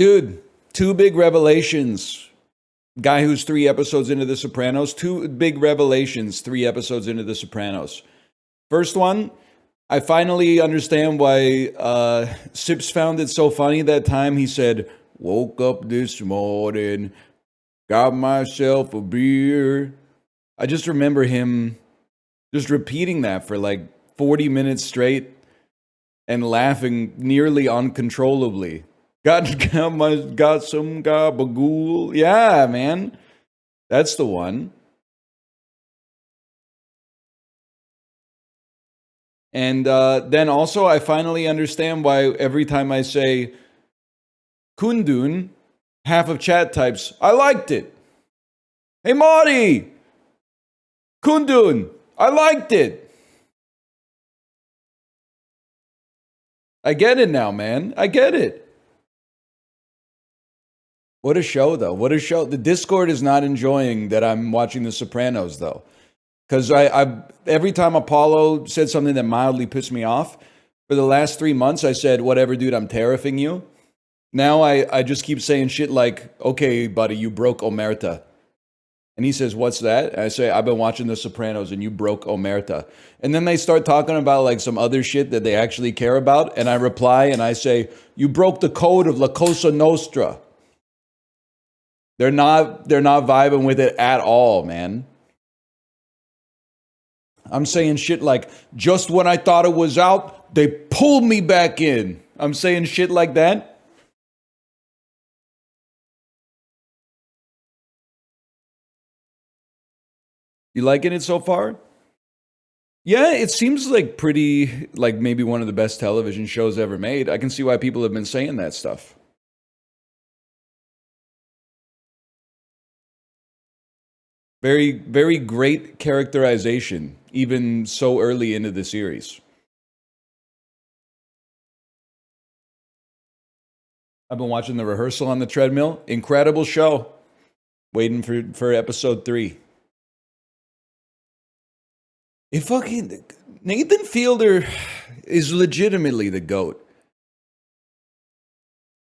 Dude, two big revelations. Guy who's 3 episodes into The Sopranos, two big revelations 3 episodes into The Sopranos. First one, I finally understand why Sips found it so funny that time. He said, woke up this morning, got myself a beer. I just remember him just repeating that for like 40 minutes straight and laughing nearly uncontrollably. Got some gabagool. Yeah, man. That's the one. And then also, I finally understand why every time I say Kundun, half of chat types, I liked it. Hey, Marty! Kundun! I liked it! I get it now, man. I get it. What a show, though. What a show. The Discord is not enjoying that I'm watching The Sopranos, though. Because I every time Apollo said something that mildly pissed me off, for the last 3 months, I said, whatever, dude, I'm tariffing you. Now I just keep saying shit like, okay, buddy, you broke Omerta. And he says, what's that? And I say, I've been watching The Sopranos and you broke Omerta. And then they start talking about like some other shit that they actually care about. And I reply and I say, you broke the code of La Cosa Nostra. They're not vibing with it at all, man. I'm saying shit like, just when I thought it was out, they pulled me back in. I'm saying shit like that. You liking it so far? Yeah, it seems like pretty, like maybe one of the best television shows ever made. I can see why people have been saying that stuff. Very, very great characterization, even so early into the series. I've been watching the rehearsal on the treadmill. Incredible show. Waiting for episode 3. It fucking Nathan Fielder is legitimately the GOAT.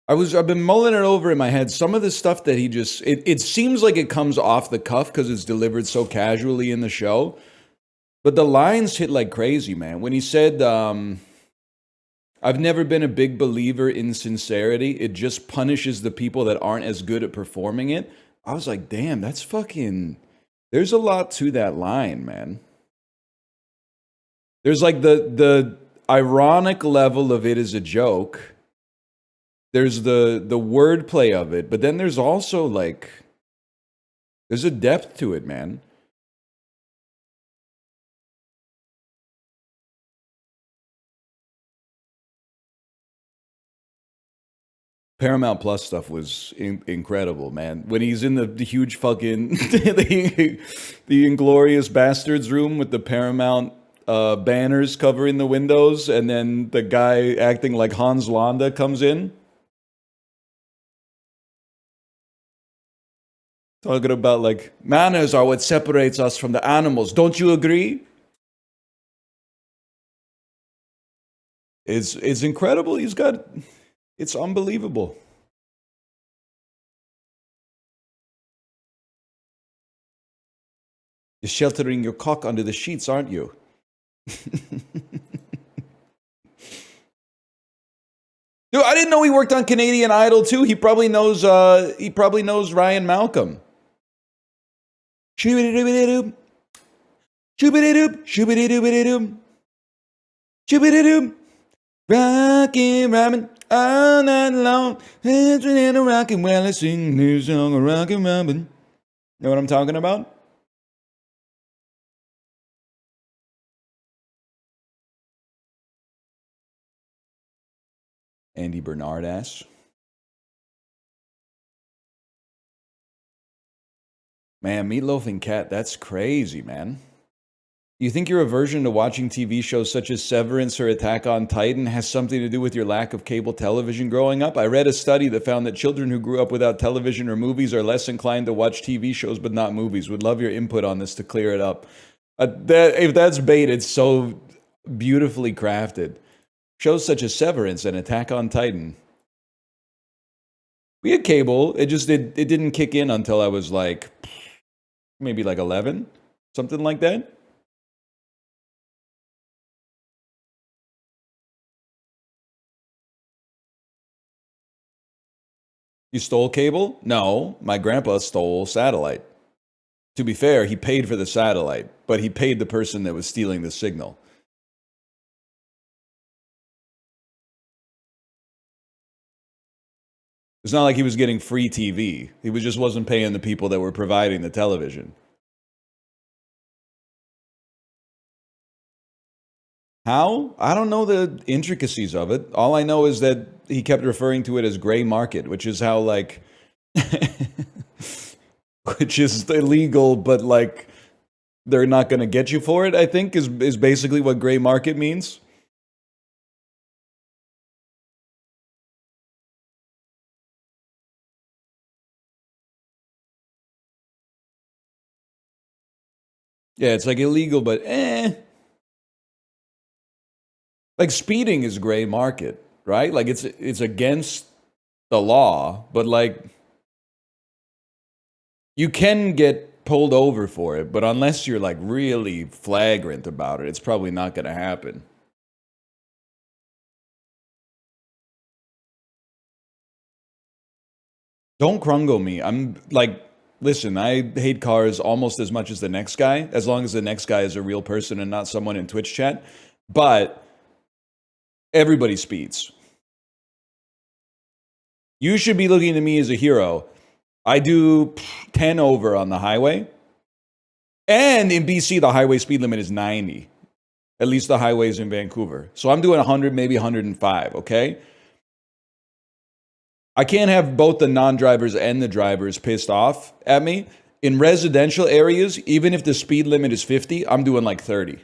I've been mulling it over in my head. Some of the stuff that he just it seems like it comes off the cuff because it's delivered so casually in the show. But the lines hit like crazy, man. When he said, I've never been a big believer in sincerity. It just punishes the people that aren't as good at performing it. I was like, damn, that's fucking there's a lot to that line, man. There's like the ironic level of it as a joke. There's the wordplay of it, but then there's also like there's a depth to it, man. Paramount Plus stuff was incredible, man. When he's in the huge fucking the Inglorious Bastards room with the Paramount banners covering the windows, and then the guy acting like Hans Landa comes in. Talking about like manners are what separates us from the animals. Don't you agree? It's incredible. It's unbelievable. You're sheltering your cock under the sheets, aren't you? Dude, I didn't know he worked on Canadian Idol too. He probably knows Ryan Malcolm. Shoo-ba-doo-ba-doo. Shoo-ba-doo-doo. Shoo-ba-doo-ba-doo. Shoo-ba-doo-doo. Rockin' Robin all night long. Rockin' while I sing new song of Rockin' Robin. Know what I'm talking about? Andy Bernard asks. Man, Meatloaf and Cat, that's crazy, man. You think your aversion to watching TV shows such as Severance or Attack on Titan has something to do with your lack of cable television growing up? I read a study that found that children who grew up without television or movies are less inclined to watch TV shows but not movies. Would love your input on this to clear it up. If that's bait, it's so beautifully crafted. Shows such as Severance and Attack on Titan. We had cable. It didn't kick in until I was like maybe like 11, something like that. You stole cable? No, my grandpa stole satellite. To be fair, he paid for the satellite, but he paid the person that was stealing the signal. It's not like he was getting free TV. He just wasn't paying the people that were providing the television. How? I don't know the intricacies of it. All I know is that he kept referring to it as gray market, which is how like which is illegal, but like they're not going to get you for it, I think is basically what gray market means. Yeah, it's like illegal, but like speeding is gray market, right? Like it's against the law, but like you can get pulled over for it, but unless you're like really flagrant about it, it's probably not going to happen. Don't crungo me. I'm like, listen, I hate cars almost as much as the next guy, as long as the next guy is a real person and not someone in Twitch chat. But everybody speeds. You should be looking to me as a hero. I do 10 over on the highway. And in BC, the highway speed limit is 90. At least the highways in Vancouver. So I'm doing 100, maybe 105, okay? I can't have both the non-drivers and the drivers pissed off at me. In residential areas, even if the speed limit is 50, I'm doing like 30.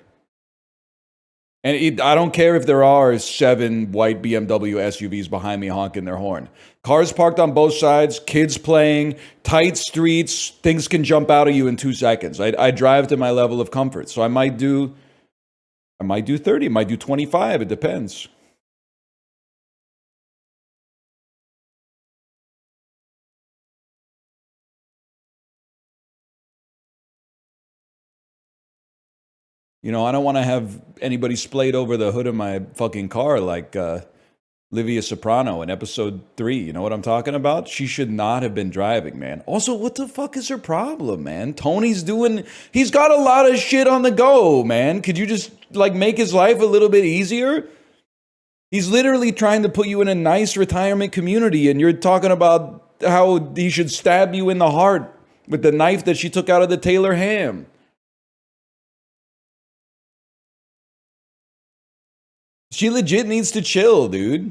And I don't care if there are 7 white BMW SUVs behind me honking their horn. Cars parked on both sides, kids playing, tight streets, things can jump out of you in 2 seconds. I drive to my level of comfort. So I might do 30, I might do 25, it depends. You know, I don't want to have anybody splayed over the hood of my fucking car like Livia Soprano in episode 3. You know what I'm talking about? She should not have been driving, man. Also, what the fuck is her problem, man? He's got a lot of shit on the go, man. Could you just like make his life a little bit easier? He's literally trying to put you in a nice retirement community, and you're talking about how he should stab you in the heart with the knife that she took out of the Taylor ham. She legit needs to chill, dude.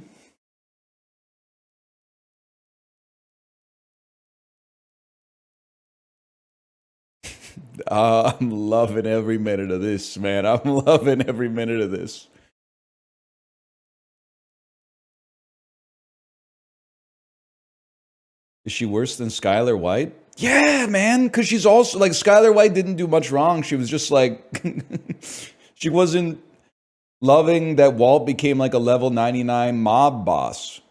I'm loving every minute of this, man. I'm loving every minute of this. Is she worse than Skylar White? Yeah, man, because she's also like Skylar White didn't do much wrong. She was just like, she wasn't loving that Walt became like a level 99 mob boss.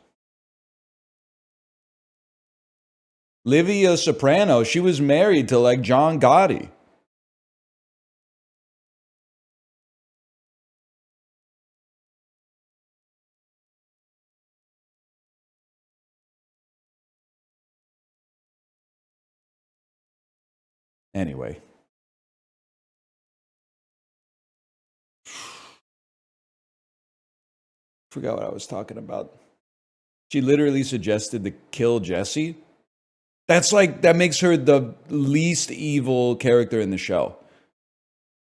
Livia Soprano, she was married to like John Gotti. Anyway, forgot what I was talking about. She literally suggested to kill Jesse. That makes her the least evil character in the show.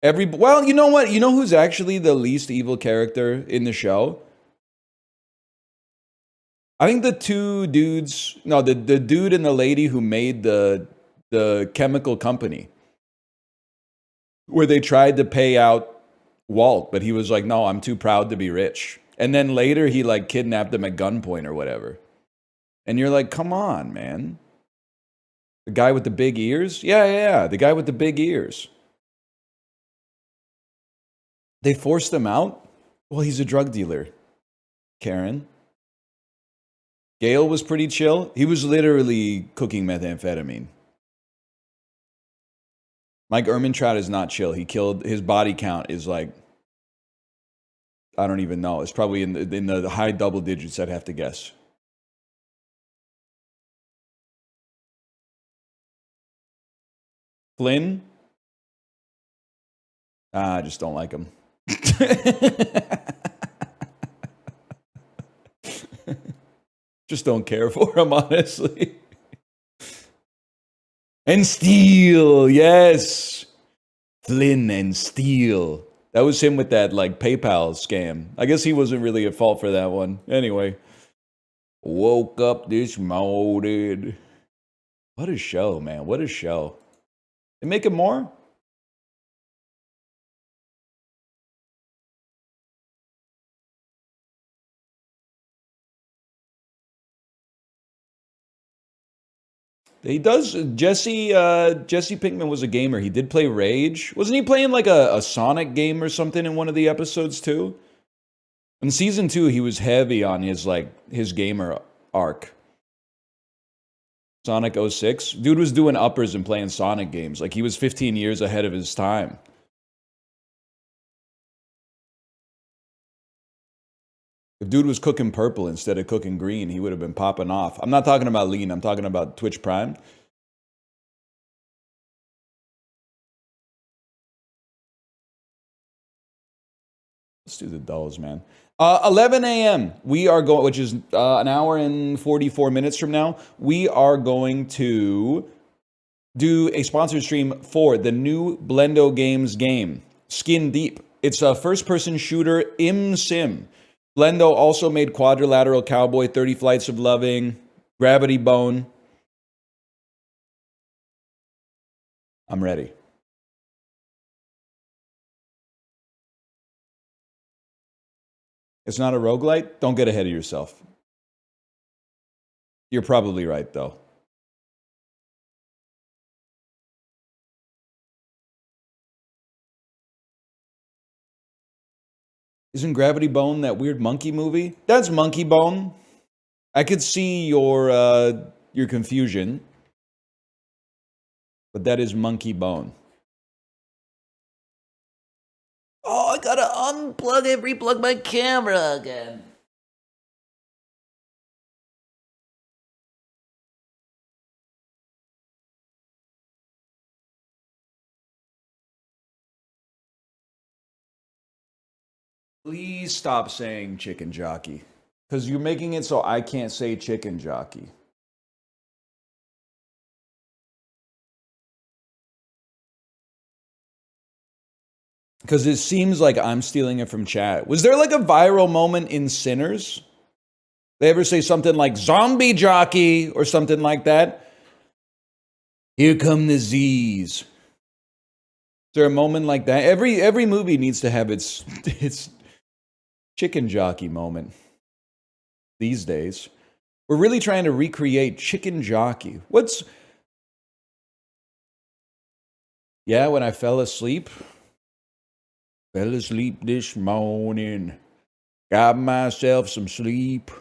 Well, you know what? You know who's actually the least evil character in the show? I think the two dudes, no, the dude and the lady who made the chemical company, where they tried to pay out Walt, but he was like, "No, I'm too proud to be rich." And then later he like kidnapped them at gunpoint or whatever. And you're like, "Come on, man." The guy with the big ears? Yeah, the guy with the big ears. They forced him out? Well, he's a drug dealer, Karen. Gale was pretty chill. He was literally cooking methamphetamine. Mike Ehrmantraut is not chill. He killed, his body count is like, I don't even know. It's probably in the high double digits, I'd have to guess. Flynn? I just don't like him. Just don't care for him, honestly. And Steele, yes. Flynn and Steele. That was him with that like PayPal scam. I guess he wasn't really at fault for that one. Anyway. Woke up this morning. What a show, man. What a show. They make it more? He does. Jesse Pinkman was a gamer. He did play Rage. Wasn't he playing like a Sonic game or something in one of the episodes too? In season 2, he was heavy on his gamer arc. Sonic 06. Dude was doing uppers and playing Sonic games. Like he was 15 years ahead of his time. If dude was cooking purple instead of cooking green, he would have been popping off. I'm not talking about lean. I'm talking about Twitch Prime. Let's do the dolls, man. 11 a.m. We are going, which is an hour and 44 minutes from now. We are going to do a sponsored stream for the new Blendo Games game, Skin Deep. It's a first-person shooter sim. Blendo also made Quadrilateral Cowboy, 30 Flights of Loving, Gravity Bone. I'm ready. It's not a roguelite? Don't get ahead of yourself. You're probably right, though. Isn't Gravity Bone that weird monkey movie? That's Monkey Bone. I could see your confusion, but that is Monkey Bone. Oh, I gotta unplug and replug my camera again. Please stop saying chicken jockey. Because you're making it so I can't say chicken jockey. Because it seems like I'm stealing it from chat. Was there like a viral moment in Sinners? They ever say something like zombie jockey or something like that? Here come the Z's. Is there a moment like that? Every movie needs to have its chicken jockey moment these days. We're really trying to recreate chicken jockey. Yeah, when I fell asleep. Fell asleep this morning. Got myself some sleep.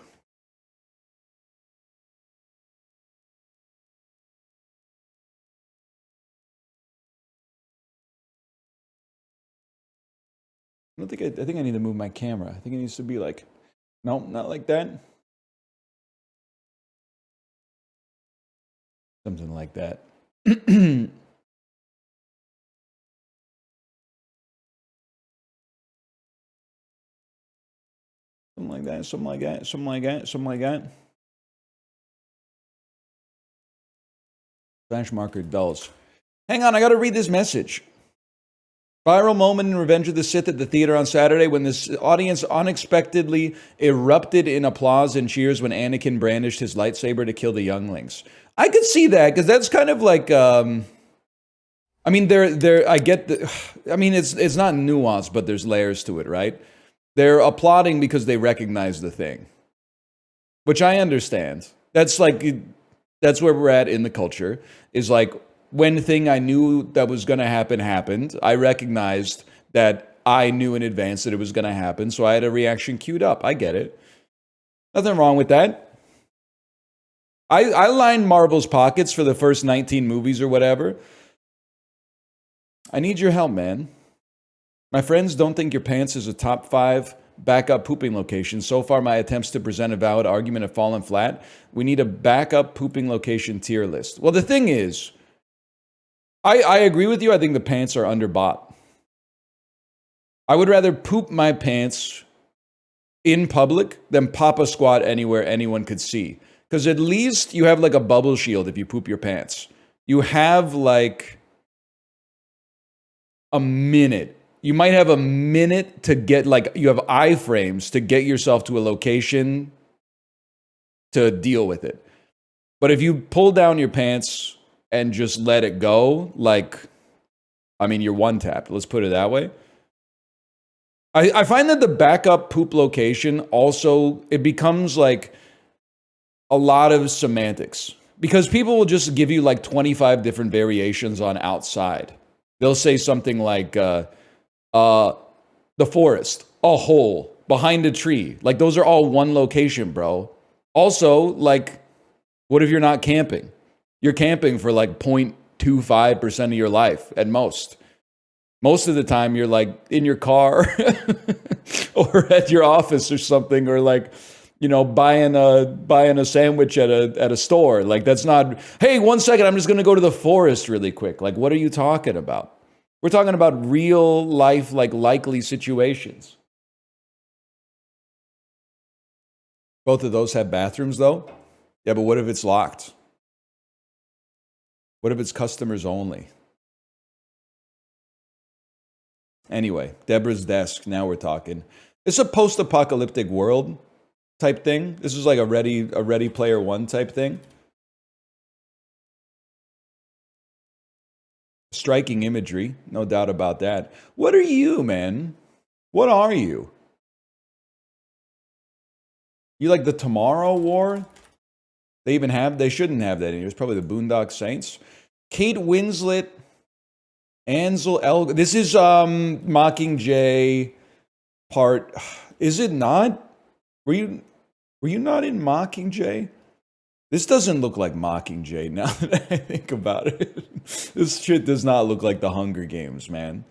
I think I need to move my camera. I think it needs to be like, nope, not like that. Something like that. Something like that, something like that, something like that, something like that. Flash marker dulls. Hang on, I gotta read this message. Viral moment in Revenge of the Sith at the theater on Saturday when this audience unexpectedly erupted in applause and cheers when Anakin brandished his lightsaber to kill the younglings. I could see that because that's kind of like, I mean, I get the, I mean, it's not nuanced, but there's layers to it, right? They're applauding because they recognize the thing, which I understand. That's where we're at in the culture, is like, when the thing I knew that was going to happen happened, I recognized that I knew in advance that it was going to happen, so I had a reaction queued up. I get it. Nothing wrong with that. I lined Marvel's pockets for the first 19 movies or whatever. I need your help, man. My friends don't think your pants is a top 5 backup pooping location. So far, my attempts to present a valid argument have fallen flat. We need a backup pooping location tier list. Well, the thing is, I agree with you. I think the pants are underbought. I would rather poop my pants in public than pop a squat anywhere anyone could see. Because at least you have like a bubble shield if you poop your pants. You have like a minute. You might have a minute to get like, you have iframes to get yourself to a location to deal with it. But if you pull down your pants and just let it go, like, I mean, you're one tapped. Let's put it that way. I find that the backup poop location also, it becomes like a lot of semantics. Because people will just give you like 25 different variations on outside. They'll say something like, the forest, a hole, behind a tree. Like, those are all one location, bro. Also, like, what if you're not camping? You're camping for like 0.25% of your life at most. Most of the time, you're like in your car or at your office or something, or like, you know, buying a sandwich at a store. Like, that's not, hey, 1 second, I'm just going to go to the forest really quick. Like, what are you talking about? We're talking about real life, like likely situations. Both of those have bathrooms though. Yeah, but what if it's locked? What if it's customers only? Anyway, Deborah's desk. Now we're talking. It's a post-apocalyptic world type thing. This is like a Ready Player One type thing. Striking imagery, no doubt about that. What are you, man? What are you? You like the Tomorrow War? They shouldn't have that in here. It's probably the Boondock Saints. Kate Winslet, Ansel Elgort. This is Mockingjay part. Is it not? Were you not in Mockingjay? This doesn't look like Mockingjay now that I think about it. This shit does not look like the Hunger Games, man.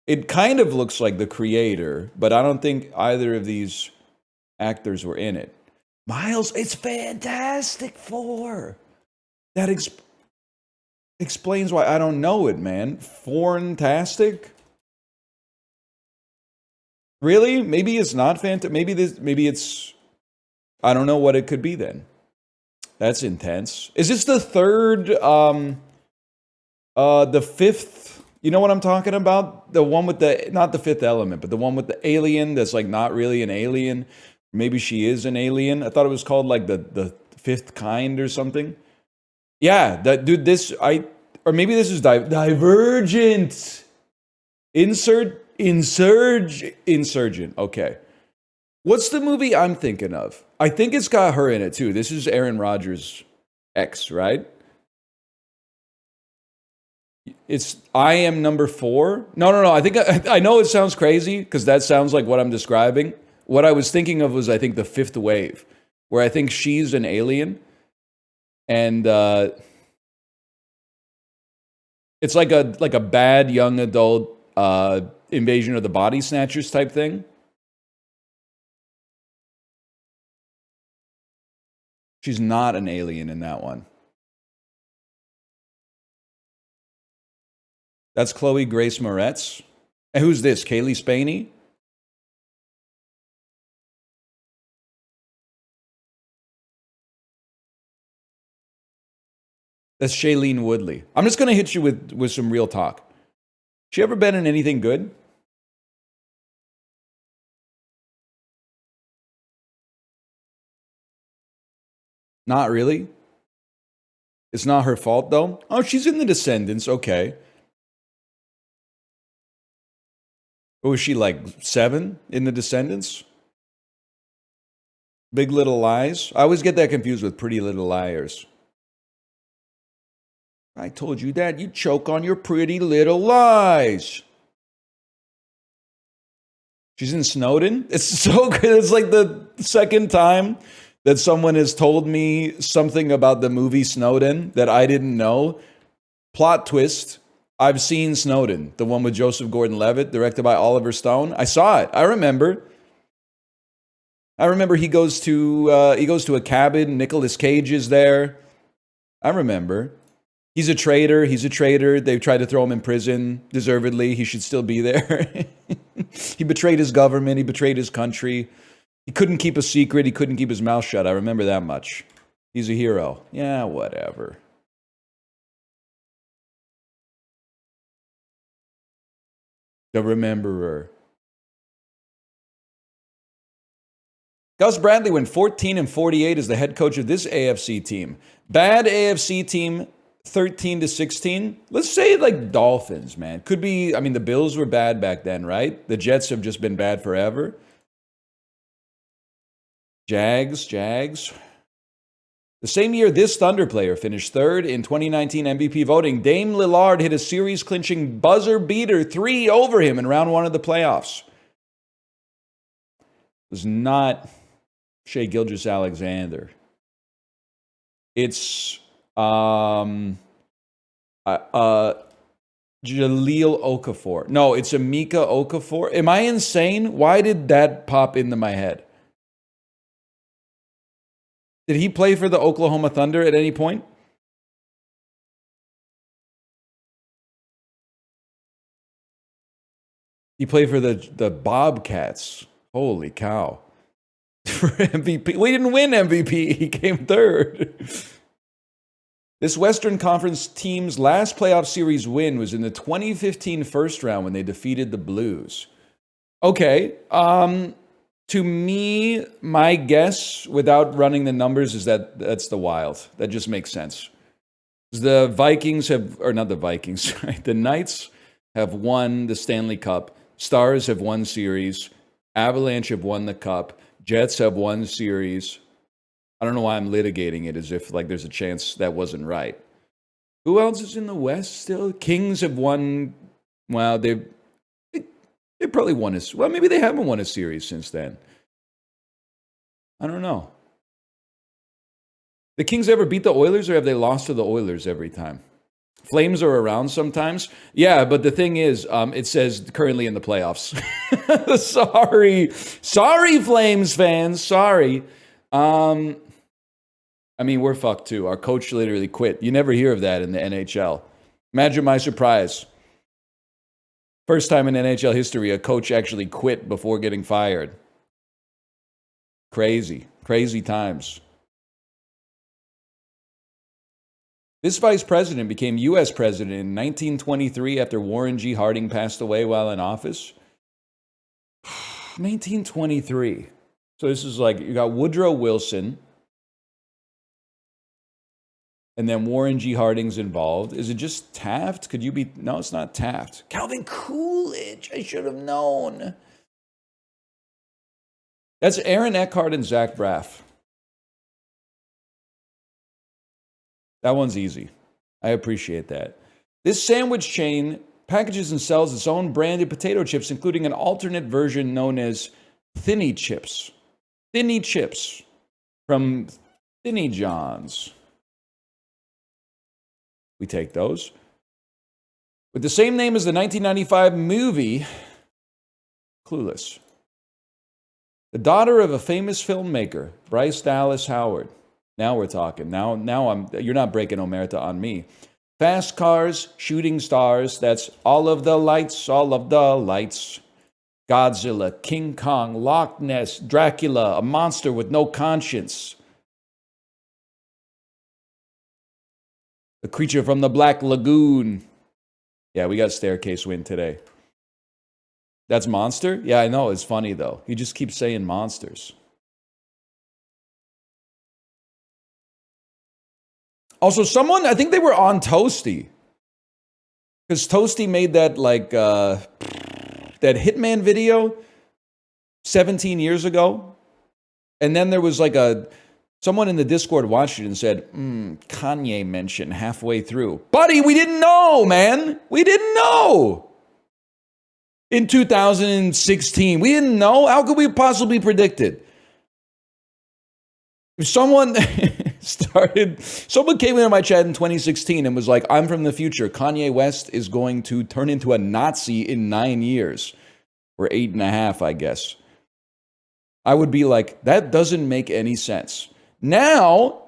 It kind of looks like the creator, but I don't think either of these actors were in it. Miles, it's Fantastic Four. That explains why I don't know it, man. Foreign-tastic? Really? Maybe it's not fantastic. Maybe it's, I don't know what it could be then. That's intense. Is this the third, the fifth, you know what I'm talking about? The one with the, not the Fifth Element, but the one with the alien that's like not really an alien. Maybe she is an alien. I thought it was called like the Fifth Kind or something. Yeah, that dude, or maybe this is Divergent. Insurgent. Okay. What's the movie I'm thinking of? I think it's got her in it too. This is Aaron Rodgers' ex, right? It's I Am Number 4. No. I know it sounds crazy because that sounds like what I'm describing. What I was thinking of was, I think, The Fifth Wave, where I think she's an alien, and it's like a bad young adult Invasion of the Body Snatchers type thing. She's not an alien in that one. That's Chloe Grace Moretz. And who's this? Kaylee Spaney? That's Shailene Woodley. I'm just going to hit you with some real talk. She ever been in anything good? Not really. It's not her fault, though. Oh, she's in The Descendants. Okay. What was she, like 7 in The Descendants? Big Little Lies? I always get that confused with Pretty Little Liars. I told you that. You choke on your pretty little lies. She's in Snowden. It's so good. It's like the second time that someone has told me something about the movie Snowden that I didn't know. Plot twist. I've seen Snowden, the one with Joseph Gordon-Levitt, directed by Oliver Stone. I saw it. I remember he goes to a cabin. Nicolas Cage is there. I remember. He's a traitor. They've tried to throw him in prison, deservedly. He should still be there. He betrayed his government. He betrayed his country. He couldn't keep a secret. He couldn't keep his mouth shut. I remember that much. He's a hero. Yeah, whatever. The Rememberer. Gus Bradley went 14-48 as the head coach of this AFC team. Bad AFC team, 13-16. Let's say like Dolphins, man. Could be, I mean, the Bills were bad back then, right? The Jets have just been bad forever. Jags. The same year this Thunder player finished third in 2019 MVP voting, Dame Lillard hit a series-clinching buzzer beater 3 over him in round 1 of the playoffs. It was not Shai Gilgeous-Alexander. It's Jaleel Okafor. No, it's Emeka Okafor. Am I insane? Why did that pop into my head? Did he play for the Oklahoma Thunder at any point? He played for the Bobcats. Holy cow. For MVP. We didn't win MVP. He came third. This Western Conference team's last playoff series win was in the 2015 first round when they defeated the Blues. Okay. To me, my guess, without running the numbers, is that that's the Wild. That just makes sense. The Vikings have, or not the Vikings, right? The Knights have won the Stanley Cup. Stars have won series. Avalanche have won the Cup. Jets have won series. I don't know why I'm litigating it as if like there's a chance that wasn't right. Who else is in the West still? Kings have won. Well, they probably won well, maybe they haven't won a series since then. I don't know. The Kings ever beat the Oilers, or have they lost to the Oilers every time? Flames are around sometimes. Yeah, but the thing is, it says currently in the playoffs. Sorry, Flames fans. Sorry. I mean, we're fucked too. Our coach literally quit. You never hear of that in the NHL. Imagine my surprise. First time in NHL history, a coach actually quit before getting fired. Crazy times. This vice president became U.S. president in 1923 after Warren G. Harding passed away while in office. 1923. So this is like, you got Woodrow Wilson, and then Warren G. Harding's involved. Is it just Taft? Could you be? No, it's not Taft. Calvin Coolidge. I should have known. That's Aaron Eckhart and Zach Braff. That one's easy. I appreciate that. This sandwich chain packages and sells its own branded potato chips, including an alternate version known as Thinny Chips. Thinny Chips from Thinny John's. We take those. With the same name as the 1995 movie, Clueless. The daughter of a famous filmmaker, Bryce Dallas Howard. Now we're talking. Now you're not breaking omerta on me. Fast cars, shooting stars. That's all of the lights. Godzilla, King Kong, Loch Ness, Dracula, a monster with no conscience. A creature from the Black Lagoon. Yeah, we got Staircase win today. That's Monster? Yeah, I know. It's funny, though. He just keeps saying monsters. Also, someone, I think they were on Toasty. Because Toasty made that, like, that Hitman video 17 years ago. And then there was, like, someone in the Discord watched it and said, Kanye mention halfway through. Buddy, we didn't know, man. We didn't know. In 2016, we didn't know. How could we possibly predict it? If someone someone came into my chat in 2016 and was like, I'm from the future. Kanye West is going to turn into a Nazi in 9 years, or 8.5, I guess. I would be like, that doesn't make any sense. Now,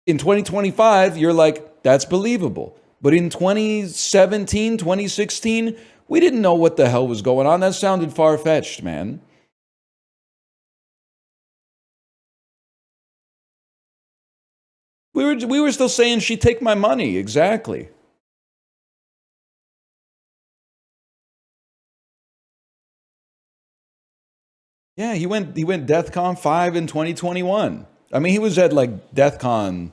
in 2025, you're like, that's believable. But in 2017, 2016, we didn't know what the hell was going on. That sounded far-fetched, man. We were still saying she'd take my money. Exactly. Yeah, he went DEFCON 5 in 2021. I mean, he was at like DEFCON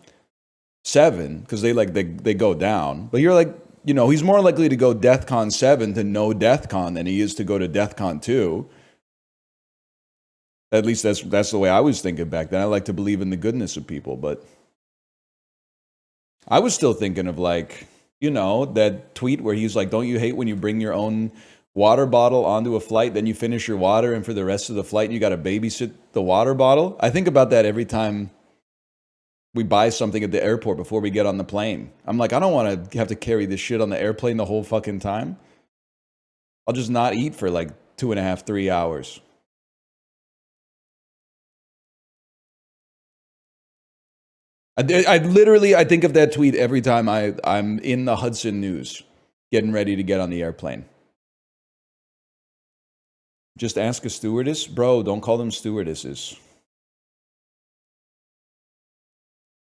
7 because they go down. But you're like, he's more likely to go DEFCON 7 to no DEFCON than he is to go to DEFCON 2. At least that's the way I was thinking back then. I like to believe in the goodness of people, but I was still thinking of like, that tweet where he's like, don't you hate when you bring your own water bottle onto a flight, then you finish your water, and for the rest of the flight, you got to babysit the water bottle? I think about that every time we buy something at the airport before we get on the plane. I'm like, I don't want to have to carry this shit on the airplane the whole fucking time. I'll just not eat for like 2.5, 3 hours. I think of that tweet every time I'm in the Hudson News, getting ready to get on the airplane. Just ask a stewardess? Bro, don't call them stewardesses.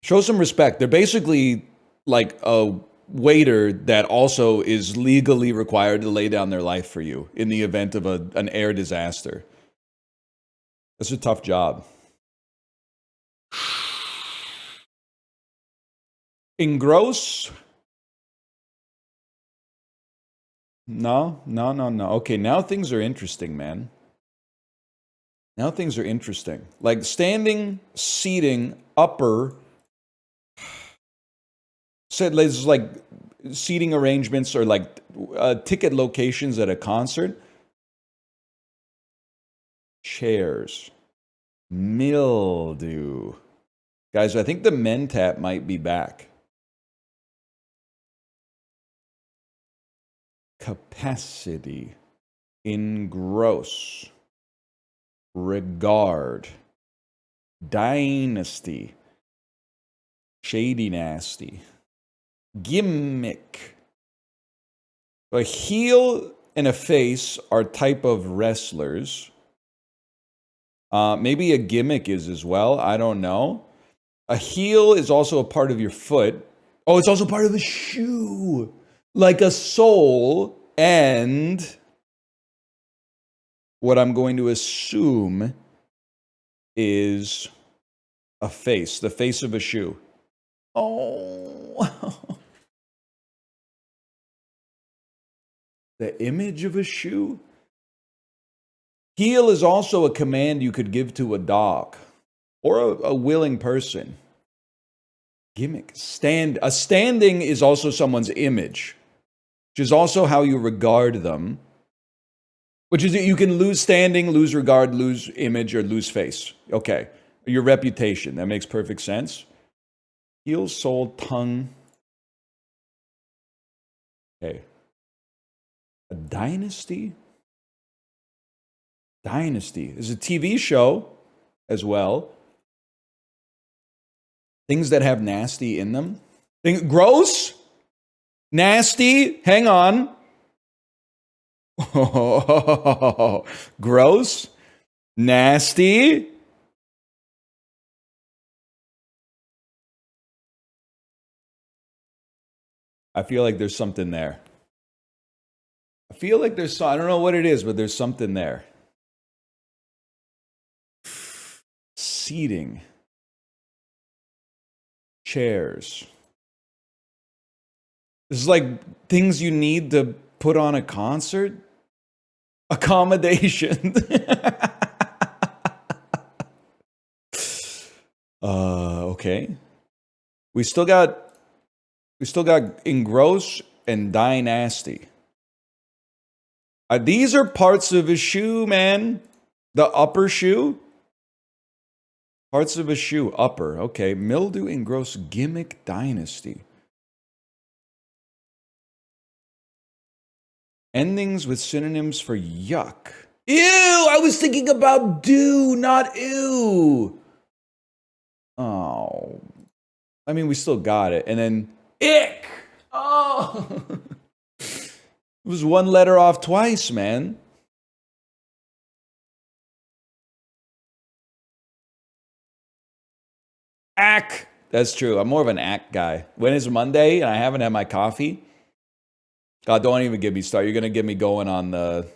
Show some respect. They're basically like a waiter that also is legally required to lay down their life for you in the event of an air disaster. That's a tough job. Engross? No. Okay, now things are interesting, man. Now things are interesting. Like standing, seating, upper. Said there's like seating arrangements or like ticket locations at a concert. Chairs. Mildew. Guys, I think the men tap might be back. Capacity. Engross. Regard. Dynasty. Shady nasty. Gimmick. A heel and a face are type of wrestlers. Maybe a gimmick is as well. I don't know. A heel is also a part of your foot. Oh, it's also part of a shoe. Like a sole and what I'm going to assume is a face. The face of a shoe. Oh. The image of a shoe? Heel is also a command you could give to a dog or a willing person. Gimmick. A standing is also someone's image, which is also how you regard them. Which is you can lose standing, lose regard, lose image, or lose face. Okay. Your reputation. That makes perfect sense. Heel, soul, tongue. Okay. A dynasty? Dynasty is a TV show as well. Things that have nasty in them. Gross? Nasty? Hang on. Gross? Nasty? I feel like there's something there. I don't know what it is, but there's something there. Seating. Chairs. This is like things you need to put on a concert. Accommodation. Okay. We still got engross and dynasty. These are parts of a shoe, man. The upper shoe. Parts of a shoe, upper. Okay, mildew in gross gimmick dynasty. Endings with synonyms for yuck. Ew, I was thinking about do, not ew. Oh. I mean, we still got it. And then ick. Oh. It was one letter off twice, man. Ack. That's true. I'm more of an ack guy. When is Monday and I haven't had my coffee? God, don't even get me started. You're going to get me going on the...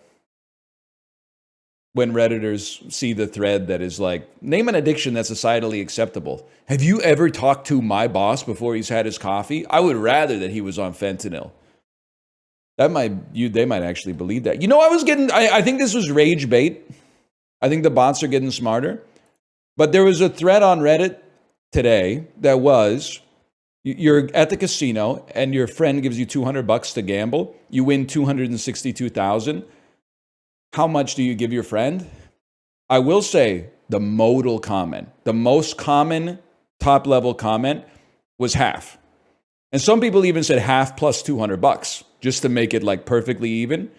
When Redditors see the thread that is like, name an addiction that's societally acceptable. Have you ever talked to my boss before he's had his coffee? I would rather that he was on fentanyl. They might actually believe that. You know, I think this was rage bait. I think the bots are getting smarter. But there was a thread on Reddit today that was, you're at the casino and your friend gives you $200 to gamble. You win $262,000. How much do you give your friend? I will say the modal comment, the most common top level comment was half. And some people even said half plus $200 just to make it like perfectly even.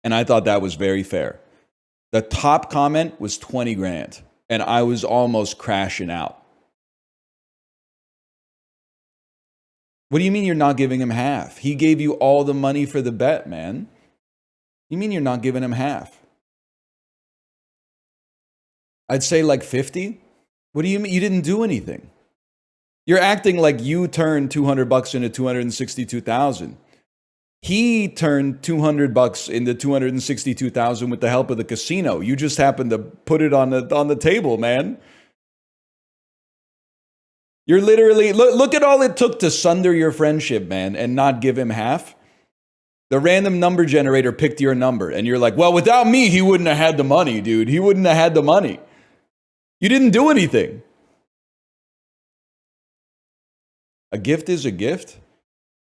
And I thought that was very fair. The top comment was 20 grand and I was almost crashing out. What do you mean you're not giving him half? He gave you all the money for the bet, man. You mean you're not giving him half? I'd say like 50. What do you mean? You didn't do anything. You're acting like you turned $200 into 262,000. He turned $200 into 262,000 with the help of the casino. You just happened to put it on the table, man. You're literally look at all it took to sunder your friendship, man, and not give him half. The random number generator picked your number, and you're like, well, without me, he wouldn't have had the money, dude. He wouldn't have had the money. You didn't do anything. A gift is a gift?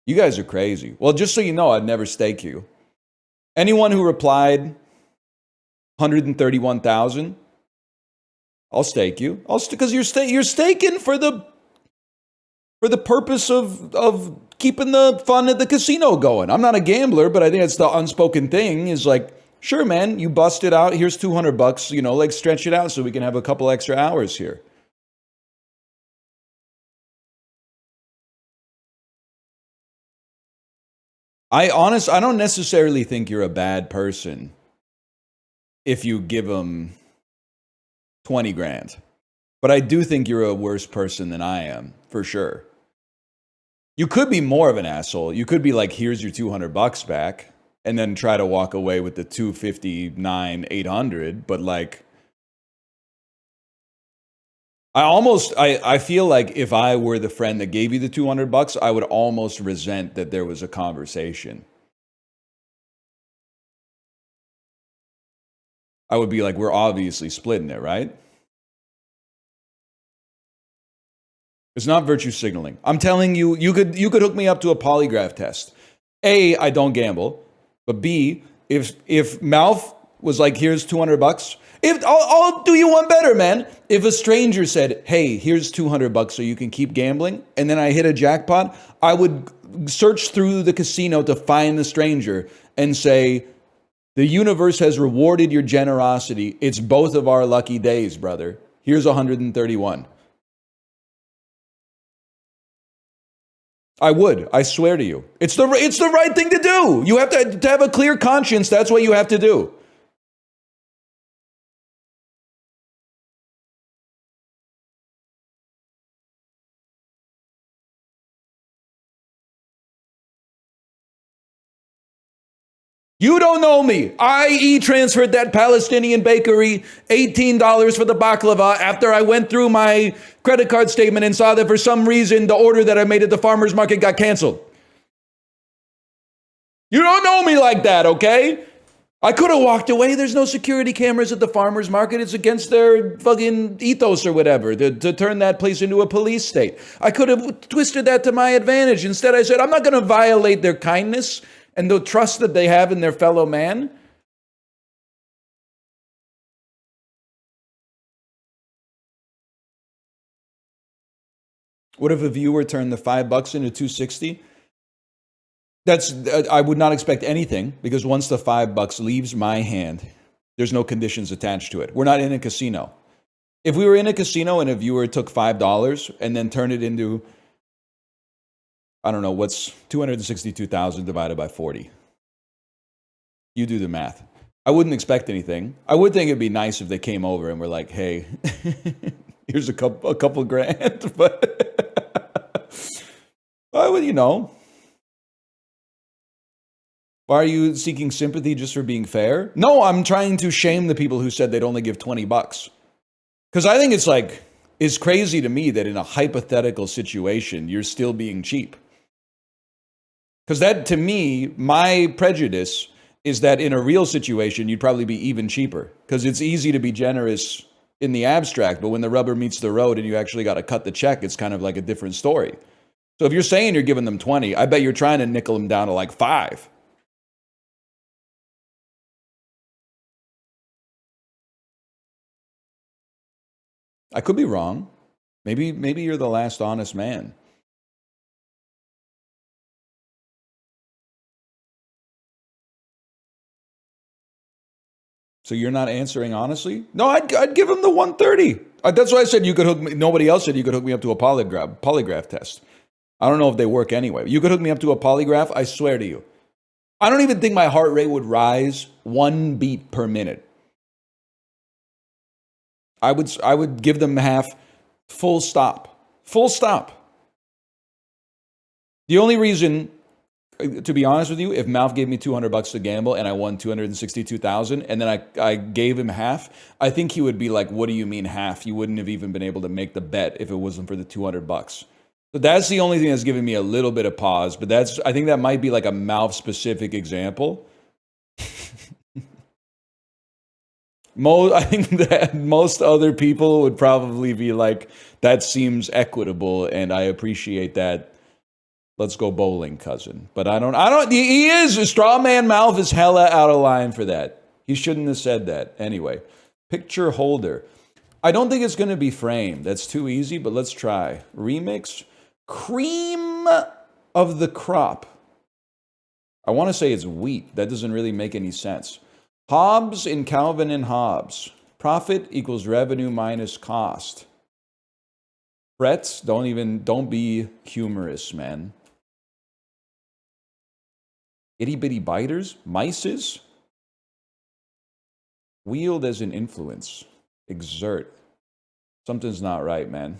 You guys are crazy. Well, just so you know, I'd never stake you. Anyone who replied 131,000, I'll stake you. Because you're staking for the purpose of keeping the fun at the casino going. I'm not a gambler, but I think it's the unspoken thing is like, sure, man, you bust it out. Here's $200, you know, like stretch it out so we can have a couple extra hours here. I don't necessarily think you're a bad person if you give them 20 grand. But I do think you're a worse person than I am, for sure. You could be more of an asshole. You could be like, here's your $200 back, and then try to walk away with the 259, 800. But like, I feel like if I were the friend that gave you the $200, I would almost resent that there was a conversation. I would be like, we're obviously splitting it, right? It's not virtue signaling. I'm telling you, you could hook me up to a polygraph test. A, I don't gamble, but B, if Mouth was like, here's $200, if I'll do you one better, man. If a stranger said, hey, here's $200 so you can keep gambling, and then I hit a jackpot, I would search through the casino to find the stranger and say, the universe has rewarded your generosity. It's both of our lucky days, brother. Here's 131. I would. I swear to you. It's the right thing to do. You have to have a clear conscience. That's what you have to do. You don't know me. I e-transferred that Palestinian bakery $18 for the baklava after I went through my credit card statement and saw that for some reason the order that I made at the farmer's market got canceled. You don't know me like that, okay? I could have walked away. There's no security cameras at the farmer's market. It's against their fucking ethos or whatever to turn that place into a police state. I could have twisted that to my advantage. Instead, I said, I'm not going to violate their kindness and the trust that they have in their fellow man. What if a viewer turned the $5 into 260? That's I would not expect anything because once the $5 leaves my hand, there's no conditions attached to it. We're not in a casino. If we were in a casino and a viewer took $5 and then turned it into, I don't know, what's 262,000 divided by 40? You do the math. I wouldn't expect anything. I would think it'd be nice if they came over and were like, hey, here's a couple grand. But I would, why are you seeking sympathy just for being fair? No, I'm trying to shame the people who said they'd only give $20. Because I think it's crazy to me that in a hypothetical situation, you're still being cheap. Because that, to me, my prejudice is that in a real situation, you'd probably be even cheaper. Because it's easy to be generous in the abstract, but when the rubber meets the road and you actually got to cut the check, it's kind of like a different story. So if you're saying you're giving them 20, I bet you're trying to nickel them down to like 5. I could be wrong. Maybe you're the last honest man. So you're not answering honestly? No, I'd give him the 130. That's why I said you could hook me. Nobody else said you could hook me up to a polygraph test. I don't know if they work anyway. You could hook me up to a polygraph, I swear to you. I don't even think my heart rate would rise 1 beat per minute. I would give them half, full stop. Full stop. The only reason, to be honest with you, if Malf gave me $200 to gamble and I won 262,000 and then I gave him half, I think he would be like, what do you mean half? You wouldn't have even been able to make the bet if it wasn't for the $200. So that's the only thing that's giving me a little bit of pause, but I think that might be like a Malf specific example. I think that most other people would probably be like, that seems equitable and I appreciate that. Let's go bowling, cousin. But he is. A straw man Malf is hella out of line for that. He shouldn't have said that. Anyway, picture holder. I don't think it's going to be framed. That's too easy, but let's try. Remix. Cream of the crop. I want to say it's wheat. That doesn't really make any sense. Hobbes in Calvin and Hobbes. Profit equals revenue minus cost. Frets, don't be humorous, man. Itty bitty biters, mices. Wield as an influence. Exert. Something's not right, man.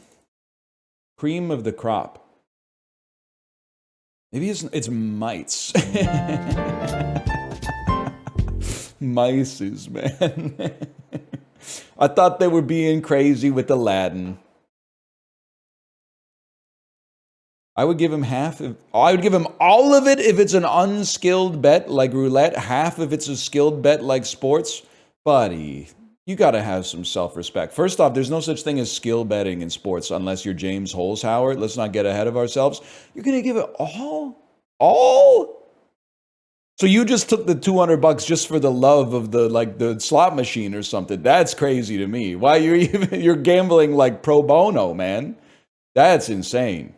Cream of the crop. Maybe it's mites. Mices, man. I thought they were being crazy with the Latin. I would give him half. I would give him all of it if it's an unskilled bet like roulette. Half if it's a skilled bet like sports. Buddy, you got to have some self-respect. First off, there's no such thing as skill betting in sports unless you're James Holzhauer. Let's not get ahead of ourselves. You're going to give it all? All? So you just took the $200 just for the love of the slot machine or something. That's crazy to me. Why you're gambling like pro bono, man? That's insane.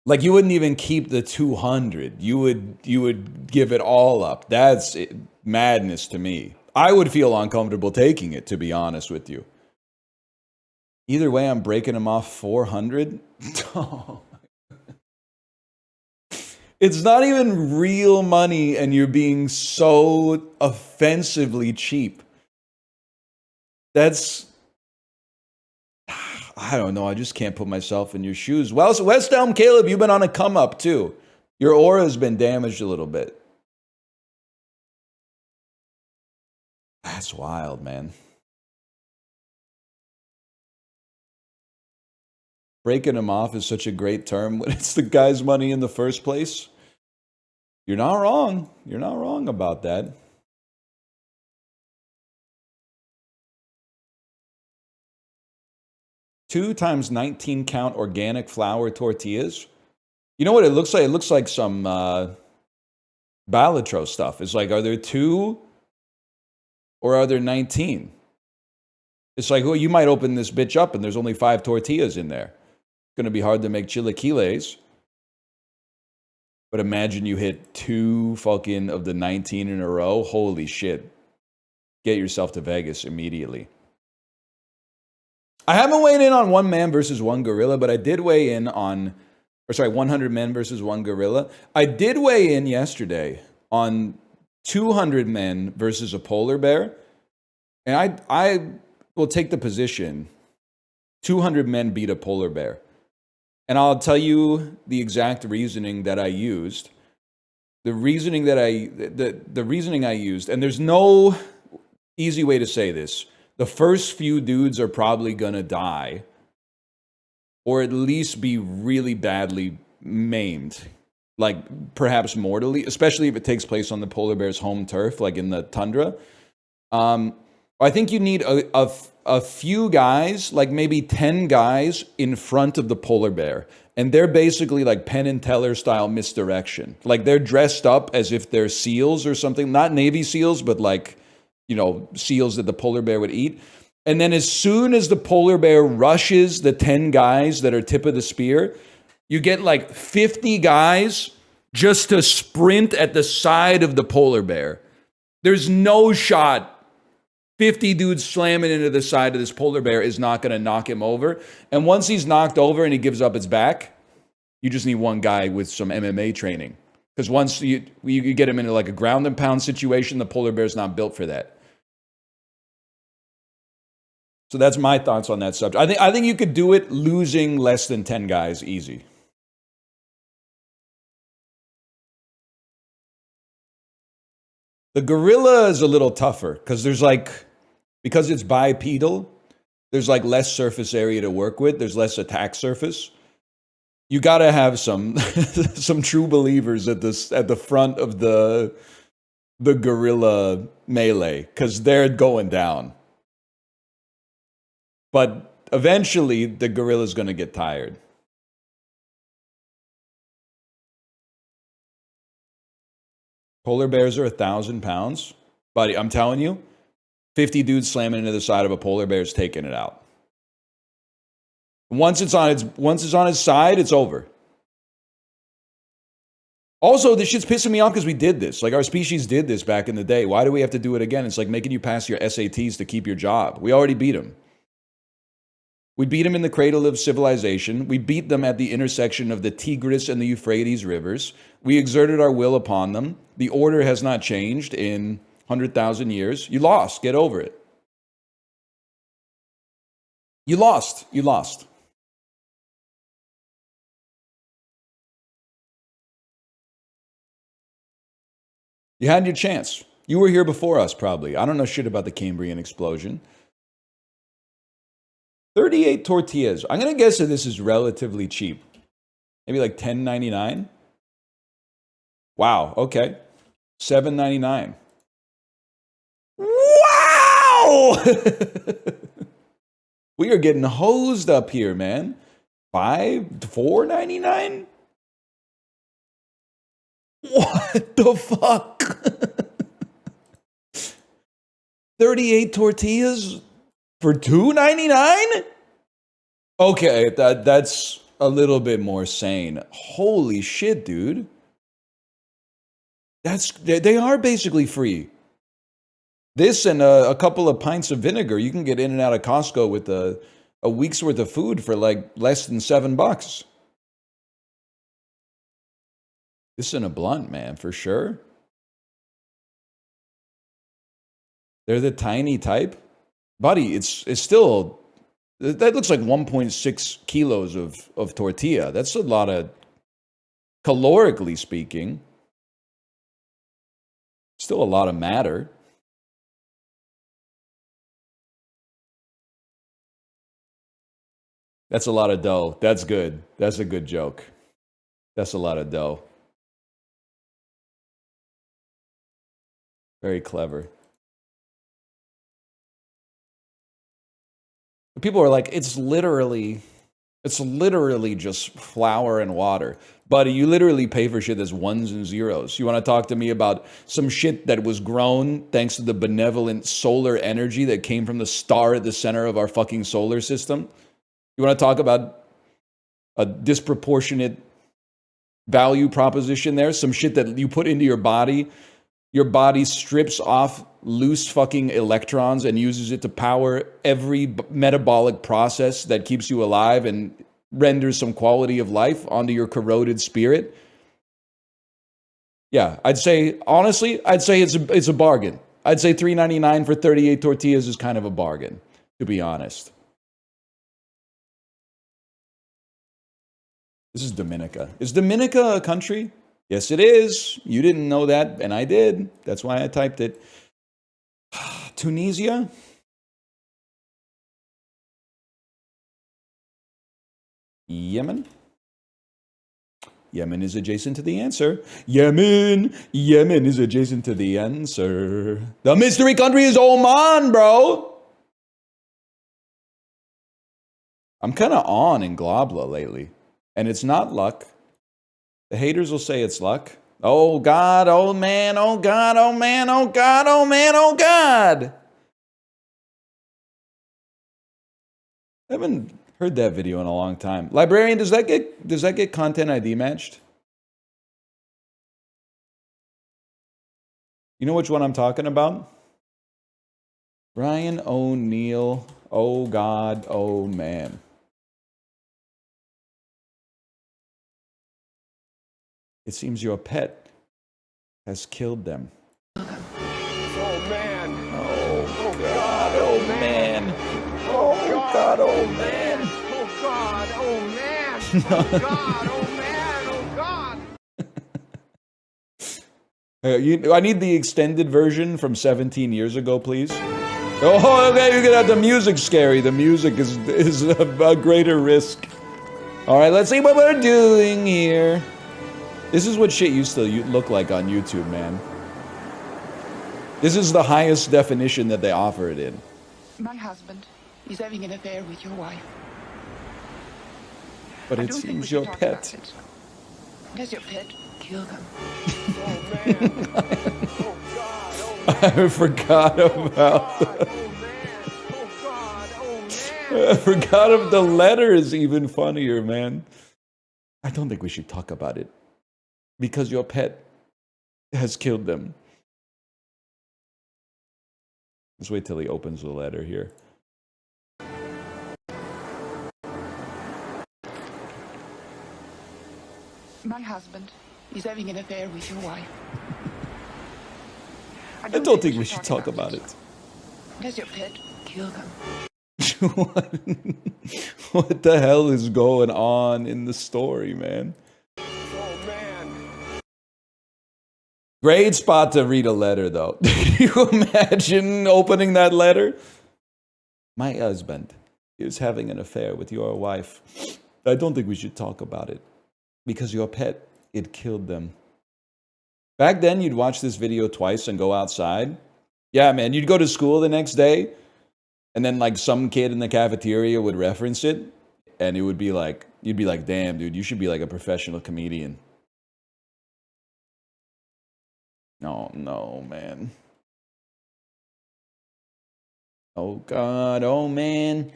Like you wouldn't even keep the 200. You would give it all up. That's madness to me. I would feel uncomfortable taking it, to be honest with you. Either way, I'm breaking them off 400. It's not even real money and you're being so offensively cheap. That's, I don't know. I just can't put myself in your shoes. Well, so West Elm Caleb, you've been on a come up too. Your aura has been damaged a little bit. That's wild, man. Breaking them off is such a great term when it's the guy's money in the first place. You're not wrong. You're not wrong about that. Two times 19 count organic flour tortillas. You know what it looks like? It looks like some Balatro stuff. It's like, are there 2 or are there 19? It's like, well, you might open this bitch up and there's only 5 tortillas in there. It's going to be hard to make chilaquiles. But imagine you hit 2 fucking of the 19 in a row. Holy shit. Get yourself to Vegas immediately. I haven't weighed in on 1 man versus 1 gorilla, but I did weigh in on, 100 men versus 1 gorilla. I did weigh in yesterday on 200 men versus a polar bear. And I will take the position 200 men beat a polar bear. And I'll tell you the exact reasoning that I used. The reasoning I used, and there's no easy way to say this. The first few dudes are probably going to die or at least be really badly maimed, like perhaps mortally, especially if it takes place on the polar bear's home turf, like in the tundra. I think you need a few guys, like maybe 10 guys in front of the polar bear. And they're basically like Penn and Teller style misdirection. Like they're dressed up as if they're seals or something, not Navy SEALs, but like, seals that the polar bear would eat. And then as soon as the polar bear rushes the 10 guys that are tip of the spear, you get like 50 guys just to sprint at the side of the polar bear. There's no shot 50 dudes slamming into the side of this polar bear is not going to knock him over. And once he's knocked over and he gives up his back, you just need 1 guy with some MMA training. Because once you get him into like a ground and pound situation, the polar bear's not built for that. So that's my thoughts on that subject. I think you could do it losing less than 10 guys easy. The gorilla is a little tougher because because it's bipedal, there's like less surface area to work with. There's less attack surface. You got to have some some true believers at the front of the gorilla melee because they're going down. But eventually, the gorilla's going to get tired. Polar bears are 1,000 pounds. Buddy, I'm telling you, 50 dudes slamming into the side of a polar bear is taking it out. Once it's on its side, it's over. Also, this shit's pissing me off because we did this. Like, our species did this back in the day. Why do we have to do it again? It's like making you pass your SATs to keep your job. We already beat them. We beat them in the cradle of civilization. We beat them at the intersection of the Tigris and the Euphrates rivers. We exerted our will upon them. The order has not changed in 100,000 years. You lost. Get over it. You lost. You lost. You had your chance. You were here before us, probably. I don't know shit about the Cambrian explosion. 38 tortillas. I'm going to guess that this is relatively cheap. Maybe like $10.99. Wow, okay. $7.99. Wow! We are getting hosed up here, man. $4.99? What the fuck? 38 tortillas for $2.99? Okay, that's a little bit more sane. Holy shit, dude. They are basically free. This and a couple of pints of vinegar, you can get in and out of Costco with a week's worth of food for like less than $7. This and a blunt, man, for sure. They're the tiny type. Buddy, it's still, that looks like 1.6 kilos of tortilla. That's a lot of, calorically speaking, still a lot of matter. That's a lot of dough. That's good. That's a good joke. That's a lot of dough. Very clever. People are like, it's literally It's literally just flour and water. Buddy, you literally pay for shit that's ones and zeros. You want to talk to me about some shit that was grown thanks to the benevolent solar energy that came from the star at the center of our fucking solar system? You want to talk about a disproportionate value proposition there? Some shit that you put into your body strips off loose fucking electrons and uses it to power every metabolic process that keeps you alive and renders some quality of life onto your corroded spirit. Yeah, I'd say, honestly, it's a bargain. I'd say $3.99 for 38 tortillas is kind of a bargain, to be honest. This is Dominica. Is Dominica a country? Yes, it is. You didn't know that, and I did. That's why I typed it. Tunisia? Yemen? Yemen is adjacent to the answer. Yemen is adjacent to the answer. The mystery country is Oman, bro. I'm kind of on in Globla lately, and it's not luck. The haters will say it's luck. Oh God, oh man, oh God, oh man, oh God, oh man, oh God. I haven't heard that video in a long time. Librarian, does that get content ID matched? You know which one I'm talking about? Ryan O'Neal. Oh God, oh man. It seems your pet has killed them. Oh man. Oh God, oh man. Oh God, oh man. Oh God, oh man. Oh God, oh man. Oh God. I need the extended version from 17 years ago, please. Oh, okay, you're gonna have the music scary. The music is a greater risk. All right, let's see what we're doing here. This is what shit used to look like on YouTube, man. This is the highest definition that they offer it in. My husband is having an affair with your wife. But it seems your pet. Does your pet kill them? Oh man. Oh God. Oh I man. forgot about that. Oh man. Oh God. Oh man. I forgot of the letter is even funnier, man. I don't think we should talk about it. Because your pet has killed them. Let's wait till he opens the letter here. My husband is having an affair with your wife. I don't think we should talk about it. Does your pet kill them? What the hell is going on in the story, man? Great spot to read a letter, though. Can you imagine opening that letter? My husband is having an affair with your wife. I don't think we should talk about it. Because your pet, it killed them. Back then, you'd watch this video twice and go outside. Yeah, man, you'd go to school the next day, and then like some kid in the cafeteria would reference it, and it would be like, you'd be like, damn, dude, you should be like a professional comedian. Oh, no, man. Oh, God. Oh, man.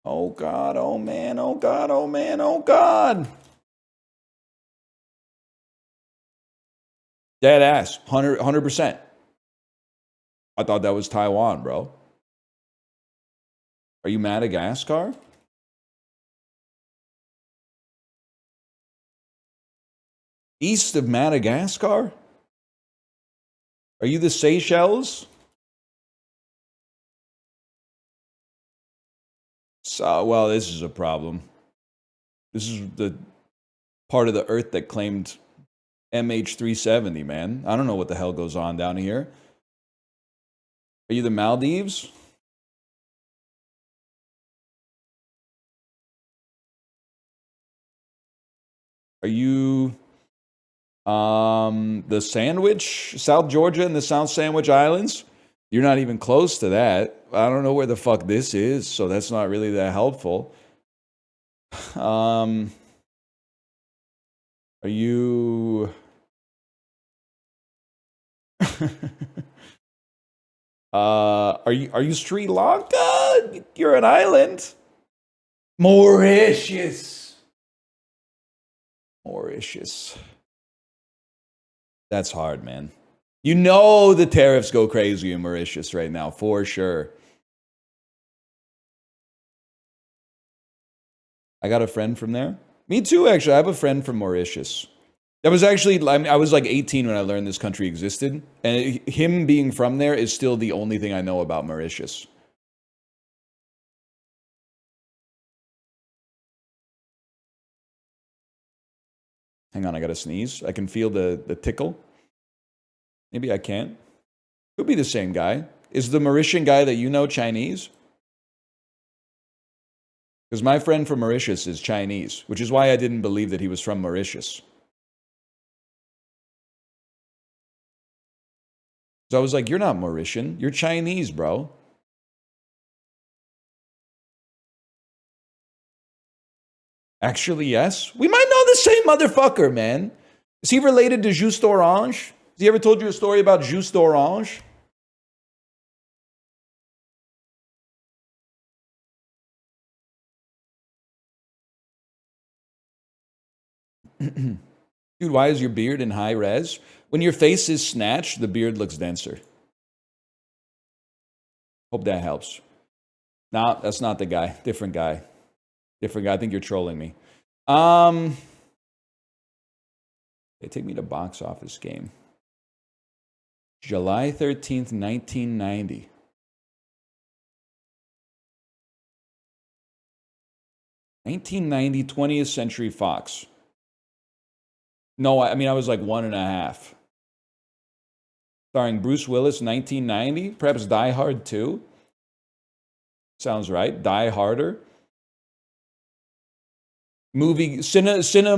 Oh, God. Oh, man. Oh, God. Oh, man. Oh, God. Dead ass. 100%. I thought that was Taiwan, bro. Are you Madagascar? East of Madagascar? Are you the Seychelles? So, well, this is a problem. This is the part of the Earth that claimed MH370, man. I don't know what the hell goes on down here. Are you the Maldives? Are you the Sandwich, South Georgia and the South Sandwich Islands? You're not even close to that. I don't know where the fuck this is, so that's not really that helpful. Are you... are you Sri Lanka? You're an island. Mauritius. Mauritius. That's hard, man. You know the tariffs go crazy in Mauritius right now, for sure. I got a friend from there. Me too, actually. I have a friend from Mauritius. That was actually, I mean, I was like 18 when I learned this country existed. And him being from there is still the only thing I know about Mauritius. Hang on, I got to sneeze. I can feel the tickle. Maybe I can't. Could be the same guy. Is the Mauritian guy that you know Chinese? Because my friend from Mauritius is Chinese, which is why I didn't believe that he was from Mauritius. So I was like, you're not Mauritian. You're Chinese, bro. Actually, yes. We might know the same motherfucker, man. Is he related to Juste Orange? Has he ever told you a story about Juste Orange? Dude, why is your beard in high res? When your face is snatched, the beard looks denser. Hope that helps. Nah, that's not the guy. Different guy. Different guy. I think you're trolling me. They take me to box office game. July 13th, 1990. (1990) 20th Century Fox. No, I mean, I was like 1.5. Starring Bruce Willis, 1990. Perhaps Die Hard 2. Sounds right. Die Harder. Movie, cinephiles,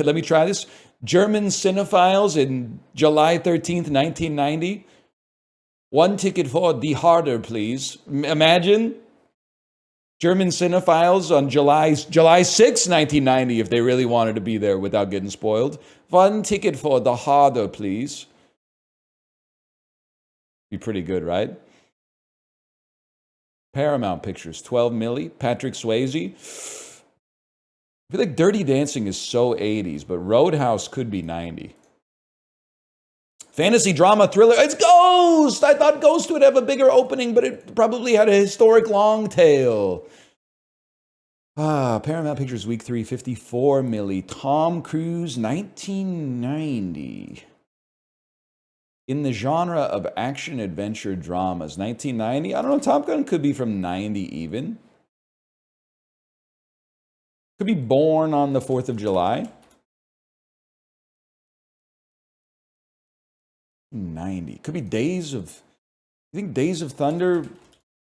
let me try this. German cinephiles in July 13th, 1990. One ticket for Die Harder, please. Imagine. German cinephiles on July 6th, 1990, if they really wanted to be there without getting spoiled. One ticket for Die Harder, please. Be pretty good, right? Paramount Pictures, 12 milli. Patrick Swayze. I feel like Dirty Dancing is so 80s, but Roadhouse could be 90. Fantasy drama thriller. It's Ghost! I thought Ghost would have a bigger opening, but it probably had a historic long tail. Paramount Pictures Week 3, 54 milli. Tom Cruise, 1990. In the genre of action-adventure dramas, 1990. I don't know, Top Gun could be from 90 even. Could be Born on the 4th of July. 90. Could be Days of... You think Days of Thunder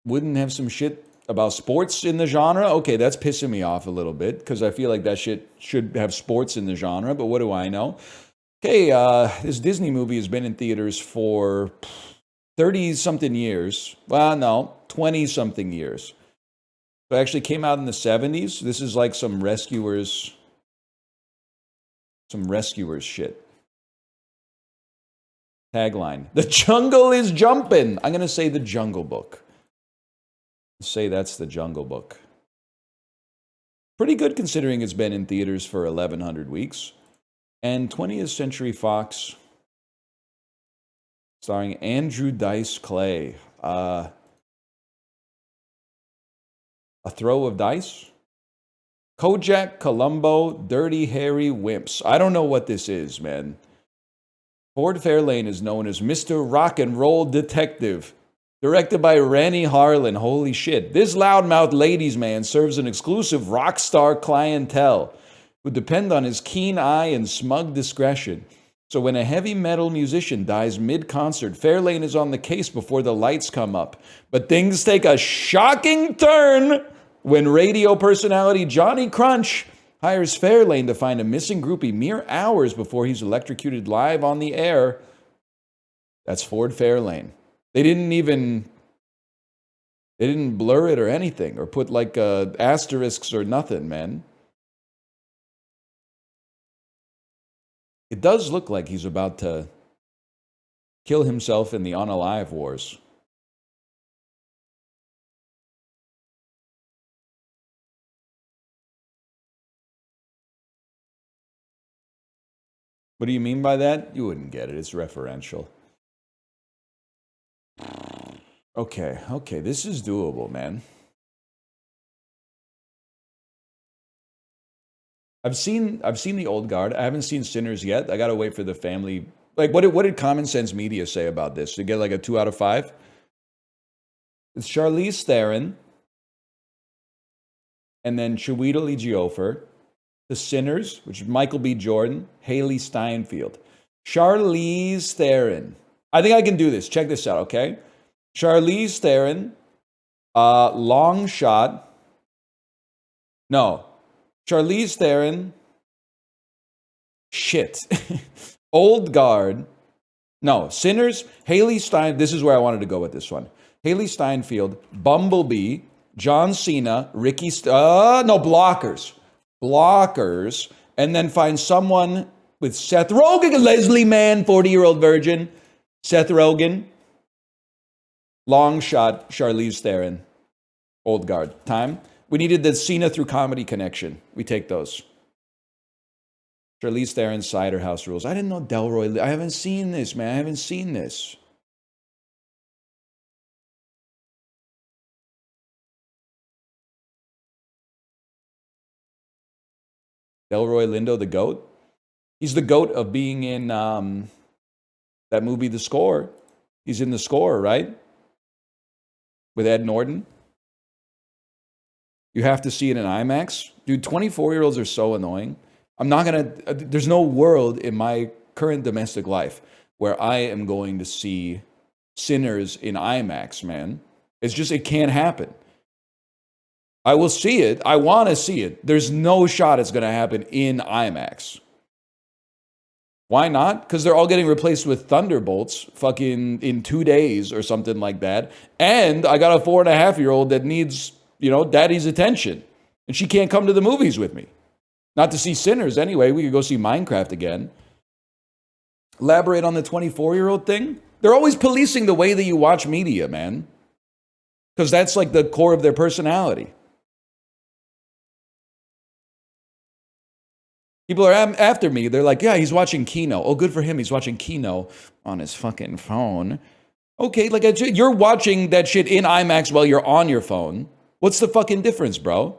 wouldn't have some shit about sports in the genre? Okay, that's pissing me off a little bit, because I feel like that shit should have sports in the genre, but what do I know? Okay, this Disney movie has been in theaters for 30-something years. Well, no, 20-something years. So it actually came out in the 70s. This is like some rescuers shit. Tagline. The jungle is jumping. I'm going to say The Jungle Book. Say that's The Jungle Book. Pretty good considering it's been in theaters for 1,100 weeks. And 20th Century Fox, starring Andrew Dice Clay. A Throw of Dice? Kojak, Columbo, Dirty Harry Wimps. I don't know what this is, man. Ford Fairlane is known as Mr. Rock and Roll Detective. Directed by Rennie Harlan. Holy shit. This loudmouth ladies' man serves an exclusive rock star clientele who depend on his keen eye and smug discretion. So when a heavy metal musician dies mid-concert, Fairlane is on the case before the lights come up. But things take a shocking turn when radio personality Johnny Crunch hires Fairlane to find a missing groupie mere hours before he's electrocuted live on the air. That's Ford Fairlane. They didn't even They didn't blur it or anything or put like asterisks or nothing, man. It does look like he's about to kill himself in the Unalive Wars. What do you mean by that? You wouldn't get it. It's referential. Okay, this is doable, man. I've seen the Old Guard. I haven't seen Sinners yet. I gotta wait for the family. Like, what did Common Sense Media say about this? To get like a 2 out of 5? It's Charlize Theron, and then Chiwetel Ejiofor, The Sinners, which is Michael B. Jordan, Haley Steinfeld, Charlize Theron. I think I can do this. Check this out, okay? Charlize Theron, Long Shot. No, Charlize Theron. Shit. Old Guard. No, Sinners, Haley Stein. This is where I wanted to go with this one. Haley Steinfeld, Bumblebee, John Cena, Blockers. Blockers. And then find someone with Seth Rogen, Leslie Mann, 40-year-old virgin. Seth Rogen. Long Shot, Charlize Theron. Old Guard. Time. We needed the Cena through comedy connection. We take those. Charlize Theron, Cider House Rules. I didn't know Delroy. I haven't seen this, man. I haven't seen this. Delroy Lindo, the GOAT. He's the GOAT of being in that movie, The Score. He's in The Score, right? With Ed Norton. You have to see it in IMAX. Dude, 24-year-olds are so annoying. There's no world in my current domestic life where I am going to see Sinners in IMAX, man. It can't happen. I will see it. I want to see it. There's no shot it's going to happen in IMAX. Why not? Because they're all getting replaced with Thunderbolts fucking in 2 days or something like that. And I got a 4.5-year-old that needs, daddy's attention. And she can't come to the movies with me. Not to see Sinners anyway. We could go see Minecraft again. Elaborate on the 24-year-old thing. They're always policing the way that you watch media, man. Because that's like the core of their personality. People are after me. They're like, yeah, he's watching Kino. Oh, good for him. He's watching Kino on his fucking phone. Okay, like you're watching that shit in IMAX while you're on your phone. What's the fucking difference, bro?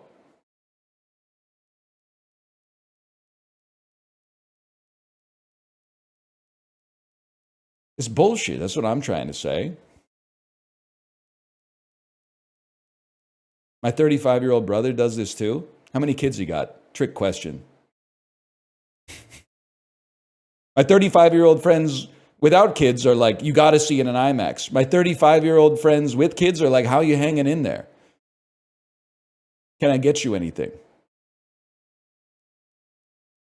It's bullshit. That's what I'm trying to say. My 35-year-old brother does this too. How many kids he got? Trick question. My 35-year-old friends without kids are like, you got to see it in an IMAX. My 35-year-old friends with kids are like, how are you hanging in there? Can I get you anything?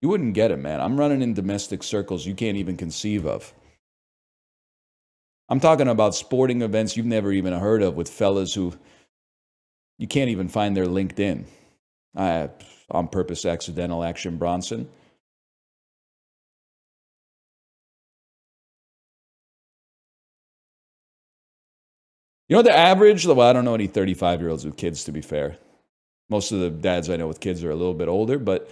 You wouldn't get it, man. I'm running in domestic circles you can't even conceive of. I'm talking about sporting events you've never even heard of with fellas who you can't even find their LinkedIn. On purpose, accidental action Bronson. The average, well, I don't know any 35-year-olds with kids, to be fair. Most of the dads I know with kids are a little bit older, but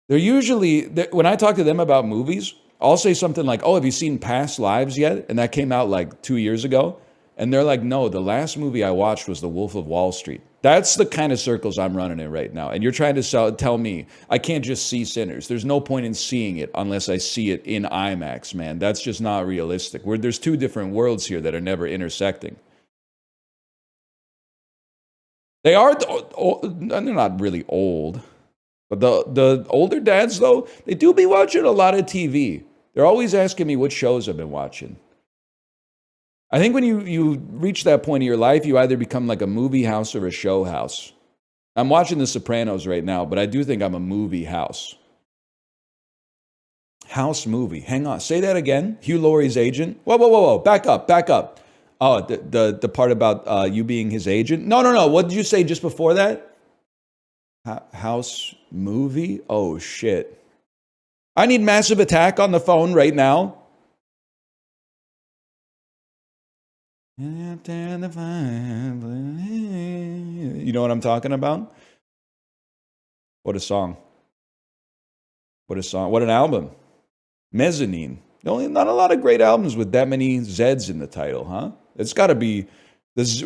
they're usually, when I talk to them about movies, I'll say something like, oh, have you seen Past Lives yet? And that came out like 2 years ago. And they're like, no, the last movie I watched was The Wolf of Wall Street. That's the kind of circles I'm running in right now. And you're trying to tell me I can't just see Sinners. There's no point in seeing it unless I see it in IMAX, man. That's just not realistic. There's two different worlds here that are never intersecting. They're not really old. But the older dads, though, they do be watching a lot of TV. They're always asking me what shows I've been watching. I think when you reach that point in your life, you either become like a movie house or a show house. I'm watching The Sopranos right now, but I do think I'm a movie house. House movie. Hang on. Say that again. Hugh Laurie's agent. Whoa. Back up. Oh, the part about you being his agent? No. What did you say just before that? House movie? Oh, shit. I need Massive Attack on the phone right now. You know what I'm talking about? What a song. What a song. What an album. Mezzanine. Only not a lot of great albums with that many Z's in the title, huh? It's got to be this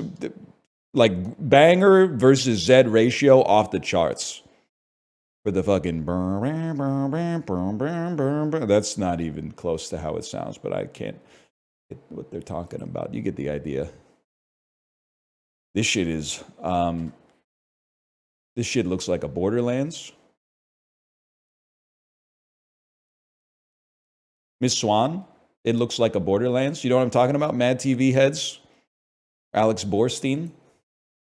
like banger versus Z ratio off the charts. For the fucking that's not even close to how it sounds, but I can't get what they're talking about. You get the idea. This shit is this shit looks like a Borderlands. Miss Swan, it looks like a Borderlands. You know what I'm talking about? Mad TV heads. Alex Borstein.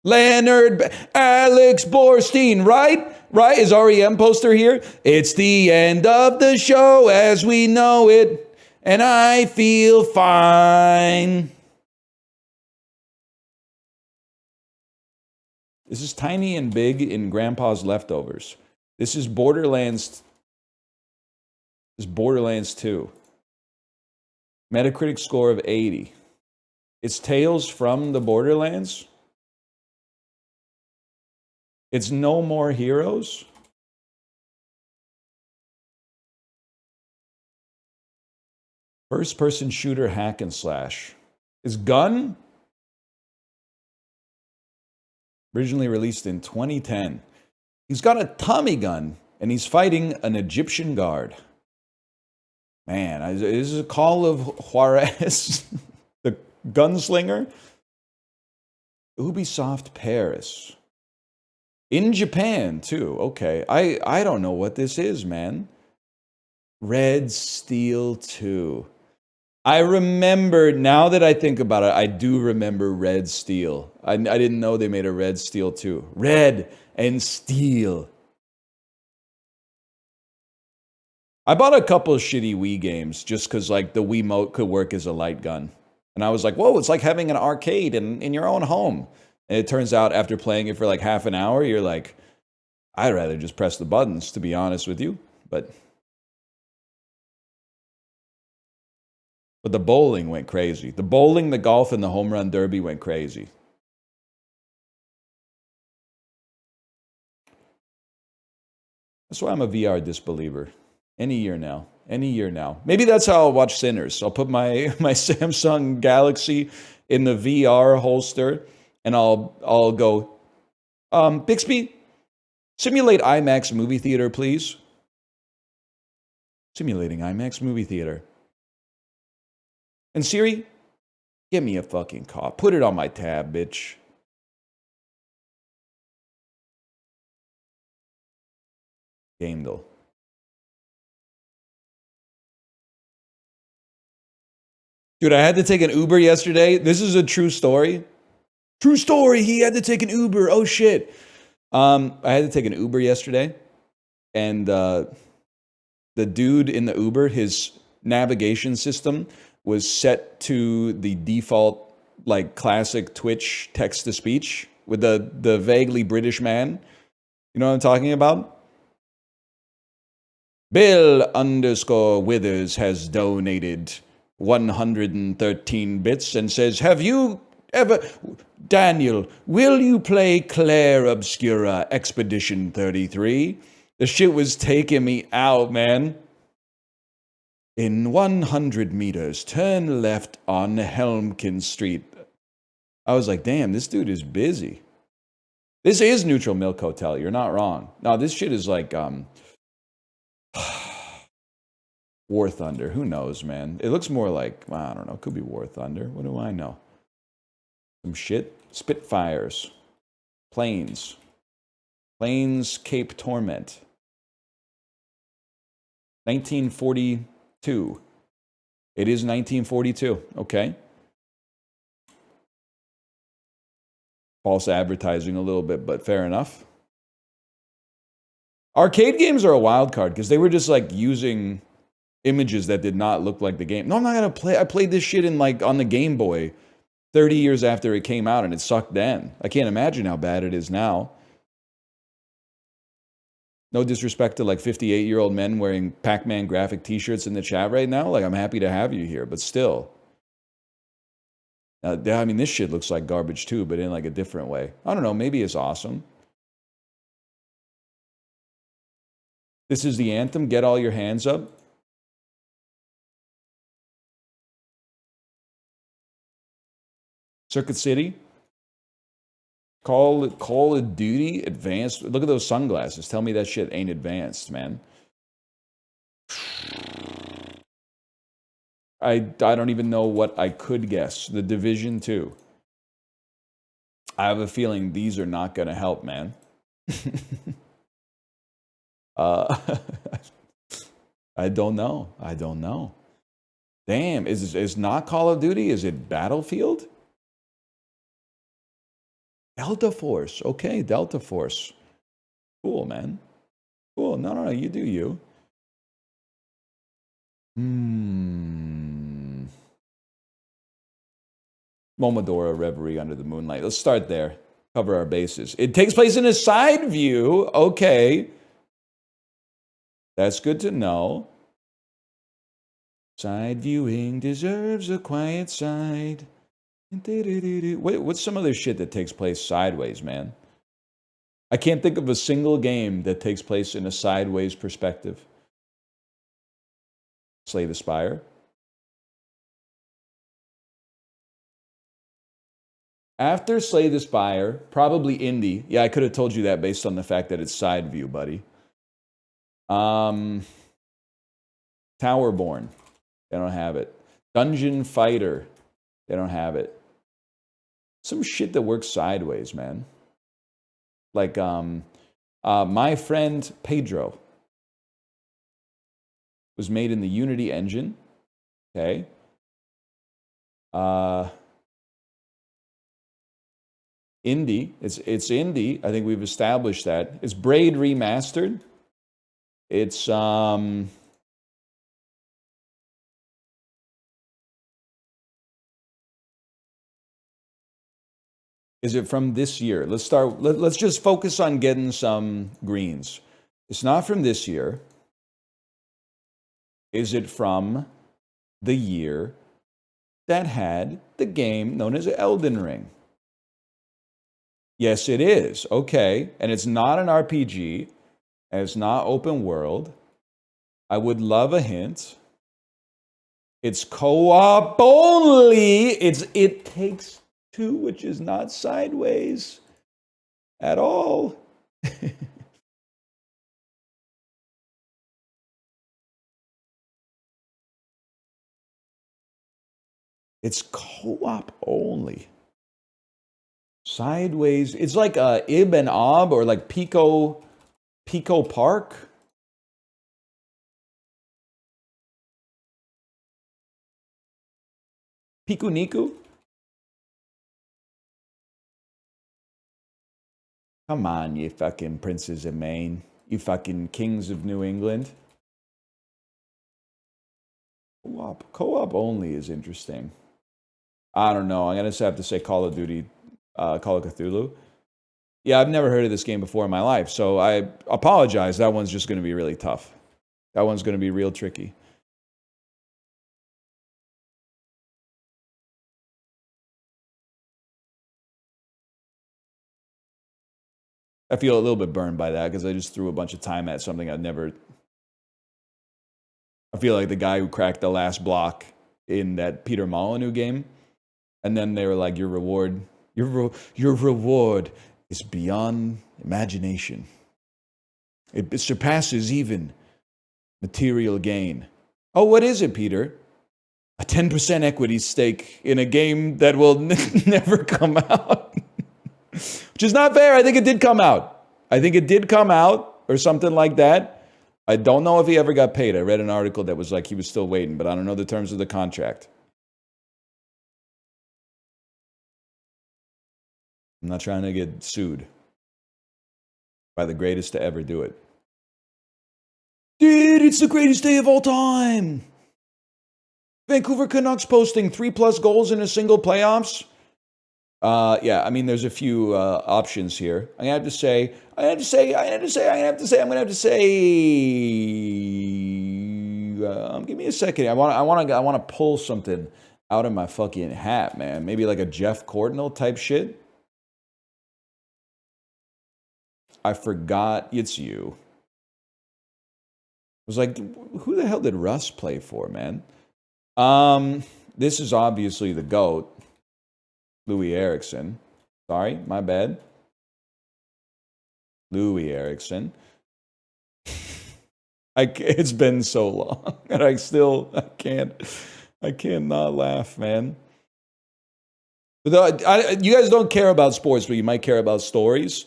Alex Borstein, right? Right? Is REM poster here? It's the end of the show as we know it, and I feel fine. This is tiny and big in Grandpa's Leftovers. This is Borderlands. This is Borderlands 2. Metacritic score of 80. It's Tales from the Borderlands. It's No More Heroes. First-person shooter hack and slash. Is Gun? Originally released in 2010. He's got a Tommy gun, and he's fighting an Egyptian guard. Man, this is a Call of Juarez, the gunslinger. Ubisoft Paris. In Japan, too. Okay, I don't know what this is, man. Red Steel 2. I remember, now that I think about it, I do remember Red Steel. I didn't know they made a Red Steel 2. Red and Steel. I bought a couple of shitty Wii games just because, like, the Wiimote could work as a light gun. And I was like, whoa, it's like having an arcade in your own home. And it turns out after playing it for like half an hour, you're like, I'd rather just press the buttons, to be honest with you. But the bowling went crazy. The bowling, the golf, and the home run derby went crazy. That's why I'm a VR disbeliever. Any year now. Maybe that's how I'll watch Sinners. I'll put my Samsung Galaxy in the VR holster, and I'll go, Bixby, simulate IMAX movie theater, please. Simulating IMAX movie theater. And Siri, give me a fucking call. Put it on my tab, bitch. Gamedel. Dude, I had to take an Uber yesterday. This is a true story. True story. He had to take an Uber. Oh, shit. I had to take an Uber yesterday. And the dude in the Uber, his navigation system was set to the default, like, classic Twitch text-to-speech with the vaguely British man. You know what I'm talking about? Bill_Withers has donated 113 bits and says, have you ever... Daniel, will you play Claire Obscura Expedition 33? The shit was taking me out, man. In 100 meters, turn left on Helmkin Street. I was like, damn, this dude is busy. This is Neutral Milk Hotel. You're not wrong. No, this shit is like... War Thunder. Who knows, man? It looks more like, well, I don't know. It could be War Thunder. What do I know? Some shit. Spitfires. Planes. Planes Cape Torment. 1942. It is 1942. Okay. False advertising a little bit, but fair enough. Arcade games are a wild card because they were just like using images that did not look like the game. No, I'm not gonna play. I played this shit in like on the Game Boy 30 years after it came out, and it sucked then. I can't imagine how bad it is now. No disrespect to like 58-year-old men wearing Pac-Man graphic t-shirts in the chat right now. Like, I'm happy to have you here, but still. I mean, this shit looks like garbage too, but in like a different way. I don't know, maybe it's awesome. This is the anthem, Get All Your Hands Up. Circuit City. Call of Duty advanced. Look at those sunglasses. Tell me that shit ain't advanced, man. I don't even know what I could guess. The Division 2. I have a feeling these are not going to help, man. I don't know. Damn, is not Call of Duty? Is it Battlefield? Delta Force. Okay, Delta Force. Cool, man. Cool. No, you do you. Momodora Reverie Under the Moonlight. Let's start there. Cover our bases. It takes place in a side view. Okay. That's good to know. Side viewing deserves a quiet side. What's some other shit that takes place sideways, man? I can't think of a single game that takes place in a sideways perspective. Slay the Spire. After Slay the Spire, probably Indie. Yeah, I could have told you that based on the fact that it's side view, buddy. Towerborn. They don't have it. Dungeon Fighter. They don't have it. Some shit that works sideways, man. Like, My Friend Pedro was made in the Unity engine. Okay. Indie. It's indie. I think we've established that. It's Braid Remastered. It's Is it from this year? Let's start. Let's just focus on getting some greens. It's not from this year. Is it from the year that had the game known as Elden Ring? Yes, it is. Okay. And it's not an RPG. And it's not open world. I would love a hint. It's co-op only. It Takes Two, which is not sideways at all. It's co-op only. Sideways. It's like Ib and Ob or like Pico Park. Piku Niku. Come on, you fucking princes of Maine. You fucking kings of New England. Co-op only is interesting. I don't know. I'm going to have to say Call of Duty, Call of Cthulhu. Yeah, I've never heard of this game before in my life, so I apologize. That one's just going to be really tough. That one's going to be real tricky. I feel a little bit burned by that because I just threw a bunch of time at something I'd never... I feel like the guy who cracked the last block in that Peter Molyneux game, and then they were like, your reward is beyond imagination. It surpasses even material gain. Oh, what is it, Peter? A 10% equity stake in a game that will never come out. Which is not fair. I think it did come out. Or something like that. I don't know if he ever got paid. I read an article that was like he was still waiting, but I don't know the terms of the contract. I'm not trying to get sued by the greatest to ever do it. Dude, it's the greatest day of all time. Vancouver Canucks posting 3+ goals in a single playoffs. Yeah, I mean, there's a few options here. I'm gonna have to say, I'm gonna have to say, I'm gonna have to say, I'm gonna have to say, I'm gonna have to say. Give me a second. I want to pull something out of my fucking hat, man. Maybe like a Jeff Cordnell type shit. I forgot it's you. I was like, who the hell did Russ play for, man? This is obviously the GOAT, Louis Erickson. Sorry, my bad. Louis Erickson. It's been so long, and I can't not laugh, man. But you guys don't care about sports, but you might care about stories.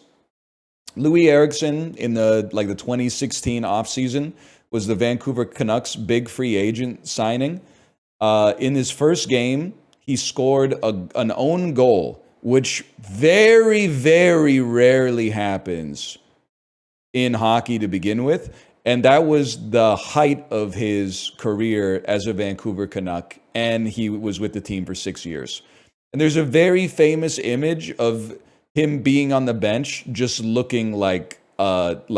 Louis Erickson in the 2016 offseason was the Vancouver Canucks' big free agent signing. In his first game, he scored an own goal, which very, very rarely happens in hockey to begin with. And that was the height of his career as a Vancouver Canuck. And he was with the team for 6 years. And there's a very famous image of him being on the bench, just looking like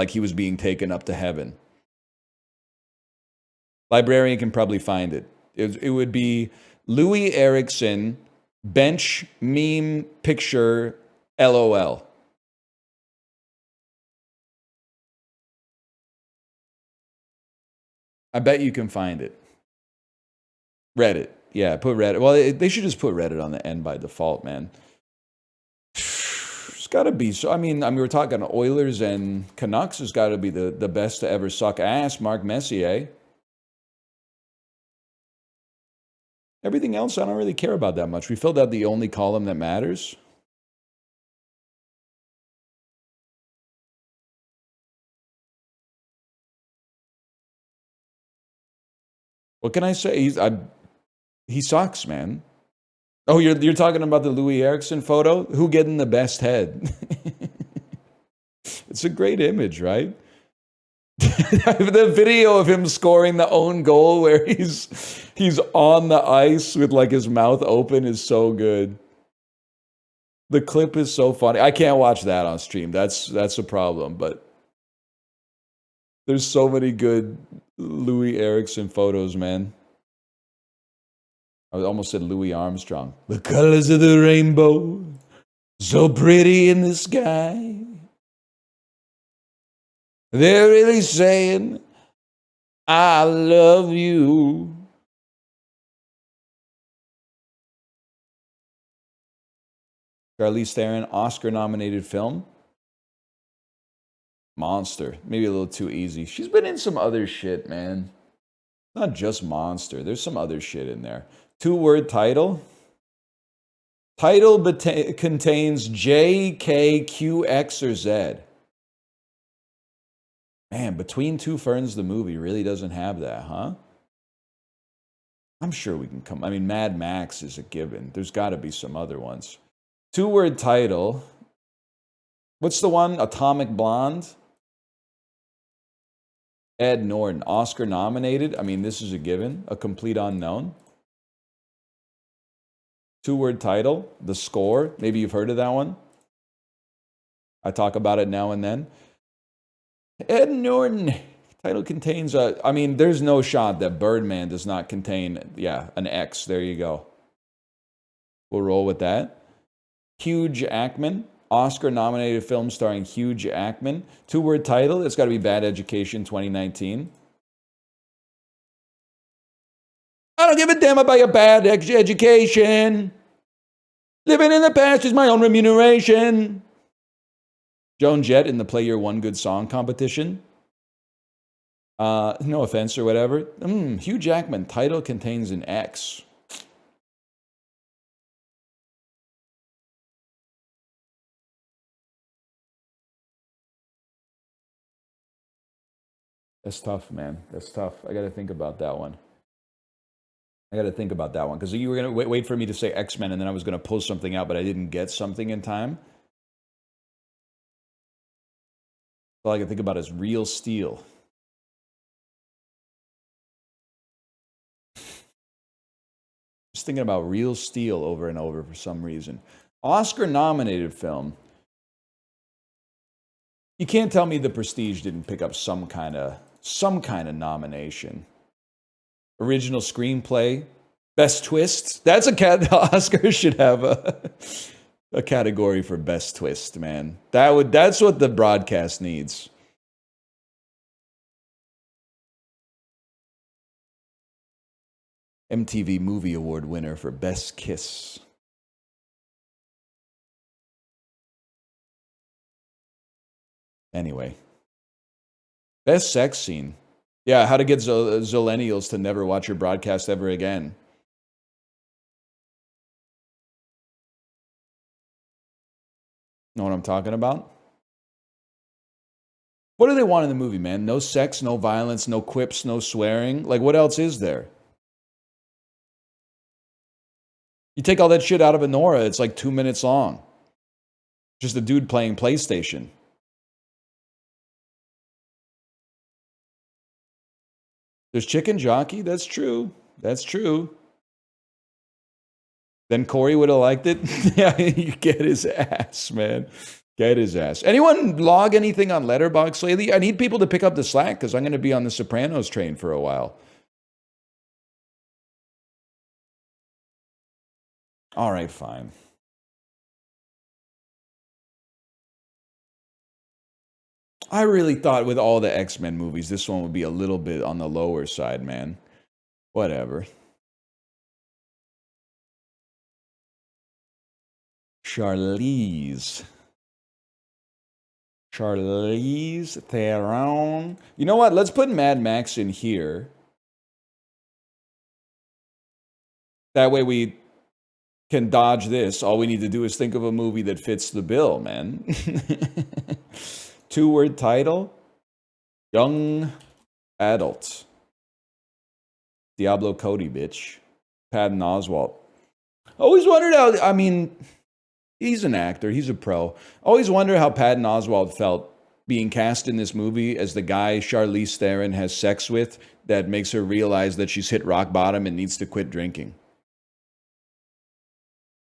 he was being taken up to heaven. Librarian can probably find it. It would be Louis Erickson, bench meme picture, LOL. I bet you can find it. Reddit. Yeah, put Reddit. Well, they should just put Reddit on the end by default, man. It's got to be. So, I mean, we were talking Oilers and Canucks. Has got to be the best to ever suck ass, Mark Messier. Everything else, I don't really care about that much. We filled out the only column that matters. What can I say? He sucks, man. Oh, you're talking about the Louis Erickson photo? Who getting the best head? It's a great image, right? The video of him scoring the own goal where he's on the ice with like his mouth open is so good. The clip is so funny. I can't watch that on stream. That's a problem, but there's so many good Louis Erickson photos, man. I almost said Louis Armstrong. The colors of the rainbow, so pretty in the sky. They're really saying, I love you. Charlize Theron, Oscar-nominated film. Monster. Maybe a little too easy. She's been in some other shit, man. Not just Monster. There's some other shit in there. 2-word title. Title contains J, K, Q, X, or Z. Man, Between Two Ferns, the movie really doesn't have that, huh? I'm sure we can come. I mean, Mad Max is a given. There's got to be some other ones. 2-word title. What's the one? Atomic Blonde. Ed Norton, Oscar nominated. I mean, this is a given. A Complete Unknown. 2-word title. The Score. Maybe you've heard of that one. I talk about it now and then. Ed Norton. Title contains I mean, there's no shot that Birdman does not contain, an X. There you go. We'll roll with that. Hugh Jackman. Oscar-nominated film starring Hugh Jackman. 2-word title. It's got to be Bad Education 2019. I don't give a damn about your bad education. Living in the past is my own remuneration. Joan Jett in the Play Your One Good Song competition. No offense or whatever. Hugh Jackman. Title contains an X. That's tough, man. That's tough. I got to think about that one. Because you were going to wait for me to say X-Men and then I was going to pull something out, but I didn't get something in time. All I can think about is Real Steel. Just thinking about Real Steel over and over for some reason. Oscar-nominated film. You can't tell me The Prestige didn't pick up some kind of nomination. Original screenplay, best twist. That's the Oscar should have a category for best twist, man. That's what the broadcast needs. MTV Movie Award winner for best kiss. Anyway, best sex scene. Yeah, how to get Zillennials to never watch your broadcast ever again. Know what I'm talking about? What do they want in the movie, man? No sex, no violence, no quips, no swearing. Like, what else is there? You take all that shit out of Anora, it's like 2 minutes long. Just a dude playing PlayStation. There's Chicken Jockey. That's true. That's true. Then Corey would have liked it. Yeah, you get his ass, man. Get his ass. Anyone log anything on Letterboxd lately? I need people to pick up the slack because I'm going to be on the Sopranos train for a while. All right, fine. I really thought with all the X-Men movies, this one would be a little bit on the lower side, man. Whatever. Charlize Theron. You know what? Let's put Mad Max in here. That way we can dodge this. All we need to do is think of a movie that fits the bill, man. 2-word title. Young adult. Diablo Cody, bitch. Patton Oswalt. Always wondered how, I mean, he's an actor. He's a pro. Always wonder how Patton Oswalt felt being cast in this movie as the guy Charlize Theron has sex with that makes her realize that she's hit rock bottom and needs to quit drinking.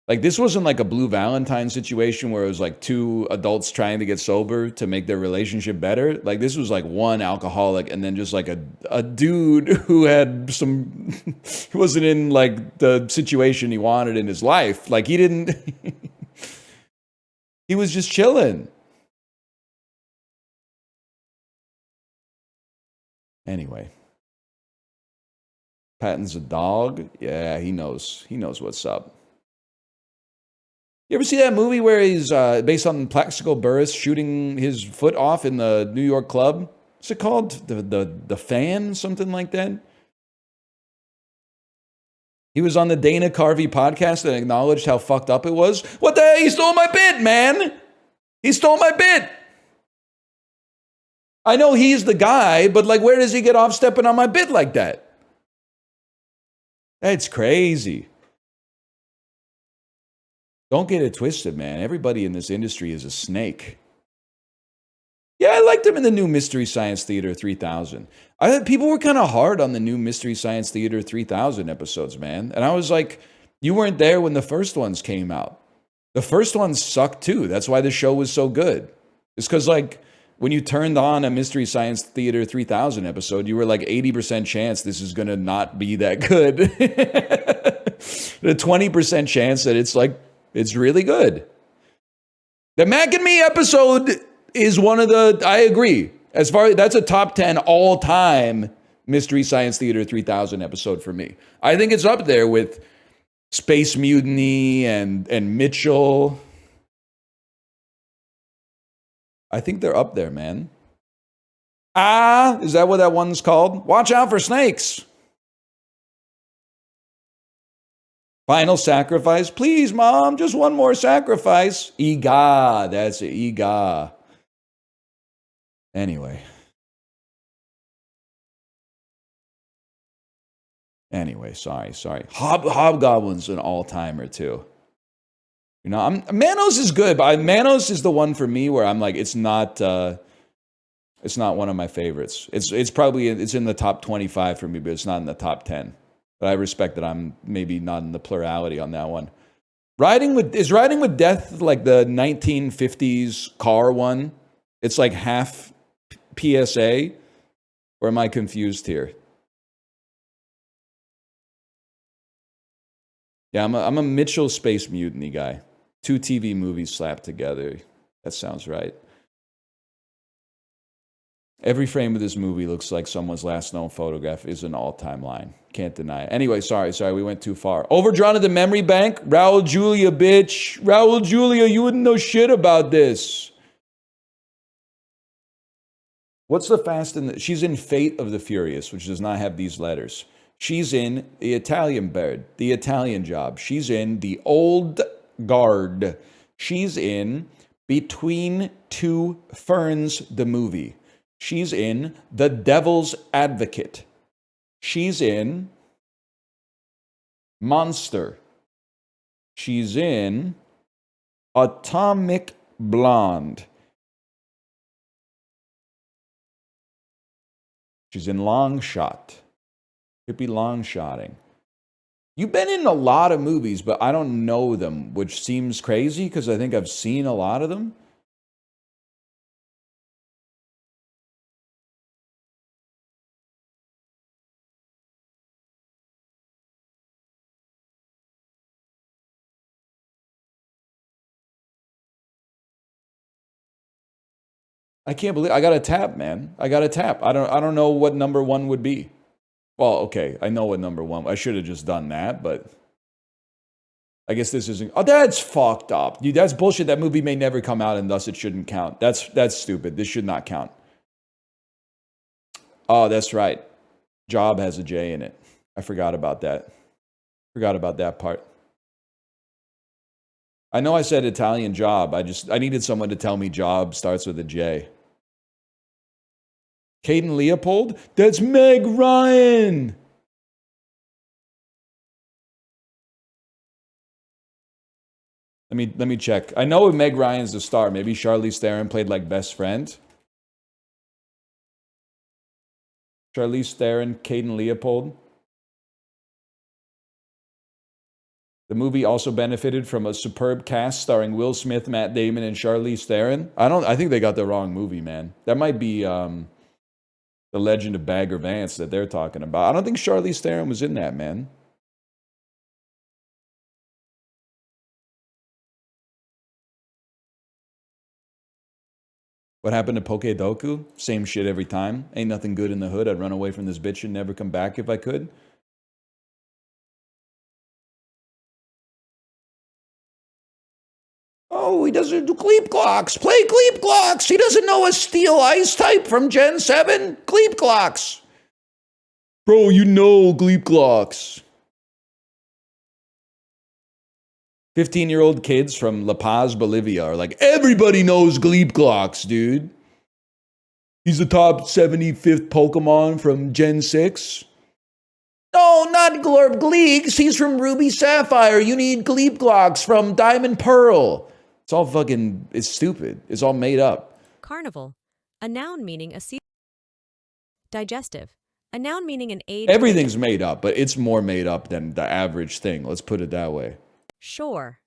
Like, this wasn't like a Blue Valentine situation where it was like two adults trying to get sober to make their relationship better. Like, this was like one alcoholic and then just like a dude who had some, he wasn't in like the situation he wanted in his life. Like, he didn't, he was just chilling. Anyway. Patton's a dog. Yeah, he knows what's up. You ever see that movie where he's based on Plaxico Burress shooting his foot off in the New York club? What's it called? The Fan? Something like that? He was on the Dana Carvey podcast and acknowledged how fucked up it was. What the hell? He stole my bit, man! He stole my bit! I know he's the guy, but like, where does he get off stepping on my bit like that? That's crazy. Don't get it twisted, man. Everybody in this industry is a snake. Yeah, I liked him in the new Mystery Science Theater 3000. People were kind of hard on the new Mystery Science Theater 3000 episodes, man. And I was like, you weren't there when the first ones came out. The first ones sucked too. That's why the show was so good. It's because like when you turned on a Mystery Science Theater 3000 episode, you were like 80% chance this is going to not be that good. The 20% chance that it's really good. The Mac and Me episode is one of the, I agree. As far as that's a top 10 all-time Mystery Science Theater 3000 episode for me. I think it's up there with Space Mutiny and Mitchell. I think they're up there, man. Is that what that one's called? Watch out for snakes. Final sacrifice. Please, Mom, just one more sacrifice. Ega. That's it. Ega. Anyway, sorry. Hobgoblin's an all-timer, too. You know, Manos is good, but Manos is the one for me where I'm like, it's not one of my favorites. It's probably, it's in the top 25 for me, but it's not in the top 10. But I respect that I'm maybe not in the plurality on that one. Riding with Death like the 1950s car one? It's like half PSA, or am I confused here? Yeah, I'm a Mitchell Space Mutiny guy. 2 TV movies slapped together. That sounds right. Every frame of this movie looks like someone's last known photograph is an all-time line. Can't deny it. Anyway, sorry, we went too far. Overdrawn to the memory bank? Raul Julia, bitch. Raul Julia, you wouldn't know shit about this. What's the Fast and the... She's in Fate of the Furious, which does not have these letters. She's in The Italian Bird, The Italian Job. She's in The Old Guard. She's in Between Two Ferns, the movie. She's in The Devil's Advocate. She's in Monster. She's in Atomic Blonde. She's in Long Shot. Could be long shotting. You've been in a lot of movies, but I don't know them, which seems crazy because I think I've seen a lot of them. I can't believe I got a tap, man. I got a tap. I don't know what number one would be. Well, okay, I know what number one. I should have just done that, but I guess this isn't. Oh, that's fucked up, dude. That's bullshit. That movie may never come out, and thus it shouldn't count. That's stupid. This should not count. Oh, that's right. Job has a J in it. I forgot about that. Forgot about that part. I know I said Italian Job. I needed someone to tell me Job starts with a J. Caden Leopold? That's Meg Ryan. Let me check. I know Meg Ryan's the star. Maybe Charlize Theron played like best friend. Charlize Theron, Caden Leopold. The movie also benefited from a superb cast starring Will Smith, Matt Damon, and Charlize Theron. I think they got the wrong movie, man. That might be The Legend of Bagger Vance that they're talking about. I don't think Charlize Theron was in that, man. What happened to Poke Doku? Same shit every time. Ain't nothing good in the hood. I'd run away from this bitch and never come back if I could. Oh, he doesn't do Gleep Clocks. Play Gleep Clocks. He doesn't know a Steel Ice type from Gen 7. Gleep Clocks. Bro, you know Gleep Clocks. 15-year-old kids from La Paz, Bolivia are like, everybody knows Gleep Clocks, dude. He's the top 75th Pokemon from Gen 6. No, not Glorb Gleeks. He's from Ruby Sapphire. You need Gleep Clocks from Diamond Pearl. It's all fucking, it's stupid. It's all made up. Carnival, a noun meaning a season. Digestive, a noun meaning an age. Everything's made up, but it's more made up than the average thing. Let's put it that way. Shore,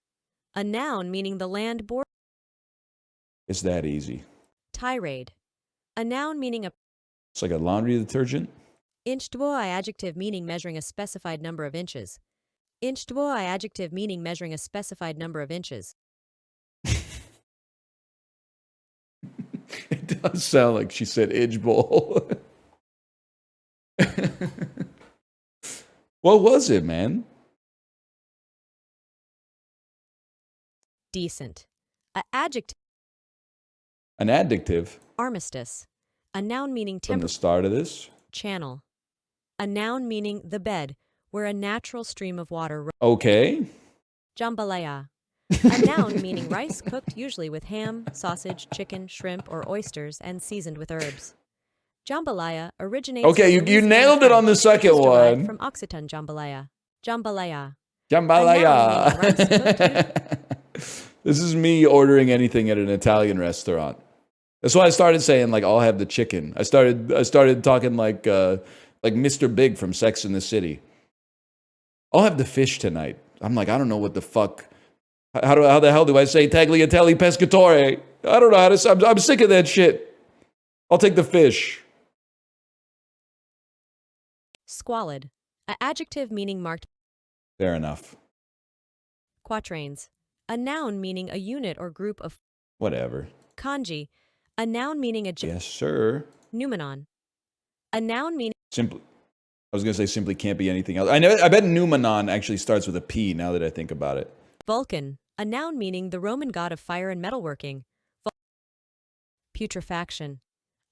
a noun meaning the land border. It's that easy. Tirade, a noun meaning a. It's like a laundry detergent. Inch dwoi, adjective meaning measuring a specified number of inches. Inch dwoi, adjective meaning measuring a specified number of inches. It does sound like she said Idge Bowl. What was it, man? Decent, a adjective. An adjective. Armistice, a noun meaning From the temper. start of this. Channel, a noun meaning the bed where a natural stream of water. Okay. Jambalaya, a noun meaning rice cooked usually with ham, sausage, chicken, shrimp, or oysters and seasoned with herbs. Jambalaya originates. Okay, you nailed it on the second one. From Occitan jambalaya. Jambalaya. Jambalaya. This is me ordering anything at an Italian restaurant. That's why I started saying like I'll have the chicken. I started talking like Mr. Big from Sex and the City. I'll have the fish tonight. I'm like, I don't know what the fuck How the hell do I say tagliatelle pescatore? I don't know how to say. I'm sick of that shit. I'll take the fish. Squalid. A adjective meaning marked. Fair enough. Quatrains. A noun meaning a unit or group of. Whatever. Kanji. A noun meaning a. Yes, sir. Numenon. A noun meaning. Simply. I was going to say simply can't be anything else. I bet Numenon actually starts with a P now that I think about it. Vulcan. A noun meaning the Roman god of fire and metalworking. Putrefaction.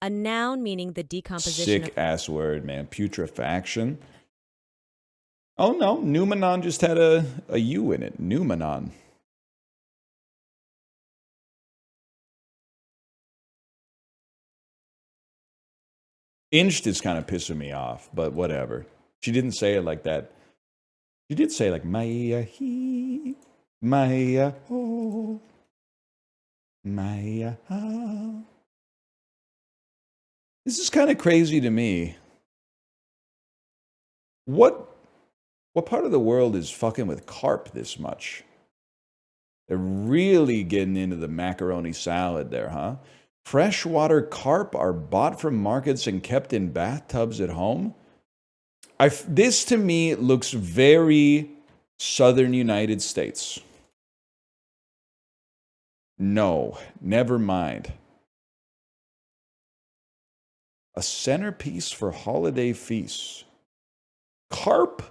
A noun meaning the decomposition Sick ass word, man. Putrefaction. Oh no, Numenon just had a U in it. Numenon. Inched is kind of pissing me off, but whatever. She didn't say it like that. She did say like Maya he, Maya ho, Maya ha. This is kind of crazy to me. What part of the world is fucking with carp this much? They're really getting into the macaroni salad there, huh? Freshwater carp are bought from markets and kept in bathtubs at home. This to me looks very southern United States. No, never mind. A centerpiece for holiday feasts. Carp?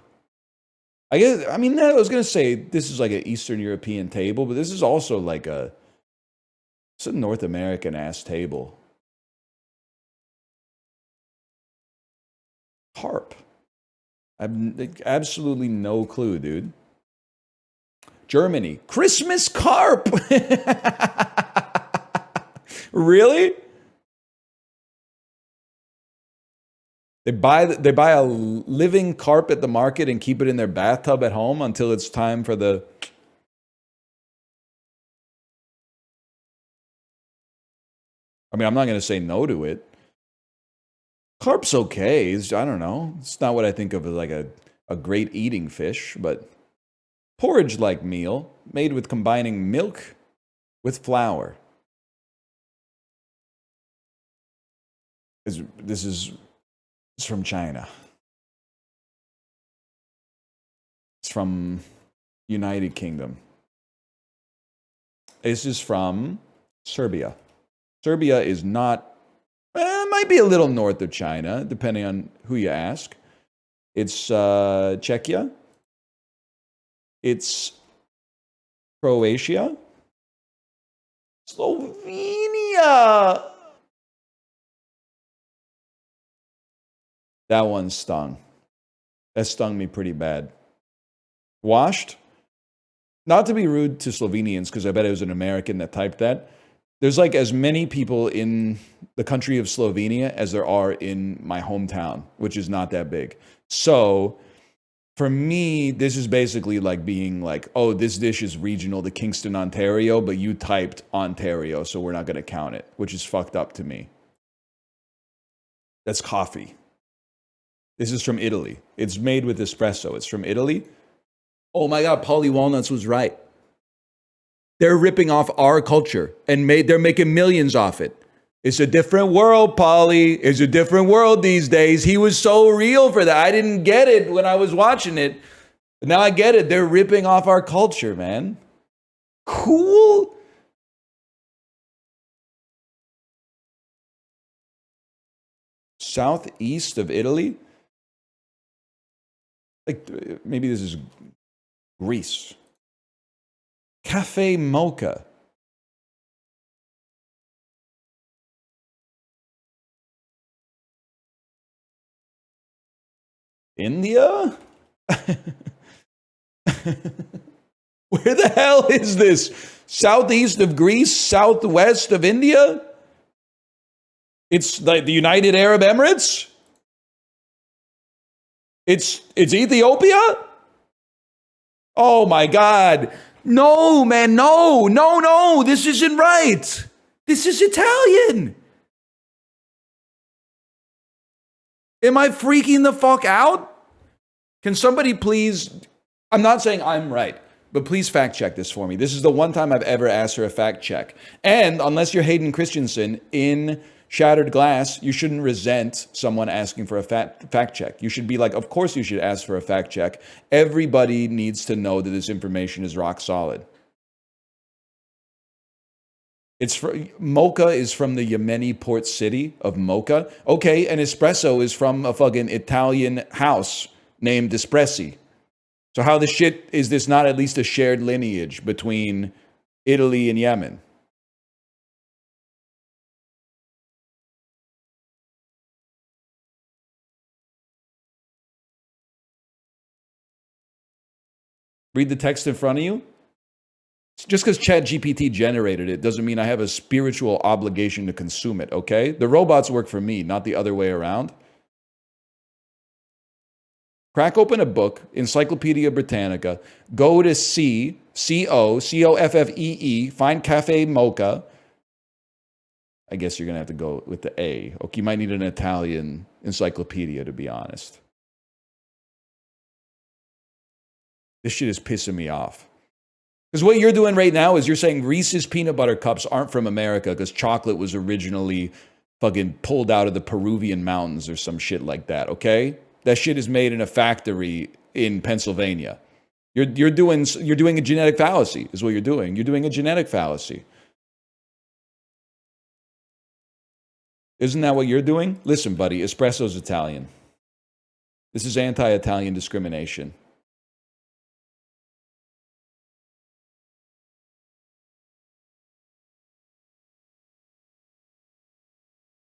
I was going to say this is like an Eastern European table, but this is also like it's a North American ass table. Carp. I have absolutely no clue, dude. Germany. Christmas carp. Really? They buy a living carp at the market and keep it in their bathtub at home until it's time for the. I mean, I'm not going to say no to it. Carp's okay. I don't know. It's not what I think of as like a great eating fish, but porridge-like meal made with combining milk with flour. This is from China. It's from United Kingdom. This is from Serbia. Serbia is not, might be a little north of China, depending on who you ask. It's Czechia. It's Croatia. Slovenia. That one stung. That stung me pretty bad. Washed? Not to be rude to Slovenians, because I bet it was an American that typed that. There's like as many people in the country of Slovenia as there are in my hometown, which is not that big. So for me, this is basically like being like, oh, this dish is regional to Kingston, Ontario, but you typed Ontario, so we're not going to count it, which is fucked up to me. That's coffee. This is from Italy. It's made with espresso. It's from Italy. Oh my God, Polly Walnuts was right. They're ripping off our culture and they're making millions off it. It's a different world, Polly. It's a different world these days. He was so real for that. I didn't get it when I was watching it. But now I get it. They're ripping off our culture, man. Cool. Southeast of Italy? Like, maybe this is Greece. Cafe Mocha. India? Where the hell is this? Southeast of Greece, southwest of India? It's like the United Arab Emirates? It's Ethiopia? Oh my God. No, man, no. This isn't right. This is Italian. Am I freaking the fuck out? Can somebody please, I'm not saying I'm right, but please fact check this for me. This is the one time I've ever asked for a fact check. And unless you're Hayden Christensen in Shattered Glass, you shouldn't resent someone asking for a fact check. You should be like, of course you should ask for a fact check. Everybody needs to know that this information is rock solid. Mocha is from the Yemeni port city of Mocha. Okay, and espresso is from a fucking Italian house named Espressi. So how the shit is this not at least a shared lineage between Italy and Yemen? Read the text in front of you. Just because ChatGPT generated it doesn't mean I have a spiritual obligation to consume it, okay? The robots work for me, not the other way around. Crack open a book, Encyclopedia Britannica, go to C-O-F-F-E-E, find Cafe Mocha. I guess you're going to have to go with the A. Okay, you might need an Italian encyclopedia, to be honest. This shit is pissing me off. Because what you're doing right now is you're saying Reese's peanut butter cups aren't from America because chocolate was originally fucking pulled out of the Peruvian mountains or some shit like that, okay? That shit is made in a factory in Pennsylvania. You're doing a genetic fallacy, is what you're doing. You're doing a genetic fallacy. Isn't that what you're doing? Listen, buddy, espresso's Italian. This is anti-Italian discrimination.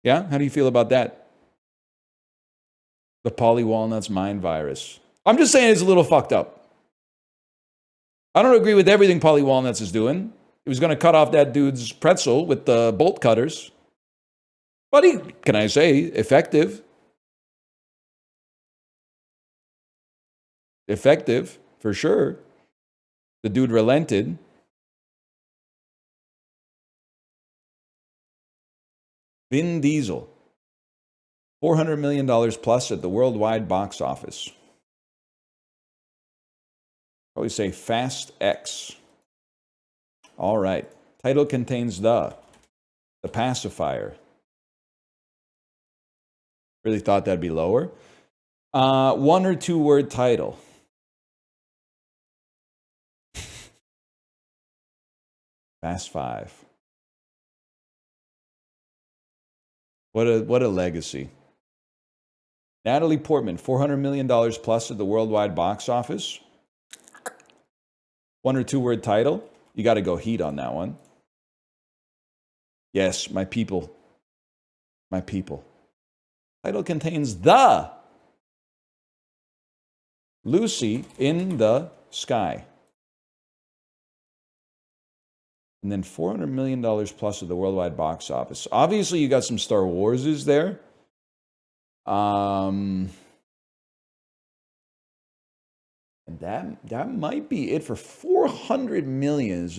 Yeah? How do you feel about that? The Polly Walnuts mind virus. I'm just saying it's a little fucked up. I don't agree with everything Polly Walnuts is doing. He was going to cut off that dude's pretzel with the bolt cutters. But can I say, effective. Effective, for sure. The dude relented. Vin Diesel. $400 million plus at the worldwide box office. Probably say Fast X. All right. Title contains the pacifier. Really thought that'd be lower. One or two word title. Fast Five. What a legacy. Natalie Portman, $400 million plus at the worldwide box office. One or two word title. You got to go heat on that one. Yes, my people. My people. Title contains the Lucy in the Sky. And then $400 million plus at the worldwide box office. Obviously, you got some Star Warses there. And that might be it for $400 million.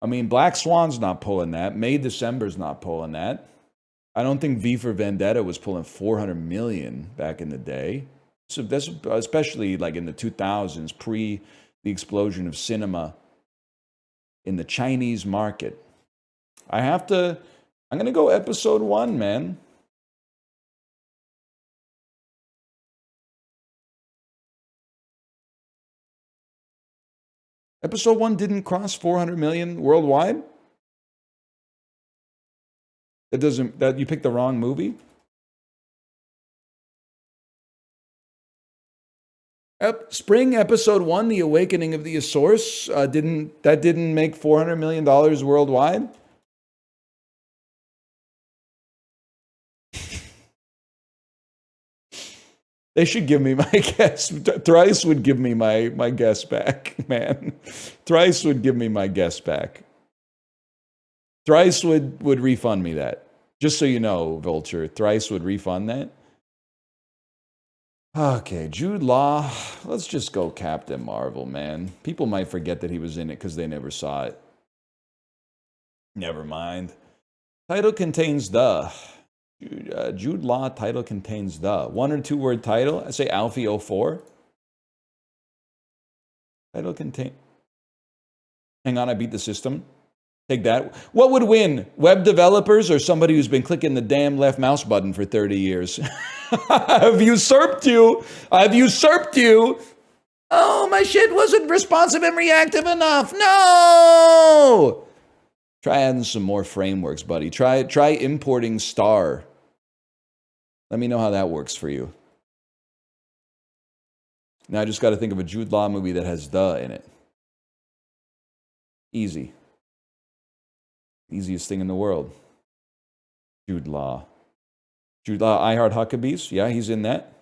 I mean, Black Swan's not pulling that. May December's not pulling that. I don't think V for Vendetta was pulling $400 million back in the day. So that's especially like in the 2000s, pre the explosion of cinema in the Chinese market. I'm going to go episode 1, man. Episode 1 didn't cross 400 million worldwide? That you picked the wrong movie? Spring episode 1, The Awakening of the Asaurus, didn't make $400 million worldwide? They should give me my guess. Thrice would give me my guess back, man. Thrice would give me my guess back. Thrice would refund me that. Just so you know, Vulture, Thrice would refund that. Okay, Jude Law. Let's just go Captain Marvel, man. People might forget that he was in it because they never saw it. Never mind. Title contains the... Jude Law title contains the one or two word title. I say Alfie 04. Title contain. Hang on, I beat the system. Take that. What would win? Web developers or somebody who's been clicking the damn left mouse button for 30 years? I've usurped you. I've usurped you. Oh, my shit wasn't responsive and reactive enough. No! Try adding some more frameworks, buddy. Try importing Star. Let me know how that works for you. Now I just got to think of a Jude Law movie that has "the" in it. Easy. Easiest thing in the world. Jude Law. Jude Law, I Heart Huckabees. Yeah, he's in that.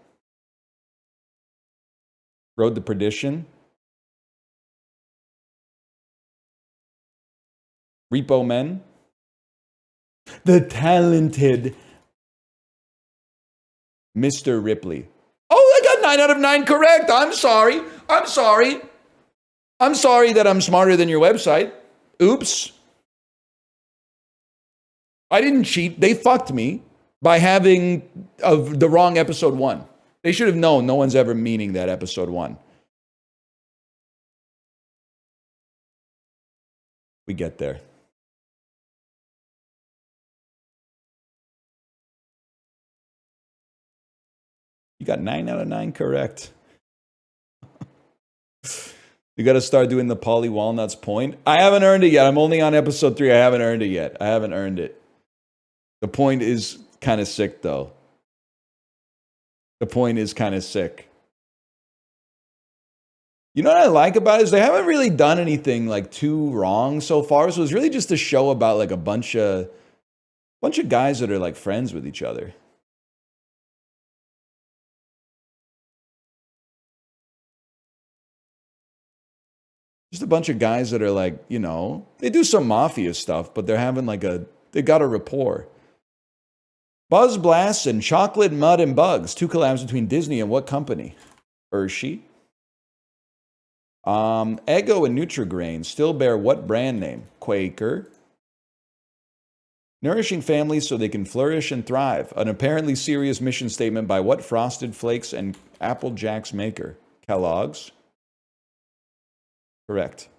Road to Perdition. Repo Men. The talented Mr. Ripley. Oh, I got 9 out of 9 correct. I'm sorry. I'm sorry. I'm sorry that I'm smarter than your website. Oops. I didn't cheat. They fucked me by having the wrong episode 1. They should have known no one's ever meaning that episode 1. We get there. You got 9 out of 9 correct. You got to start doing the Polly Walnuts point. I haven't earned it yet. I'm only on episode 3. I haven't earned it yet. I haven't earned it. The point is kind of sick, though. The point is kind of sick. You know what I like about it is they haven't really done anything like too wrong so far. So it's really just a show about like a bunch of guys that are like friends with each other. Just a bunch of guys that are like, you know, they do some mafia stuff, but they're having like they got a rapport. Buzz Blasts and Chocolate, Mud, and Bugs. 2 collabs between Disney and what company? Hershey. Eggo and Nutri-Grain still bear what brand name? Quaker. Nourishing families so they can flourish and thrive. An apparently serious mission statement by what Frosted Flakes and Apple Jacks maker? Kellogg's. Correct.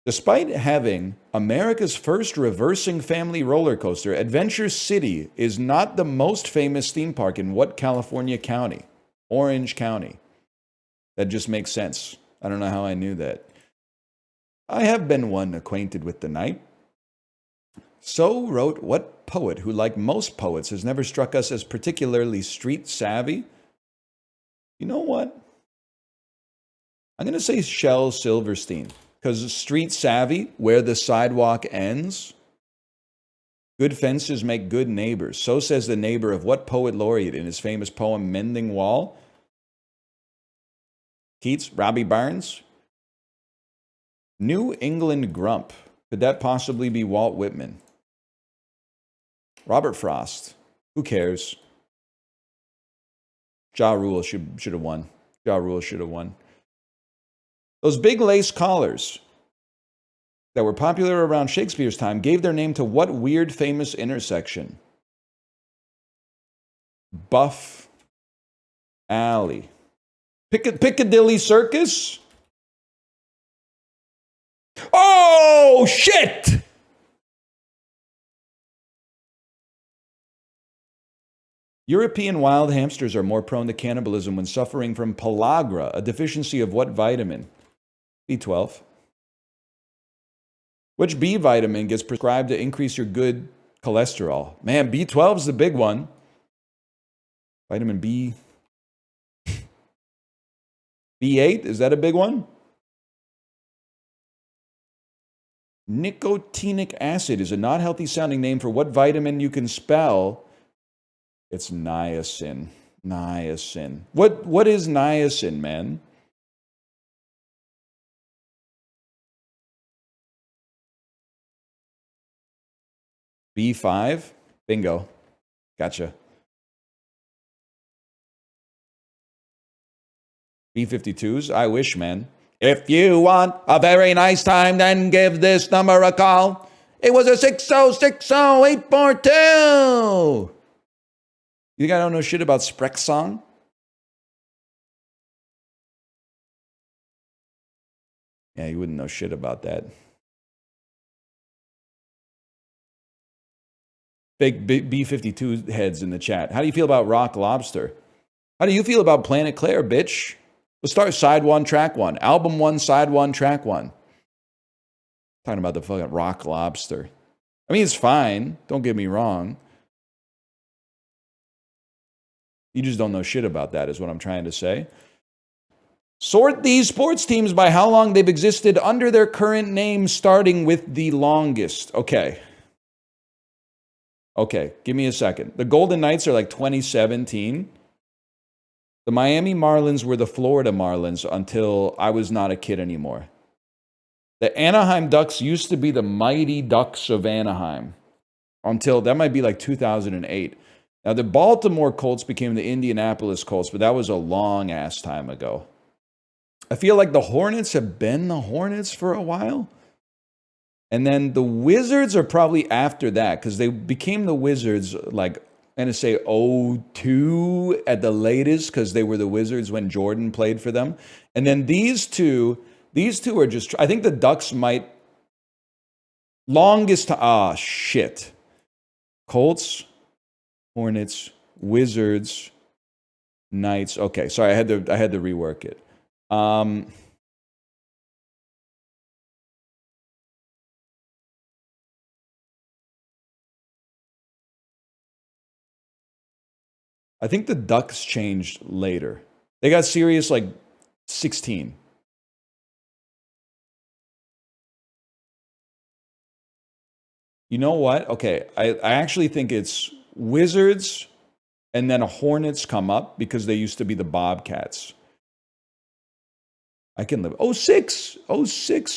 Despite having America's first reversing family roller coaster, Adventure City is not the most famous theme park in what California county? Orange County. That just makes sense. I don't know how I knew that. I have been one acquainted with the night. So wrote what poet who, like most poets, has never struck us as particularly street savvy? You know what? I'm going to say Shel Silverstein. Because street savvy, where the sidewalk ends, good fences make good neighbors. So says the neighbor of what poet laureate in his famous poem Mending Wall? Keats, Robbie Barnes. New England Grump. Could that possibly be Walt Whitman? Robert Frost. Who cares? Ja Rule should have won. Ja Rule should have won. Those big lace collars that were popular around Shakespeare's time gave their name to what weird famous intersection? Buff Alley. Piccadilly Circus? Oh, shit! European wild hamsters are more prone to cannibalism when suffering from pellagra, a deficiency of what vitamin? B12. Which B vitamin gets prescribed to increase your good cholesterol? Man, B12 is the big one. Vitamin B. B8, is that a big one? Nicotinic acid is a not healthy sounding name for what vitamin you can spell. It's niacin. Niacin. What is niacin, man? B5? Bingo. Gotcha. B52s? I wish, man. If you want a very nice time, then give this number a call. It was a 6060842. You think I don't know shit about Sprexon? Yeah, you wouldn't know shit about that. Fake B52 heads in the chat. How do you feel about Rock Lobster? How do you feel about Planet Claire, bitch? Let's start side one, track one. Album one, side one, track one. Talking about the fucking Rock Lobster. I mean, it's fine. Don't get me wrong. You just don't know shit about that, is what I'm trying to say. Sort these sports teams by how long they've existed under their current name, starting with the longest. Okay. Okay, give me a second. The Golden Knights are like 2017. The Miami Marlins were the Florida Marlins until I was not a kid anymore. The Anaheim Ducks used to be the Mighty Ducks of Anaheim until that might be like 2008. Now, the Baltimore Colts became the Indianapolis Colts, but that was a long ass time ago. I feel like the Hornets have been the Hornets for a while. And then the Wizards are probably after that because they became the Wizards like, I'm going to say 02 at the latest because they were the Wizards when Jordan played for them. And then these two are just, I think the Ducks might, longest, shit. Colts, Hornets, Wizards, Knights. Okay, sorry, I had to rework it. I think the Ducks changed later. They got serious like 16. You know what? Okay, I actually think it's Wizards and then Hornets come up because they used to be the Bobcats. I can live. 06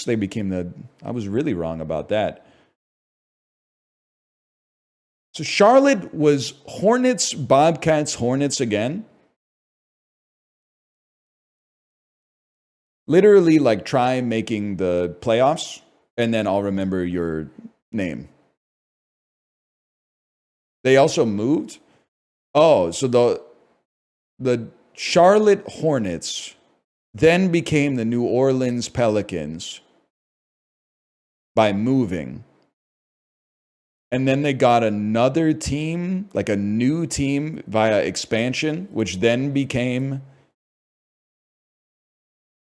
they became the, I was really wrong about that. So Charlotte was Hornets, Bobcats, Hornets again. Literally, like, try making the playoffs, and then I'll remember your name. They also moved. Oh, so the Charlotte Hornets then became the New Orleans Pelicans by moving. And then they got another team, like a new team via expansion, which then became...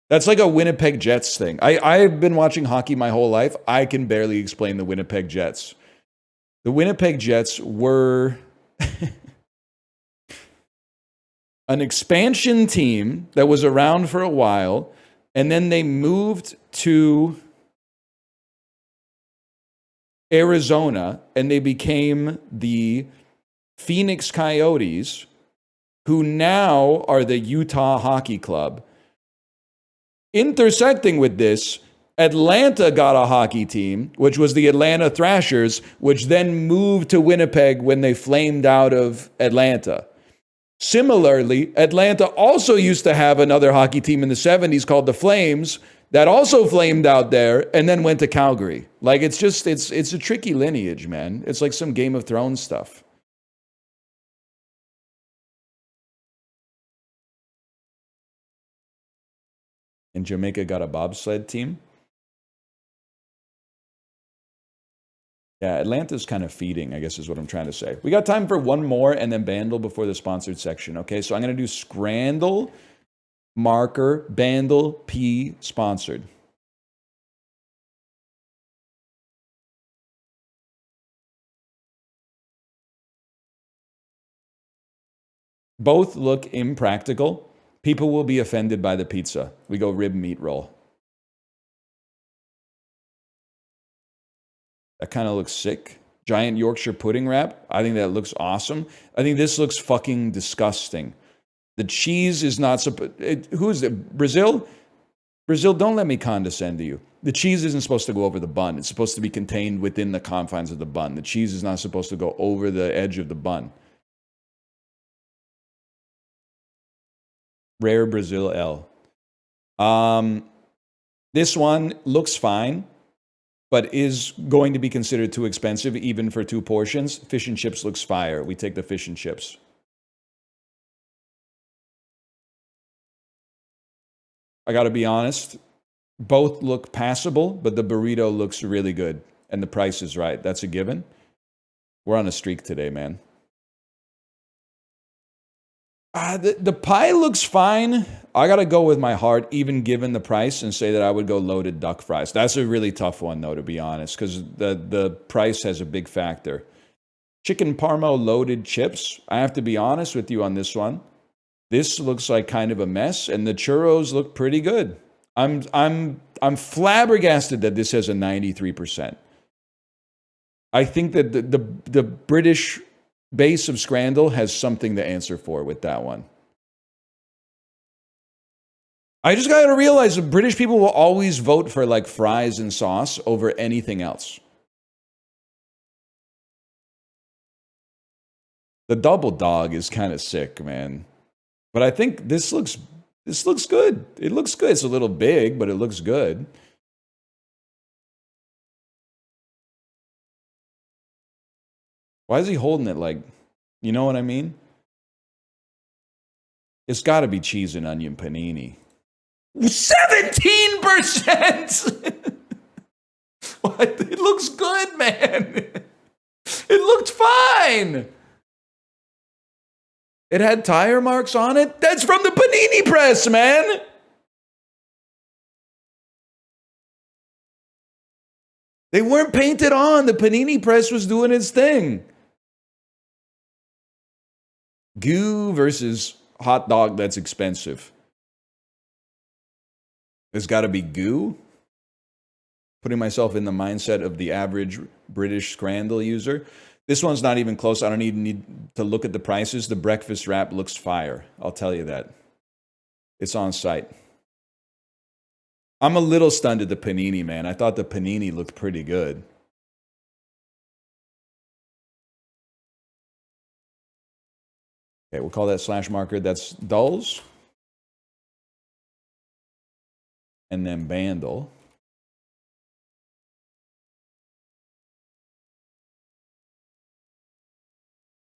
That's like a Winnipeg Jets thing. I've been watching hockey my whole life. I can barely explain the Winnipeg Jets. The Winnipeg Jets were an expansion team that was around for a while, and then they moved to Arizona, and they became the Phoenix Coyotes, who now are the Utah Hockey Club. Intersecting with this, Atlanta got a hockey team, which was the Atlanta Thrashers, which then moved to Winnipeg when they flamed out of Atlanta. Similarly, Atlanta also used to have another hockey team in the 70s called the Flames that also flamed out there and then went to Calgary. Like, it's a tricky lineage, man. It's like some Game of Thrones stuff. And Jamaica got a bobsled team. Yeah, Atlanta's kind of feeding, I guess is what I'm trying to say. We got time for one more and then Bandle before the sponsored section. Okay, so I'm going to do Scrandle, marker, Bandle, P, sponsored. Both look impractical. People will be offended by the pizza. We go rib meat roll. That kind of looks sick. Giant Yorkshire pudding wrap. I think that looks awesome. I think this looks fucking disgusting. The cheese is not supposed... Who is it? Brazil? Brazil, don't let me condescend to you. The cheese isn't supposed to go over the bun. It's supposed to be contained within the confines of the bun. The cheese is not supposed to go over the edge of the bun. Rare Brazil L. This one looks fine, but is going to be considered too expensive even for two portions. Fish and chips looks fire. We take the fish and chips. I got to be honest. Both look passable, but the burrito looks really good. And the price is right. That's a given. We're on a streak today, man. The pie looks fine. I got to go with my heart, even given the price, and say that I would go loaded duck fries. That's a really tough one, though, to be honest, because the price has a big factor. Chicken Parmo loaded chips. I have to be honest with you on this one. This looks like kind of a mess, and the churros look pretty good. I'm flabbergasted that this has a 93%. I think that the British base of Scrandal has something to answer for with that one. I just got to realize that British people will always vote for like fries and sauce over anything else. The double dog is kind of sick, man. But I think this looks good. It looks good. It's a little big, but it looks good. Why is he holding it like, you know what I mean? It's got to be cheese and onion panini. 17%! What? It looks good, man. It looked fine. It had tire marks on it. That's from the panini press, man. They weren't painted on. The panini press was doing its thing. Goo versus hot dog that's expensive. There's got to be goo. Putting myself in the mindset of the average British Scrandal user. This one's not even close. I don't even need to look at the prices. The breakfast wrap looks fire. I'll tell you that. It's on site. I'm a little stunned at the panini, man. I thought the panini looked pretty good. Okay, we'll call that slash marker. That's dulls. And then bandle.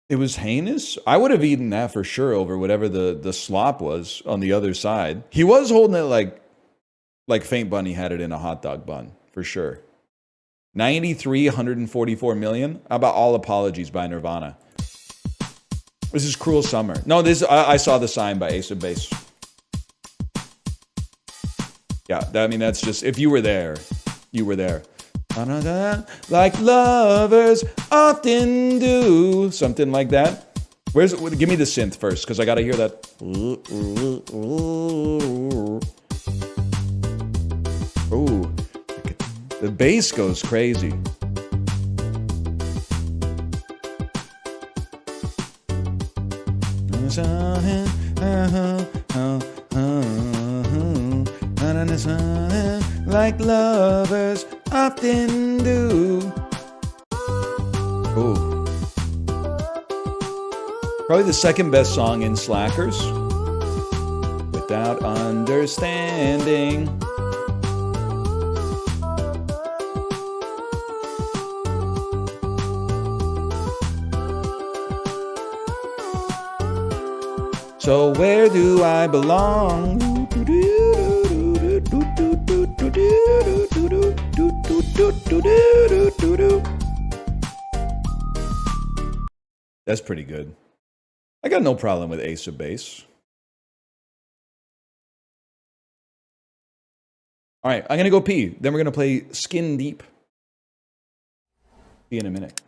It was heinous. I would have eaten that for sure over whatever the slop was on the other side. He was holding it like Faint Bunny had it in a hot dog bun, for sure. 93, 144 million. How about All Apologies by Nirvana? This is Cruel Summer. No, I saw the sign by Ace of Base. Yeah, I mean, that's just, if you were there, you were there. Like lovers often do. Something like that. Give me the synth first, because I got to hear that. Ooh. The bass goes crazy. Like lovers often do. Ooh. Probably the second best song in Slackers. Without understanding. So where do I belong? That's pretty good. I got no problem with Ace of Base. All right, I'm going to go pee. Then we're going to play Skin Deep. See you in a minute.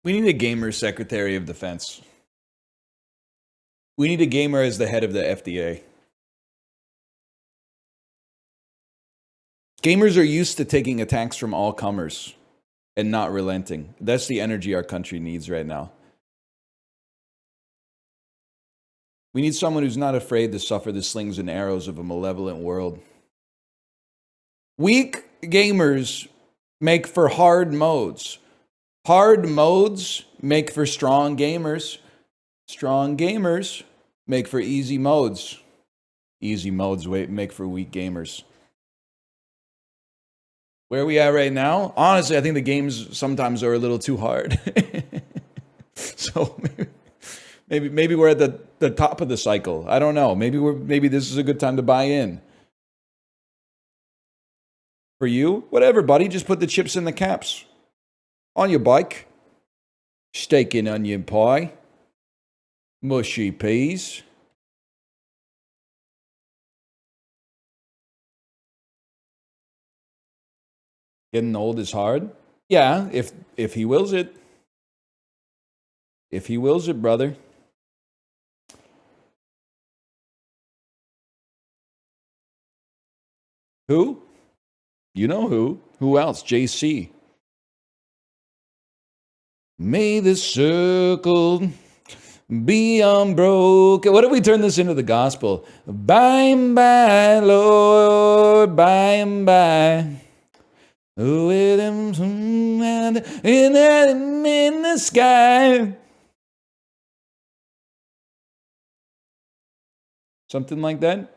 We need a gamer secretary of defense. We need a gamer as the head of the FDA. Gamers are used to taking attacks from all comers and not relenting. That's the energy our country needs right now. We need someone who's not afraid to suffer the slings and arrows of a malevolent world. Weak gamers make for hard modes. Hard modes make for strong gamers. Strong gamers make for easy modes. Easy modes make for weak gamers. Where are we at right now? Honestly, I think the games sometimes are a little too hard. So maybe we're at the top of the cycle. I don't know. Maybe this is a good time to buy in. For you, whatever, buddy. Just put the chips in the caps. On your bike. Steak and onion pie. Mushy peas. Getting old is hard. Yeah, if he wills it. If he wills it, brother. Who? You know who. Who else? JC. May the circle be unbroken. What if we turn this into the gospel? By and by, Lord, by and by. With him in the sky. Something like that.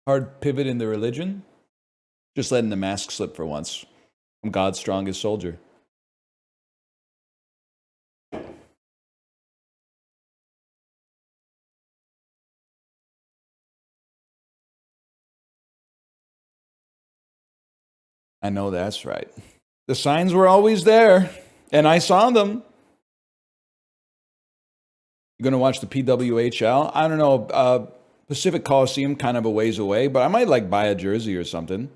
Hard pivot in the religion. Just letting the mask slip for once. I'm God's strongest soldier. I know that's right. The signs were always there, and I saw them. You're going to watch the PWHL? I don't know. Pacific Coliseum, kind of a ways away, but I might like buy a jersey or something.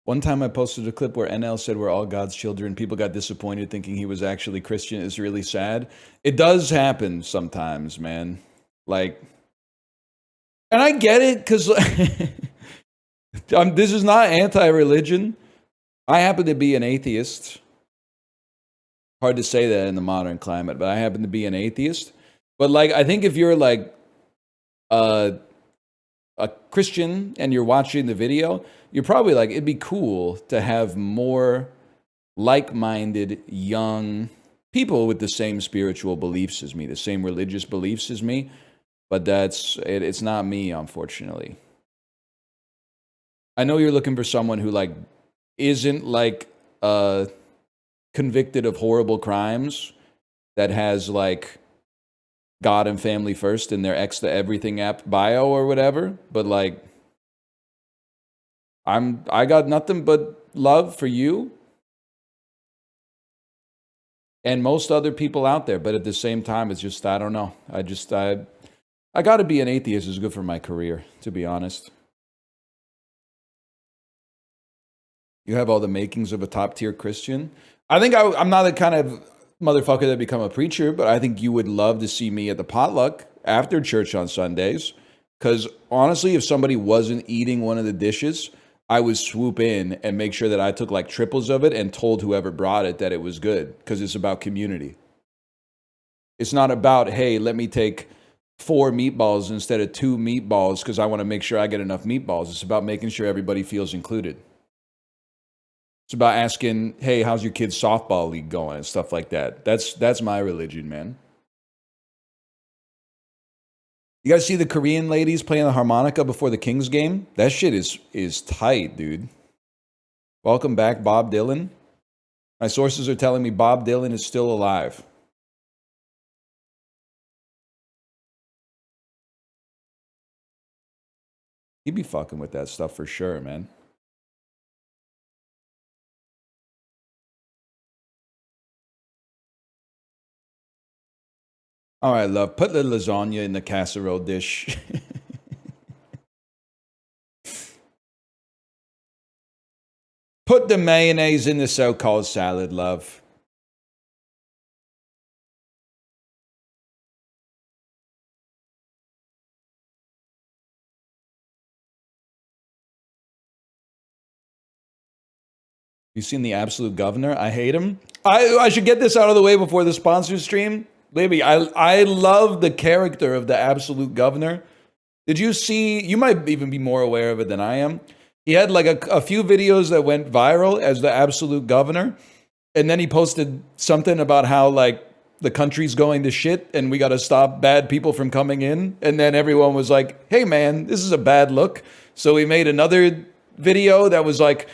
One time I posted a clip where NL said we're all God's children. People got disappointed thinking he was actually Christian. It's really sad. It does happen sometimes, man. Like, and I get it because this is not anti-religion. I happen to be an atheist. Hard to say that in the modern climate, but I happen to be an atheist. But like, I think if you're like a Christian and you're watching the video, you're probably like, it'd be cool to have more like-minded young people with the same spiritual beliefs as me, the same religious beliefs as me. But it's not me, unfortunately. I know you're looking for someone who like isn't like convicted of horrible crimes, that has like God and family first in their X to everything app bio or whatever. But like, I got nothing but love for you and most other people out there. But at the same time, it's just, I don't know. I got to be an atheist is good for my career, to be honest. You have all the makings of a top tier Christian. I think I'm not the kind of motherfucker that become a preacher, but I think you would love to see me at the potluck after church on Sundays. Because honestly, if somebody wasn't eating one of the dishes, I would swoop in and make sure that I took like triples of it and told whoever brought it that it was good, because it's about community. It's not about, hey, let me take 4 meatballs instead of 2 meatballs because I want to make sure I get enough meatballs. It's about making sure everybody feels included. It's about asking, hey, how's your kid's softball league going and stuff like that. That's my religion, man. You guys see the Korean ladies playing the harmonica before the Kings game? That shit is tight, dude. Welcome back, Bob Dylan. My sources are telling me Bob Dylan is still alive. He'd be fucking with that stuff for sure, man. All right, love. Put the lasagna in the casserole dish. Put the mayonnaise in the so-called salad, love. You seen the absolute governor? I hate him. I should get this out of the way before the sponsor stream. Baby, I love the character of the absolute governor. Did you see? You might even be more aware of it than I am. He had like a few videos that went viral as the absolute governor. And then he posted something about how like the country's going to shit and we got to stop bad people from coming in. And then everyone was like, hey man, this is a bad look. So he made another video that was like,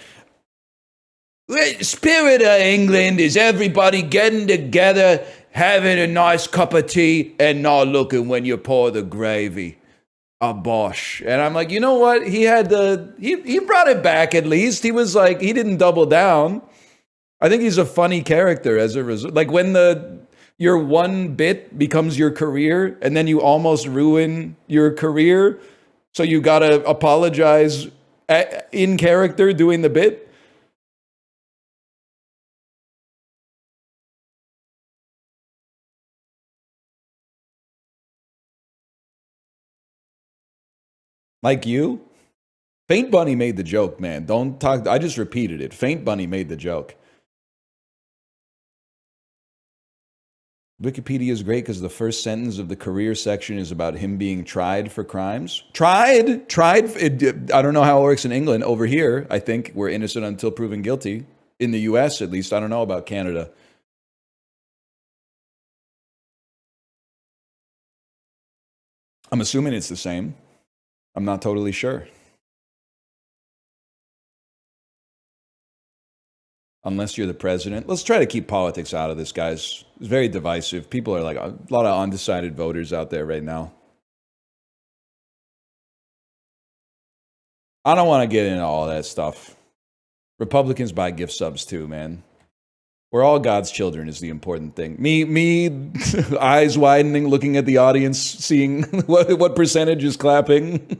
spirit of England is everybody getting together, having a nice cup of tea and not looking when you pour the gravy. A bosh. And I'm like, you know what? He brought it back at least. He was like, he didn't double down. I think he's a funny character as a result. Like when your one bit becomes your career and then you almost ruin your career. So you got to apologize in character doing the bit. Like you? Faint Bunny made the joke, man. Don't talk. I just repeated it. Faint Bunny made the joke. Wikipedia is great because the first sentence of the career section is about him being tried for crimes. Tried. I don't know how it works in England. Over here, I think we're innocent until proven guilty. In the US, at least. I don't know about Canada. I'm assuming it's the same. I'm not totally sure. Unless you're the president. Let's try to keep politics out of this, guys. It's very divisive. People are like, a lot of undecided voters out there right now. I don't want to get into all that stuff. Republicans buy gift subs too, man. We're all God's children is the important thing. Me, eyes widening, looking at the audience, seeing what percentage is clapping.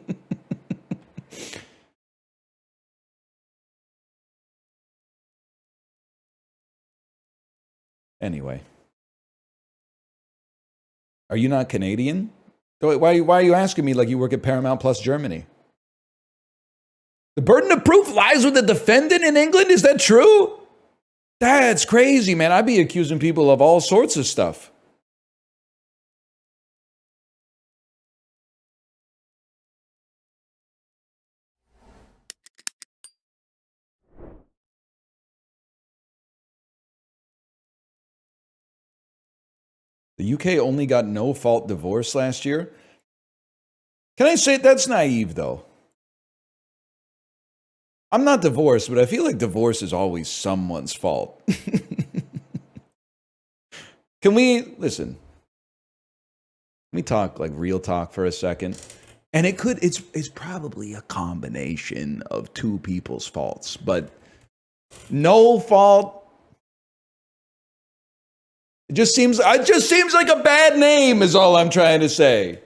Anyway. Are you not Canadian? Why are you asking me like you work at Paramount Plus Germany? The burden of proof lies with the defendant in England? Is that true? That's crazy, man. I'd be accusing people of all sorts of stuff. The UK only got no-fault divorce last year. Can I say that's naive, though? I'm not divorced, but I feel like divorce is always someone's fault. Can we, listen, let me talk like real talk for a second. And it's probably a combination of two people's faults, but no fault. It just seems like a bad name is all I'm trying to say.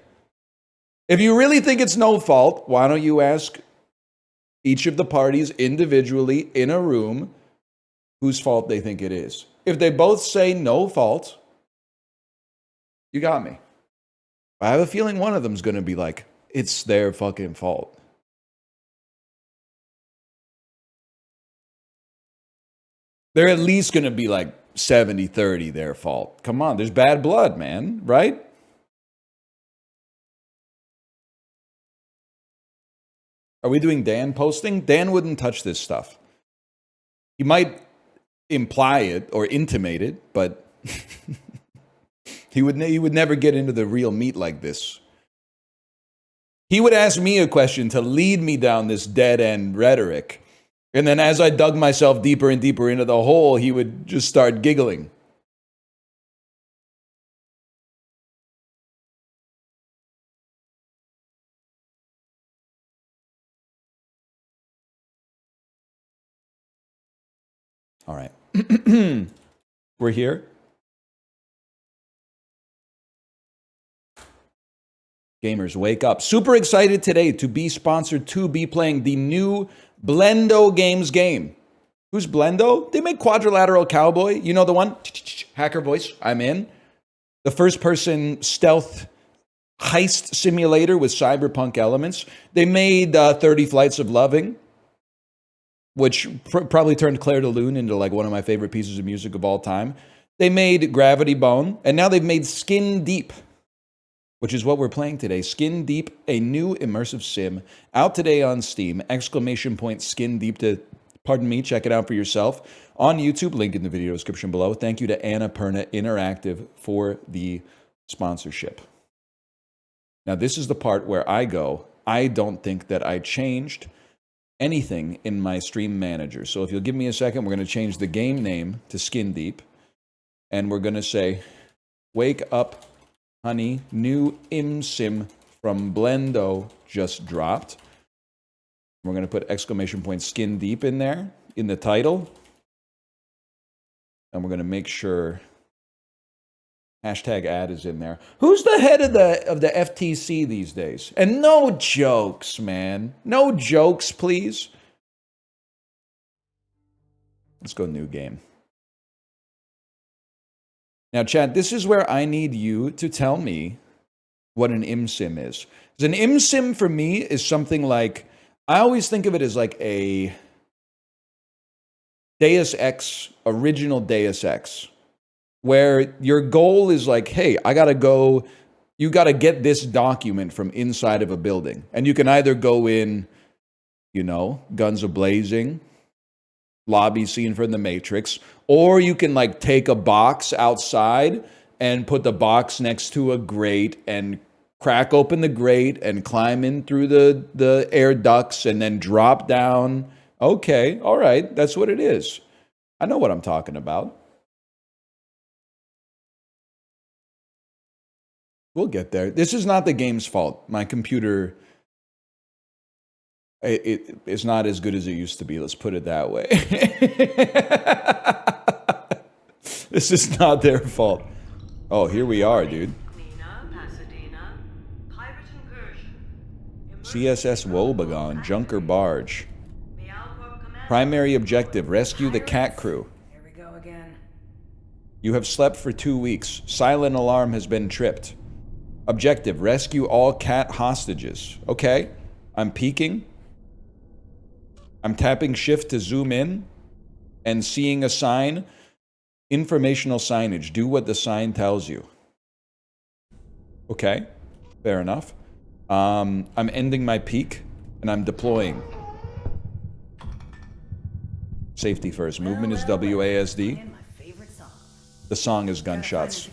If you really think it's no fault, why don't you ask each of the parties individually in a room whose fault they think it is? If they both say no fault, you got me. I have a feeling one of them's going to be like, it's their fucking fault. They're at least going to be like 70-30 their fault. Come on, there's bad blood, man, right? Are we doing Dan posting? Dan wouldn't touch this stuff. He might imply it or intimate it, but he would never get into the real meat like this. He would ask me a question to lead me down this dead-end rhetoric. And then as I dug myself deeper and deeper into the hole, he would just start giggling. All right. We're here. Gamers, wake up. Super excited today to be sponsored to be playing the new Blendo Games game. Who's Blendo? They make Quadrilateral Cowboy. You know the one? Hacker voice. I'm in. The first-person stealth heist simulator with cyberpunk elements. They made 30 Flights of Loving, which probably turned Claire de Lune into like one of my favorite pieces of music of all time. They made Gravity Bone, and now they've made Skin Deep, which is what we're playing today. Skin Deep, a new immersive sim, out today on Steam. ! Skin Deep to, pardon me, check it out for yourself. On YouTube, link in the video description below. Thank you to Annapurna Interactive for the sponsorship. Now, this is the part where I go, I don't think that I changed anything in my stream manager. So if you'll give me a second, we're going to change the game name to Skin Deep. And we're going to say, wake up, honey, new ImSim from Blendo just dropped. We're going to put ! Skin Deep in there, in the title. And we're going to make sure #ad is in there. Who's the head of the FTC these days? And no jokes, man. No jokes, please. Let's go new game. Now, chat, this is where I need you to tell me what an ImSim is. Because an ImSim for me is something like, I always think of it as like a Deus Ex, original Deus Ex, where your goal is like, hey, I gotta go, you gotta get this document from inside of a building. And you can either go in, you know, guns a-blazing, lobby scene from the Matrix, or you can like take a box outside and put the box next to a grate and crack open the grate and climb in through the air ducts and then drop down. Okay, all right, that's what it is. I know what I'm talking about. We'll get there. This is not the game's fault. My computer, it's not as good as it used to be. Let's put it that way. This is not their fault. Oh, here we are, dude. CSS Wobegon, Junker Barge. Primary objective, rescue the cat crew. Here we go again. You have slept for 2 weeks. Silent alarm has been tripped. Objective, rescue all cat hostages. Okay, I'm peeking. I'm tapping shift to zoom in and seeing a sign. Informational signage, do what the sign tells you. Okay, fair enough. I'm ending my peek and I'm deploying. Safety first. Movement is WASD. The song is gunshots.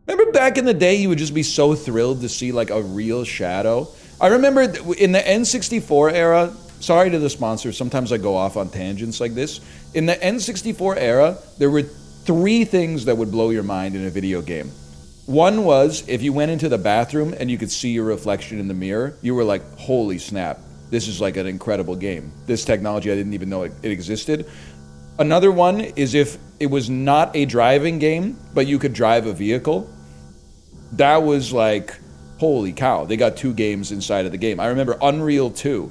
Remember back in the day, you would just be so thrilled to see like a real shadow. I remember in the N64 era, sorry to the sponsor, sometimes I go off on tangents like this. In the N64 era, there were 3 things that would blow your mind in a video game. One was if you went into the bathroom and you could see your reflection in the mirror, you were like, holy snap, this is like an incredible game. This technology, I didn't even know it existed. Another one is if it was not a driving game, but you could drive a vehicle. That was like, holy cow, they got 2 games inside of the game. I remember Unreal 2.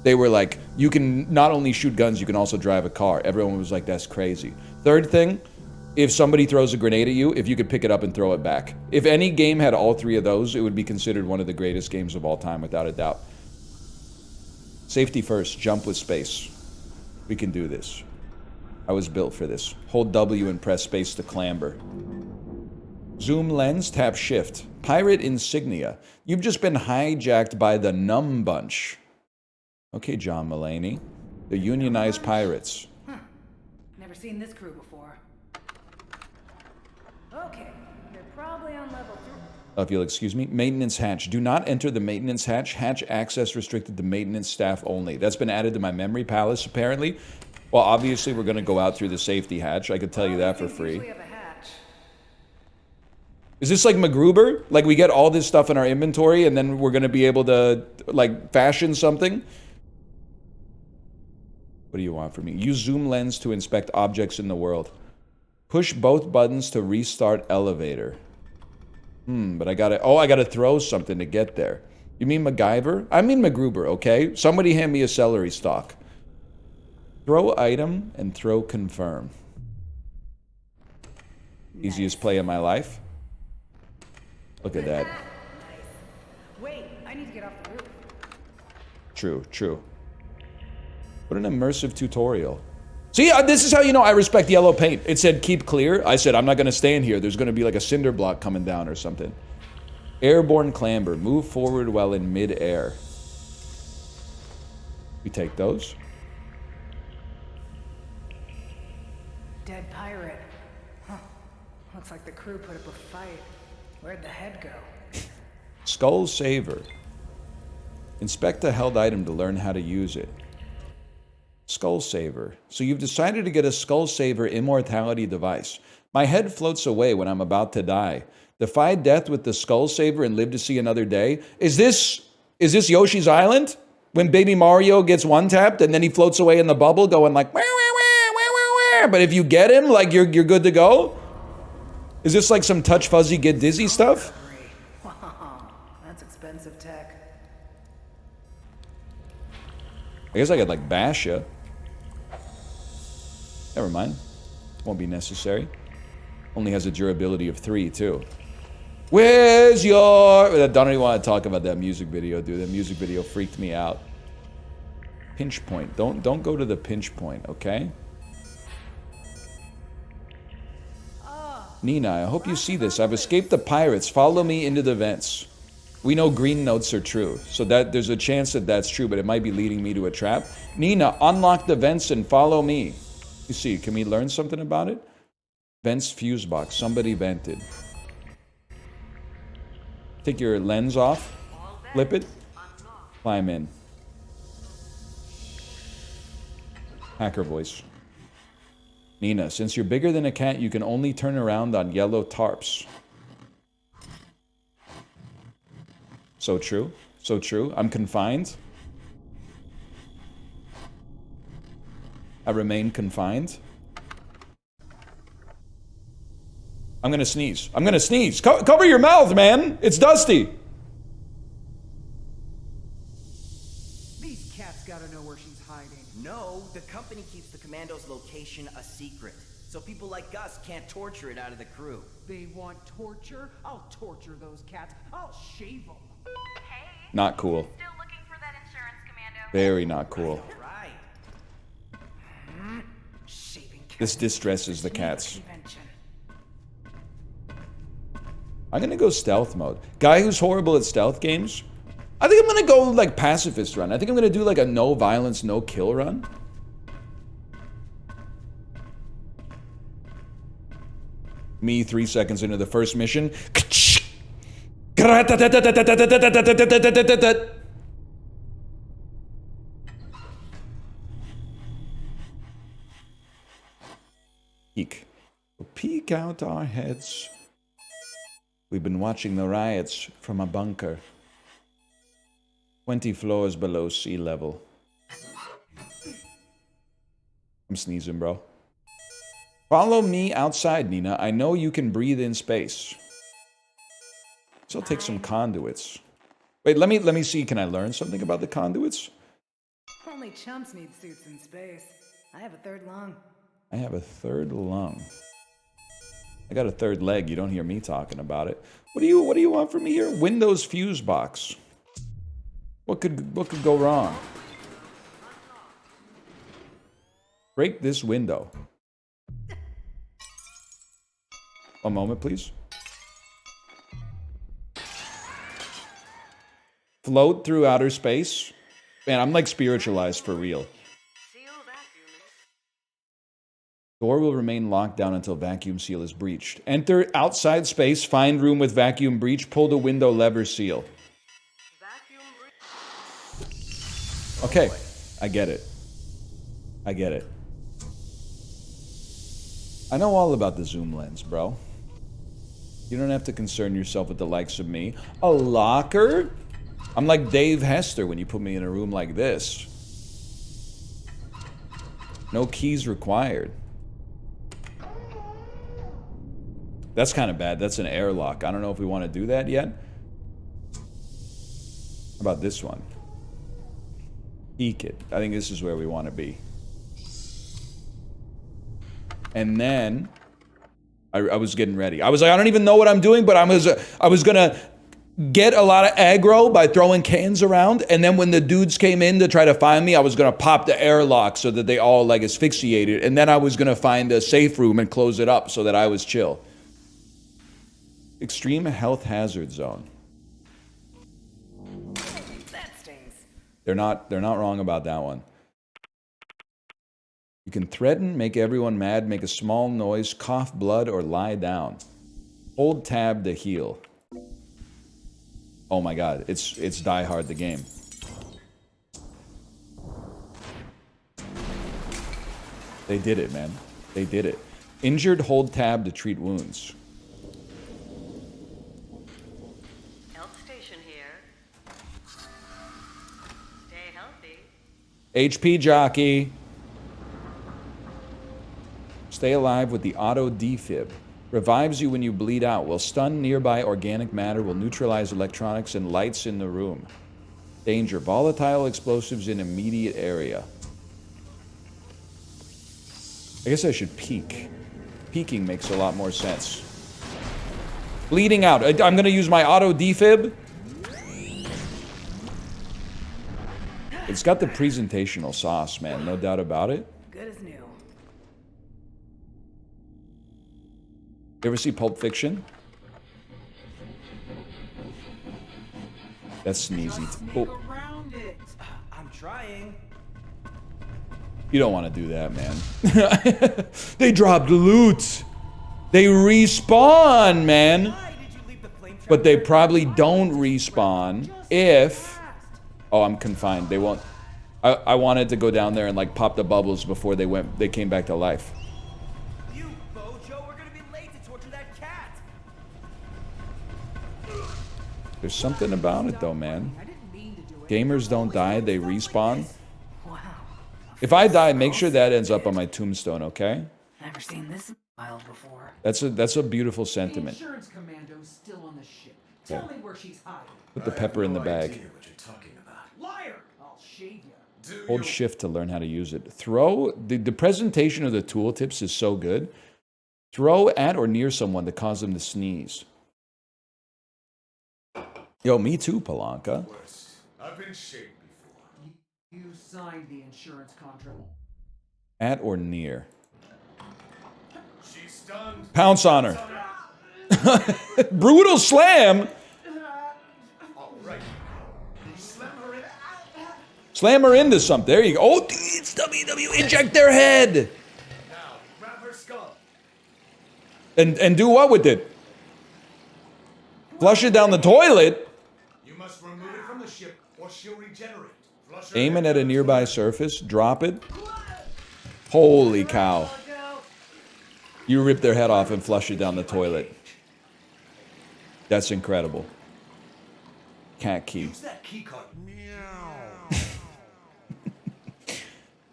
They were like, you can not only shoot guns, you can also drive a car. Everyone was like, that's crazy. Third thing, if somebody throws a grenade at you, if you could pick it up and throw it back. If any game had all 3 of those, it would be considered one of the greatest games of all time, without a doubt. Safety first, jump with space. We can do this. I was built for this. Hold W and press space to clamber. Zoom lens, tap shift. Pirate insignia. You've just been hijacked by the Numb Bunch. Okay, John Mulaney. The unionized pirates. Never seen this crew before. Okay, you're probably on level 3. If you'll excuse me. Maintenance hatch. Do not enter the maintenance hatch. Hatch access restricted to maintenance staff only. That's been added to my memory palace, apparently. Well, obviously, we're going to go out through the safety hatch. I could tell you that for free. Is this like MacGruber? Like we get all this stuff in our inventory and then we're going to be able to like fashion something? What do you want from me? Use zoom lens to inspect objects in the world. Push both buttons to restart elevator. But I gotta throw something to get there. You mean MacGyver? I mean MacGruber, okay? Somebody hand me a celery stalk. Throw item and throw confirm. Easiest play of my life. Look at that. Wait, I need to get off the roof. True, true. What an immersive tutorial. See, this is how you know I respect yellow paint. It said keep clear. I said I'm not going to stay in here. There's going to be like a cinder block coming down or something. Airborne clamber. Move forward while in mid-air. We take those. Dead pirate. Huh. Looks like the crew put up a fight. Where'd the head go? Skull saver. Inspect a held item to learn how to use it. Skull saver. So you've decided to get a skull saver immortality device. My head floats away when I'm about to die. Defy death with the skull saver and live to see another day. Is this Yoshi's Island? When Baby Mario gets one-tapped and then he floats away in the bubble going like, wah, wah, wah, wah, wah, wah. But if you get him, like you're good to go? Is this like some touch fuzzy get dizzy stuff? Wow, that's expensive tech. I guess I could like bash ya. Never mind. Won't be necessary. Only has a durability of 3 too. Where's your... I don't even want to talk about that music video, dude. That music video freaked me out. Pinch point. Don't go to the pinch point, okay? Nina, I hope you see this. I've escaped the pirates. Follow me into the vents. We know green notes are true, so that there's a chance that that's true, but it might be leading me to a trap. Nina, unlock the vents and follow me. You see, can we learn something about it? Vents fuse box. Somebody vented. Take your lens off. Flip it. Climb in. Hacker voice. Nina, since you're bigger than a cat, you can only turn around on yellow tarps. So true. So true. I'm confined. I remain confined. I'm gonna sneeze. I'm gonna sneeze. Cover your mouth, man. It's dusty. These cats gotta know where she's hiding. No, the company keeps the commando's location a secret, so people like us can't torture it out of the crew. They want torture? I'll torture those cats. I'll shave them. Hey, Not cool. still looking for that insurance commando? Very not cool. Right. Shaving This distresses the cats. convention. I'm gonna go stealth mode. Guy who's horrible at stealth games. I think I'm gonna go like pacifist run. I think I'm gonna do like a no violence, no kill run. Me 3 seconds into the first mission. Peek. Peek out our heads. We've been watching the riots from a bunker. 20 floors below sea level. I'm sneezing, bro. Follow me outside, Nina. I know you can breathe in space. So I'll take some conduits. Wait, let me see. Can I learn something about the conduits? Only chumps need suits in space. I have a third lung. I have a third lung. I got a third leg. You don't hear me talking about it. What do you want from me here? Windows fuse box. What could go wrong? Break this window. One moment, please. Float through outer space. Man, I'm like spiritualized for real. Door will remain locked down until vacuum seal is breached. Enter outside space, find room with vacuum breach, pull the window lever seal. Okay, I get it. I get it. I know all about the zoom lens, bro. You don't have to concern yourself with the likes of me. A locker? I'm like Dave Hester when you put me in a room like this. No keys required. That's kind of bad. That's an airlock. I don't know if we want to do that yet. How about this one? Peek it. I think this is where we want to be. And then I was getting ready. I was like, I don't even know what I'm doing, but I was gonna get a lot of aggro by throwing cans around, and then when the dudes came in to try to find me, I was gonna pop the airlock so that they all like asphyxiated, and then I was gonna find a safe room and close it up so that I was chill. Extreme health hazard zone. That stings. They're not wrong about that one. You can threaten, make everyone mad, make a small noise, cough blood, or lie down. Hold tab to heal. Oh my god, it's Die Hard the game. They did it, man. They did it. Injured, hold tab to treat wounds. Health station here. Stay healthy. HP jockey. Stay alive with the auto defib. Revives you when you bleed out. Will stun nearby organic matter. Will neutralize electronics and lights in the room. Danger. Volatile explosives in immediate area. I guess I should peek. Peeking makes a lot more sense. Bleeding out. I'm going to use my auto defib. It's got the presentational sauce, man. No doubt about it. Good as new. You ever see Pulp Fiction? That's sneezy. Oh. Around it. I'm trying. You don't want to do that, man. They dropped loot. They respawn, man. Why did you leave the flame trap? But they probably don't respawn if... Oh, I'm confined. They won't... I wanted to go down there and like pop the bubbles before they came back to life. You, Bojo, we're gonna be late to torture that cat. There's something about it though, man. I didn't mean to do it. Gamers don't die, they respawn. Wow. If I die, make sure that ends up on my tombstone, okay? Never seen this in wild before. That's a beautiful The sentiment. insurance commando's still on the ship. Tell me where she's hiding. Put the pepper in the bag. What you're talking about. Liar! I'll shave you. Hold shift to learn how to use it. Throw, the presentation of the tooltips is so good. Throw at or near someone to cause them to sneeze. Yo, me too, Palanca. Worse. I've been shaved before. You signed the insurance contract. At or near. She's stunned. Pounce on her. Brutal slam. All right. Slam her in. Slam her into something. There you go. Oh, it's WWE. Inject their head. Now, grab her skull. And do what with it? Flush it down the toilet. You must remove it from the ship, or she'll regenerate. Flush her Aim it head at a nearby surface. Drop it. Holy cow. You rip their head off and flush it down the toilet. That's incredible. Cat key. Use that key card.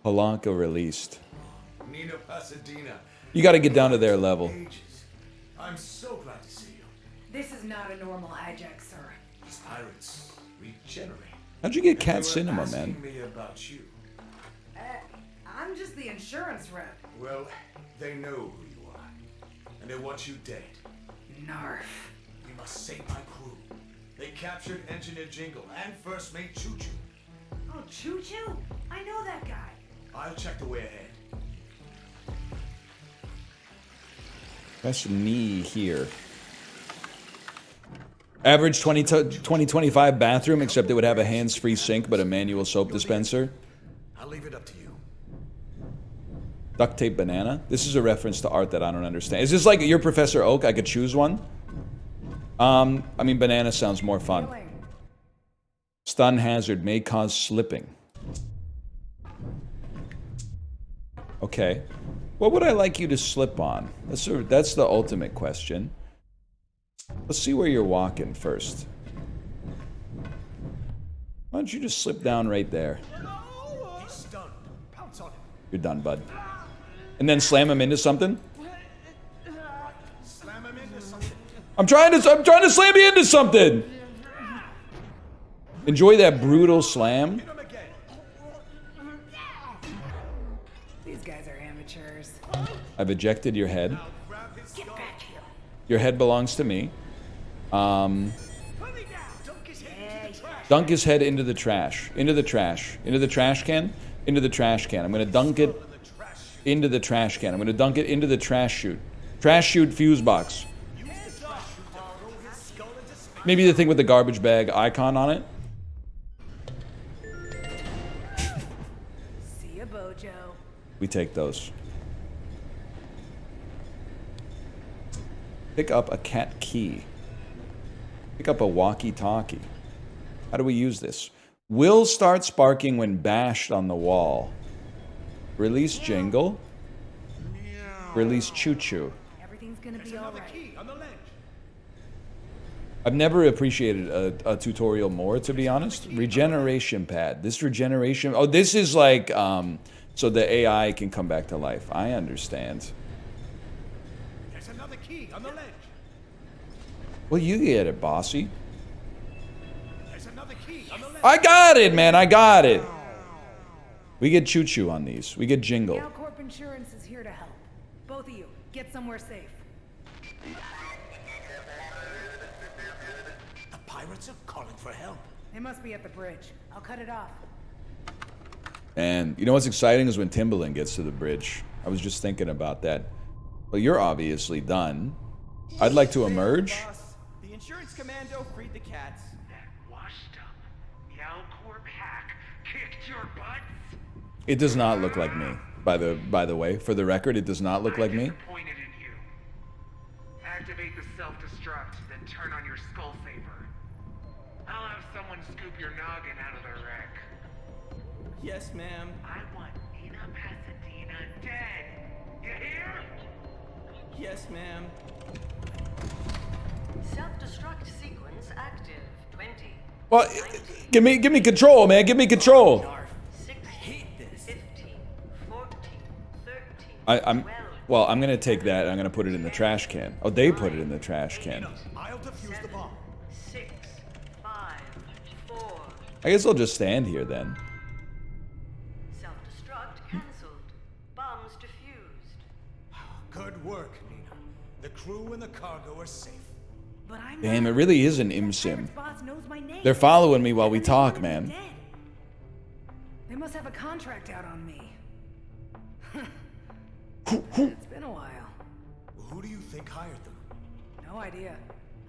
Palanca released. Nina Pasadena. You got to get down to their level. Ages. I'm so glad to see you. This is not a normal hijack, sir. These pirates regenerate. How'd you get They Cat were Cinema, asking man? me about you. I'm just the insurance rep. Well, they know who you are, and they want you dead. Narf. We must save my crew. They captured Engineer Jingle and First Mate Choo Choo. Oh, Choo Choo? I know that guy. I'll check the way ahead. Press knee here. Average 2025 bathroom, except it would have a hands-free sink but a manual soap dispenser. I'll leave it up to you. Duct tape banana. This is a reference to art that I don't understand. Is this like your Professor Oak? I could choose one? I mean, banana sounds more fun. Stun hazard may cause slipping. Okay. What would I like you to slip on? That's the ultimate question. Let's see where you're walking first. Why don't you just slip down right there? He's stunned. Pounce on him. You're done, bud. And then slam him into something. Slam him into something. I'm trying to slam you into something. Enjoy that brutal slam. Hit him again. These guys are amateurs. I've ejected your head. Now grab his skull. Your head belongs to me. Put me down. Dunk his head into the trash. Dunk his head into the trash. Into the trash. Into the trash can. Into the trash can. I'm gonna dunk it into the trash can. I'm gonna dunk it into the trash chute. Trash chute fuse box. Use the trash chute to throw his skull into space. Maybe the thing with the garbage bag icon on it. See ya, Bojo. We take those. Pick up a cat key. Pick up a walkie-talkie. How do we use this? Will start sparking when bashed on the wall. Release jingle. Release choo-choo. Everything's gonna There's be another alright. key on the ledge. I've never appreciated a tutorial more, to be honest. Regeneration pad. This regeneration... Oh, this is like... so the AI can come back to life. I understand. There's another key on the ledge. Well, you get it, bossy. There's another key on the ledge. I got it, man. I got it. We get choo-choo on these. We get jingle. Galcorp Insurance is here to help. Both of you, get somewhere safe. The pirates are calling for help. They must be at the bridge. I'll cut it off. And you know what's exciting is when Timbaland gets to the bridge. I was just thinking about that. Well, you're obviously done. I'd like to emerge. Boss, the insurance commando freed the cats. That washed up Galcorp hack kicked your butts. It does not look like me. By the way, for the record, it does not look like me. Disappointed in you. Activate the self-destruct, then turn on your skull saver. I'll have someone scoop your noggin out of the wreck. Yes, ma'am. I want Nina Pasadena dead. You hear? Yes, ma'am. Self-destruct sequence active. 20. Well, give me control, man. Give me control. 16. Hate this. 15. 14. 13. I'm 12. well. I'm gonna take that. And I'm gonna put it in the trash can. Oh, they put it in the trash can. I'll defuse the bomb. 6. 5. 4. I guess I'll just stand here then. Self-destruct cancelled. Bombs defused. Good work, Nina. The crew and the cargo are safe. But I'm Damn, not. it really is an Pirate's imsim. boss knows my name. They're following me while we And they talk, want me man. dead. They must have a contract out on me. It's been a while. Who do you think hired them? No idea.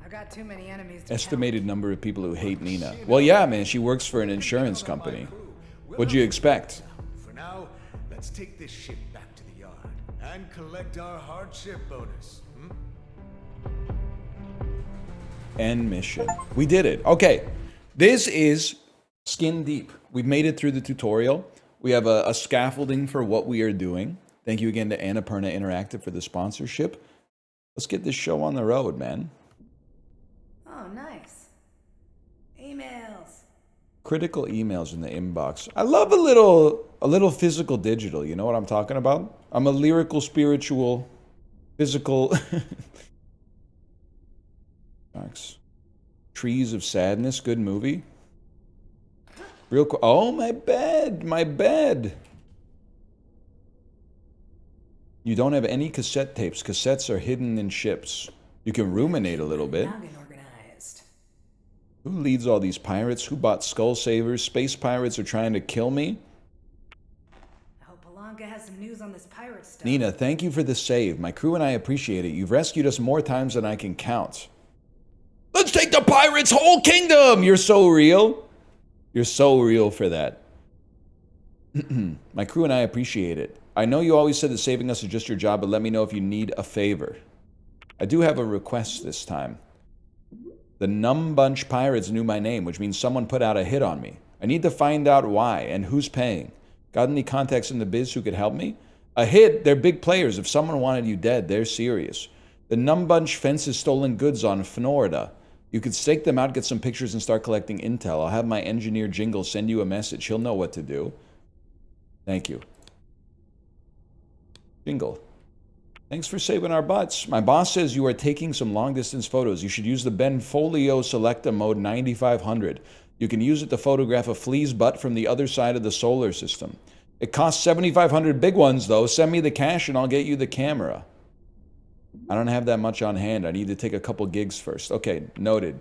I've got too many enemies to Estimated number of people who hate Nina. Well, yeah, man. She works for an insurance company. What'd you expect? For now, let's take this ship back to the yard and collect our hardship bonus. End mission. We did it. Okay. This is skin deep. We've made it through the tutorial. We have a scaffolding for what we are doing. Thank you again to Annapurna Interactive for the sponsorship. Let's get this show on the road, man. Oh, nice. Emails. Critical emails in the inbox. I love a little physical digital. You know what I'm talking about? I'm a lyrical, spiritual, physical. Trees of Sadness, good movie. Real quick. Oh, my bed, my bed. You don't have any cassette tapes. Cassettes are hidden in ships. You can ruminate a little bit. Noggin organized. Who leads all these pirates? Who bought Skull Savers? Space pirates are trying to kill me. I hope Palanga has some news on this pirate stuff. Nina, thank you for the save. My crew and I appreciate it. You've rescued us more times than I can count. Let's take the pirates' whole kingdom! You're so real. You're so real for that. My crew and I appreciate it. I know you always said that saving us is just your job, but let me know if you need a favor. I do have a request this time. The Numb Bunch Pirates knew my name, which means someone put out a hit on me. I need to find out why and who's paying. Got any contacts in the biz who could help me? A hit? They're big players. If someone wanted you dead, they're serious. The Numb Bunch fences stolen goods on Florida. You could stake them out, get some pictures, and start collecting intel. I'll have my engineer Jingle send you a message. He'll know what to do. Thank you. Jingle. Thanks for saving our butts. My boss says you are taking some long-distance photos. You should use the Benfolio Selecta Mode 9500. You can use it to photograph a flea's butt from the other side of the solar system. It costs 7,500 big ones, though. Send me the cash and I'll get you the camera. I don't have that much on hand. I need to take a couple gigs first. Okay, noted.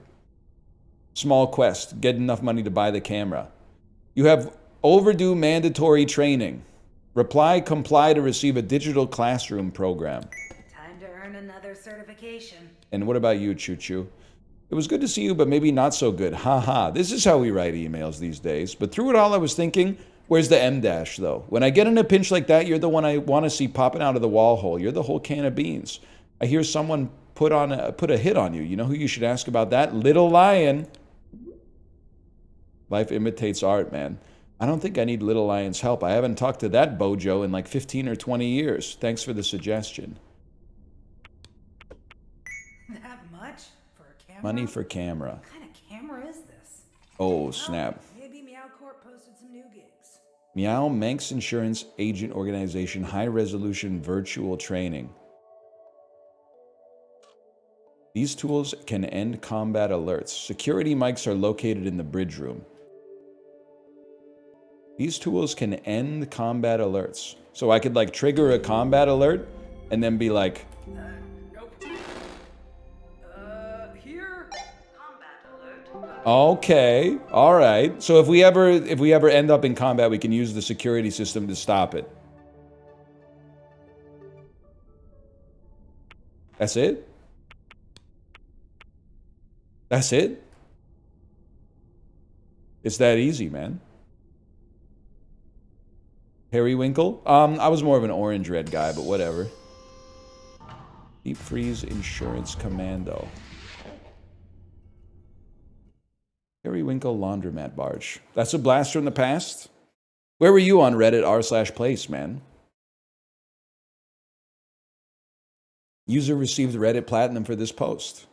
Small quest. Get enough money to buy the camera. You have overdue mandatory training. Reply, comply to receive a digital classroom program. Time to earn another certification. And what about you, Choo Choo? It was good to see you, but maybe not so good. Ha ha. This is how we write emails these days. But through it all, I was thinking, where's the M dash, though? When I get in a pinch like that, you're the one I want to see popping out of the wall hole. You're the whole can of beans. I hear someone put a hit on you. You know who you should ask about that? Little Lion. Life imitates art, man. I don't think I need Little Lion's help. I haven't talked to that bojo in like 15 or 20 years. Thanks for the suggestion. That much? For a camera? Money for camera. What kind of camera is this? Oh, snap. Maybe Meow Corp posted some new gigs. Meow Manx Insurance Agent Organization High Resolution Virtual Training. These tools can end combat alerts. Security mics are located in the bridge room. These tools can end combat alerts. So I could like trigger a combat alert and then be like, Nope. Here? Combat alert. okay, all right. So if we ever end up in combat, we can use the security system to stop it. That's it? That's it? It's that easy, man. Periwinkle? I was more of an orange-red guy, but whatever. Deep Freeze Insurance Commando. Periwinkle Laundromat Barge. That's a blast from the past? Where were you on Reddit r/place, man? User received Reddit Platinum for this post.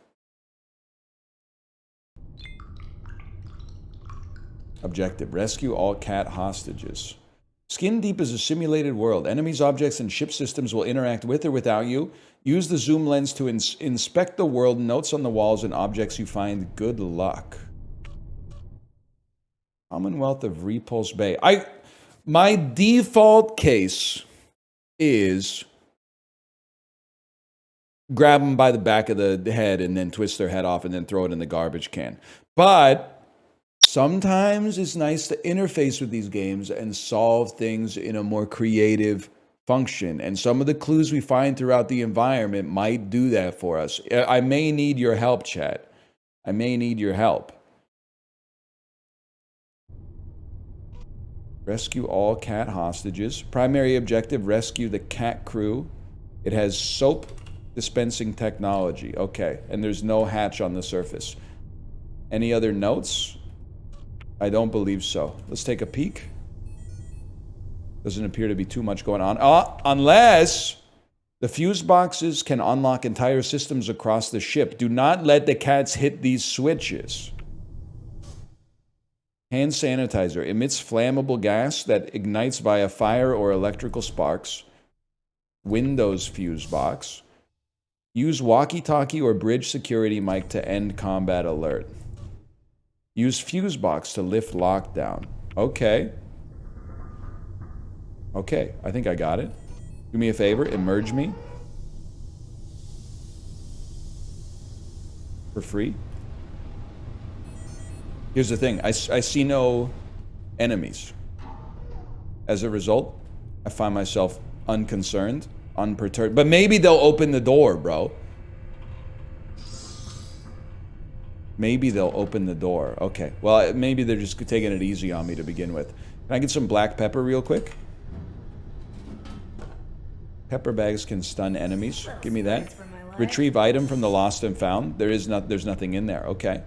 Objective. Rescue all cat hostages. Skin Deep is a simulated world. Enemies, objects, and ship systems will interact with or without you. Use the zoom lens to inspect the world, notes on the walls, and objects you find. Good luck. Commonwealth of Repulse Bay. My default case is grab them by the back of the head and then twist their head off and then throw it in the garbage can. But sometimes it's nice to interface with these games and solve things in a more creative function. And some of the clues we find throughout the environment might do that for us. I may need your help, chat. I may need your help. Rescue all cat hostages. Primary objective, rescue the cat crew. It has soap dispensing technology. Okay, and there's no hatch on the surface. Any other notes? I don't believe so. Let's take a peek. Doesn't appear to be too much going on. Unless the fuse boxes can unlock entire systems across the ship. Do not let the cats hit these switches. Hand sanitizer emits flammable gas that ignites via fire or electrical sparks. Windows fuse box. Use walkie-talkie or bridge security mic to end combat alert. Use fuse box to lift lockdown. Okay. Okay, I think I got it. Do me a favor, emerge me. For free. Here's the thing, I see no enemies. As a result, I find myself unconcerned, unperturbed. But maybe they'll open the door, bro. Maybe they'll open the door. Okay. Well, maybe they're just taking it easy on me to begin with. Can I get some black pepper real quick? Pepper bags can stun enemies. Give me that. Retrieve item from the lost and found. There's nothing in there. Okay.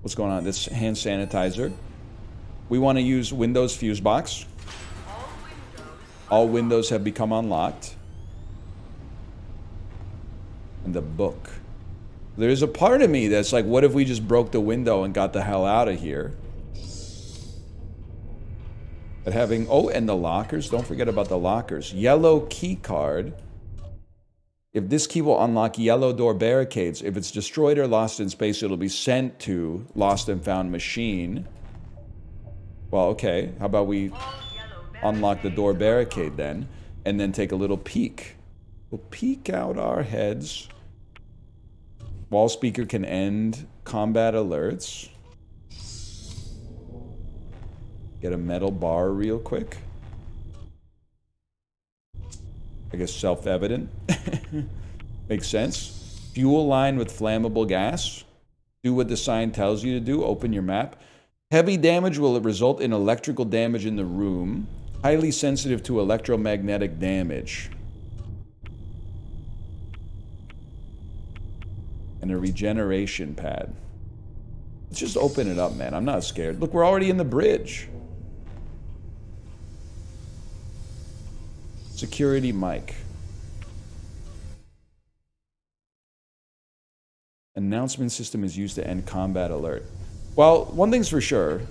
What's going on? This hand sanitizer. We want to use Windows fuse box. All windows have become unlocked. And the book. There's a part of me that's like, what if we just broke the window and got the hell out of here? But having... Oh, and the lockers. Don't forget about the lockers. Yellow key card. If this key will unlock yellow door barricades, if it's destroyed or lost in space, it'll be sent to Lost and Found Machine. Well, okay. How about we unlock the door barricade then, and then take a little peek. We'll peek out our heads. Wall speaker can end combat alerts. Get a metal bar real quick. I guess self-evident. Makes sense. Fuel line with flammable gas. Do what the sign tells you to do. Open your map. Heavy damage will result in electrical damage in the room. Highly sensitive to electromagnetic damage. And a regeneration pad. Let's just open it up, man. I'm not scared. Look, we're already in the bridge. Security mic. Announcement system is used to end combat alert. Well, one thing's for sure.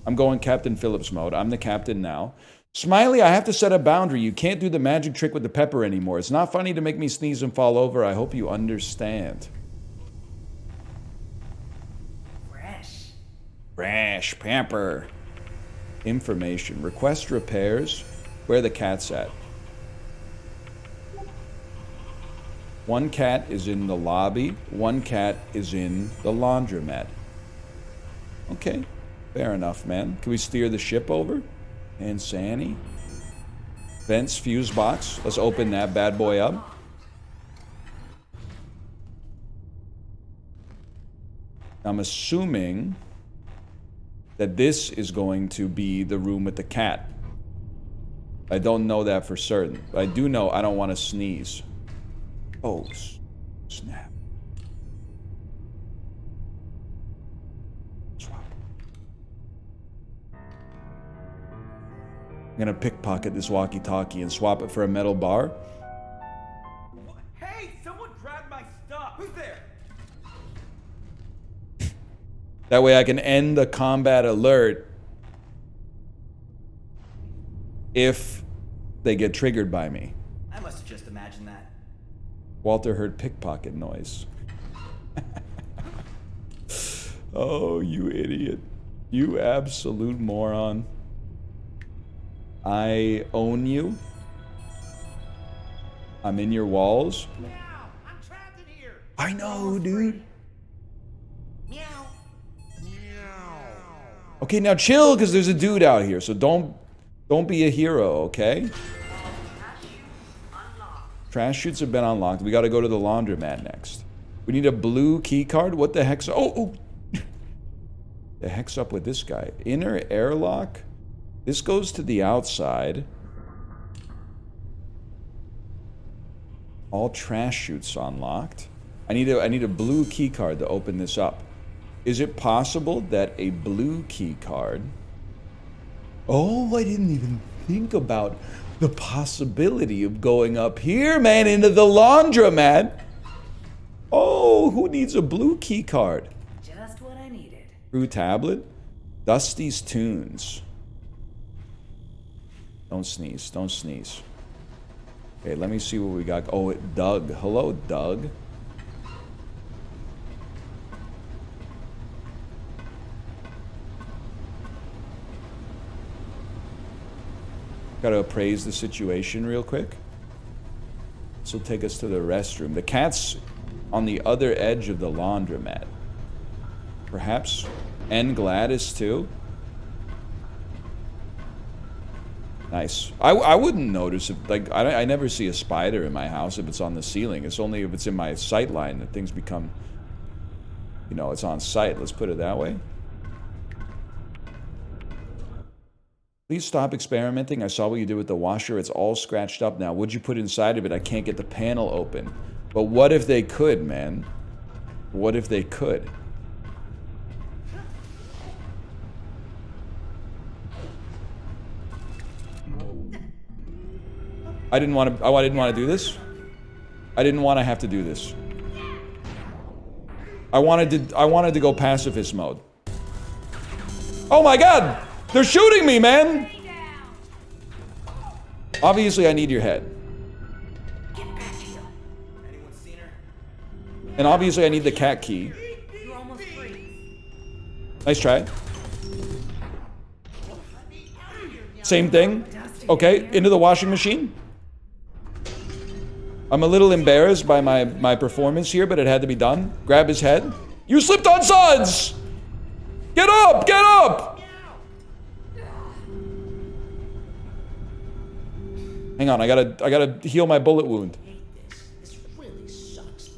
I'm going Captain Phillips mode. I'm the captain now. Smiley, I have to set a boundary. You can't do the magic trick with the pepper anymore. It's not funny to make me sneeze and fall over. I hope you understand. Fresh pepper. Information. Request repairs. Where the cat's at. One cat is in the lobby. One cat is in the laundromat. Okay. Fair enough, man. Can we steer the ship over? And Sanny. Vents fuse box. Let's open that bad boy up. I'm assuming that this is going to be the room with the cat. I don't know that for certain. But I do know I don't want to sneeze. Oh, snap. Swap. I'm gonna pickpocket this walkie-talkie and swap it for a metal bar. Hey, someone grabbed my stuff. Who's there? That way I can end the combat alert if they get triggered by me. I must have just imagined that. Walter heard pickpocket noise. Oh, you idiot. You absolute moron. I own you. I'm in your walls. Meow! I'm trapped in here! I know, dude. Meow! Meow! Okay, now chill, because there's a dude out here, so don't be a hero, okay? Trash chutes have been unlocked. We gotta go to the laundromat next. We need a blue key card. What the heck's... Oh! The heck's up with this guy? Inner airlock? This goes to the outside. All trash chutes unlocked. I need a blue key card to open this up. Is it possible that a blue key card... Oh, I didn't even think about the possibility of going up here, man, into the laundromat. Oh, who needs a blue key card? Just what I needed. True tablet? Dusty's Tunes. Don't sneeze. Don't sneeze. Okay, let me see what we got. Oh, Doug. Hello, Doug. Gotta appraise the situation real quick. This will take us to the restroom. The cat's on the other edge of the laundromat. Perhaps. And Gladys, too. Nice. I wouldn't notice if, like, I never see a spider in my house if it's on the ceiling. It's only if it's in my sight line that things become, you know, it's on sight. Let's put it that way. Please stop experimenting. I saw what you did with the washer. It's all scratched up now. What'd you put inside of it? I can't get the panel open. But what if they could, man? What if they could? I didn't want to do this. I didn't want to have to do this. I wanted to go pacifist mode. Oh my god! They're shooting me, man! Obviously, I need your head. Get back here. Anyone seen her? And obviously, I need the cat key. You're almost free. Nice try. Same thing. Okay, into the washing machine. I'm a little embarrassed by my performance here, but it had to be done. Grab his head. You slipped on suds! Get up! Get up! Hang on, I gotta heal my bullet wound. This really sucks.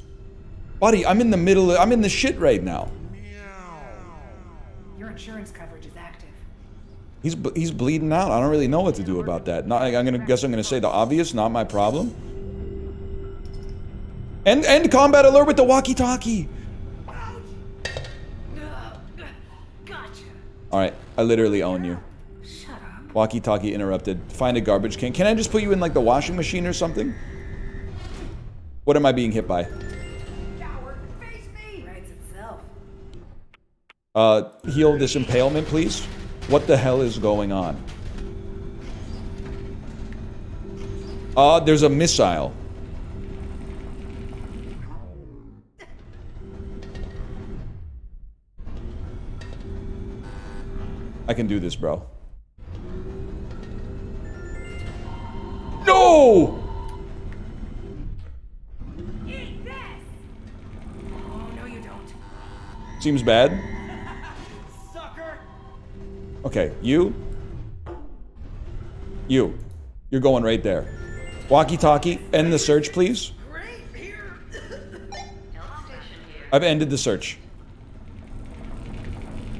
Buddy, I'm in the middle I'm in the shit right now. Your insurance coverage is active. He's bleeding out. I don't really know what to do about that. I'm gonna say the obvious, not my problem. End combat alert with the walkie-talkie. Gotcha. Alright, I literally own you. Shut up. Walkie-talkie interrupted. Find a garbage can. Can I just put you in like the washing machine or something? What am I being hit by? Coward, face me. Writes itself. Heal this impalement, please. What the hell is going on? There's a missile. I can do this, bro. No! Eat this. Oh no, you don't. Seems bad. Sucker! Okay, you. You're going right there. Walkie-talkie, end the search, please. Right here! Health station here. I've ended the search.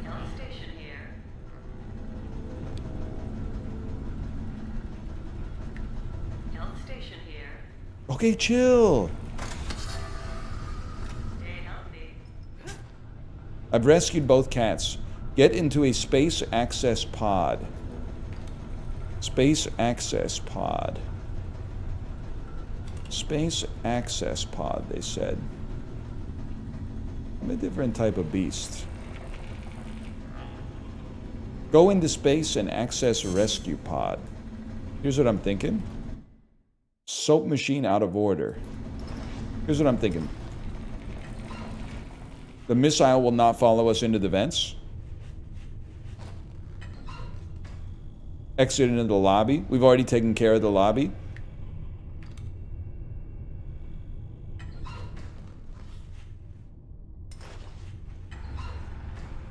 Health station here. Health station here. Okay, chill. Stay healthy. I've rescued both cats. Get into a space access pod. Space access pod. Space access pod, they said. I'm a different type of beast. Go into space and access rescue pod. Here's what I'm thinking. Soap machine out of order. Here's what I'm thinking. The missile will not follow us into the vents. Exit into the lobby. We've already taken care of the lobby.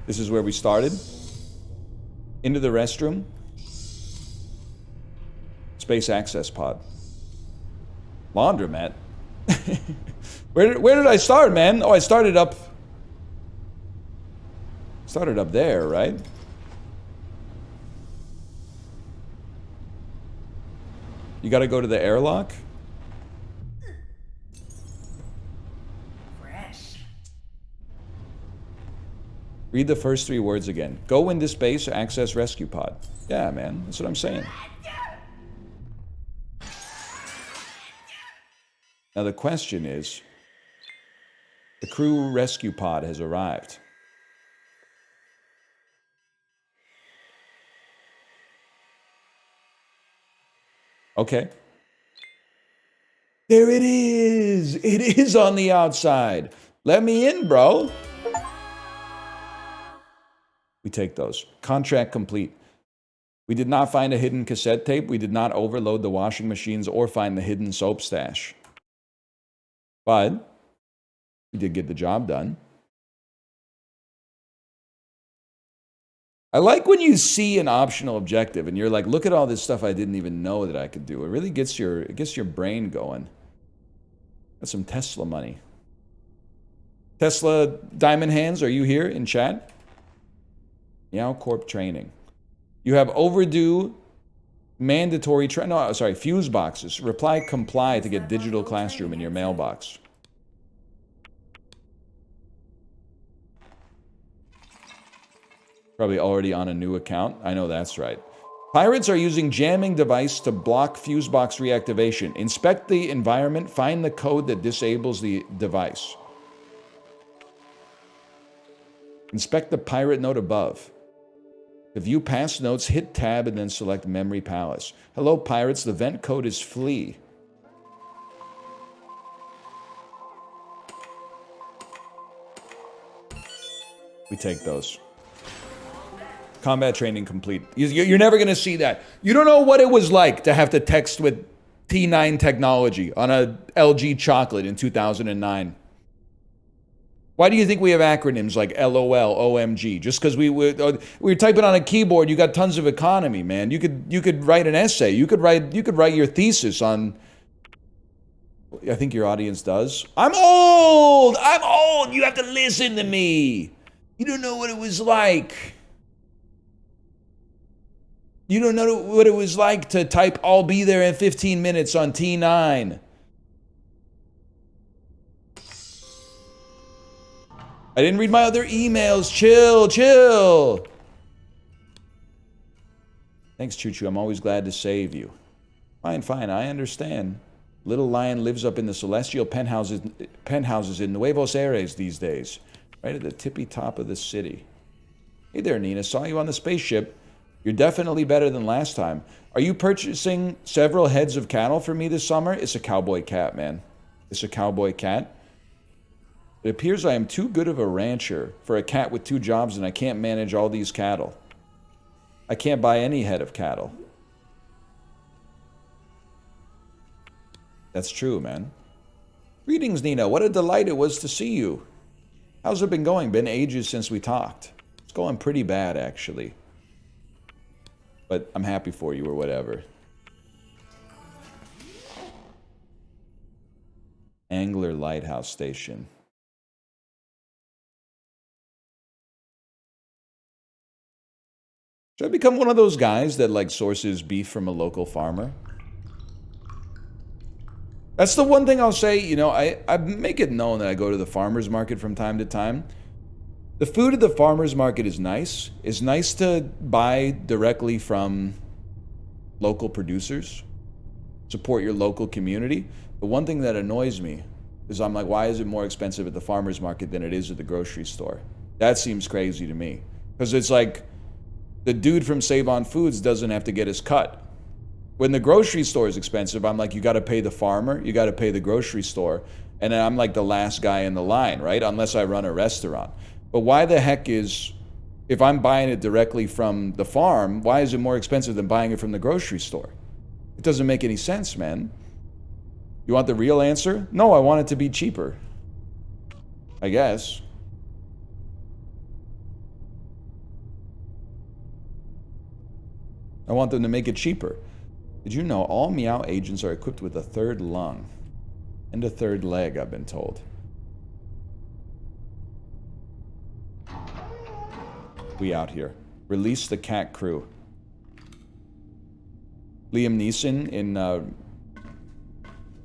This is where we started. Into the restroom. Space access pod. Laundromat. Where did I start, man? Oh, I started up there, right? You got to go to the airlock? Fresh. Read the first 3 words again. Go into space, access rescue pod. Yeah, man. That's what I'm saying. Now the question is, the crew rescue pod has arrived. Okay. There it is. It is on the outside. Let me in, bro. We take those. Contract complete. We did not find a hidden cassette tape. We did not overload the washing machines or find the hidden soap stash. But we did get the job done. I like when you see an optional objective and you're like, look at all this stuff I didn't even know that I could do. It really gets your brain going. That's some Tesla money. Tesla Diamond Hands, are you here in chat? Meow Corp training. You have overdue mandatory fuse boxes. Reply comply to get digital classroom in your mailbox. Probably already on a new account. I know that's right. Pirates are using jamming device to block fuse box reactivation. Inspect the environment. Find the code that disables the device. Inspect the pirate note above. To view past notes, hit tab and then select Memory Palace. Hello, pirates. The vent code is flee. We take those. Combat training complete. You're never going to see that. You don't know what it was like to have to text with T9 technology on a LG chocolate in 2009. Why do you think we have acronyms like LOL, OMG? Just because we were typing on a keyboard, you got tons of economy, man. You could write an essay. You could write your thesis on. I think your audience does. I'm old. You have to listen to me. You don't know what it was like. You don't know what it was like to type, I'll be there in 15 minutes on T9. I didn't read my other emails. Chill. Thanks, Choo Choo. I'm always glad to save you. Fine. I understand. Little Lion lives up in the celestial penthouses in Nuevos Aires these days. Right at the tippy top of the city. Hey there, Nina. Saw you on the spaceship. You're definitely better than last time. Are you purchasing several heads of cattle for me this summer? It's a cowboy cat, man. It's a cowboy cat. It appears I am too good of a rancher for a cat with 2 jobs and I can't manage all these cattle. I can't buy any head of cattle. That's true, man. Greetings, Nina. What a delight it was to see you. How's it been going? Been ages since we talked. It's going pretty bad, actually. But I'm happy for you or whatever. Angler Lighthouse Station. Should I become one of those guys that like sources beef from a local farmer? That's the one thing I'll say, you know, I make it known that I go to the farmer's market from time to time. The food at the farmer's market is nice. It's nice to buy directly from local producers. Support your local community. The one thing that annoys me is I'm like, why is it more expensive at the farmer's market than it is at the grocery store? That seems crazy to me. Because it's like, the dude from Save On Foods doesn't have to get his cut. When the grocery store is expensive, I'm like, you got to pay the farmer, you got to pay the grocery store, and then I'm like the last guy in the line, right? Unless I run a restaurant. But why the heck is, if I'm buying it directly from the farm, why is it more expensive than buying it from the grocery store? It doesn't make any sense, man. You want the real answer? No, I want it to be cheaper. I guess. I want them to make it cheaper. Did you know all Meow agents are equipped with a 3rd lung? And a 3rd leg, I've been told. We out here. Release the cat crew. Liam Neeson in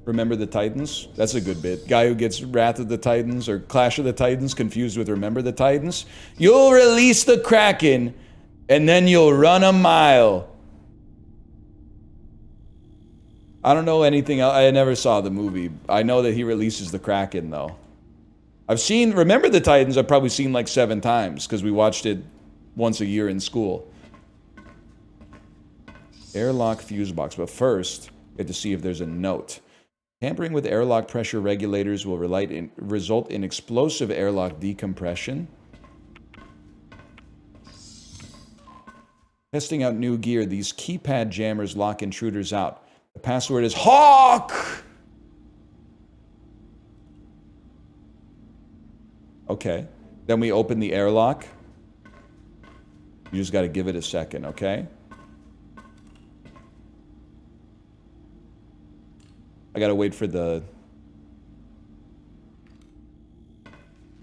Remember the Titans? That's a good bit. Guy who gets Wrath of the Titans or Clash of the Titans confused with Remember the Titans. You'll release the Kraken and then you'll run a mile. I don't know anything else. I never saw the movie. I know that he releases the Kraken, though. I've seen Remember the Titans. I've probably seen like 7 times because we watched it once a year in school. Airlock fuse box. But first, we have to see if there's a note. Tampering with airlock pressure regulators will result in explosive airlock decompression. Testing out new gear. These keypad jammers lock intruders out. The password is HAWK! Okay. Then we open the airlock. You just got to give it a second, okay? I got to wait for the...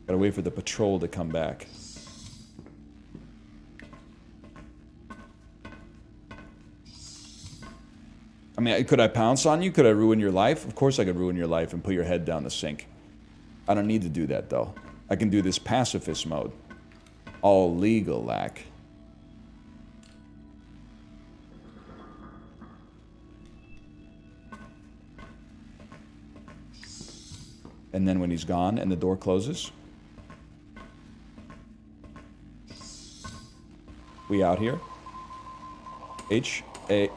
Got to wait for the patrol to come back. I mean, could I pounce on you? Could I ruin your life? Of course I could ruin your life and put your head down the sink. I don't need to do that, though. I can do this pacifist mode. All legal, lack. And then when he's gone and the door closes... We out here? H-A...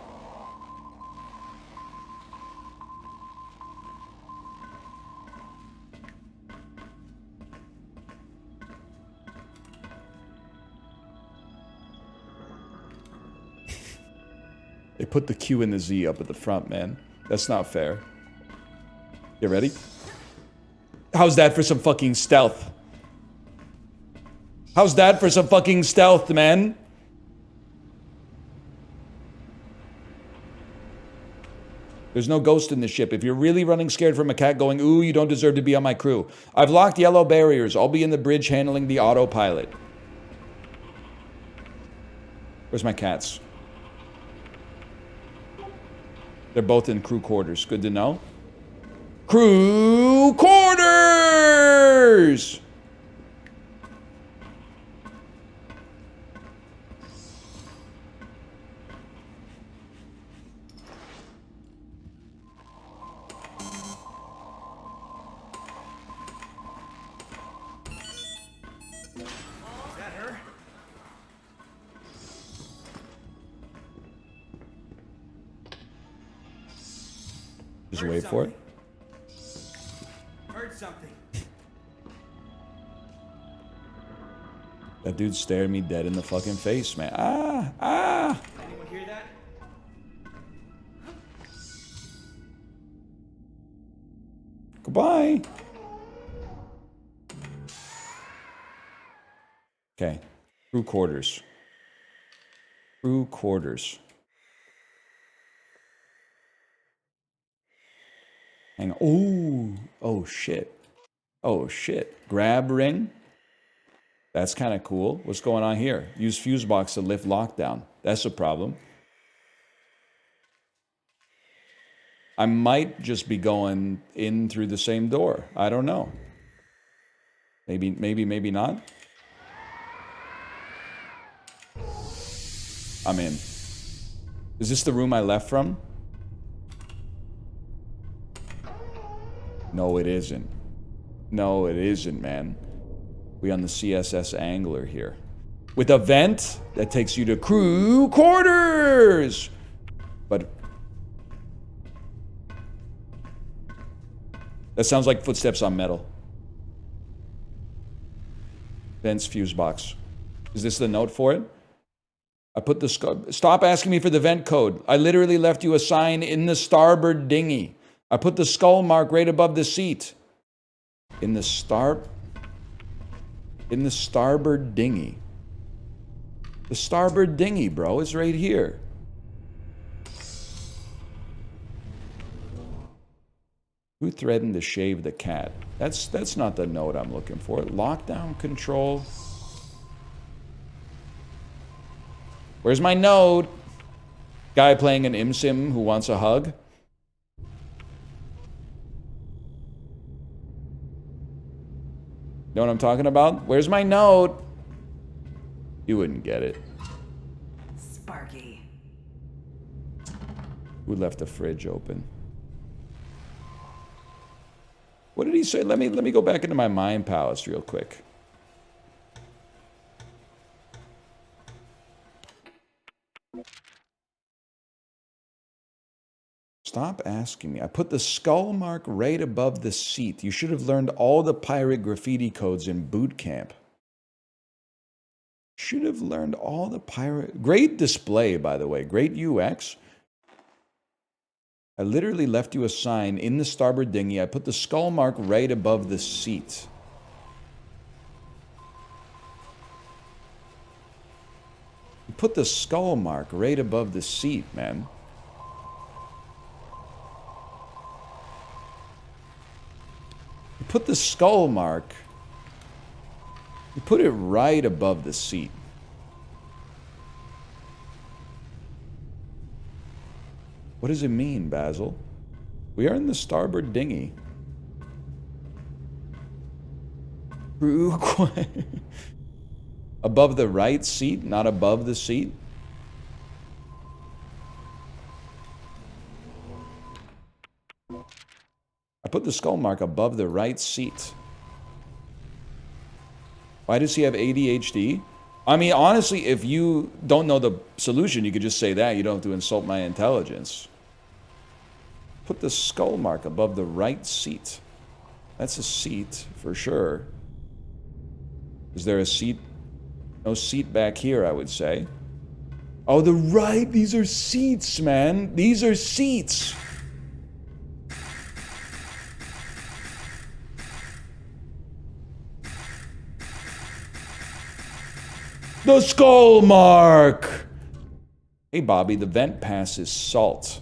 They put the Q and the Z up at the front, man. That's not fair. You ready? How's that for some fucking stealth? How's that for some fucking stealth, man? There's no ghost in the ship. If you're really running scared from a cat going, ooh, you don't deserve to be on my crew. I've locked yellow barriers. I'll be in the bridge handling the autopilot. Where's my cats? They're both in crew quarters. Good to know. Crew quarters! Just wait for it. Heard something. That dude stared me dead in the fucking face, man. Ah! Anyone hear that? Goodbye. Okay. Crew quarters. Crew quarters. Hang on. Ooh. Oh, shit. Oh, shit. Grab ring. That's kind of cool. What's going on here? Use fuse box to lift lockdown. That's a problem. I might just be going in through the same door. I don't know. Maybe not. I'm in. Is this the room I left from? No, it isn't. No, it isn't, man. We on the CSS Angler here. With a vent that takes you to crew quarters! But... that sounds like footsteps on metal. Vent's fuse box. Is this the note for it? I put the... Stop asking me for the vent code. I literally left you a sign in the starboard dinghy. I put the skull mark right above the seat. In the starboard dinghy. The starboard dinghy, bro, is right here. Who threatened to shave the cat? That's not the note I'm looking for. Lockdown control. Where's my note? Guy playing an ImSim who wants a hug. Know what I'm talking about? Where's my note? You wouldn't get it. Sparky. Who left the fridge open? What did he say? Let me go back into my mind palace real quick. Stop asking me. I put the skull mark right above the seat. You should have learned all the pirate graffiti codes in boot camp. Should have learned all the pirate... Great display, by the way. Great UX. I literally left you a sign in the starboard dinghy. I put the skull mark right above the seat. You put the skull mark right above the seat, man. You put the skull mark, you put it right above the seat. What does it mean, Basil? We are in the starboard dinghy. Above the right seat, not above the seat? I put the skull mark above the right seat. Why does he have ADHD? I mean, honestly, if you don't know the solution, you could just say that. You don't have to insult my intelligence. Put the skull mark above the right seat. That's a seat, for sure. Is there a seat? No seat back here, I would say. Oh, the right. These are seats, man. These are seats. The skull mark. Hey, Bobby, the vent pass is salt.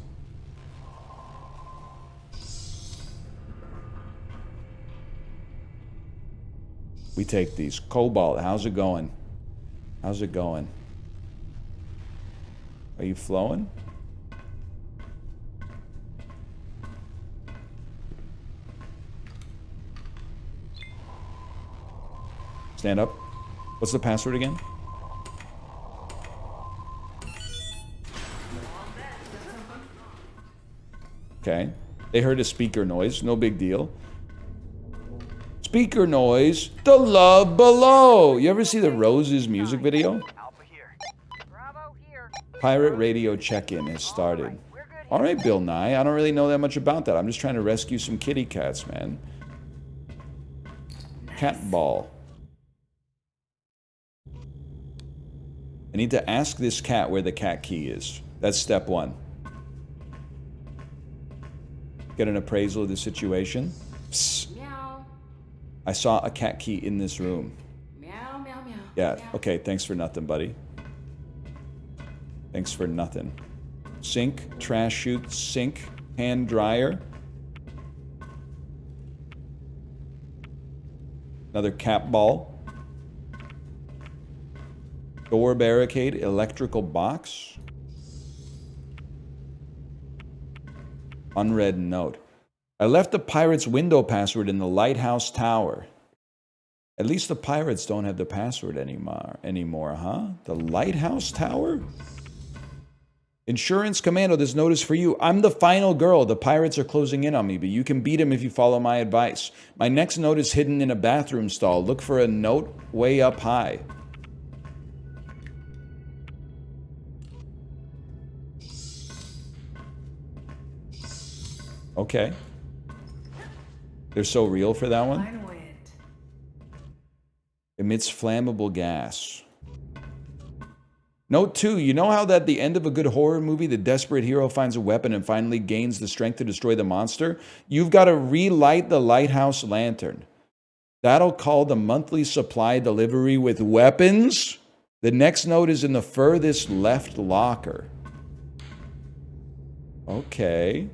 We take these. Cobalt, how's it going? How's it going? Are you flowing? Stand up. What's the password again? Okay. They heard a speaker noise. No big deal. Speaker noise. The love below. You ever see the Roses music video? Pirate radio check-in has started. All right, Bill Nye. I don't really know that much about that. I'm just trying to rescue some kitty cats, man. Cat ball. I need to ask this cat where the cat key is. That's step one. Get an appraisal of the situation. Psst. Meow. I saw a cat key in this room. Meow, meow, meow. Yeah, Meow. okay, thanks for nothing, buddy. Thanks for nothing. Sink, trash chute, sink, hand dryer. Another cat ball. Door barricade, electrical box. Unread note. I left the pirate's window password in the lighthouse tower. At least the pirates don't have the password anymore, huh? The lighthouse tower? Insurance Commando, this notice for you. I'm the final girl. The pirates are closing in on me, but you can beat them if you follow my advice. My next note is hidden in a bathroom stall. Look for a note way up high. Okay. They're so real for that one. Fine wind. Emits flammable gas. Note 2, you know how at the end of a good horror movie, the desperate hero finds a weapon and finally gains the strength to destroy the monster? You've got to relight the lighthouse lantern. That'll call the monthly supply delivery with weapons. The next note is in the furthest left locker. Okay.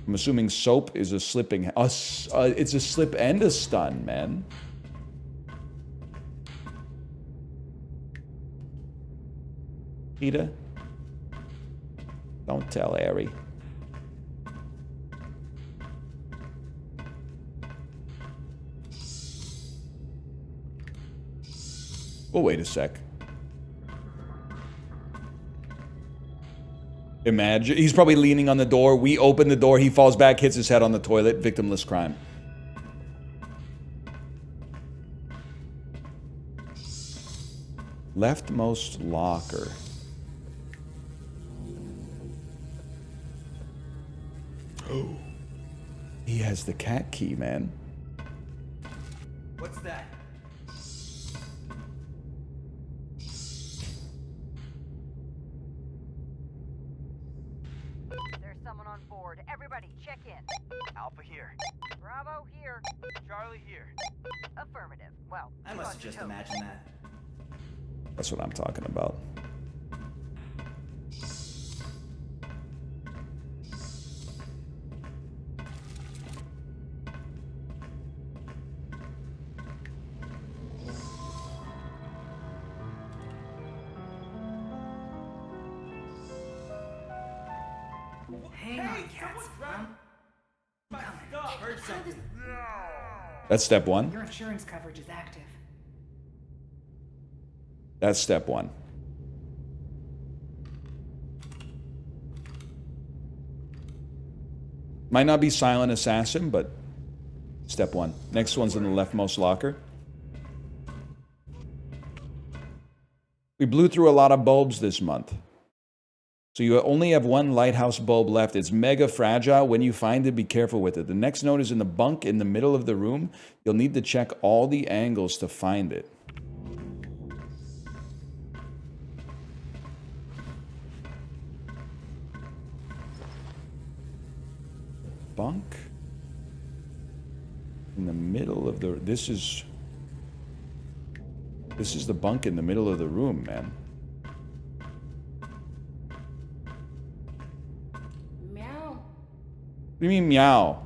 I'm assuming soap is a slipping... it's a slip and a stun, man. Peter? Don't tell Harry. Well, wait a sec. Imagine, he's probably leaning on the door. We open the door, he falls back, hits his head on the toilet. Victimless crime. Leftmost locker. Oh, he has the cat key, man. What's that? There's someone on board. Everybody, check in. Alpha here. Bravo here. Charlie here. Affirmative. Well, I must have just imagined that. That's what I'm talking about. Hang on, cats. I'm coming. Heard something. That's step one. Your insurance coverage is active. That's step one. Might not be silent assassin, but step one. Next one's in the leftmost locker. We blew through a lot of bulbs this month. So you only have one lighthouse bulb left. It's mega fragile. When you find it, be careful with it. The next note is in the bunk in the middle of the room. You'll need to check all the angles to find it. Bunk in the middle of the... This is the bunk in the middle of the room, man. What do you mean, meow?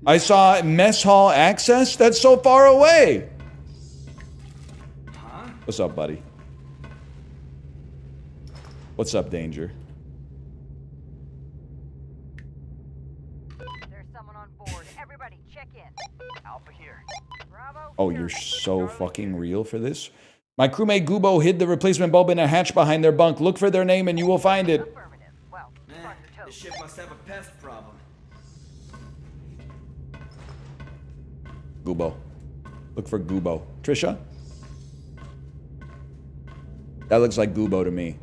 I saw mess hall access? That's so far away! Huh? What's up, buddy? What's up, Danger? There's someone on board. Everybody, check in. Alpha here. Bravo. Oh, you're so fucking real for this? My crewmate Gubo hid the replacement bulb in a hatch behind their bunk. Look for their name and you will find it. Affirmative. Well, front your This toes. ship must have a pest problem. Gubo. Look for Gubo. Trisha? That looks like Gubo to me.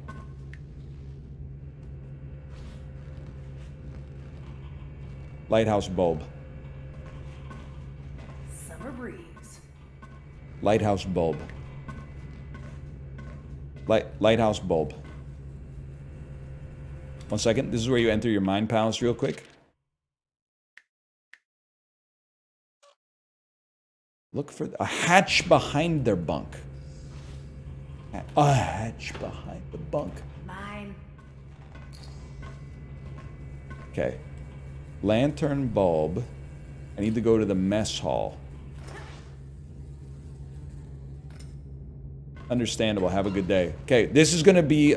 Lighthouse bulb. Summer breeze. Lighthouse bulb. Lighthouse bulb. 1 second. This is where you enter your mind palace real quick. Look for a hatch behind their bunk. A hatch behind the bunk. Mine. Okay. Lantern bulb. I need to go to the mess hall. Understandable. Have a good day. Okay, this is going to be...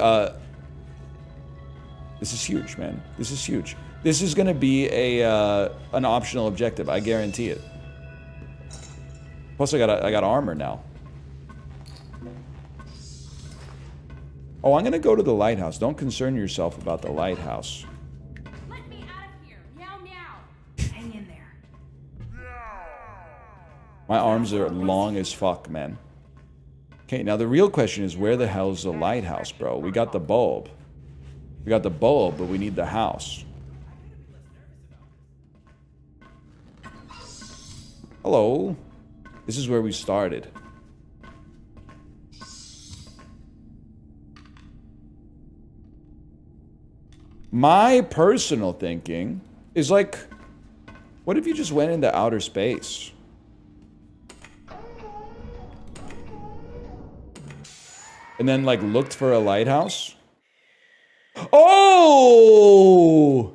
this is huge, man. This is huge. This is going to be an optional objective. I guarantee it. Plus, I got armor now. Oh, I'm going to go to the lighthouse. Don't concern yourself about the lighthouse. Let me out of here. Meow meow. Hang in there. My arms are long as fuck, man. Okay, now the real question is, where the hell's the lighthouse, bro? We got the bulb. We got the bulb, but we need the house. Hello. This is where we started. My personal thinking is like, what if you just went into outer space? And then, like, looked for a lighthouse? Oh!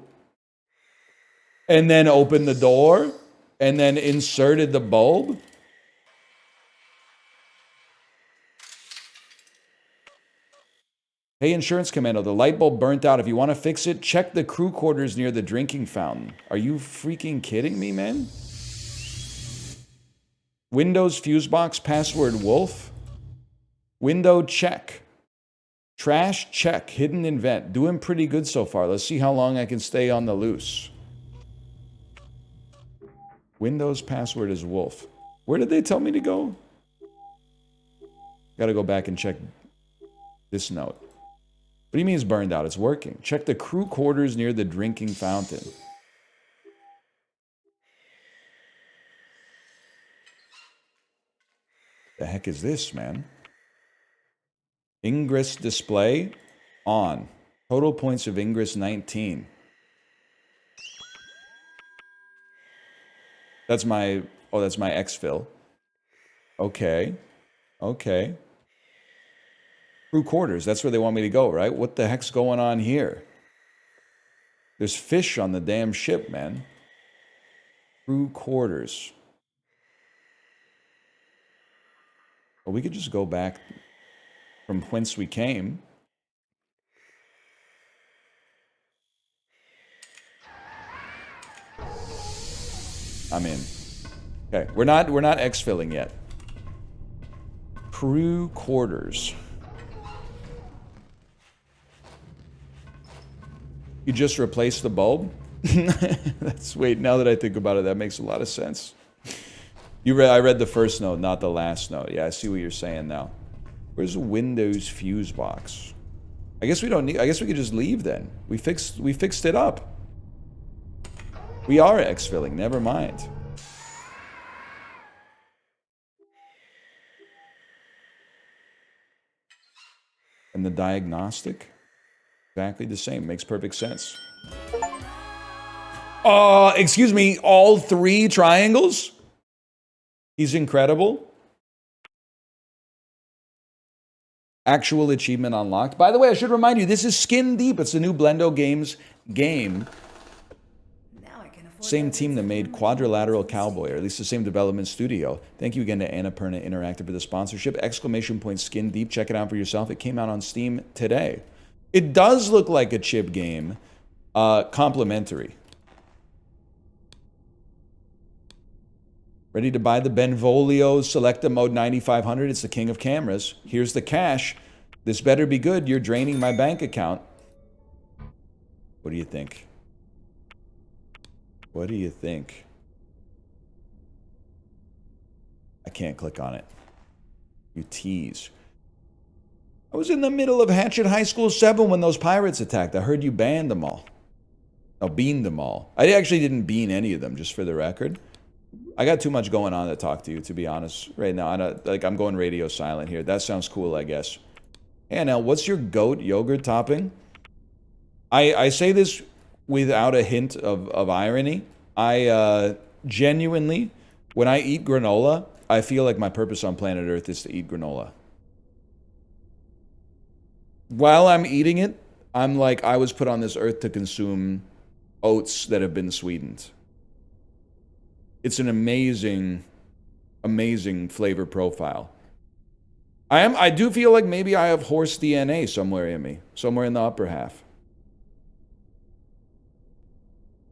And then opened the door? And then inserted the bulb? Hey, Insurance Commando, the light bulb burnt out. If you want to fix it, check the crew quarters near the drinking fountain. Are you freaking kidding me, man? Windows fuse box password wolf? Window check. Trash check. Hidden in vent. Doing pretty good so far. Let's see how long I can stay on the loose. Windows password is wolf. Where did they tell me to go? Gotta go back and check this note. What do you mean it's burned out? It's working. Check the crew quarters near the drinking fountain. The heck is this, man? Ingress display on. Total points of ingress 19. That's my exfil. Okay. Okay. Crew quarters, that's where they want me to go, right? What the heck's going on here? There's fish on the damn ship, man. Crew quarters. Well, we could just go back from whence we came. I'm in. Okay, we're not exfilling yet. Crew quarters. You just replaced the bulb? Wait, now that I think about it, that makes a lot of sense. I read the first note, not the last note. Yeah, I see what you're saying now. Where's the Windows fuse box? I guess we don't need. I guess we could just leave then. We fixed it up. We are exfilling. Never mind. And the diagnostic, exactly the same. Makes perfect sense. Excuse me. All 3 triangles. He's incredible. Actual achievement unlocked. By the way, I should remind you, this is Skin Deep. It's the new Blendo Games game. Same team that made Quadrilateral Cowboy, or at least the same development studio. Thank you again to Annapurna Interactive for the sponsorship. Exclamation point Skin Deep. Check it out for yourself. It came out on Steam today. It does look like a chip game. Complimentary. Ready to buy the Benvolio Selecta Mode 9500? It's the king of cameras. Here's the cash. This better be good. You're draining my bank account. What do you think? What do you think? I can't click on it. You tease. I was in the middle of Hatchet High School 7 when those pirates attacked. I heard you banned them all. Oh, beaned them all. I actually didn't bean any of them, just for the record. I got too much going on to talk to you, to be honest, right now. I'm going radio silent here. That sounds cool, I guess. Hey, now, what's your goat yogurt topping? I say this without a hint of irony. I genuinely, when I eat granola, I feel like my purpose on planet Earth is to eat granola. While I'm eating it, I'm like, I was put on this earth to consume oats that have been sweetened. It's an amazing, amazing flavor profile. I do feel like maybe I have horse DNA somewhere in me, somewhere in the upper half.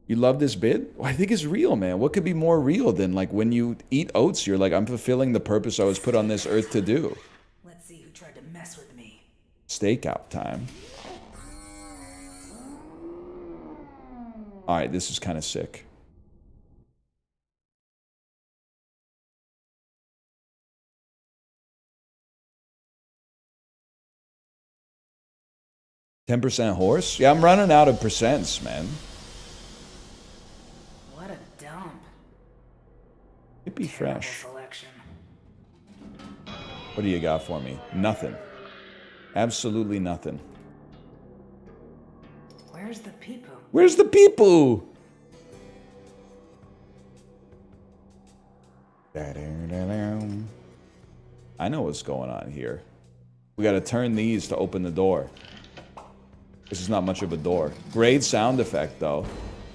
You love this bit? Well, I think it's real, man. What could be more real than like when you eat oats, you're like, I'm fulfilling the purpose I was put on this earth to do. Let's see who tried to mess with me. Stakeout time. All right, this is kind of sick. %10 horse? Yeah, I'm running out of percents, man. What a dump. Hippie fresh. Selection. What do you got for me? Nothing. Absolutely nothing. Where's the people? Where's the people? I know what's going on here. We got to turn these to open the door. This is not much of a door. Great sound effect, though.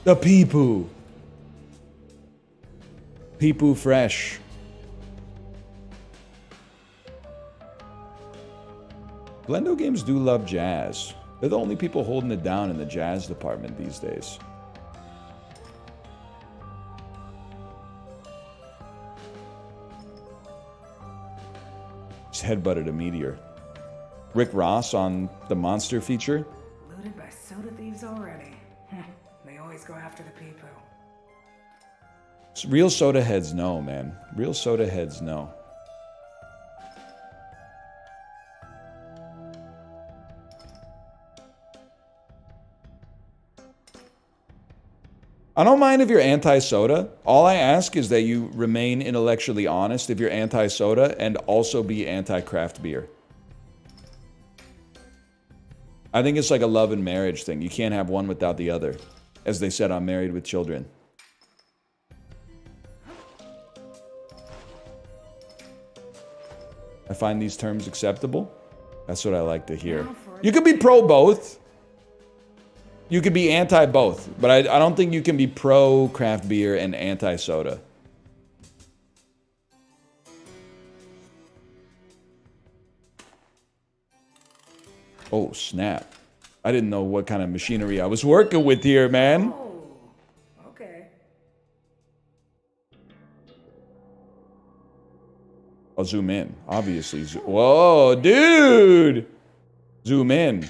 The pee-poo. Pee-poo fresh. Blendo Games do love jazz. They're the only people holding it down in the jazz department these days. Just headbutted a meteor. Rick Ross on the monster feature. Looted by soda thieves already. They always go after the people. Real soda heads know, man. Real soda heads know. I don't mind if you're anti-soda. All I ask is that you remain intellectually honest if you're anti-soda and also be anti-craft beer. I think it's like a love and marriage thing. You can't have one without the other. As they said on Married with Children. I find these terms acceptable. That's what I like to hear. You could be pro both. You could be anti both. But I don't think you can be pro craft beer and anti soda. Oh, snap. I didn't know what kind of machinery I was working with here, man. Oh, okay. I'll zoom in. Obviously. Whoa, dude! Zoom in.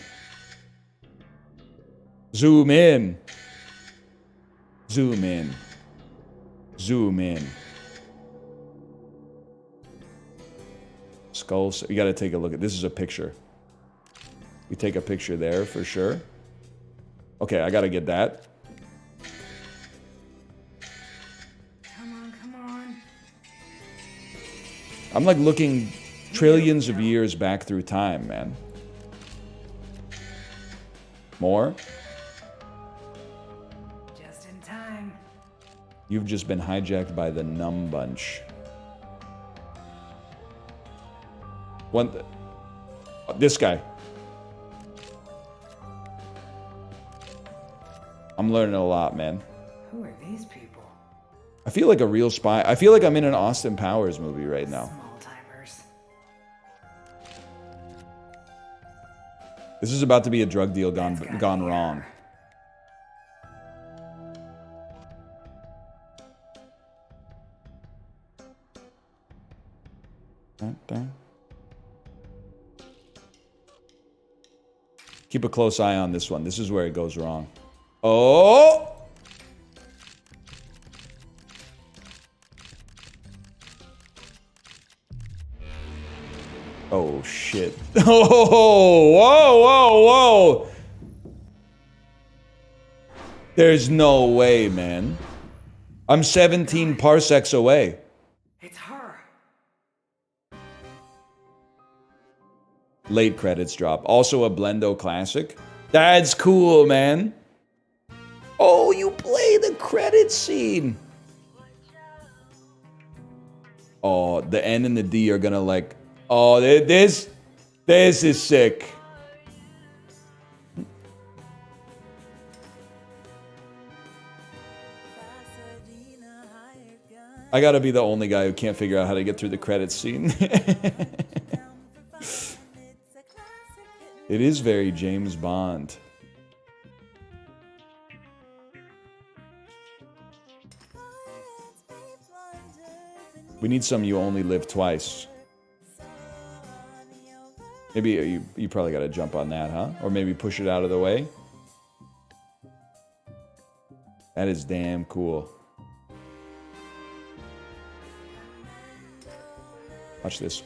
Zoom in. Zoom in. Zoom in. Skulls. You got to take a look at this. Is a picture. We take a picture there for sure. Okay, I got to get that. Come on. I'm like looking trillions of years back through time, man. More? Just in time. You've just been hijacked by the numb bunch. This guy. I'm learning a lot, man. Who are these people? I feel like a real spy. I feel like I'm in an Austin Powers movie right now. Small timers. This is about to be a drug deal gone wrong. Keep a close eye on this one. This is where it goes wrong. Oh! Oh, shit. Oh, whoa, whoa. There's no way, man. I'm 17 parsecs away. It's her. Late credits drop. Also a Blendo classic. That's cool, man. Oh, you play the credit scene. Oh, the N and the D are gonna like... Oh, this is sick. I gotta be the only guy who can't figure out how to get through the credits scene. It is very James Bond. We need some You Only Live Twice. Maybe you probably got to jump on that, huh? Or maybe push it out of the way. That is damn cool. Watch this.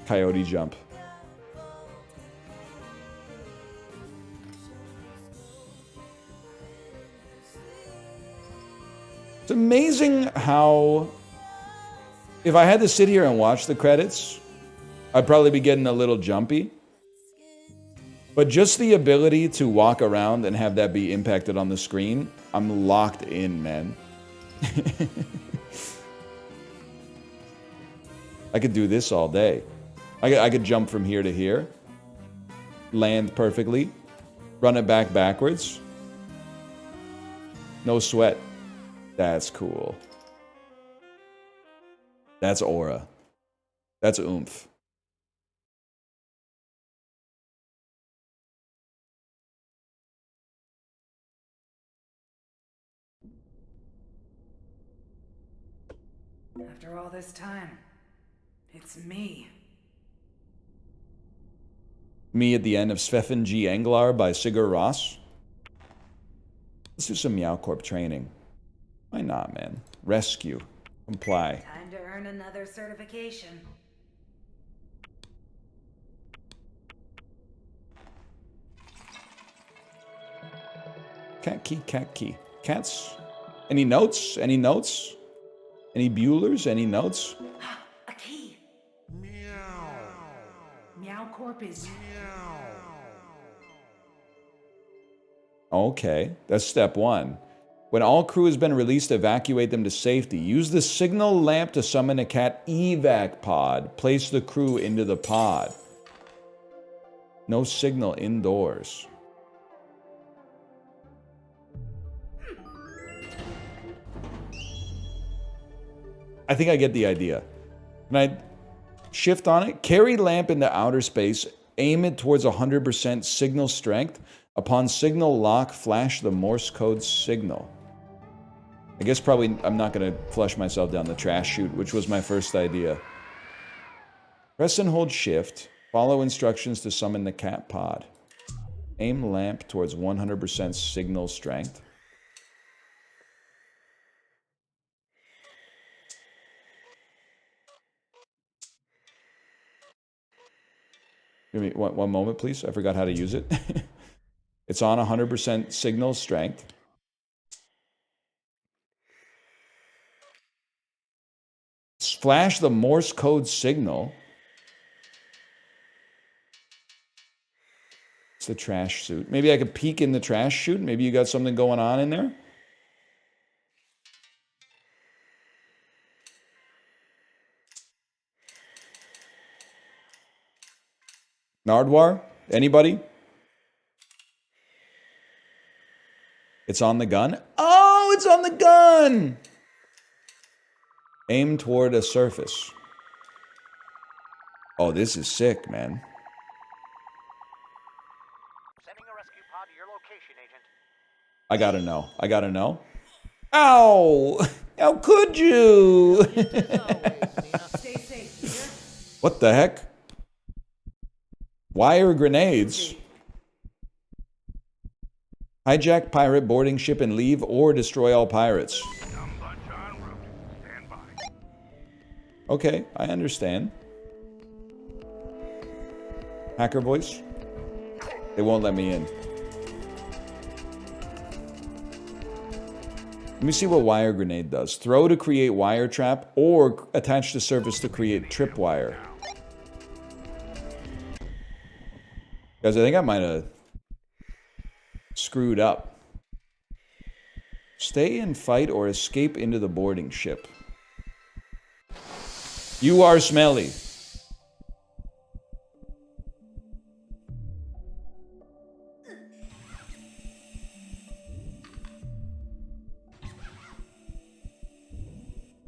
Coyote jump. It's amazing how, if I had to sit here and watch the credits, I'd probably be getting a little jumpy. But just the ability to walk around and have that be impacted on the screen, I'm locked in, man. I could do this all day. I could jump from here to here, land perfectly, run it backwards. No sweat. That's cool. That's aura. That's oomph. After all this time, it's me. Me at the end of Svefen G. Englar by Sigur Rós. Let's do some Meow Corp training. Why not, man? Rescue. Comply. Time to earn another certification. Cat key, cat key. Cats? Any notes? Any notes? Any Buellers? Any notes? A key. Meow Corp is... Okay, that's step one. When all crew has been released, evacuate them to safety. Use the signal lamp to summon a cat evac pod. Place the crew into the pod. No signal indoors. I think I get the idea. Can I shift on it? Carry lamp into outer space. Aim it towards 100% signal strength. Upon signal lock, flash the Morse code signal. I guess probably I'm not going to flush myself down the trash chute, which was my first idea. Press and hold shift. Follow instructions to summon the cat pod. Aim lamp towards 100% signal strength. Give me one moment, please. I forgot how to use it. It's on 100% signal strength. Flash the Morse code signal. It's the trash chute. Maybe I could peek in the trash chute. Maybe you got something going on in there. Nardwar? Anybody? It's on the gun? Oh, it's on the gun! Aim toward a surface. Oh, this is sick, man. Sending a rescue pod to your location, Agent. I gotta know. Ow! How could you? Stay safe, dear. What the heck? Wire grenades. Hijack pirate boarding ship and leave or destroy all pirates. Okay, I understand. Hacker voice? They won't let me in. Let me see what wire grenade does. Throw to create wire trap or attach to surface to create tripwire. Guys, I think I might have screwed up. Stay and fight or escape into the boarding ship. You are smelly.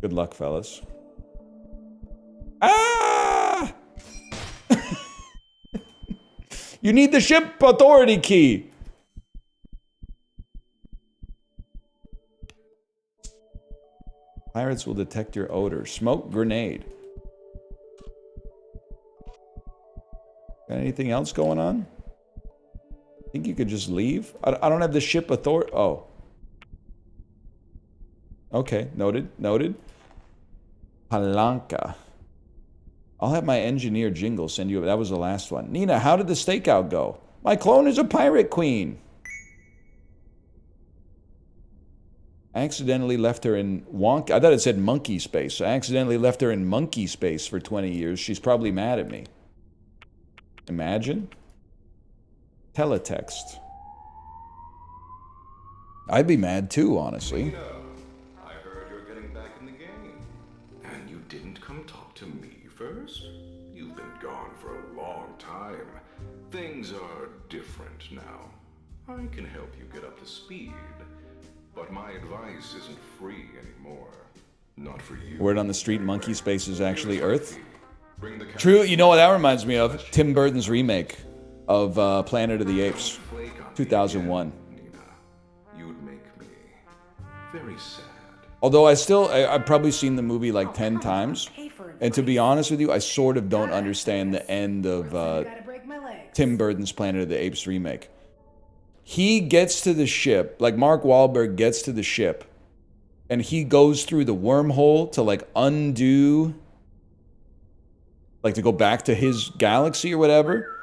Good luck, fellas. Ah! You need the ship authority key. Pirates will detect your odor. Smoke grenade. Got anything else going on? Think you could just leave? I don't have the ship authority. Oh. Okay, noted. Palanca. I'll have my engineer Jingle send you. That was the last one. Nina, how did the stakeout go? My clone is a pirate queen. I accidentally left her in wonk. I thought it said monkey space. I accidentally left her in monkey space for 20 years. She's probably mad at me. Imagine. Teletext. I'd be mad too, honestly. Nina, I heard you're getting back in the game. And you didn't come talk to me first? You've been gone for a long time. Things are different now. I can help you get up to speed. But my advice isn't free anymore. Not for you. Word on the street, monkey space is actually Earth. True, you know what that reminds me of? Tim Burton's remake of Planet of the Apes, 2001. Nina, you'd make me very sad. Although I've probably seen the movie like 10 times. And to be honest with you, I sort of don't understand the end of Tim Burton's Planet of the Apes remake. He gets to the ship, like Mark Wahlberg gets to the ship, and he goes through the wormhole to like undo, like to go back to his galaxy or whatever.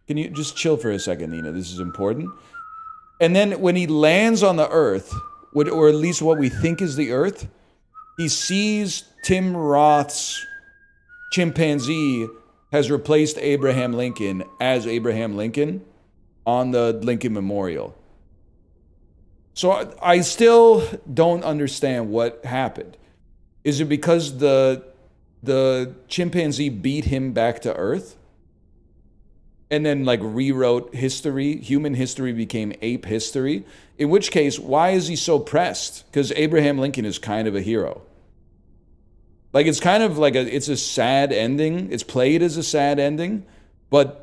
Can you just chill for a second, Nina? This is important. And then when he lands on the Earth, or at least what we think is the Earth, he sees Tim Roth's chimpanzee has replaced Abraham Lincoln as Abraham Lincoln on the Lincoln Memorial. So I still don't understand what happened. Is it because the chimpanzee beat him back to Earth? And then like rewrote history? Human history became ape history? In which case, why is he so pressed? Because Abraham Lincoln is kind of a hero. Like it's kind of like it's a sad ending. It's played as a sad ending, but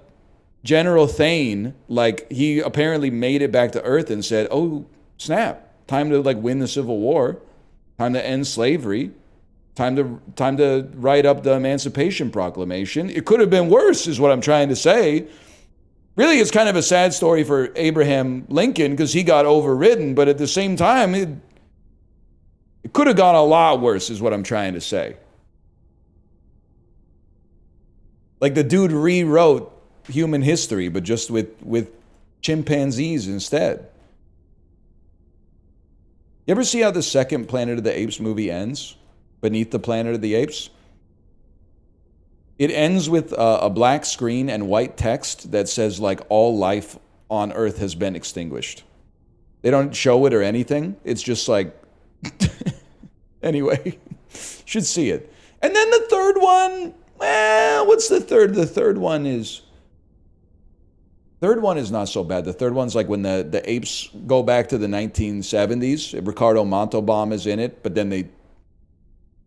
General Thane, like he apparently made it back to Earth and said, "Oh snap! Time to like win the Civil War, time to end slavery, time to write up the Emancipation Proclamation." It could have been worse, is what I'm trying to say. Really, it's kind of a sad story for Abraham Lincoln because he got overridden, but at the same time, it could have gone a lot worse, is what I'm trying to say. Like the dude rewrote human history, but just with chimpanzees instead. You ever see how the second Planet of the Apes movie ends? Beneath the Planet of the Apes? It ends with a black screen and white text that says, like, all life on Earth has been extinguished. They don't show it or anything. It's just like, anyway, should see it. And then the third one, well, what's the third? The third one is not so bad. The third one's like when the apes go back to the 1970s. Ricardo Montalban is in it, but then they,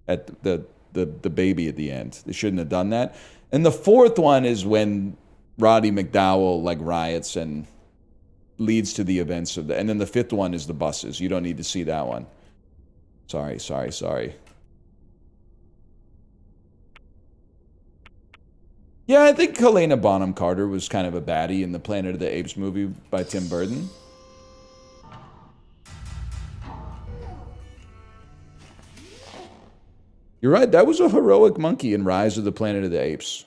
at the baby at the end. They shouldn't have done that. And the fourth one is when Roddy McDowell like riots and leads to the events of the. And then the fifth one is the buses. You don't need to see that one. Sorry. Yeah, I think Helena Bonham Carter was kind of a baddie in the Planet of the Apes movie by Tim Burton. You're right, that was a heroic monkey in Rise of the Planet of the Apes.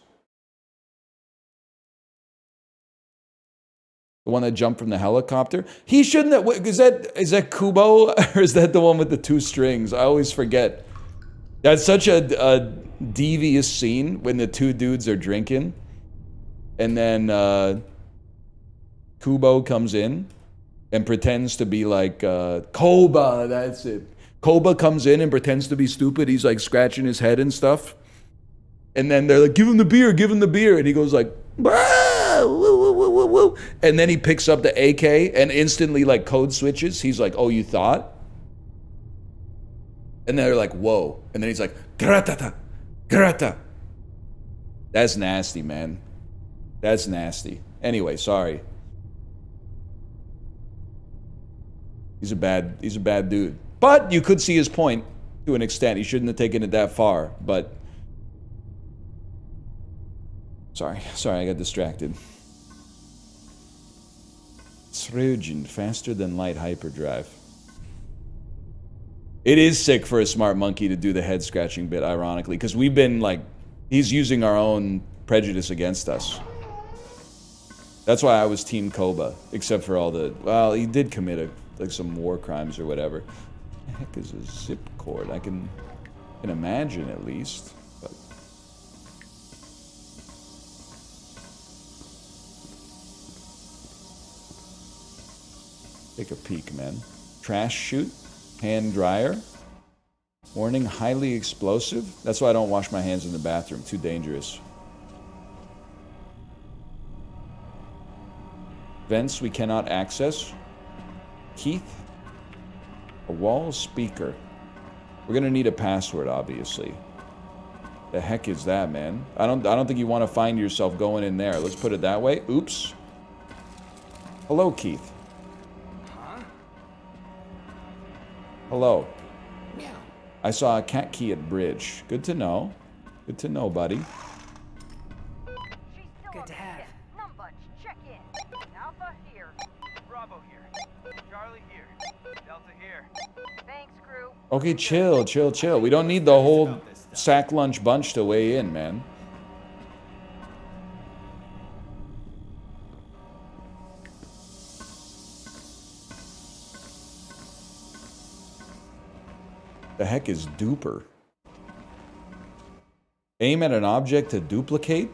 The one that jumped from the helicopter? He shouldn't have, is that Kubo? Or is that the one with the two strings? I always forget. That's such a devious scene when the two dudes are drinking. And then Kubo comes in and pretends to be like Koba, that's it. Koba comes in and pretends to be stupid. He's like scratching his head and stuff. And then they're like, give him the beer. And he goes like, woo, woo, woo, woo, woo. And then he picks up the AK and instantly like code switches. He's like, oh, you thought? And they're like, whoa. And then he's like, gratata, grata. That's nasty, man. That's nasty. Anyway, sorry. He's a bad dude. But you could see his point to an extent. He shouldn't have taken it that far, but sorry, I got distracted. Trojan, faster than light hyperdrive. It is sick for a smart monkey to do the head scratching bit, ironically, because we've been like, he's using our own prejudice against us. That's why I was Team Koba, except for all the, well, he did commit like some war crimes or whatever. What the heck is a zip cord? I can imagine at least. But. Take a peek, man. Trash chute, hand dryer. Warning, highly explosive. That's why I don't wash my hands in the bathroom. Too dangerous. Vents we cannot access. Keith. A wall speaker. We're gonna need a password, obviously. The heck is that, man? I don't think you want to find yourself going in there. Let's put it that way. Oops. Hello, Keith. Huh? Hello. Meow. I saw a cat key at bridge. Good to know. Good to know, buddy. Good to have. Numbunch, check in. Alpha here. Bravo here. Charlie here. Delta here. Thanks, crew. Okay, chill. We don't need the whole sack lunch bunch to weigh in, man. The heck is duper? Aim at an object to duplicate?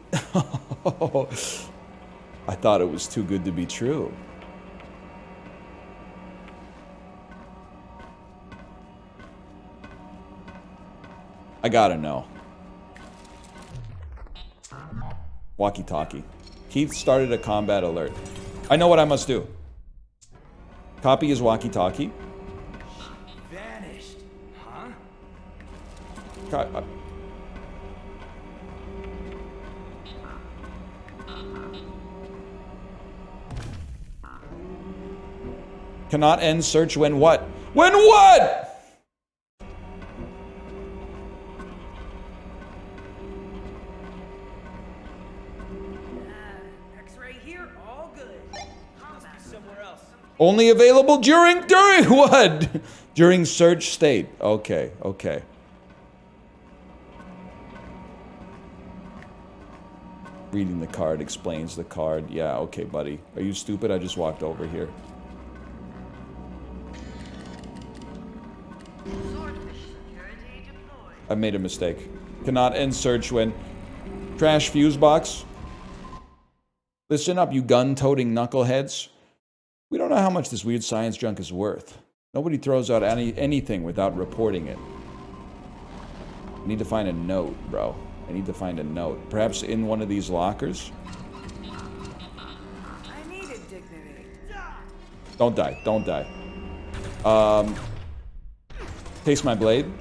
I thought it was too good to be true. I gotta know. Walkie-talkie. Keith started a combat alert. I know what I must do. Copy his walkie-talkie. Vanished. Huh? Cannot end search when what? When what? X-ray here, all good. Must be somewhere else. Only available during what? During search state. Okay. Reading the card explains the card. Yeah, okay, buddy. Are you stupid? I just walked over here. Swordfish security deployed. I made a mistake. Cannot end search when... Trash fuse box. Listen up, you gun-toting knuckleheads. We don't know how much this weird science junk is worth. Nobody throws out anything without reporting it. I need to find a note, bro. I need to find a note. Perhaps in one of these lockers? I needed dignity. Don't die. Don't die. Taste my blade.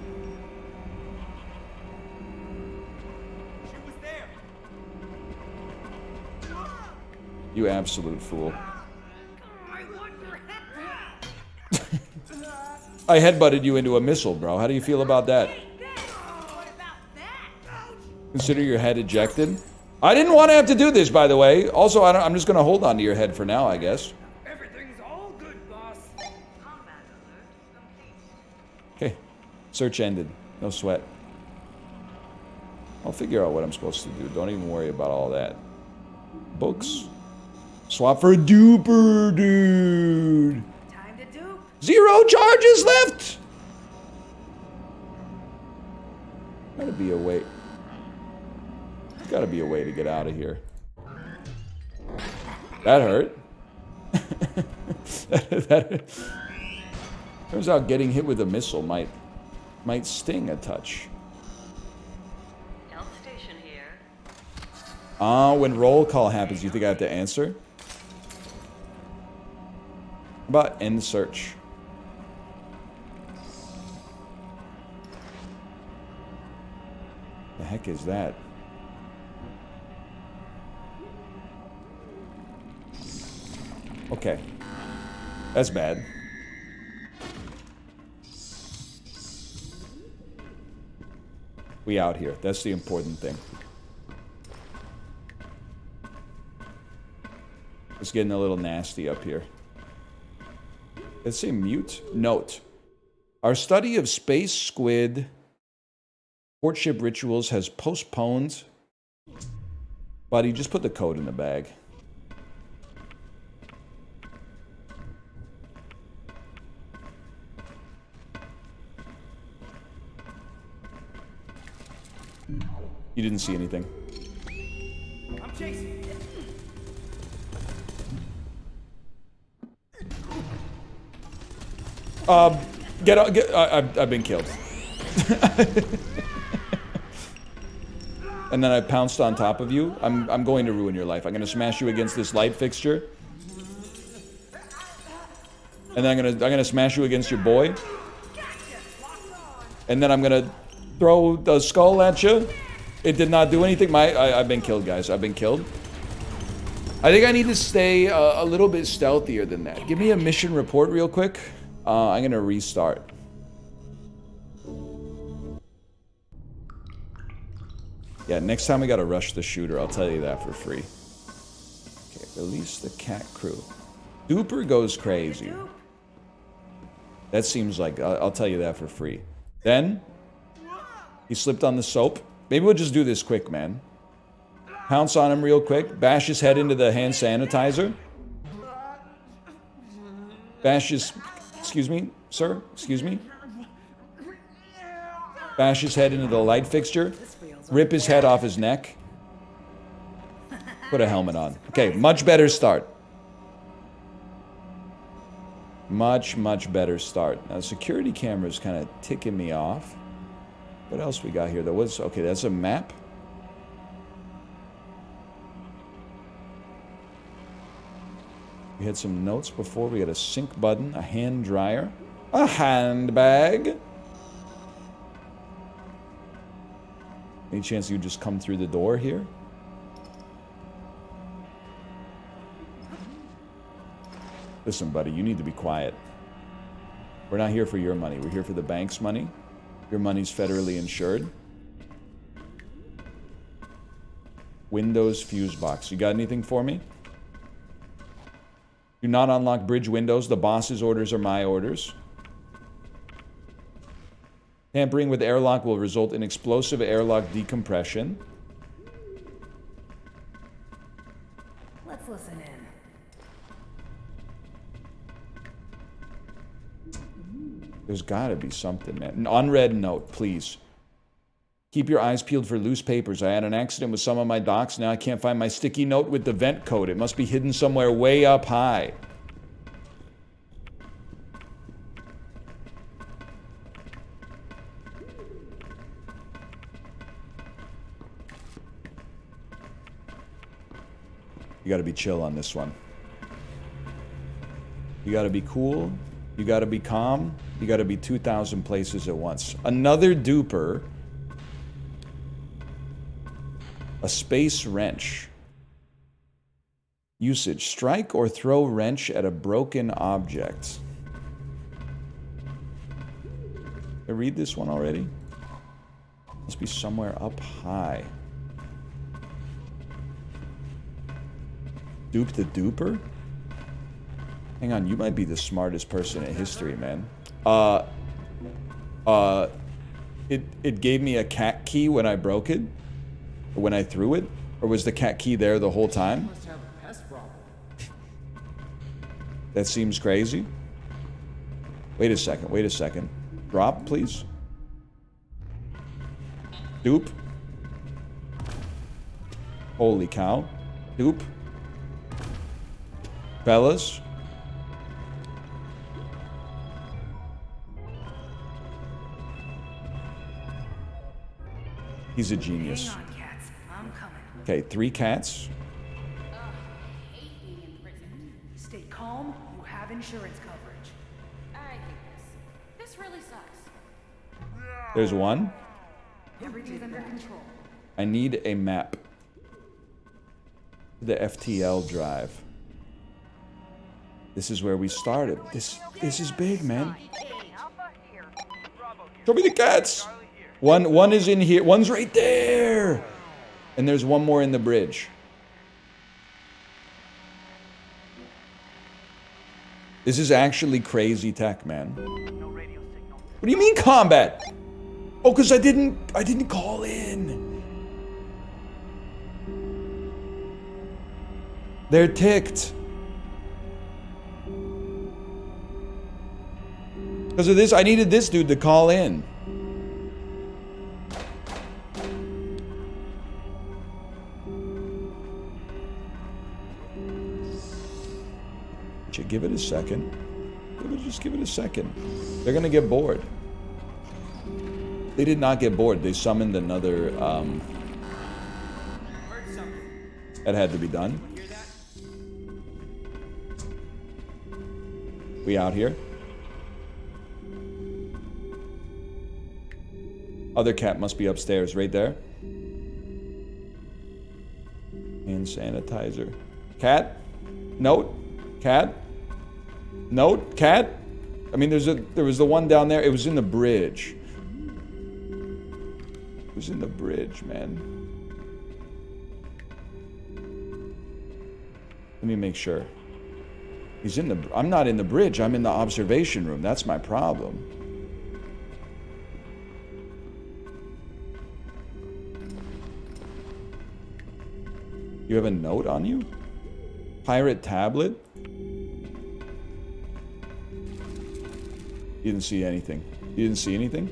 She was there. You absolute fool. I headbutted you into a missile, bro. How do you feel about that? Consider your head ejected? I didn't want to have to do this, by the way. Also, I'm just going to hold on to your head for now, I guess. Everything's all good, boss. Combat alert complete. Okay. Search ended. No sweat. I'll figure out what I'm supposed to do. Don't even worry about all that. Books. Swap for a duper, dude. Time to dupe. 0 charges left! Gotta be a way. Gotta be a way to get out of here. That hurt. that turns out getting hit with a missile might sting a touch. Health station here. When roll call happens, you think I have to answer? How about end search? The heck is that? Okay. That's bad. We out here. That's the important thing. It's getting a little nasty up here. Let's say mute. Note. Our study of space squid courtship rituals has postponed. Buddy, just put the code in the bag. You didn't see anything. I'm chasing. Get out! I've been killed. And then I pounced on top of you. I'm going to ruin your life. I'm gonna smash you against this light fixture. And then I'm gonna smash you against your boy. And then I'm gonna throw the skull at you. It did not do anything. I've been killed, guys. I've been killed. I think I need to stay a little bit stealthier than that. Give me a mission report real quick. I'm gonna restart. Yeah, next time we gotta rush the shooter. I'll tell you that for free. Okay, release the cat crew. Duper goes crazy. That seems like, I'll tell you that for free. Then, he slipped on the soap. Maybe we'll just do this quick, man. Pounce on him real quick. Bash his head into the hand sanitizer. Bash his... Excuse me, sir? Excuse me? Bash his head into the light fixture. Rip his head off his neck. Put a helmet on. Okay, much better start. Much, much better start. Now, the security camera is kind of ticking me off. What else we got here? There was... Okay, that's a map. We had some notes before. We had a sync button, a hand dryer, a handbag. Any chance you just come through the door here? Listen, buddy, you need to be quiet. We're not here for your money. We're here for the bank's money. Your money's federally insured. Windows fuse box. You got anything for me? Do not unlock bridge windows. The boss's orders are my orders. Tampering with airlock will result in explosive airlock decompression. listen in. There's gotta be something, man. An unread note, please. Keep your eyes peeled for loose papers. I had an accident with some of my docs. Now I can't find my sticky note with the vent code. It must be hidden somewhere way up high. You gotta be chill on this one. You gotta be cool. You gotta be calm. You gotta be 2,000 places at once. Another duper. A space wrench. Usage. Strike or throw wrench at a broken object. Did I read this one already? Must be somewhere up high. Dupe the duper? Hang on, you might be the smartest person in history, man. It gave me a cat key when I broke it? When I threw it? Or was the cat key there the whole time? That seems crazy. Wait a second. Drop, please. Dupe. Holy cow. Dupe. Fellas. He's a genius. Hang on, cats. I'm coming. Okay, 3 cats. Stay calm. You have insurance coverage. I hate this. This really sucks. There's one. Everything's under control. I need a map. The FTL drive. This is where we started. This is big, man. Show me the cats. One is in here. One's right there. And there's one more in the bridge. This is actually crazy tech, man. What do you mean combat? Oh, because I didn't call in. They're ticked. Because of this, I needed this dude to call in. Give it a second. Just give it a second. They're gonna get bored. They did not get bored. They summoned another. That had to be done. We out here. Other cat must be upstairs, right there. Hand sanitizer. Cat? Note? Cat? Note? Cat? I mean, there was the one down there. It was in the bridge. It was in the bridge, man. Let me make sure. He's in the... I'm not in the bridge. I'm in the observation room. That's my problem. You have a note on you? Pirate tablet? You didn't see anything. You didn't see anything?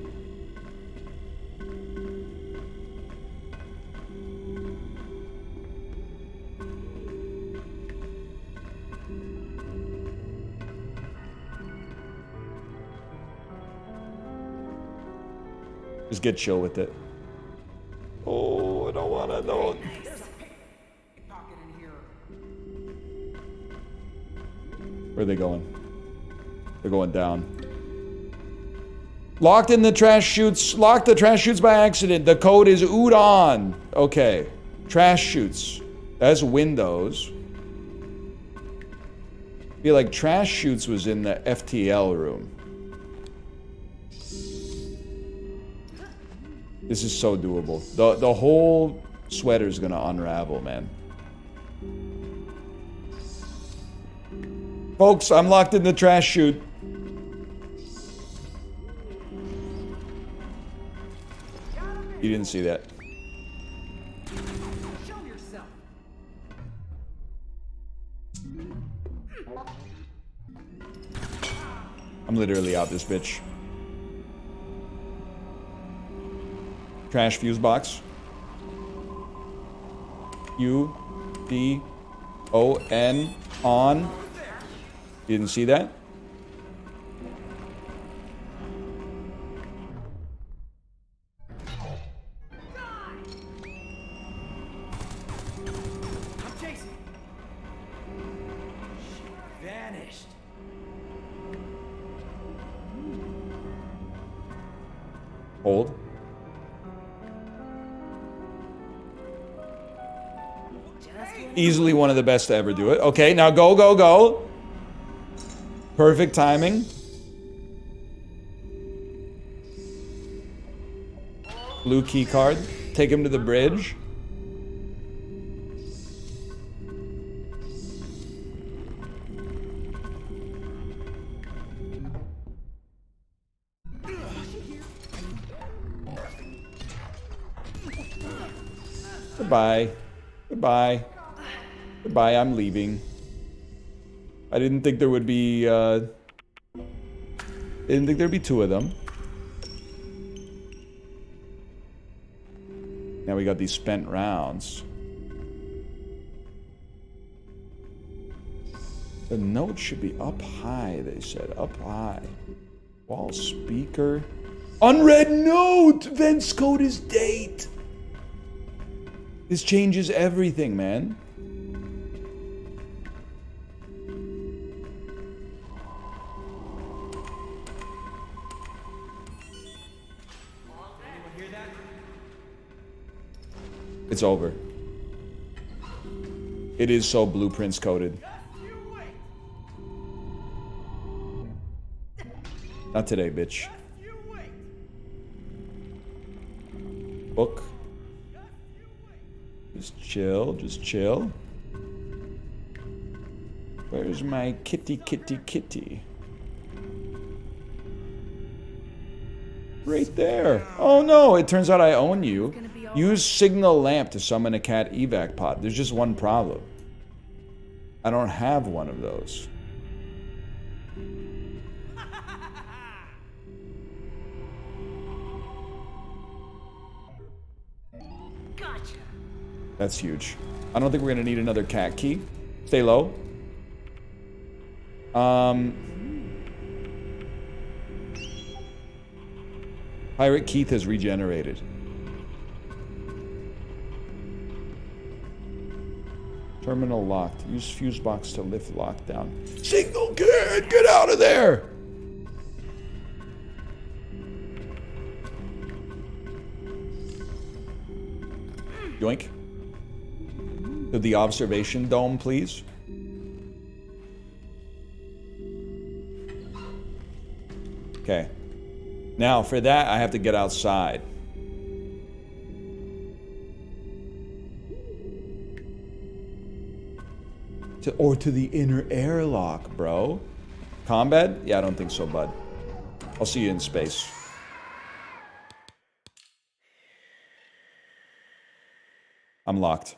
Just get chill with it. Oh, I don't wanna know. Where are they going? They're going down. Locked in the trash chutes. Locked the trash chutes by accident. The code is udon. Okay. Trash chutes. That's Windows. I feel like trash chutes was in the FTL room. This is so doable. The whole sweater's gonna unravel, man. Folks, I'm locked in the trash chute. You didn't see that. Show yourself. I'm literally out this bitch. Trash fuse box. U-D-O-N. On. You didn't see that? I'm chasing. She vanished. Hold. Easily one of the best to ever do it. Okay, now go, go, go. Perfect timing. Blue key card. Take him to the bridge. Goodbye. Goodbye. Goodbye, I'm leaving. I didn't think there would be, I didn't think there'd be two of them. Now we got these spent rounds. The note should be up high, they said. Up high. Wall speaker. Unread note! Vents code is date! This changes everything, man. It's over. It is so blueprints coded. Not today, bitch. Book. Just chill, just chill. Where's my kitty, kitty, kitty? Right there. Oh no, it turns out I own you. Use signal lamp to summon a cat evac pod. There's just one problem. I don't have one of those. Gotcha. That's huge. I don't think we're gonna need another cat key. Stay low. Pirate Keith has regenerated. Terminal locked. Use fuse box to lift lockdown. Signal kid, get out of there! Yoink. To the observation dome, please. Okay. Now, for that, I have to get outside. Or to the inner airlock, bro. Combat? Yeah, I don't think so, bud. I'll see you in space. I'm locked.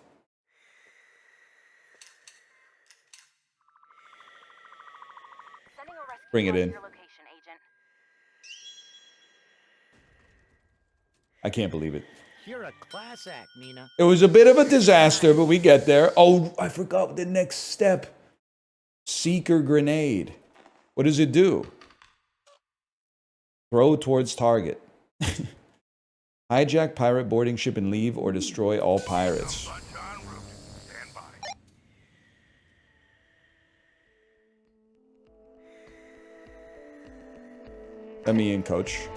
Bring it in. I can't believe it. You're a class act, Nina. It was a bit of a disaster, but we get there. Oh, I forgot the next step. Seeker grenade. What does it do? Throw towards target. Hijack pirate boarding ship and leave, or destroy all pirates. Let me in, coach.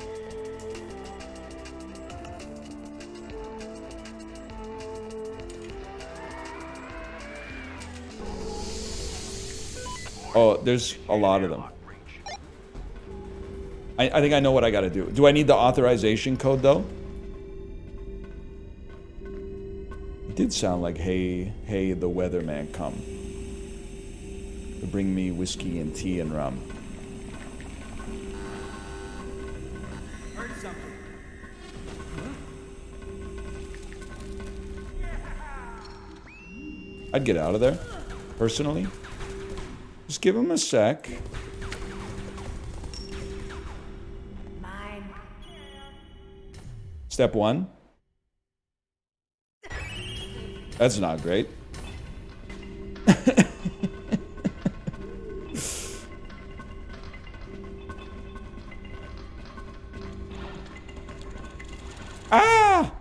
Oh, there's a lot of them. I think I know what I gotta do. Do I need the authorization code, though? It did sound like, hey, the weatherman come to bring me whiskey and tea and rum. Heard something. I'd get out of there, personally. Just give him a sec. Step 1. That's not great. Ah!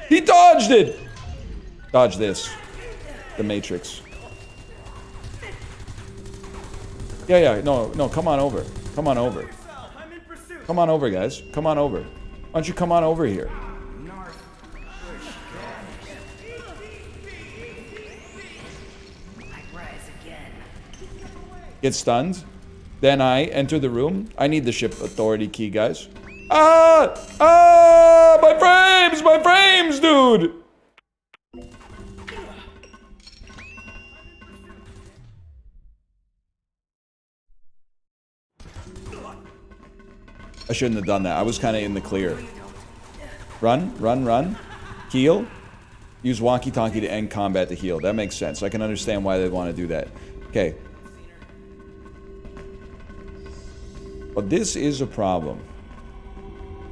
He dodged it! Dodge this. The Matrix. Yeah, no, come on over. Come on over. Come on over, guys. Come on over. Why don't you come on over here? Get stunned. Then I enter the room. I need the ship authority key, guys. Ah! Ah! My frames! My frames, dude! I shouldn't have done that. I was kind of in the clear. Run, run, run. Heal. Use walkie-talkie to end combat to heal. That makes sense. I can understand why they'd want to do that. Okay. But this is a problem.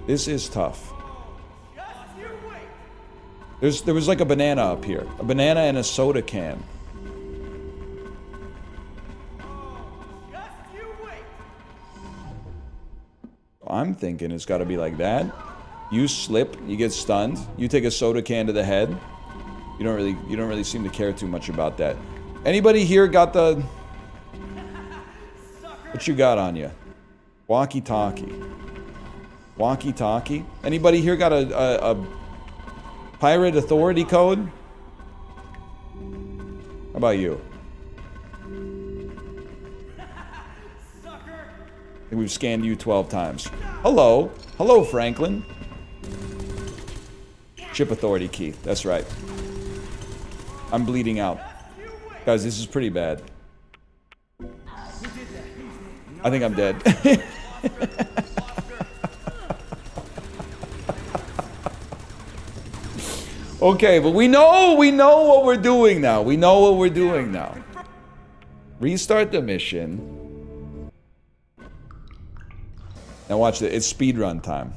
This is tough. There was like a banana up here. A banana and a soda can. I'm thinking it's got to be like that. You slip, you get stunned. You take a soda can to the head. You don't really seem to care too much about that. Anybody here got the... What you got on you? Walkie-talkie. Walkie-talkie. Anybody here got a pirate authority code? How about you? I think we've scanned you 12 times. Hello. Hello, Franklin. Ship authority key. That's right. I'm bleeding out. Guys, this is pretty bad. I think I'm dead. Okay, but we know what we're doing now. We know what we're doing now. Restart the mission. Now watch this. It's speedrun time.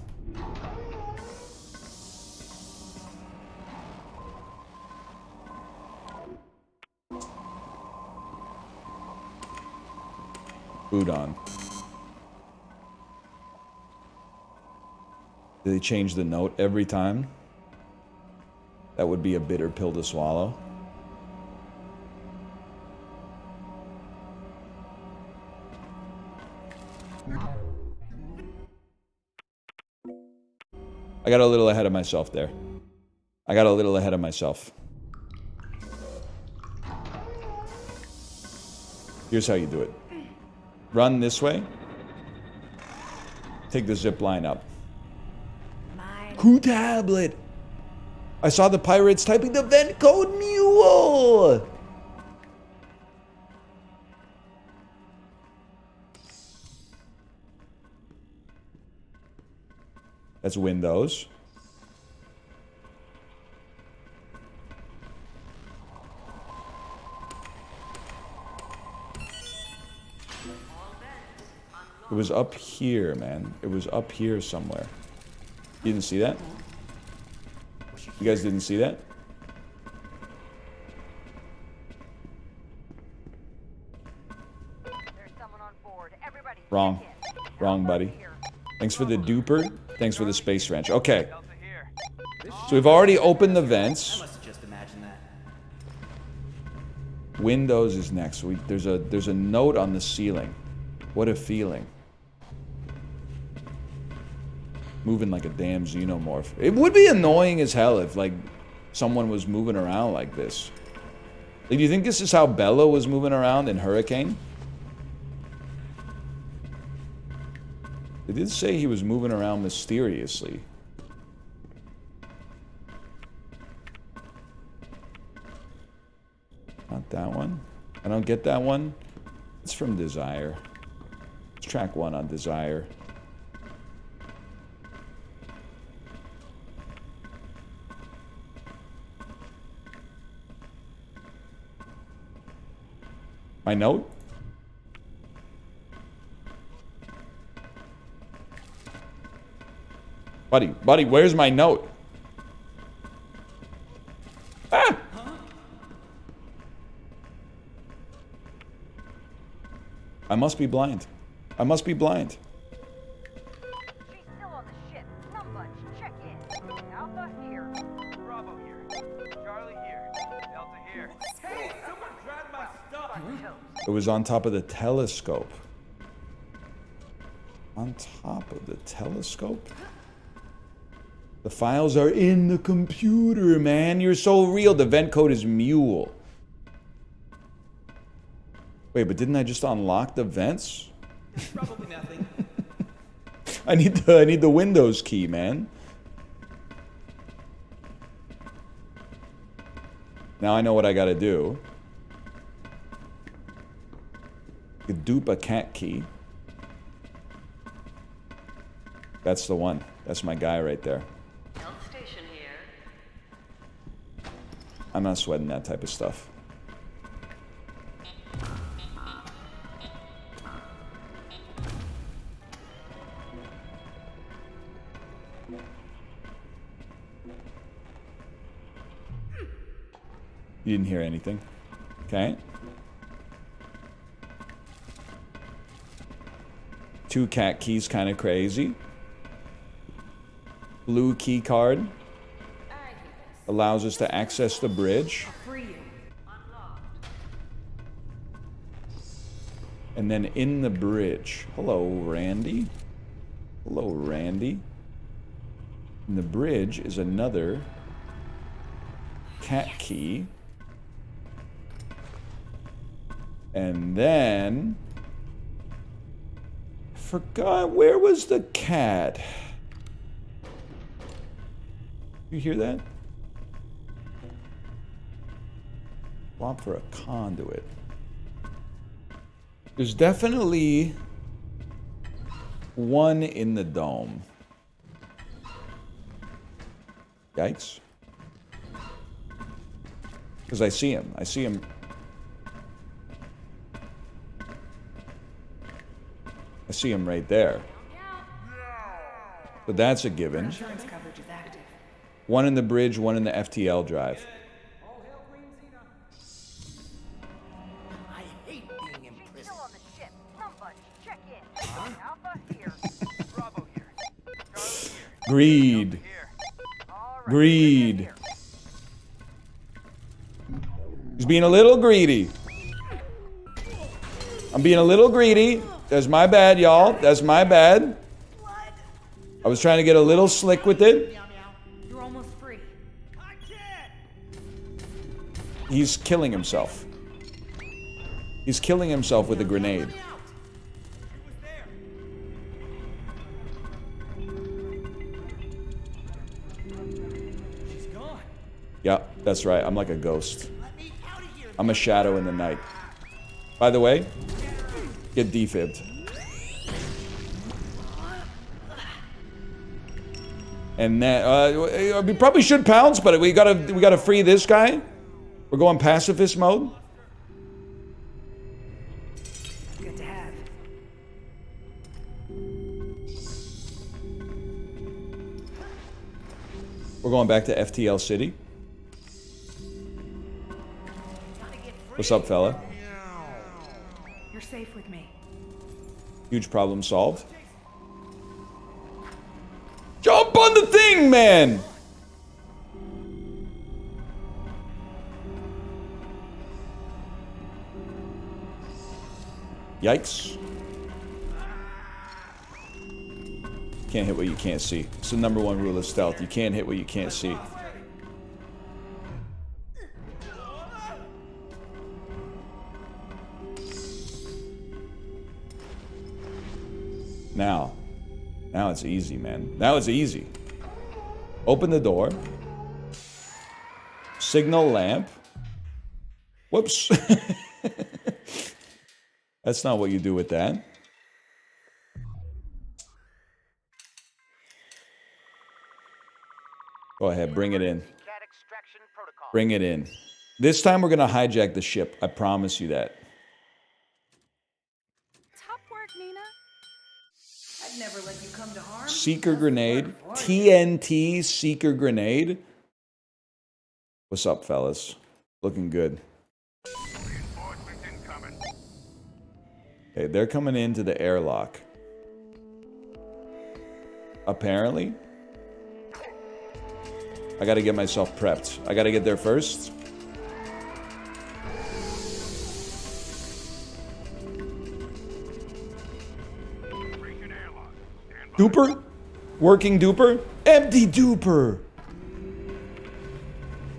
Boot on. Do they change the note every time? That would be a bitter pill to swallow. I got a little ahead of myself there. I got a little ahead of myself. Here's how you do it. Run this way. Take the zip line up. Crew tablet! I saw the pirates typing the vent code mule! That's Windows. It was up here, man. It was up here somewhere. You didn't see that? You guys didn't see that? There's someone on board. Everybody. Wrong. Wrong, buddy. Thanks for the duper. Thanks for the space wrench. Okay. So we've already opened the vents. I must have just imagined that. Windows is next. There's a note on the ceiling. What a feeling. Moving like a damn xenomorph. It would be annoying as hell if, like, someone was moving around like this. Like, do you think this is how Bella was moving around in Hurricane? They did say he was moving around mysteriously. Not that one. I don't get that one. It's from Desire. It's track 1 on Desire. My note? Buddy, where's my note? Ah! I must be blind. I must be blind. She's still on the ship. Numbunch, check in. Alpha here. Bravo here. Charlie here. Delta here. Hey, someone grabbed my stuff! It was on top of the telescope. On top of the telescope? The files are in the computer, man. You're so real. The vent code is mule. Wait, but didn't I just unlock the vents? Probably nothing. I need the Windows key, man. Now I know what I gotta do. You dupe a cat key. That's the one. That's my guy right there. Health station here. I'm not sweating that type of stuff. You didn't hear anything. Okay. 2 cat keys, kind of crazy. Blue key card allows us to access the bridge. And then in the bridge. Hello, Randy. Hello, Randy. In the bridge is another cat key. And then I forgot, where was the cat? You hear that? Swap for a conduit. There's definitely one in the dome. Yikes. Because I see him. I see him. I see him right there. So that's a given. Insurance coverage is active. One in the bridge, one in the FTL drive. I hate being imprisoned. She's still on the ship. Numbunch, check in. Alpha here. Bravo here. Charlie here. Greed. Here. All right. Greed. He's being a little greedy. I'm being a little greedy. That's my bad, y'all. That's my bad. I was trying to get a little slick with it. You're almost free. He's killing himself. He's killing himself with a grenade. She's gone. Yeah, that's right. I'm like a ghost. I'm a shadow in the night. By the way, get defibbed. And that we probably should pounce, but we gotta free this guy. We're going pacifist mode. Good to have. We're going back to FTL City. What's up, fella? You're safe with me. Huge problem solved. Jump on the thing, man! Yikes. Can't hit what you can't see. It's the #1 rule of stealth. You can't hit what you can't see. Now it's easy, man. Now it's easy. Open the door. Signal lamp. Whoops. That's not what you do with that. Go ahead, bring it in. Bring it in. This time we're gonna hijack the ship. I promise you that. Top work, Nina. I'd never let you come to harm. Seeker grenade. TNT seeker grenade. What's up, fellas? Looking good. Okay, they're coming into the airlock. Apparently. I gotta get myself prepped. I gotta get there first. Duper? Working duper? Empty duper!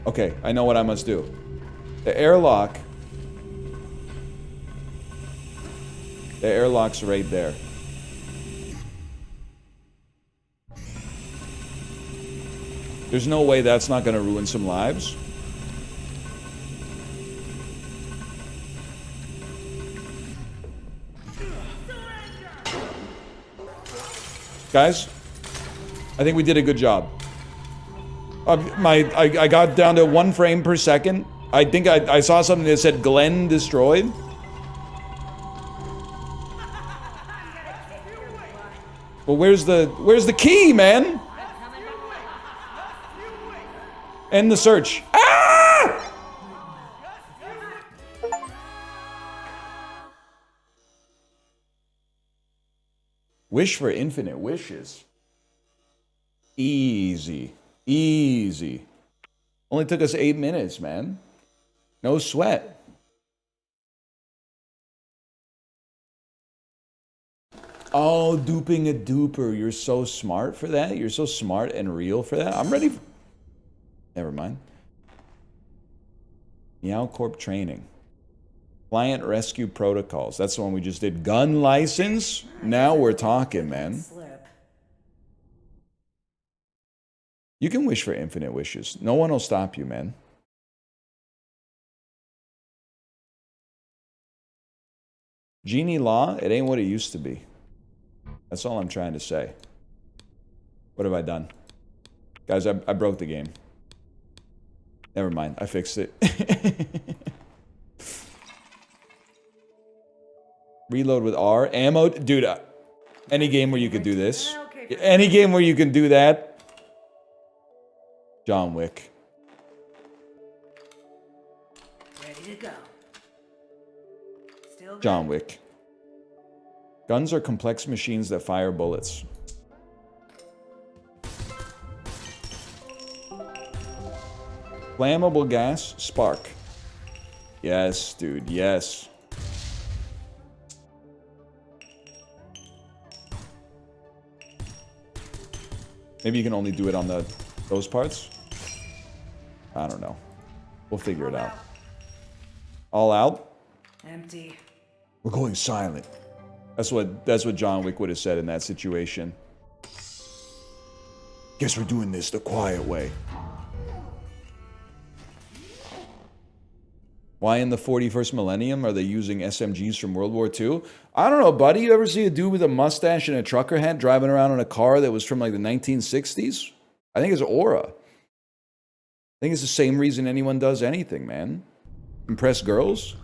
Okay, I know what I must do. The airlock. The airlock's right there. There's no way that's not gonna ruin some lives. Guys, I think we did a good job. I got down to 1 frame per second. I think I saw something that said Glenn destroyed. Well, where's the key, man? End the search. Ah! Wish for infinite wishes. Easy. Easy. Only took us 8 minutes, man. No sweat. Oh, duping a duper. You're so smart for that. You're so smart and real for that. I'm ready. Never mind. Meow Corp training. Client rescue protocols. That's the one we just did. Gun license. Now we're talking, man. You can wish for infinite wishes. No one will stop you, man. Genie Law, it ain't what it used to be. That's all I'm trying to say. What have I done? Guys, I broke the game. Never mind, I fixed it. Reload with R. Ammo, dude, any game where you could do this. Any game where you can do that. John Wick. Ready to go. Still John Wick. Guns are complex machines that fire bullets. Flammable gas, spark. Yes, dude, yes. Maybe you can only do it on those parts? I don't know. We'll figure it out. All out? Empty. We're going silent. That's what John Wick would have said in that situation. Guess we're doing this the quiet way. Why in the 41st millennium are they using SMGs from World War II? I don't know, buddy. You ever see a dude with a mustache and a trucker hat driving around in a car that was from like the 1960s? I think it's aura. I think it's the same reason anyone does anything, man. Impress girls?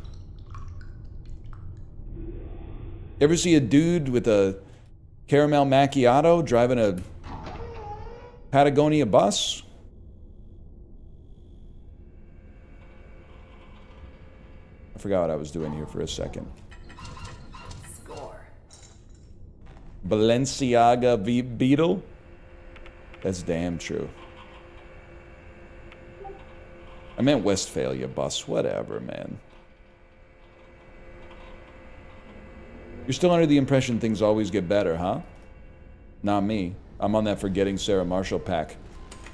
You ever see a dude with a caramel macchiato driving a Patagonia bus? I forgot what I was doing here for a second. Score. Balenciaga Beetle? That's damn true. I meant Westphalia bus. Whatever, man. You're still under the impression things always get better, huh? Not me. I'm on that Forgetting Sarah Marshall pack.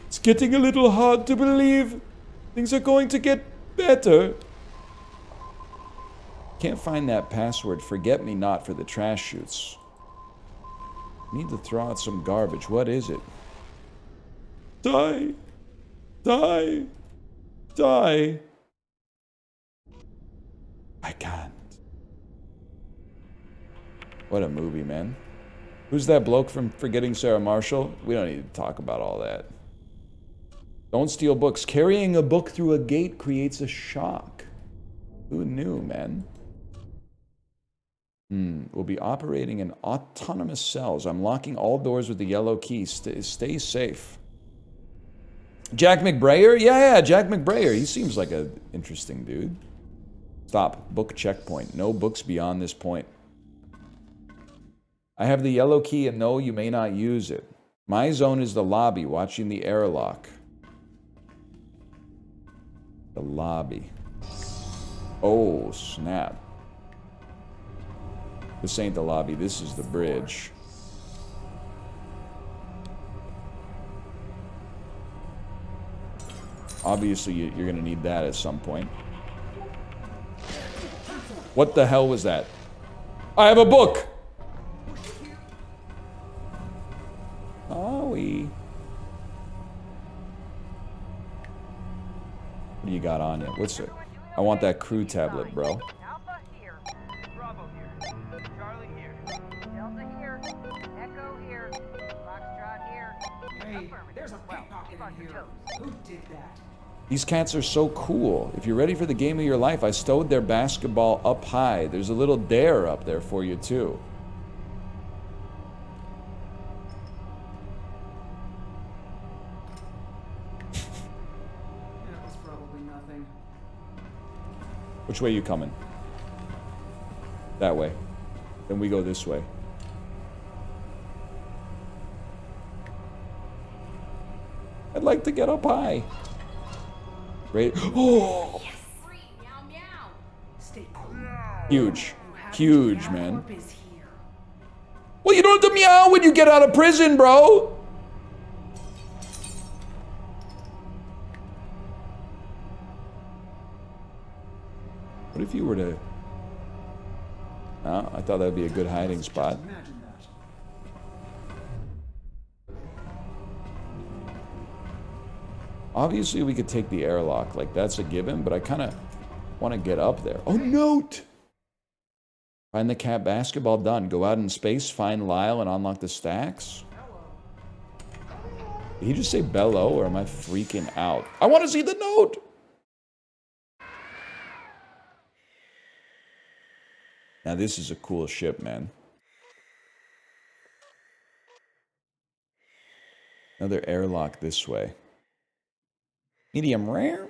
It's getting a little hard to believe things are going to get better. Can't find that password. Forget me not for the trash chutes. Need to throw out some garbage. What is it? Die. Die. Die. I can't. What a movie, man. Who's that bloke from Forgetting Sarah Marshall? We don't need to talk about all that. Don't steal books. Carrying a book through a gate creates a shock. Who knew, man? We'll be operating in autonomous cells. I'm locking all doors with the yellow key. Stay safe. Jack McBrayer? Yeah, Jack McBrayer. He seems like an interesting dude. Stop. Book checkpoint. No books beyond this point. I have the yellow key and no, you may not use it. My zone is the lobby, watching the airlock. The lobby. Oh, snap. This ain't the lobby, this is the bridge. Obviously, you're gonna need that at some point. What the hell was that? I have a book! What do you got on you? What's it? I want that crew tablet, bro. Alpha here. Bravo here. Charlie here. Delta here. Echo here. Foxtrot here. Hey, there's a pickpocket in here. Who did that? These cats are so cool. If you're ready for the game of your life, I stowed their basketball up high. There's a little dare up there for you, too. That was probably nothing. Which way you coming? That way. Then we go this way. I'd like to get up high. Right? Oh! Free, meow meow. Stay cool. Huge. Huge, man. Orb is here. Well, you don't have to meow when you get out of prison, bro! What if you were to... Oh, I thought that would be a good hiding spot. Imagine that. Obviously, we could take the airlock. Like, that's a given, but I kind of want to get up there. Oh, note! Find the cat basketball, done. Go out in space, find Lyle, and unlock the stacks. Did he just say bellow, or am I freaking out? I want to see the note! Now, this is a cool ship, man. Another airlock this way. Medium rare?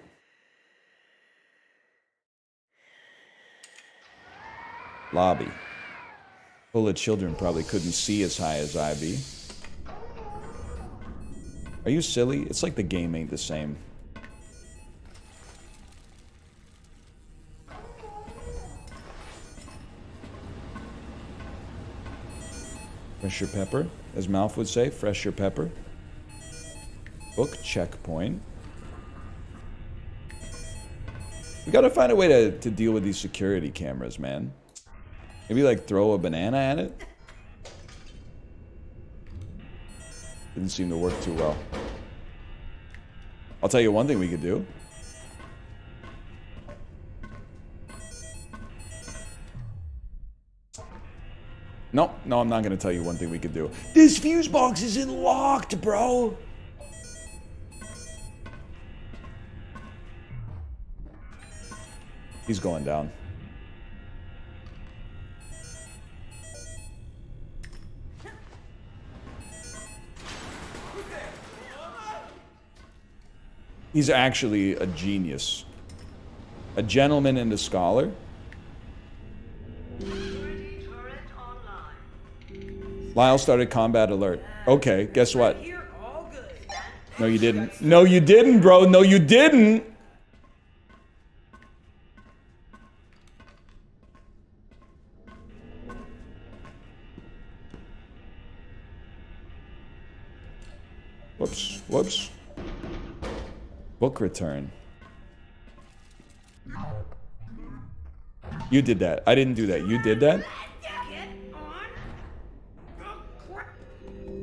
Lobby. Full of children probably couldn't see as high as I be. Are you silly? It's like the game ain't the same. Fresh your pepper, as Malf would say, fresh your pepper. Book checkpoint. We gotta find a way to deal with these security cameras, man. Maybe like throw a banana at it? Didn't seem to work too well. I'll tell you one thing we could do. No, I'm not gonna tell you one thing we could do. This fuse box isn't locked, bro! He's going down. He's actually a genius. A gentleman and a scholar. Lyle started combat alert. Okay, guess what? No, you didn't. No, you didn't, bro. No, you didn't. Whoops, whoops. Book return. You did that. I didn't do that. You did that?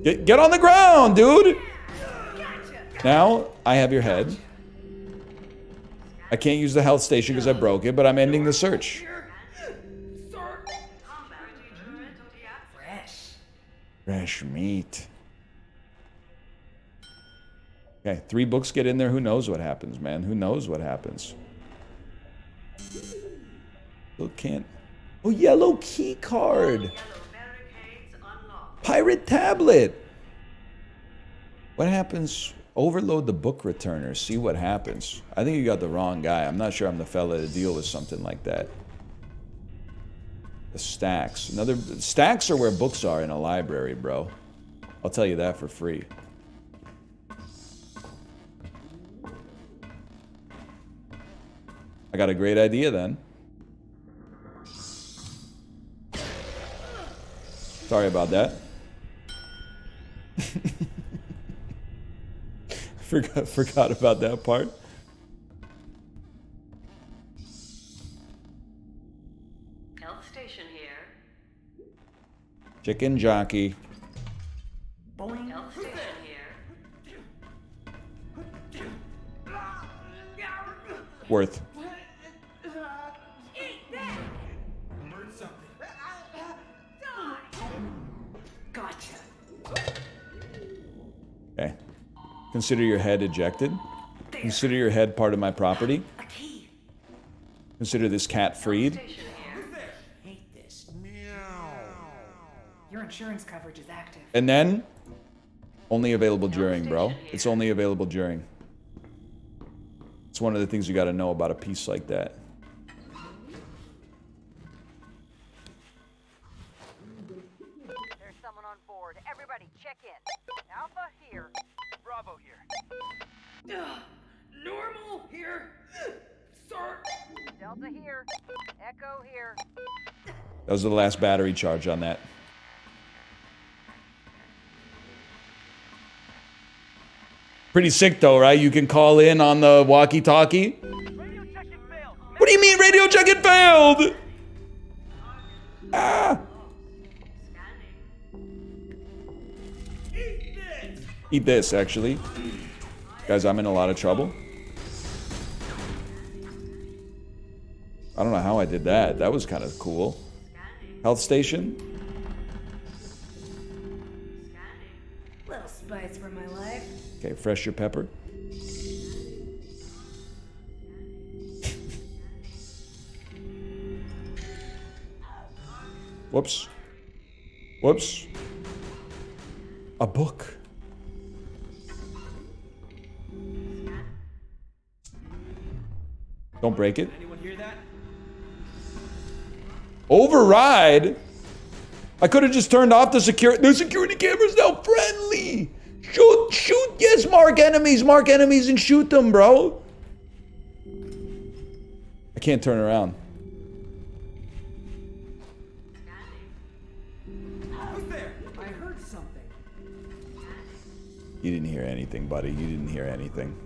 Get on the ground, dude! Now, I have your head. I can't use the health station because I broke it, but I'm ending the search. Fresh meat. Okay, 3 books get in there. Who knows what happens, man? Who knows what happens? Still can't Oh, yellow key card. Pirate tablet. What happens? Overload the book returner. See what happens. I think you got the wrong guy. I'm not sure I'm the fella to deal with something like that. The stacks. Stacks are where books are in a library, bro. I'll tell you that for free. I got a great idea then. Sorry about that. Forgot about that part. Health station here. Chicken jockey. Health station here. Worth. Gotcha. Okay. Consider your head ejected. Consider your head part of my property. Consider this cat freed. Hate this. Your insurance coverage is active. And then, only available during, bro. It's only available during. It's one of the things you gotta know about a piece like that. There's someone on board. Everybody, check in. Alpha here. Bravo here. Normal here. Sir. Delta here. Echo here. That was the last battery charge on that. Pretty sick though, right? You can call in on the walkie-talkie. What do you mean radio check it failed? Ah! Eat this, actually. Guys, I'm in a lot of trouble. I don't know how I did that. That was kind of cool. Health station. Little spice for my life. Okay, fresh your pepper. Whoops. Whoops. A book. Don't break it. Anyone hear that? Override? I could have just turned off the security. The security camera's now friendly. Shoot. Yes, mark enemies and shoot them, bro. I can't turn around. Who's there? I heard something. You didn't hear anything, buddy. You didn't hear anything.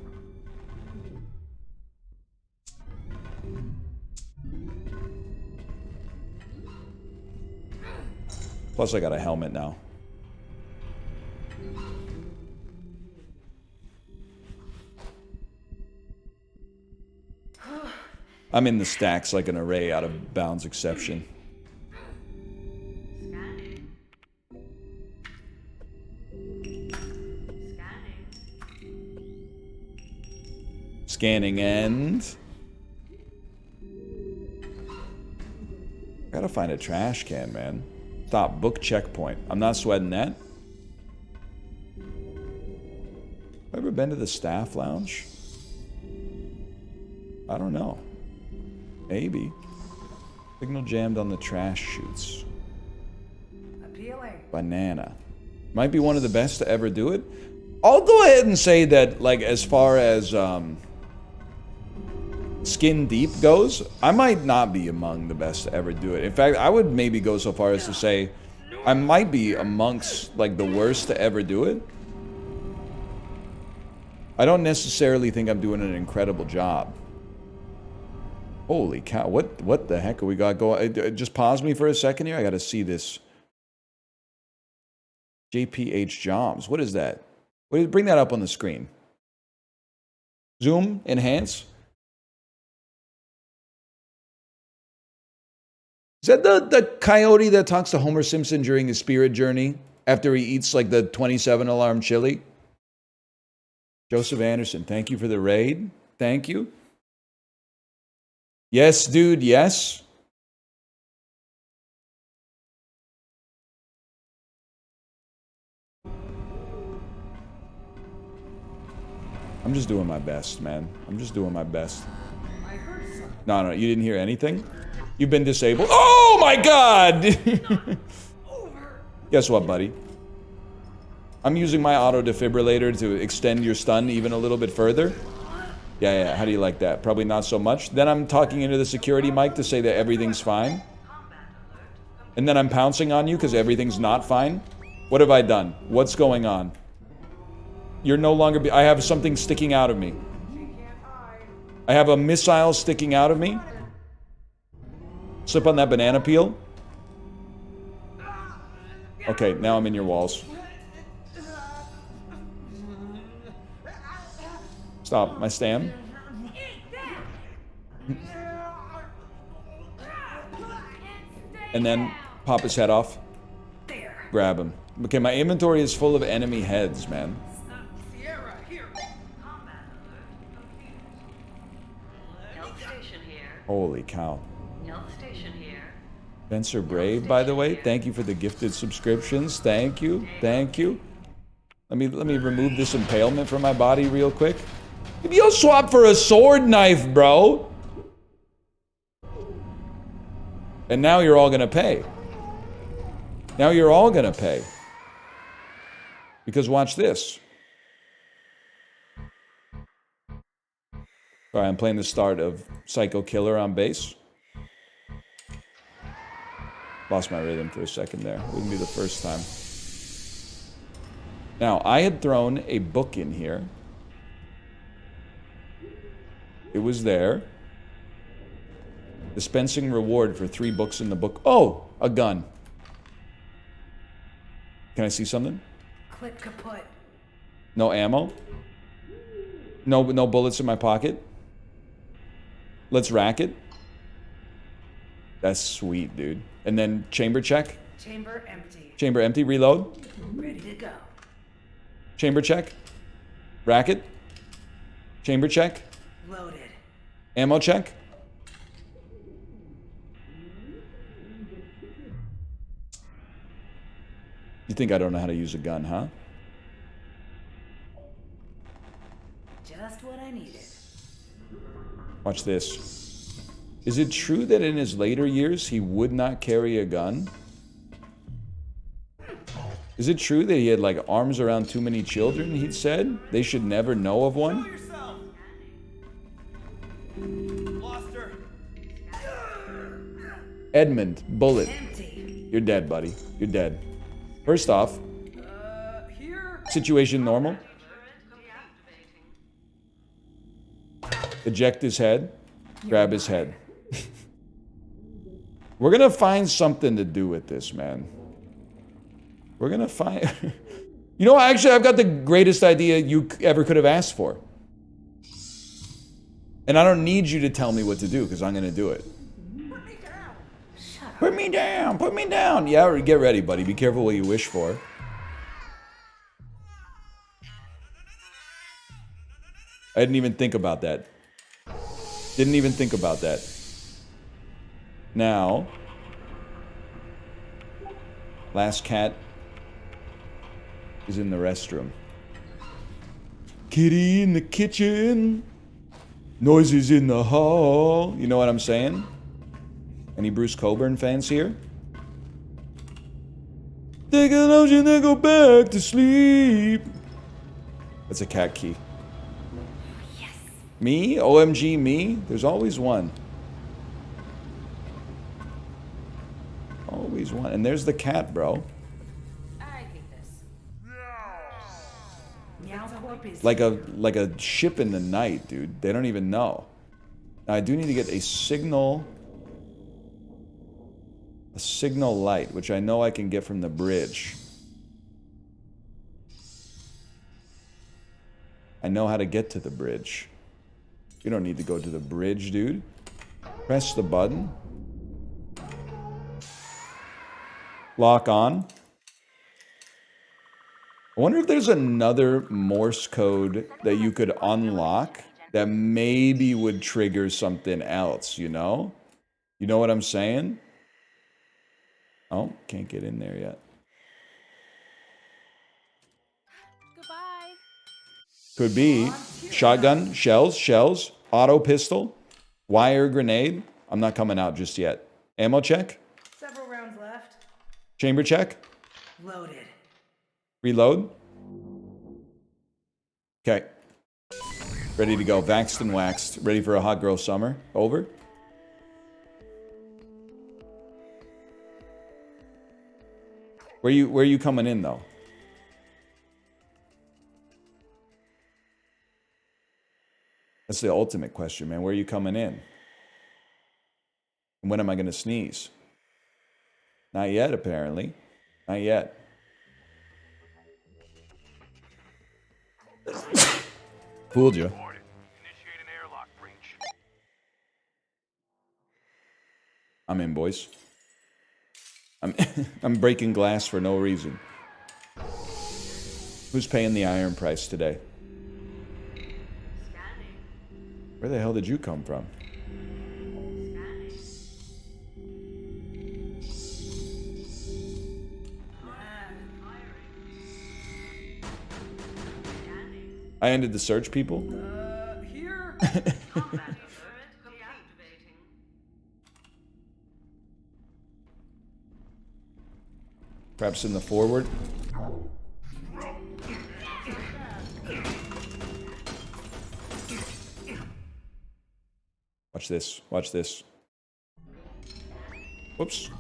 Plus, I got a helmet now. I'm in the stacks like an array out of bounds exception. Scanning end. Gotta find a trash can, man. Stop. Book checkpoint. I'm not sweating that. Have I ever been to the staff lounge? I don't know. Maybe. Signal jammed on the trash chutes. Appealing. Banana. Might be one of the best to ever do it. I'll go ahead and say that, like, as far as skin deep goes, I might not be among the best to ever do it. In fact, I would maybe go so far as to say I might be amongst, like, the worst to ever do it. I don't necessarily think I'm doing an incredible job. Holy cow, what the heck have we got going? Just pause me for a second here. I got to see this. JPH Joms. What is that? Bring that up on the screen. Zoom, enhance. Is that the coyote that talks to Homer Simpson during his spirit journey after he eats like the 27 alarm chili? Joseph Anderson, thank you for the raid. Thank you. Yes, dude, yes. I'm just doing my best, man. I'm just doing my best. No, you didn't hear anything? You've been disabled? Oh my god! Guess what, buddy? I'm using my auto defibrillator to extend your stun even a little bit further. Yeah, how do you like that? Probably not so much. Then I'm talking into the security mic to say that everything's fine. And then I'm pouncing on you because everything's not fine. What have I done? What's going on? You're no longer... I have something sticking out of me. I have a missile sticking out of me. Slip on that banana peel. Okay, now I'm in your walls. Stop, my stam. And then pop his head off. Grab him. Okay, my inventory is full of enemy heads, man. Holy cow. Spencer Brave, by the way, thank you for the gifted subscriptions. Thank you. Thank you. Let me remove this impalement from my body real quick. Maybe you'll swap for a sword knife, bro. And now you're all gonna pay. Now you're all gonna pay. Because watch this. Alright, I'm playing the start of Psycho Killer on bass. Lost my rhythm for a second there. Wouldn't be the first time. Now, I had thrown a book in here. It was there. Dispensing reward for 3 books in the book. Oh, a gun. Can I see something? Clip kaput. No ammo? No bullets in my pocket? Let's rack it. That's sweet, dude. And then chamber check. Chamber empty. Chamber empty, reload. Ready to go. Chamber check. Rack it. Chamber check. Loaded. Ammo check. You think I don't know how to use a gun, huh? Just what I needed. Watch this. Is it true that in his later years he would not carry a gun? Is it true that he had like arms around too many children, he'd said? They should never know of one? Edmund, bullet. You're dead, buddy. You're dead. First off, situation normal. Eject his head. Grab his head. We're gonna find something to do with this, man. We're gonna find... You know, actually, I've got the greatest idea you ever could have asked for. And I don't need you to tell me what to do, because I'm gonna do it. Put me down! Put me down! Yeah, get ready, buddy. Be careful what you wish for. I didn't even think about that. Didn't even think about that. Now, last cat is in the restroom. Kitty in the kitchen. Noises in the hall. You know what I'm saying? Any Bruce Coburn fans here? Take an ocean and go back to sleep. That's a cat key. Me? OMG me? There's always one. Always one. And there's the cat, bro. I hate this. Like a ship in the night, dude. They don't even know. Now, I do need to get a signal light, which I know I can get from the bridge. I know how to get to the bridge. You don't need to go to the bridge, dude. Press the button. Lock on. I wonder if there's another Morse code that you could unlock that maybe would trigger something else, you know? You know what I'm saying? Oh, can't get in there yet. Goodbye. Could be shotgun, shells, auto pistol, wire grenade. I'm not coming out just yet. Ammo check. Several rounds left. Chamber check. Loaded. Reload. Okay. Ready to go. Vaxxed and waxed. Ready for a hot girl summer. Over. Where are you coming in though? That's the ultimate question, man. Where are you coming in? And when am I going to sneeze? Not yet, apparently. Not yet. Fooled you. I'm in, boys. I'm breaking glass for no reason. Who's paying the iron price today? Where the hell did you come from? I ended the search, people. Here? Perhaps in the forward. Watch this. Watch this. Whoops.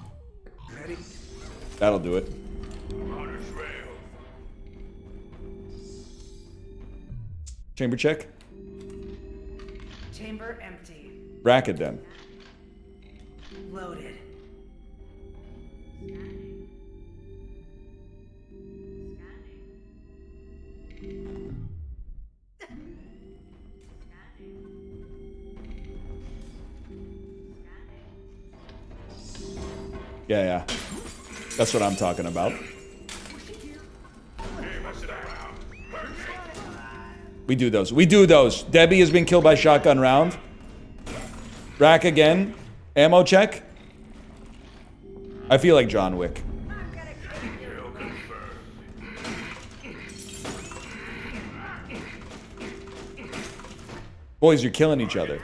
That'll do it. Chamber check. Chamber empty. Rack it then. Loaded. Yeah. That's what I'm talking about. We do those. We do those. Debbie has been killed by shotgun round. Rack again. Ammo check. I feel like John Wick. Boys, you're killing each other.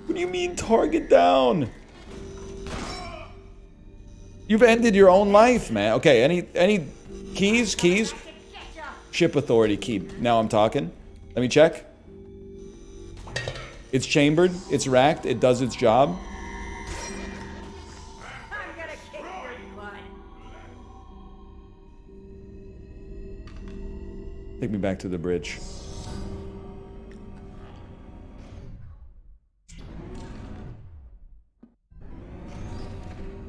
What do you mean target down? You've ended your own life, man. Okay, any keys? Ship authority key. Now I'm talking. Let me check. It's chambered. It's racked. It does its job. Take me back to the bridge.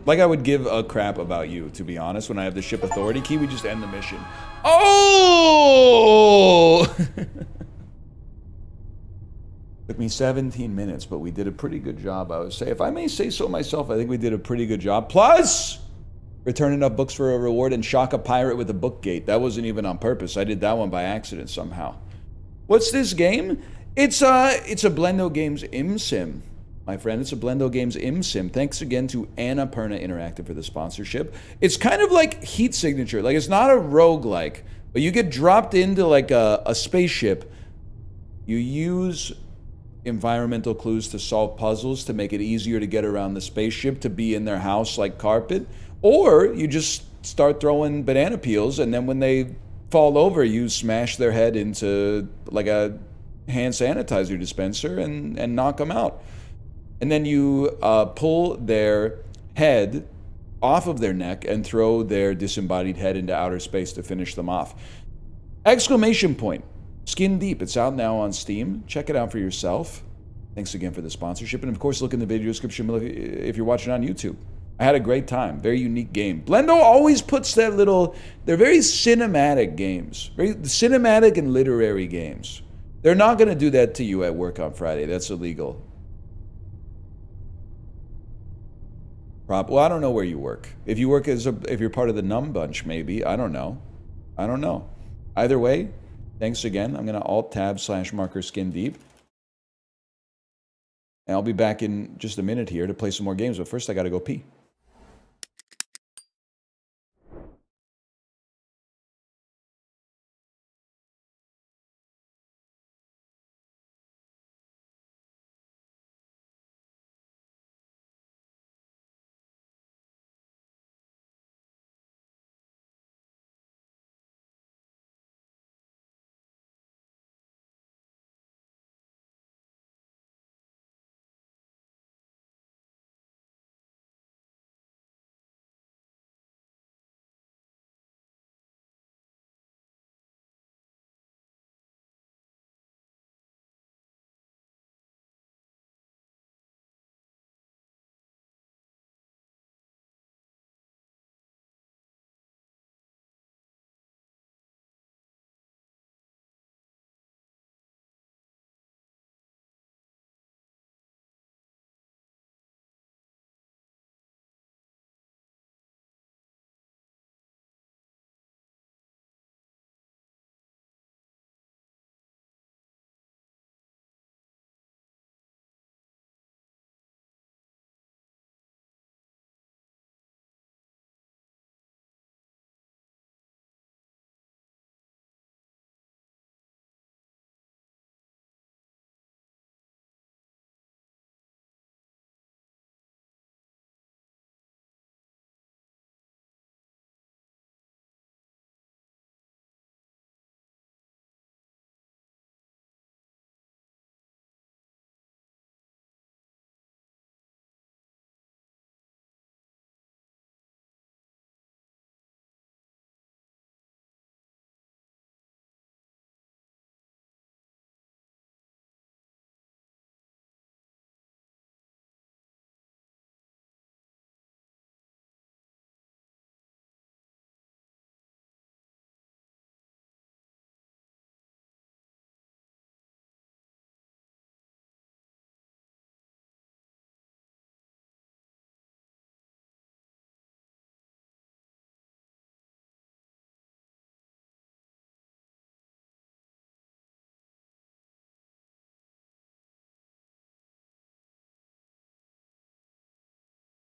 Like I would give a crap about you, to be honest. When I have the ship authority key, we just end the mission. Oh! Took me 17 minutes, but we did a pretty good job, I would say. If I may say so myself, I think we did a pretty good job. Plus, return enough books for a reward and shock a pirate with a book gate. That wasn't even on purpose. I did that one by accident somehow. What's this game? It's a Blendo Games ImSim. My friend, it's a Blendo Games ImSim. Thanks again to Annapurna Interactive for the sponsorship. It's kind of like Heat Signature. Like, it's not a roguelike, but you get dropped into like a spaceship. You use environmental clues to solve puzzles to make it easier to get around the spaceship, to be in their house like carpet. Or you just start throwing banana peels, and then when they fall over, you smash their head into like a hand sanitizer dispenser and knock them out. And then you pull their head off of their neck and throw their disembodied head into outer space to finish them off. Exclamation point. Skin Deep. It's out now on Steam. Check it out for yourself. Thanks again for the sponsorship. And of course, look in the video description if you're watching on YouTube. I had a great time. Very unique game. Blendo always puts that little... They're very cinematic games. Very cinematic and literary games. They're not going to do that to you at work on Friday. That's illegal. Well, I don't know where you work. If you work if you're part of the Numb Bunch, maybe. I don't know. Either way, thanks again. I'm going to Alt-Tab/marker Skin Deep. And I'll be back in just a minute here to play some more games. But first, I got to go pee.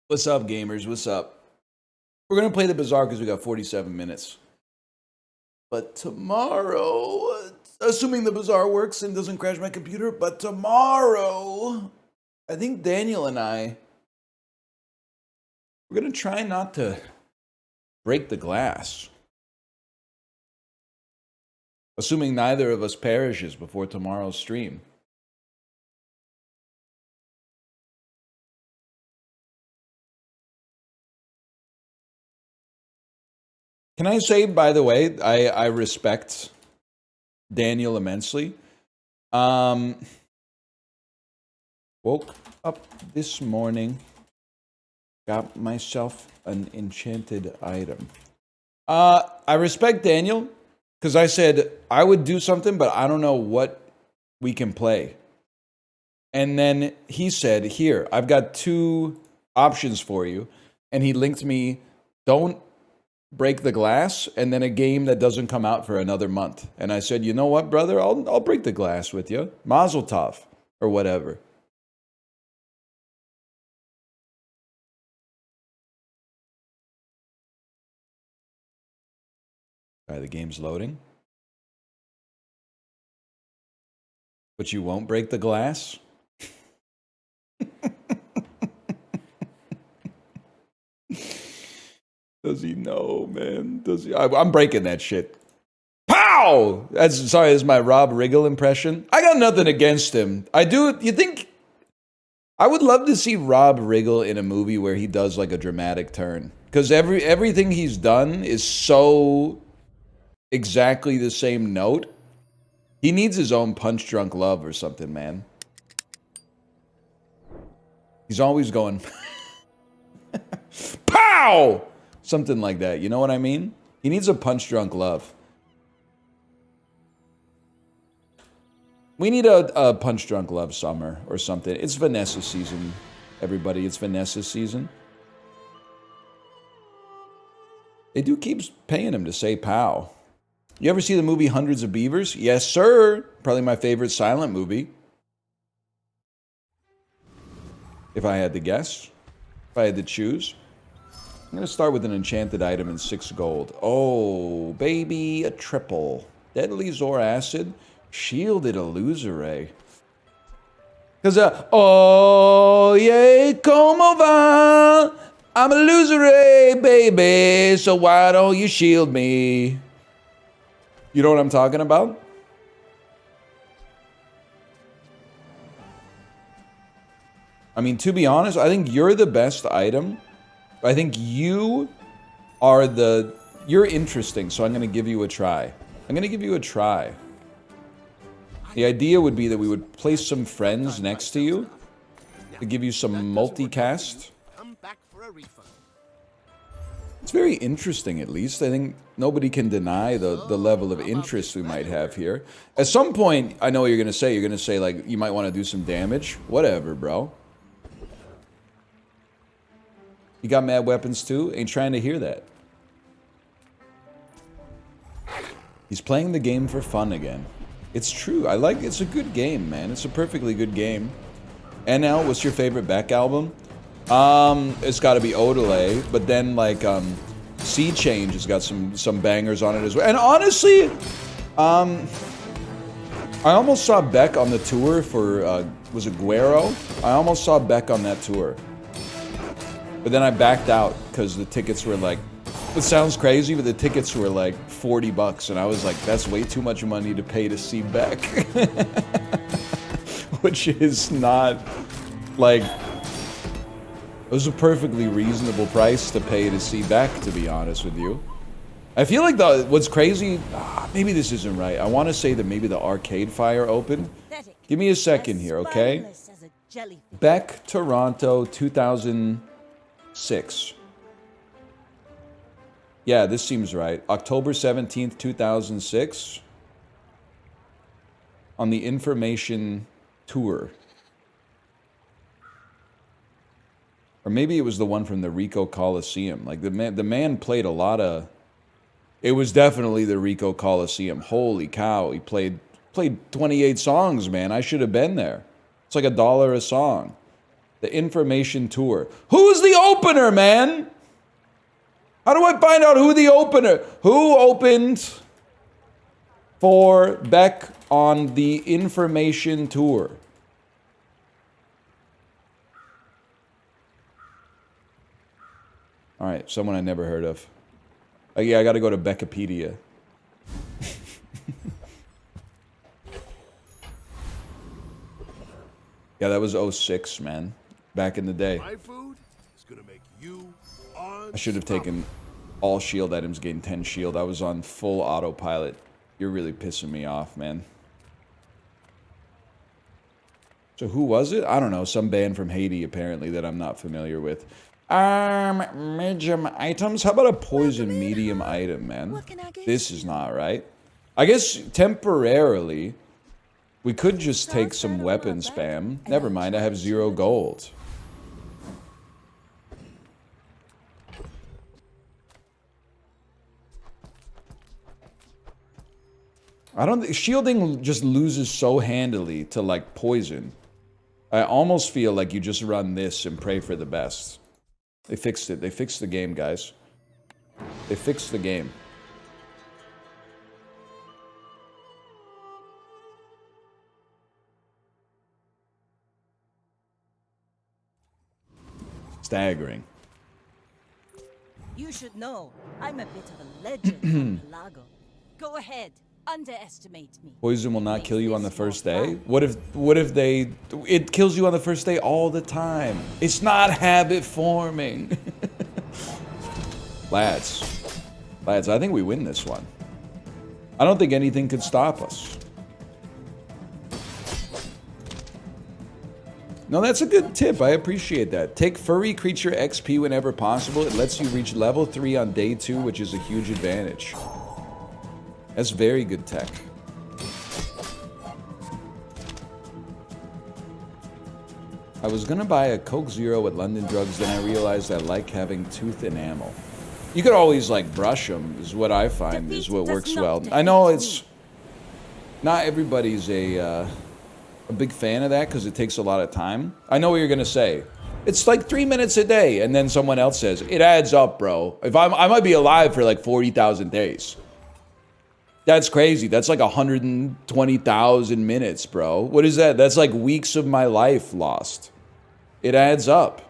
What's up, gamers? What's up? We're going to play the Bazaar because we got 47 minutes. But tomorrow, assuming the Bazaar works and doesn't crash my computer, but tomorrow, I think Daniel and I, we're going to try not to break the glass. Assuming neither of us perishes before tomorrow's stream. Can I say, by the way, I respect Daniel immensely. Woke up this morning, got myself an enchanted item. I respect Daniel because I said I would do something, but I don't know what we can play. And then he said, here, I've got 2 options for you. And he linked me, don't break the glass, and then a game that doesn't come out for another month. And I said, you know what, brother? I'll break the glass with you. Mazel tov, or whatever. The game's loading. But you won't break the glass? Does he know, man? Does he? I'm breaking that shit. Pow! That's my Rob Riggle impression. I got nothing against him. I do. You think? I would love to see Rob Riggle in a movie where he does like a dramatic turn, because everything he's done is so exactly the same note. He needs his own Punch Drunk Love or something, man. He's always going, pow! Something like that. You know what I mean? He needs a Punch Drunk Love. We need a Punch Drunk Love summer or something. It's Vanessa season, everybody. It's Vanessa season. They do keep paying him to say pow. You ever see the movie Hundreds of Beavers? Yes, sir. Probably my favorite silent movie. If I had to guess. If I had to choose. I'm going to start with an enchanted item in 6 gold. Oh, baby, a triple. Deadly Zor Acid. Shielded Illusory. Because, oh, yeah, como va? I'm a Illusory, baby, so why don't you shield me? You know what I'm talking about? I mean, to be honest, I think you're the best item. I think you are you're interesting, so I'm going to give you a try. I'm going to give you a try. The idea would be that we would place some friends next to you to give you some multicast. It's very interesting, at least. I think nobody can deny the level of interest we might have here. At some point, I know what you're going to say. You're going to say, like, you might want to do some damage. Whatever, bro. You got mad weapons too? Ain't trying to hear that. He's playing the game for fun again. It's true. It's a good game, man. It's a perfectly good game. NL, what's your favorite Beck album? It's got to be Odelay, but then like Sea Change has got some bangers on it as well. And honestly, I almost saw Beck on the tour for was it Guero? I almost saw Beck on that tour. But then I backed out because the tickets were like, it sounds crazy, but the tickets were like $40, and I was like, that's way too much money to pay to see Beck. Which is not, like, it was a perfectly reasonable price to pay to see Beck, to be honest with you. I feel like what's crazy, maybe this isn't right. I want to say that maybe the Arcade Fire opened. Give me a second here, okay? Beck, Toronto, 2006. Yeah, this seems right. October 17th, 2006. On the Information Tour. Or maybe it was the one from the Rico Coliseum. Like, the man played a lot of... It was definitely the Rico Coliseum. Holy cow, he played 28 songs, man. I should have been there. It's like $1 a song. The information tour. Who's the opener, man? How do I find out who the opener? Who opened for Beck on the information tour? All right, someone I never heard of. Yeah, I got to go to Beckipedia. Yeah, that was 06, man. Back in the day. My food is gonna make you I should have taken all shield items, gained 10 shield. I was on full autopilot. You're really pissing me off, man. So who was it? I don't know. Some band from Haiti, apparently, that I'm not familiar with. Medium items? How about a poison medium item, man? This is not right. I guess temporarily, we could just take some weapon spam. Never mind, I have 0 gold. I don't think shielding just loses so handily to like poison. I almost feel like you just run this and pray for the best. They fixed it. They fixed the game, guys. They fixed the game. Staggering. You should know, I'm a bit of a legend on Pelago. Go ahead, underestimate me. Poison will not kill you on the first day? What if they... It kills you on the first day all the time. It's not habit forming. Lads, I think we win this one. I don't think anything could stop us. No, that's a good tip. I appreciate that. Take furry creature XP whenever possible. It lets you reach level 3 on day 2, which is a huge advantage. That's very good tech. I was gonna buy a Coke Zero at London Drugs, then I realized I like having tooth enamel. You could always like brush them, is what I find is what works well. I know it's not everybody's a big fan of that because it takes a lot of time. I know what you're gonna say. It's like 3 minutes a day, and then someone else says it adds up, bro. I might be alive for like 40,000 days. That's crazy. That's like 120,000 minutes, bro. What is that? That's like weeks of my life lost. It adds up.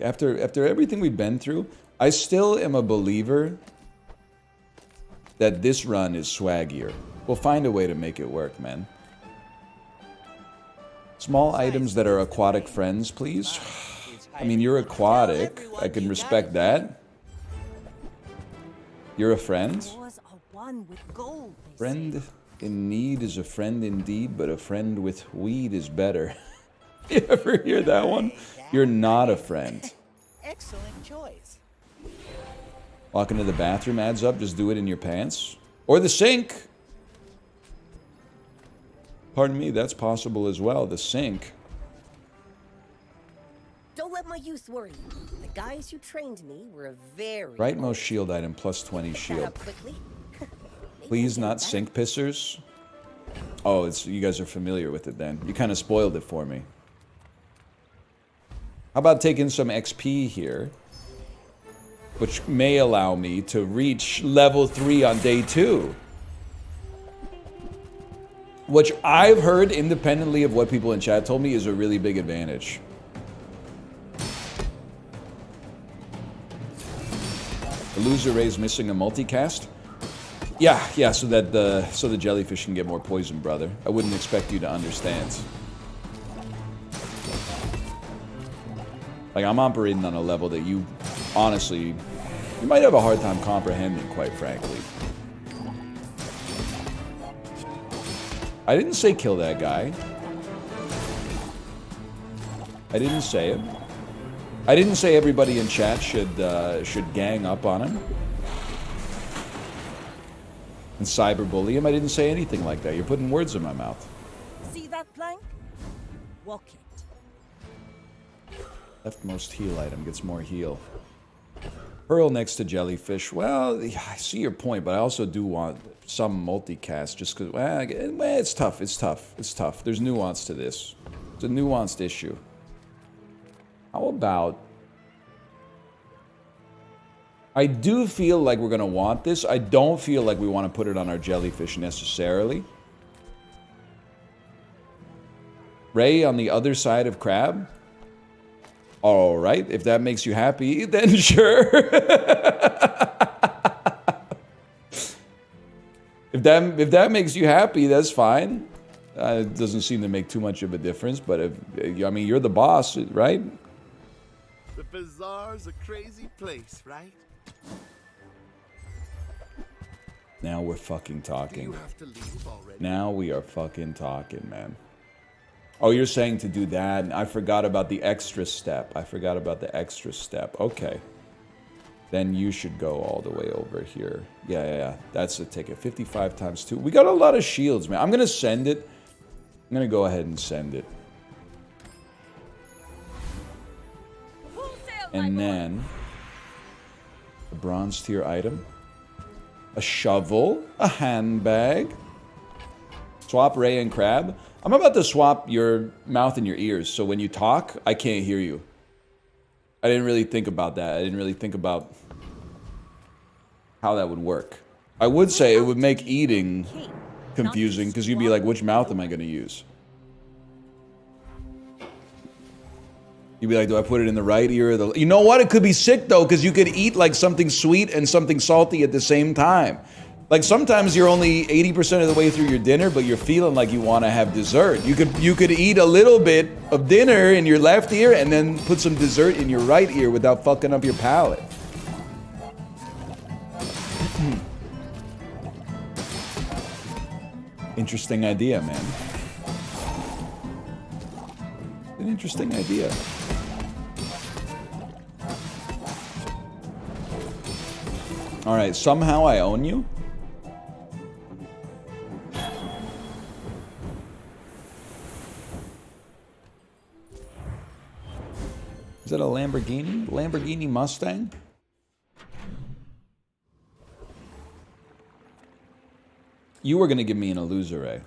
After everything we've been through, I still am a believer that this run is swaggier. We'll find a way to make it work, man. Small items that are aquatic friends, please. I mean, you're aquatic. I can respect that. You're a friend? Friend in need is a friend indeed, but a friend with weed is better. You ever hear that one? You're not a friend. Excellent choice. Walk into the bathroom adds up, just do it in your pants. Or the sink. Pardon me, that's possible as well, the sink. Don't let my youth worry you. The guys who trained me were a very... Rightmost shield item, plus 20 shield. Please not sink pissers. Oh, you guys are familiar with it then. You kind of spoiled it for me. How about taking some XP here? Which may allow me to reach level 3 on day 2. Which I've heard, independently of what people in chat told me, is a really big advantage. The loser ray's missing a multicast? Yeah, so that the jellyfish can get more poison, brother. I wouldn't expect you to understand. Like, I'm operating on a level that you, honestly, you might have a hard time comprehending, quite frankly. I didn't say kill that guy. I didn't say it. I didn't say everybody in chat should gang up on him and cyberbully him. I didn't say anything like that. You're putting words in my mouth. See that plank? Walk it. Leftmost heal item gets more heal. Pearl next to jellyfish. Well, I see your point, but I also do want some multicast just because, well, it's tough. It's tough. It's tough. There's nuance to this. It's a nuanced issue. How about... I do feel like we're going to want this. I don't feel like we want to put it on our jellyfish necessarily. Ray on the other side of crab? All right, if that makes you happy, then sure. If that makes you happy, that's fine. It doesn't seem to make too much of a difference, but I mean, you're the boss, right? The Bazaar's a crazy place, right? Now we're fucking talking. You have to leave already. Now we are fucking talking, man. Oh, you're saying to do that. I forgot about the extra step. Okay. Then you should go all the way over here. Yeah. That's the ticket. 55 times 2. We got a lot of shields, man. I'm going to send it. I'm going to go ahead and send it. And then a bronze tier item. A shovel. A handbag. Swap Ray and Crab. I'm about to swap your mouth and your ears, so when you talk, I can't hear you. I didn't really think about that. I didn't really think about how that would work. I would say it would make eating confusing, because you'd be like, which mouth am I going to use? You'd be like, do I put it in the right ear or the... You know what? It could be sick, though, because you could eat like something sweet and something salty at the same time. Like sometimes you're only 80% of the way through your dinner, but you're feeling like you want to have dessert. You could eat a little bit of dinner in your left ear and then put some dessert in your right ear without fucking up your palate. Interesting idea, man. An interesting idea. All right, somehow I own you. Is that a Lamborghini? Lamborghini Mustang? You were going to give me an illusory.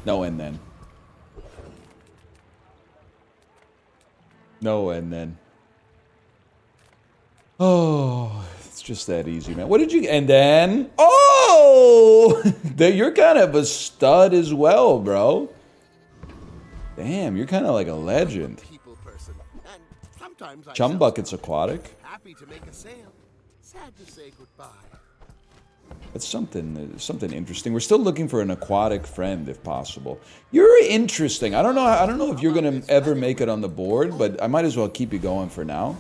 No and then. No and then. Oh, it's just that easy, man. What did you... And then... Oh! You're kind of a stud as well, bro. Damn, you're kind of like a legend. Chum Bucket's aquatic. Happy to make a sale. Sad to say goodbye. That's something interesting. We're still looking for an aquatic friend, if possible. You're interesting. I don't know if you're gonna ever make it on the board, but I might as well keep you going for now.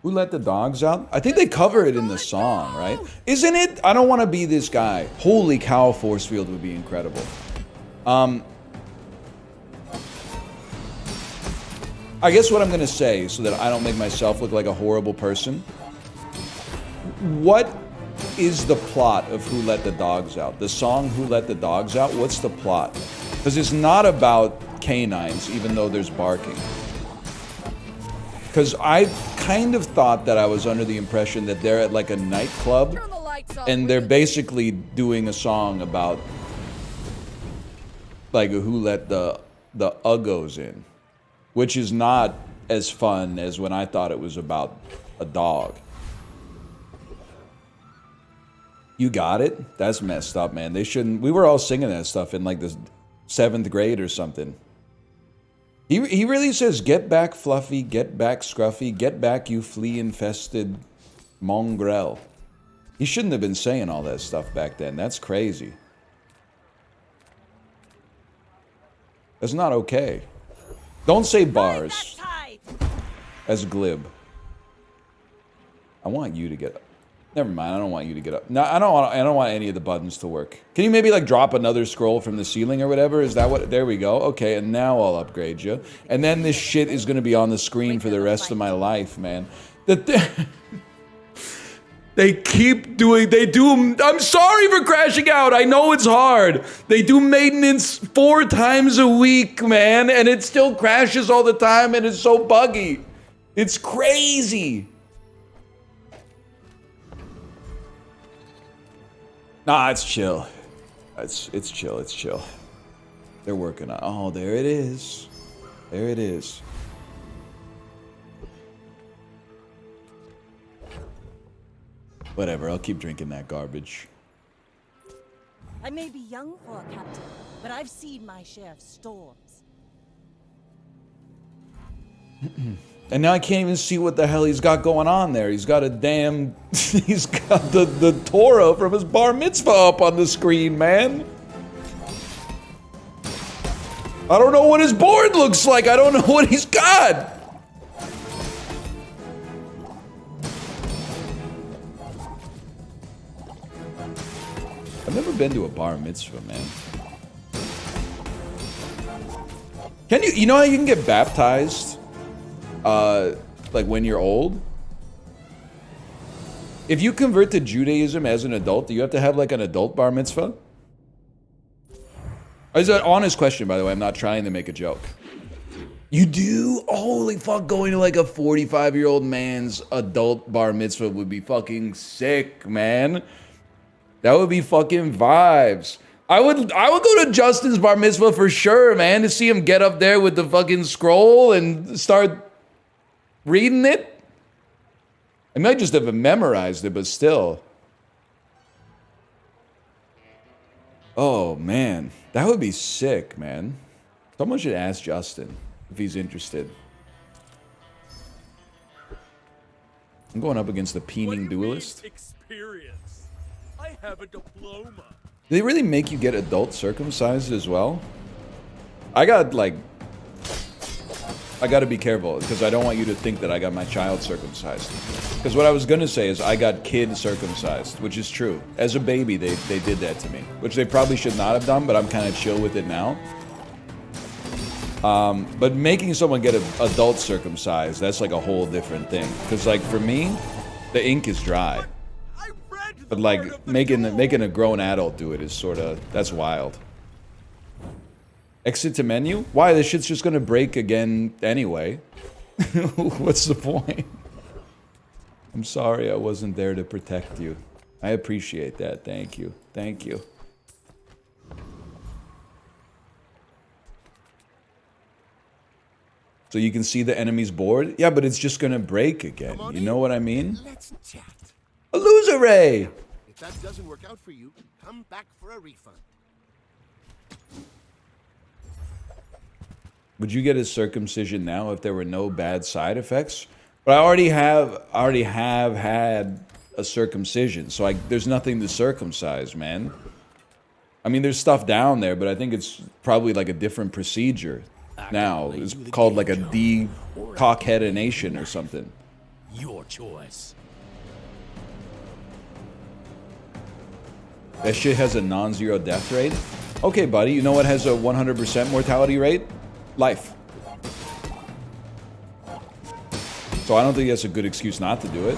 Who let the dogs out? I think they cover it in the song, right? Isn't it? I don't want to be this guy. Holy cow, force field would be incredible. I guess what I'm going to say, so that I don't make myself look like a horrible person. What is the plot of Who Let the Dogs Out? The song Who Let the Dogs Out? What's the plot? Because it's not about canines, even though there's barking. Because I kind of thought that I was under the impression that they're at like a nightclub and they're basically doing a song about like who let the uggos in, which is not as fun as when I thought it was about a dog. You got it? That's messed up, man. They shouldn't... We were all singing that stuff in like the 7th grade or something. He really says, get back Fluffy, get back Scruffy, get back you flea-infested mongrel. He shouldn't have been saying all that stuff back then. That's crazy. That's not okay. Don't say bars as glib. I want you to get up. Never mind, I don't want you to get up. No, I don't want any of the buttons to work. Can you maybe like drop another scroll from the ceiling or whatever? Is that what... There we go. Okay, and now I'll upgrade you. And then this shit is going to be on the screen for the rest of my life, man. They keep doing... They do... I'm sorry for crashing out. I know it's hard. They do maintenance 4 times a week, man. And it still crashes all the time and it's so buggy. It's crazy. Nah, it's chill. It's chill. It's chill. They're working on. Oh, there it is. There it is. Whatever. I'll keep drinking that garbage. I may be young for a captain, but I've seen my share of storms. And now I can't even see what the hell he's got going on there. He's got a damn... he's got the Torah from his bar mitzvah up on the screen, man. I don't know what his board looks like. I don't know what he's got. I've never been to a bar mitzvah, man. Can you... You know how you can get baptized? Like when you're old? If you convert to Judaism as an adult, do you have to have like an adult bar mitzvah? It's an honest question, by the way. I'm not trying to make a joke. You do? Holy fuck, going to like a 45-year-old man's adult bar mitzvah would be fucking sick, man. That would be fucking vibes. I would go to Justin's bar mitzvah for sure, man, to see him get up there with the fucking scroll and start reading it. I might just have memorized it, but still. Oh, man. That would be sick, man. Someone should ask Justin if he's interested. I'm going up against the peening duelist. Experience. I have a diploma. Do they really make you get adult circumcised as well? I got to be careful because I don't want you to think that I got my child circumcised. Because what I was going to say is I got kid circumcised, which is true. As a baby, they did that to me, which they probably should not have done, but I'm kind of chill with it now. But making someone get adult circumcised, that's like a whole different thing. Because like for me, the ink is dry. But like making a grown adult do it is sort of, that's wild. Exit to menu? Why? This shit's just gonna break again anyway. What's the point? I'm sorry I wasn't there to protect you. I appreciate that. Thank you. Thank you. So you can see the enemy's board? Yeah, but it's just gonna break again. You know what I mean? Let's chat. A loser ray! If that doesn't work out for you, come back for a refund. Would you get a circumcision now if there were no bad side effects? But I already have had a circumcision, so there's nothing to circumcise, man. I mean, there's stuff down there, but I think it's probably like a different procedure now. It's called like a decockheadination or something. Your choice. That shit has a non-zero death rate? Okay, buddy, you know what has a 100% mortality rate? Life. So I don't think that's a good excuse not to do it.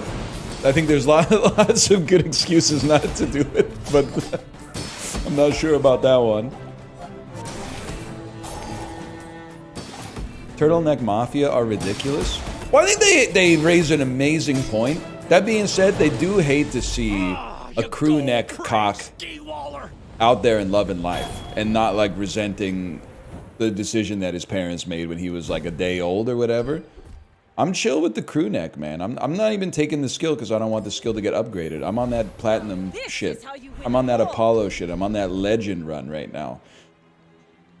I think there's lots of good excuses not to do it, but I'm not sure about that one. Turtleneck Mafia are ridiculous. Well, I think they raise an amazing point. That being said, they do hate to see a crew neck cock out there and loving life and not like resenting the decision that his parents made when he was like a day old or whatever. I'm chill with the crew neck, man. I'm not even taking the skill because I don't want the skill to get upgraded. I'm on that platinum shit. I'm on that Apollo shit. I'm on that legend run right now.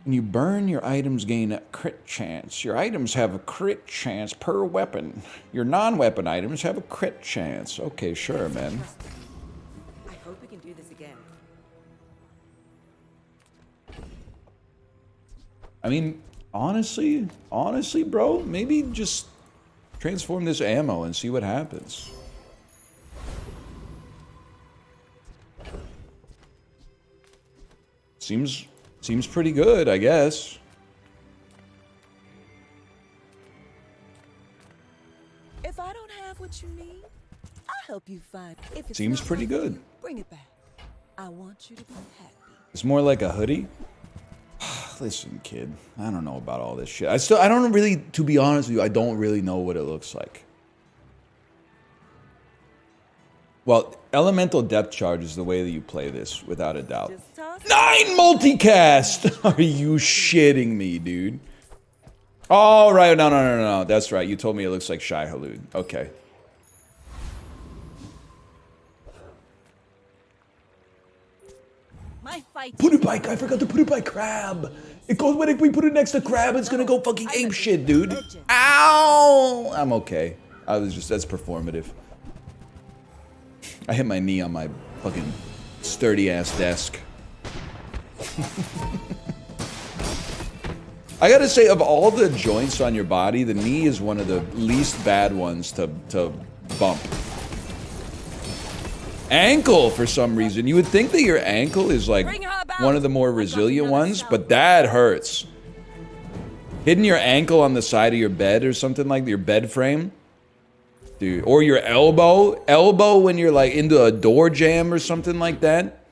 When you burn, your items gain a crit chance. Your items have a crit chance per weapon. Your non-weapon items have a crit chance. Okay, sure, man. I hope we can do this again. I mean, honestly, bro, maybe just transform this ammo and see what happens. Seems pretty good, I guess. If I don't have what you need, I'll help you find. If it's Seems not pretty right for good. you, bring it back. I want you to be happy. It's more like a hoodie. listen, kid. I don't know about all this shit. I don't really, to be honest with you, I don't really know what it looks like. Well, elemental depth charge is the way that you play this, without a doubt. 9 multicast! Are you shitting me, dude? Oh, right. No. That's right. You told me it looks like Shai Halud. Okay. My fight. Put it by, I forgot to put it by crab. It goes when we put it next to crab, it's gonna go fucking ape shit, dude. Ow! I'm okay. That's performative. I hit my knee on my fucking sturdy ass desk. I gotta say, of all the joints on your body, the knee is one of the least bad ones to bump. Ankle, for some reason. You would think that your ankle is like one of the more resilient ones, but that hurts. Hitting your ankle on the side of your bed or something like your bed frame. Dude, or your elbow when you're like into a door jam or something like that.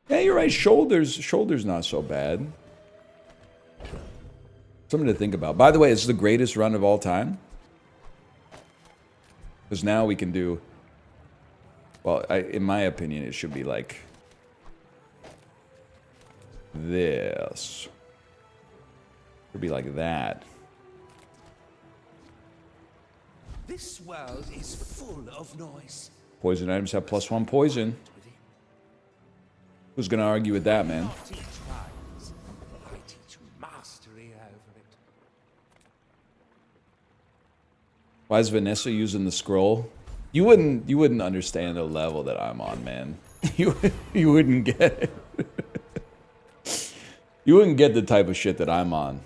Yeah, you're right. Shoulders not so bad. Something to think about. By the way, it's the greatest run of all time. Because now we can do... Well, in my opinion, it should be like... this. It should be like that. This world is full of noise. Poison items have +1 poison. Who's gonna argue with that, man? I teach mastery over it. Why is Vanessa using the scroll? You wouldn't understand the level that I'm on, man. You wouldn't get it. You wouldn't get the type of shit that I'm on.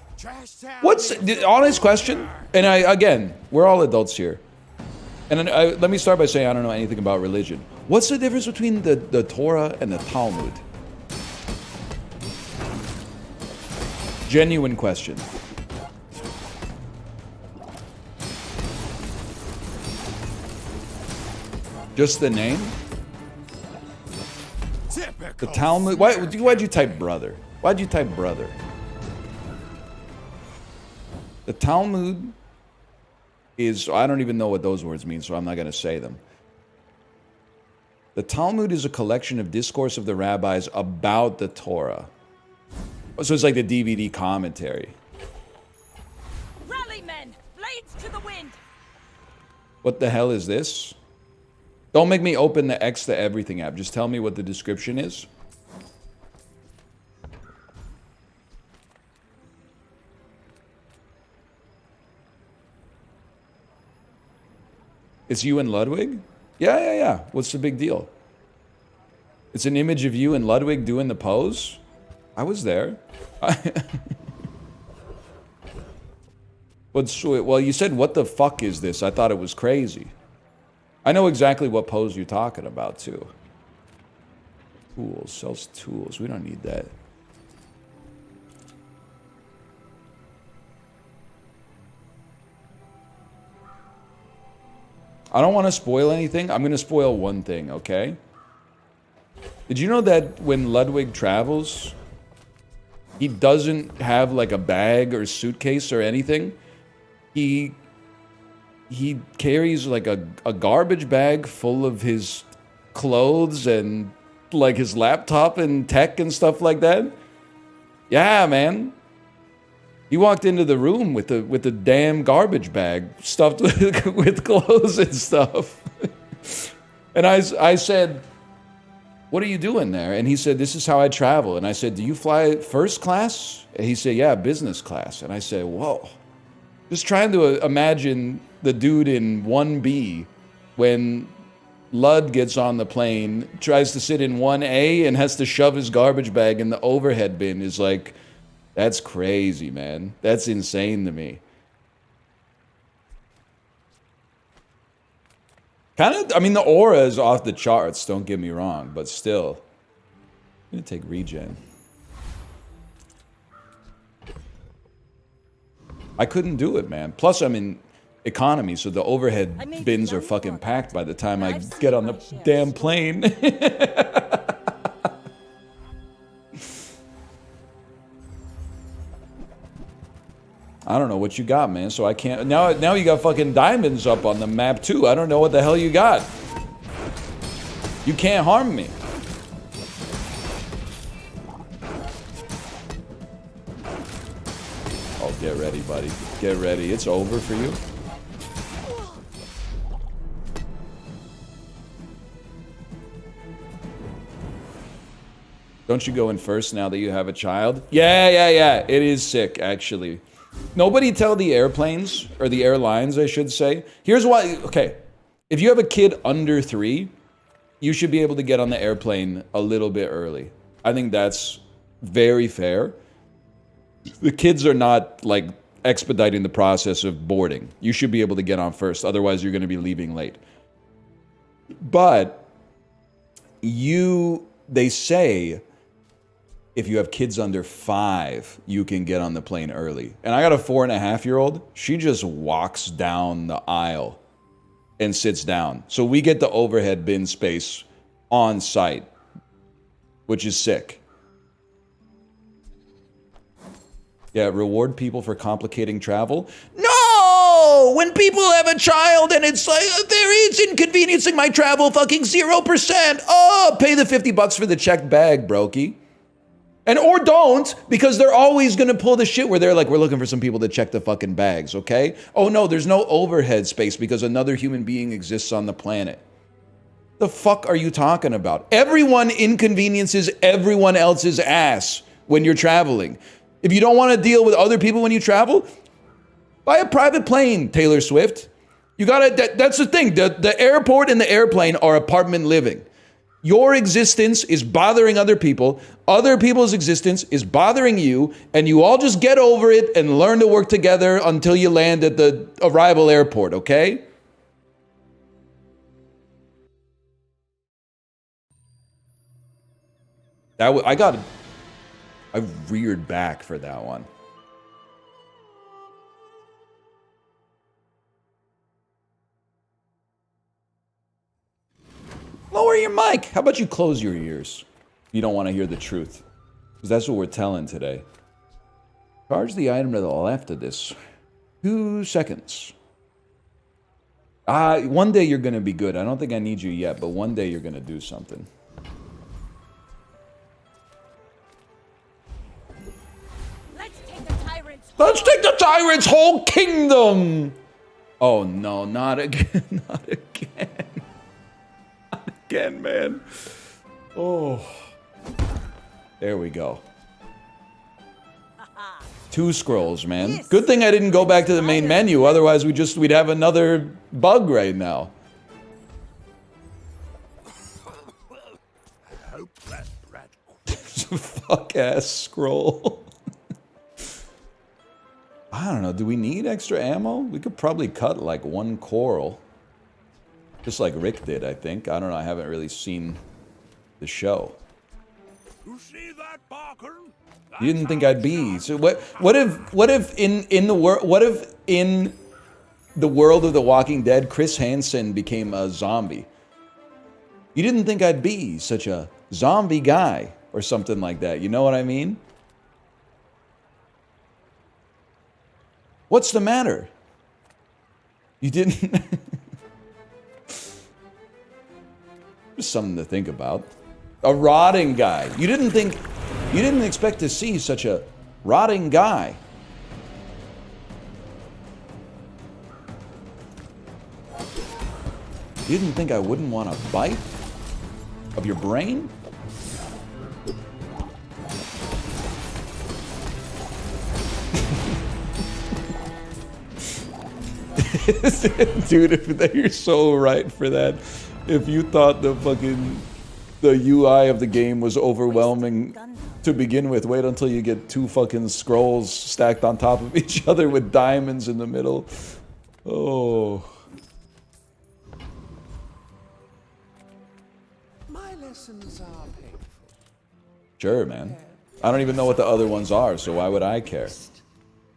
What's the honest question? And again, we're all adults here. And let me start by saying I don't know anything about religion. What's the difference between the Torah and the Talmud? Genuine question. Just the name? The Talmud? Why'd you type brother? Why'd you type brother? The Talmud is... I don't even know what those words mean, so I'm not going to say them. The Talmud is a collection of discourse of the rabbis about the Torah. So it's like the DVD commentary. Rally, men! Blades to the wind! What the hell is this? Don't make me open the X to everything app. Just tell me what the description is. It's you and Ludwig? Yeah. What's the big deal? It's an image of you and Ludwig doing the pose? I was there. Well, you said, what the fuck is this? I thought it was crazy. I know exactly what pose you're talking about, too. Tools. Sells tools. We don't need that. I don't want to spoil anything. I'm going to spoil one thing, okay? Did you know that when Ludwig travels, he doesn't have like a bag or suitcase or anything? He carries like a garbage bag full of his clothes and like his laptop and tech and stuff like that. Yeah, man. He walked into the room with the damn garbage bag stuffed with clothes and stuff. And I said, what are you doing there? And he said, this is how I travel. And I said, do you fly first class? And he said, yeah, business class. And I said, whoa. Just trying to imagine the dude in 1B when Lud gets on the plane, tries to sit in 1A and has to shove his garbage bag in the overhead bin is like, that's crazy, man. That's insane to me. I mean, the aura is off the charts, don't get me wrong, but still. I'm gonna take regen. I couldn't do it, man. Plus, I'm in economy, so the overhead bins are fucking packed by the time I get on the damn plane. I don't know what you got, man. So I can't. Now you got fucking diamonds up on the map too. I don't know what the hell you got. You can't harm me. Oh, get ready, buddy. Get ready. It's over for you. Don't you go in first now that you have a child? Yeah. It is sick, actually. Nobody tell the airplanes, or the airlines, I should say. Here's why. Okay. If you have a kid under 3, you should be able to get on the airplane a little bit early. I think that's very fair. The kids are not, like, expediting the process of boarding. You should be able to get on first. Otherwise, you're going to be leaving late. But they say if you have kids under 5, you can get on the plane early. And I got a 4.5-year-old. She just walks down the aisle and sits down. So we get the overhead bin space on site, which is sick. Yeah, reward people for complicating travel. No! When people have a child and it's like, it's inconveniencing my travel, fucking 0%. Oh, pay the $50 for the checked bag, brokey. And or don't, because they're always gonna pull the shit where they're like, we're looking for some people to check the fucking bags, okay? Oh no, there's no overhead space because another human being exists on the planet. The fuck are you talking about? Everyone inconveniences everyone else's ass when you're traveling. If you don't want to deal with other people when you travel, buy a private plane, Taylor Swift. You gotta, that's the thing. The airport and the airplane are apartment living. Your existence is bothering other people. Other people's existence is bothering you. And you all just get over it and learn to work together until you land at the arrival airport, okay? I reared back for that one. Lower your mic. How about you close your ears? You don't want to hear the truth. Because that's what we're telling today. Charge the item to the left of this. 2 seconds. One day you're going to be good. I don't think I need you yet, but one day you're going to do something. Let's take the tyrant's whole kingdom! Oh no, not again. Not again. Not again, man. Oh. There we go. 2 scrolls, man. Yes. Good thing I didn't go back to the main menu, otherwise we'd have another bug right now. Fuck ass scroll. I don't know, do we need extra ammo? We could probably cut like 1 coral. Just like Rick did, I think. I don't know, I haven't really seen the show. You see that, Barker? You didn't think I'd be. So what if in the world of The Walking Dead, Chris Hansen became a zombie? You didn't think I'd be such a zombie guy or something like that. You know what I mean? What's the matter? You didn't... Just something to think about. A rotting guy. You didn't expect to see such a rotting guy. You didn't think I wouldn't want a bite of your brain? Dude, you're so right for that. If you thought the UI of the game was overwhelming to begin with, wait until you get 2 fucking scrolls stacked on top of each other with diamonds in the middle. Oh. My lessons are painful. Sure, man. I don't even know what the other ones are, so why would I care?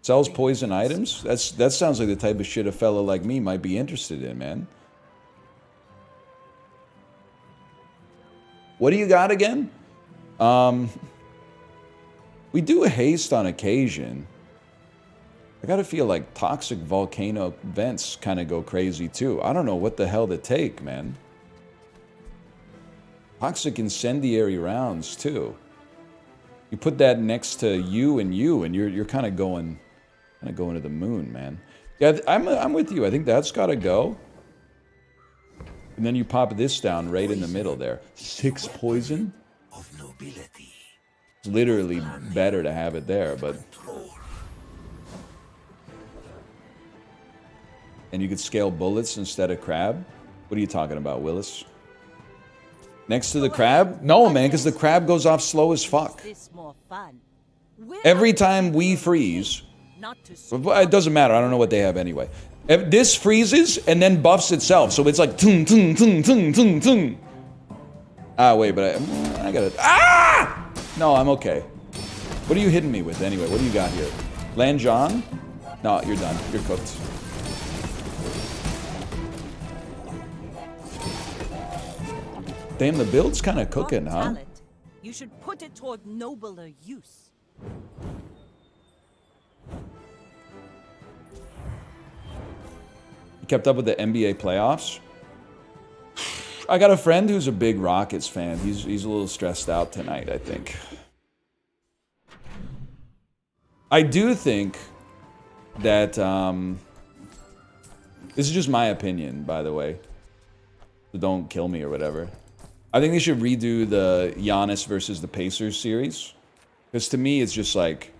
Sells poison items? That sounds like the type of shit a fella like me might be interested in, man. What do you got again? We do haste on occasion. I gotta feel like toxic volcano vents kind of go crazy too. I don't know what the hell to take, man. Toxic incendiary rounds too. You put that next to you, and you're kind of going to the moon, man. Yeah, I'm with you. I think that's gotta go. And then you pop this down right in the middle there. 6 poison? Of nobility. It's literally better to have it there, but... And you could scale bullets instead of crab? What are you talking about, Willis? Next to the crab? No, man, because the crab goes off slow as fuck. Every time we freeze... It doesn't matter, I don't know what they have anyway. This freezes and then buffs itself, so it's like tung tung tung tung tung tung. Ah, wait, but I gotta. Ah! No, I'm okay. What are you hitting me with anyway? What do you got here? Land John? No, you're done. You're cooked. Damn, the build's kind of cooking, huh? You should put it toward nobler use. Kept up with the NBA playoffs. I got a friend who's a big Rockets fan. He's a little stressed out tonight, I think. I do think that this is just my opinion, by the way. So don't kill me or whatever. I think they should redo the Giannis versus the Pacers series. Because to me, it's just like...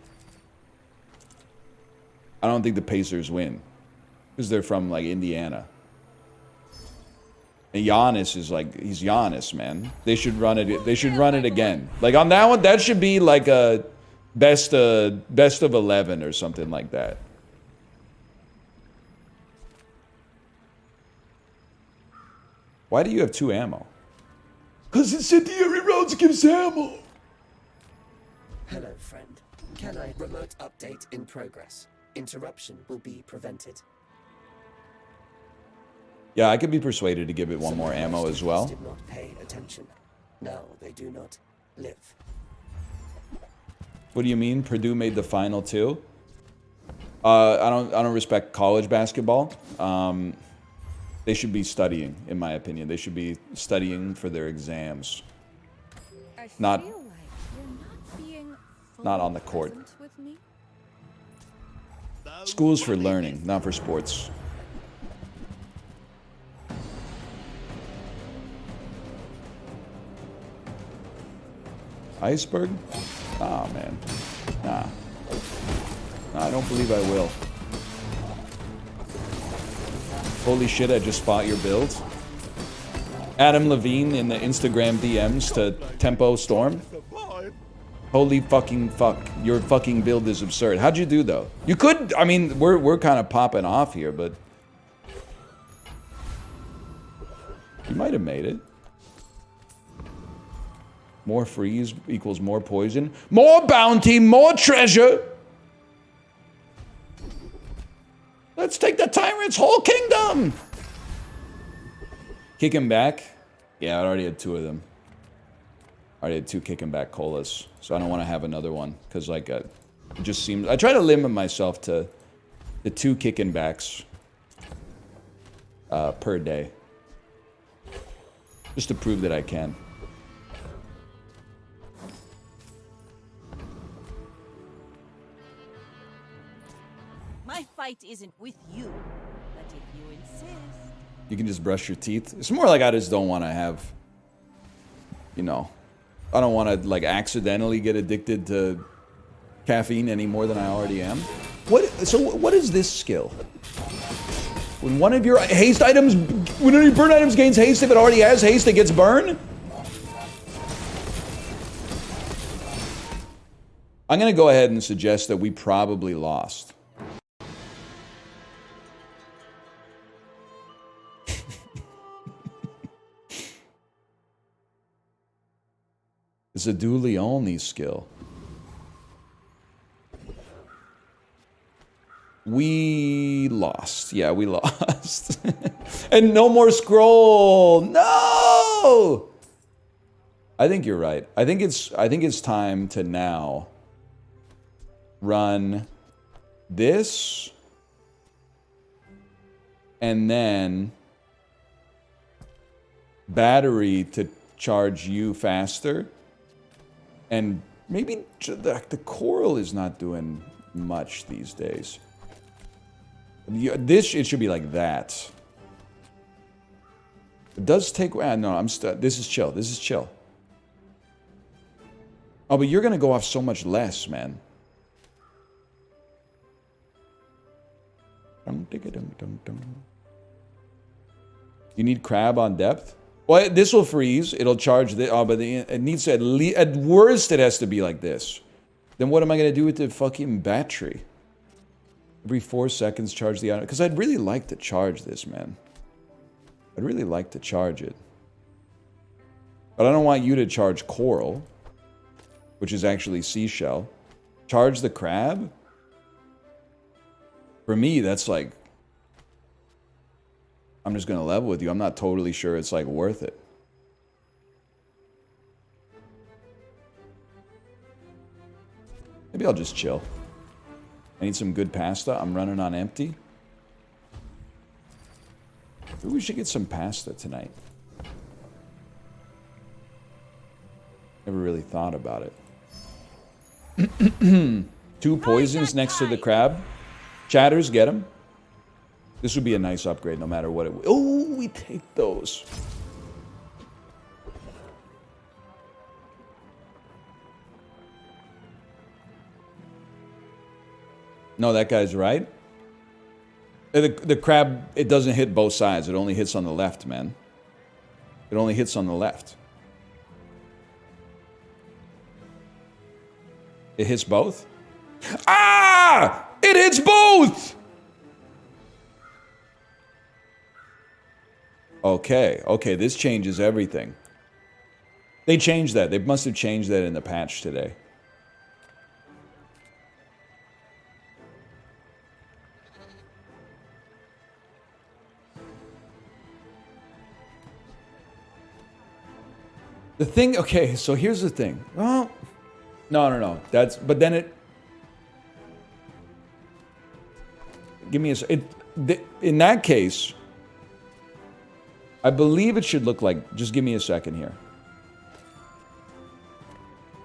I don't think the Pacers win. Because they're from, like, Indiana. And Giannis is, like, he's Giannis, man. They should run it. They should run it again. Like, on that one, that should be, like, a best of 11 or something like that. Why do you have 2 ammo? Because incendiary rounds gives ammo. Hello, friend. Can I remote update in progress? Interruption will be prevented. Yeah, I could be persuaded to give it 1 more ammo as well. Did not pay attention. Now they do not live. What do you mean? Purdue made the final 2? I don't respect college basketball. They should be studying, in my opinion. They should be studying for their exams. Not on the court. School's for learning, not for sports. Iceberg? Oh, man. Nah. I don't believe I will. Holy shit, I just spot your build. Adam Levine in the Instagram DMs to Tempo Storm. Holy fucking fuck. Your fucking build is absurd. How'd you do, though? You could... I mean, we're kind of popping off here, but... You might have made it. More freeze equals more poison. More bounty, more treasure! Let's take the tyrant's whole kingdom! Kick him back? Yeah, I already had 2 of them. I already had 2 kick him back colas. So I don't want to have another one. Because, like, it just seems... I try to limit myself to the 2 kicking backs per day. Just to prove that I can. My fight isn't with you, but if you insist... You can just brush your teeth. It's more like I just don't want to have... You know... I don't want to, like, accidentally get addicted to caffeine any more than I already am. So what is this skill? When one of your haste items... When one of your burn items gains haste, if it already has haste, it gets burned? I'm going to go ahead and suggest that we probably lost. It's a dually only skill. We lost. Yeah, we lost. And no more scroll. No! I think you're right. I think it's time to now run this, and then battery to charge you faster, and maybe the coral is not doing much these days. This, it should be like that. It does take, no, this is chill, this is chill. Oh, but you're gonna go off so much less, man. You need crab on depth? Well, this will freeze. It'll charge the. Oh, but it needs to at worst it has to be like this. Then what am I gonna do with the fucking battery? Every 4 seconds, charge the item. Because I'd really like to charge this, man. I'd really like to charge it. But I don't want you to charge coral, which is actually seashell. Charge the crab? For me, that's like... I'm just going to level with you. I'm not totally sure it's like worth it. Maybe I'll just chill. I need some good pasta. I'm running on empty. Maybe we should get some pasta tonight. Never really thought about it. 2 poisons next to the crab. Chatters, get them. This would be a nice upgrade no matter what it... Oh, we take those. No, that guy's right. The crab, it doesn't hit both sides. It only hits on the left, man. It only hits on the left. It hits both? Ah! It hits both! Okay, okay, this changes everything. They changed that. They must have changed that in the patch today. The thing, okay, so here's the thing. Well, no. That's, but then it, give me in that case, I believe it should look like, just give me a second here.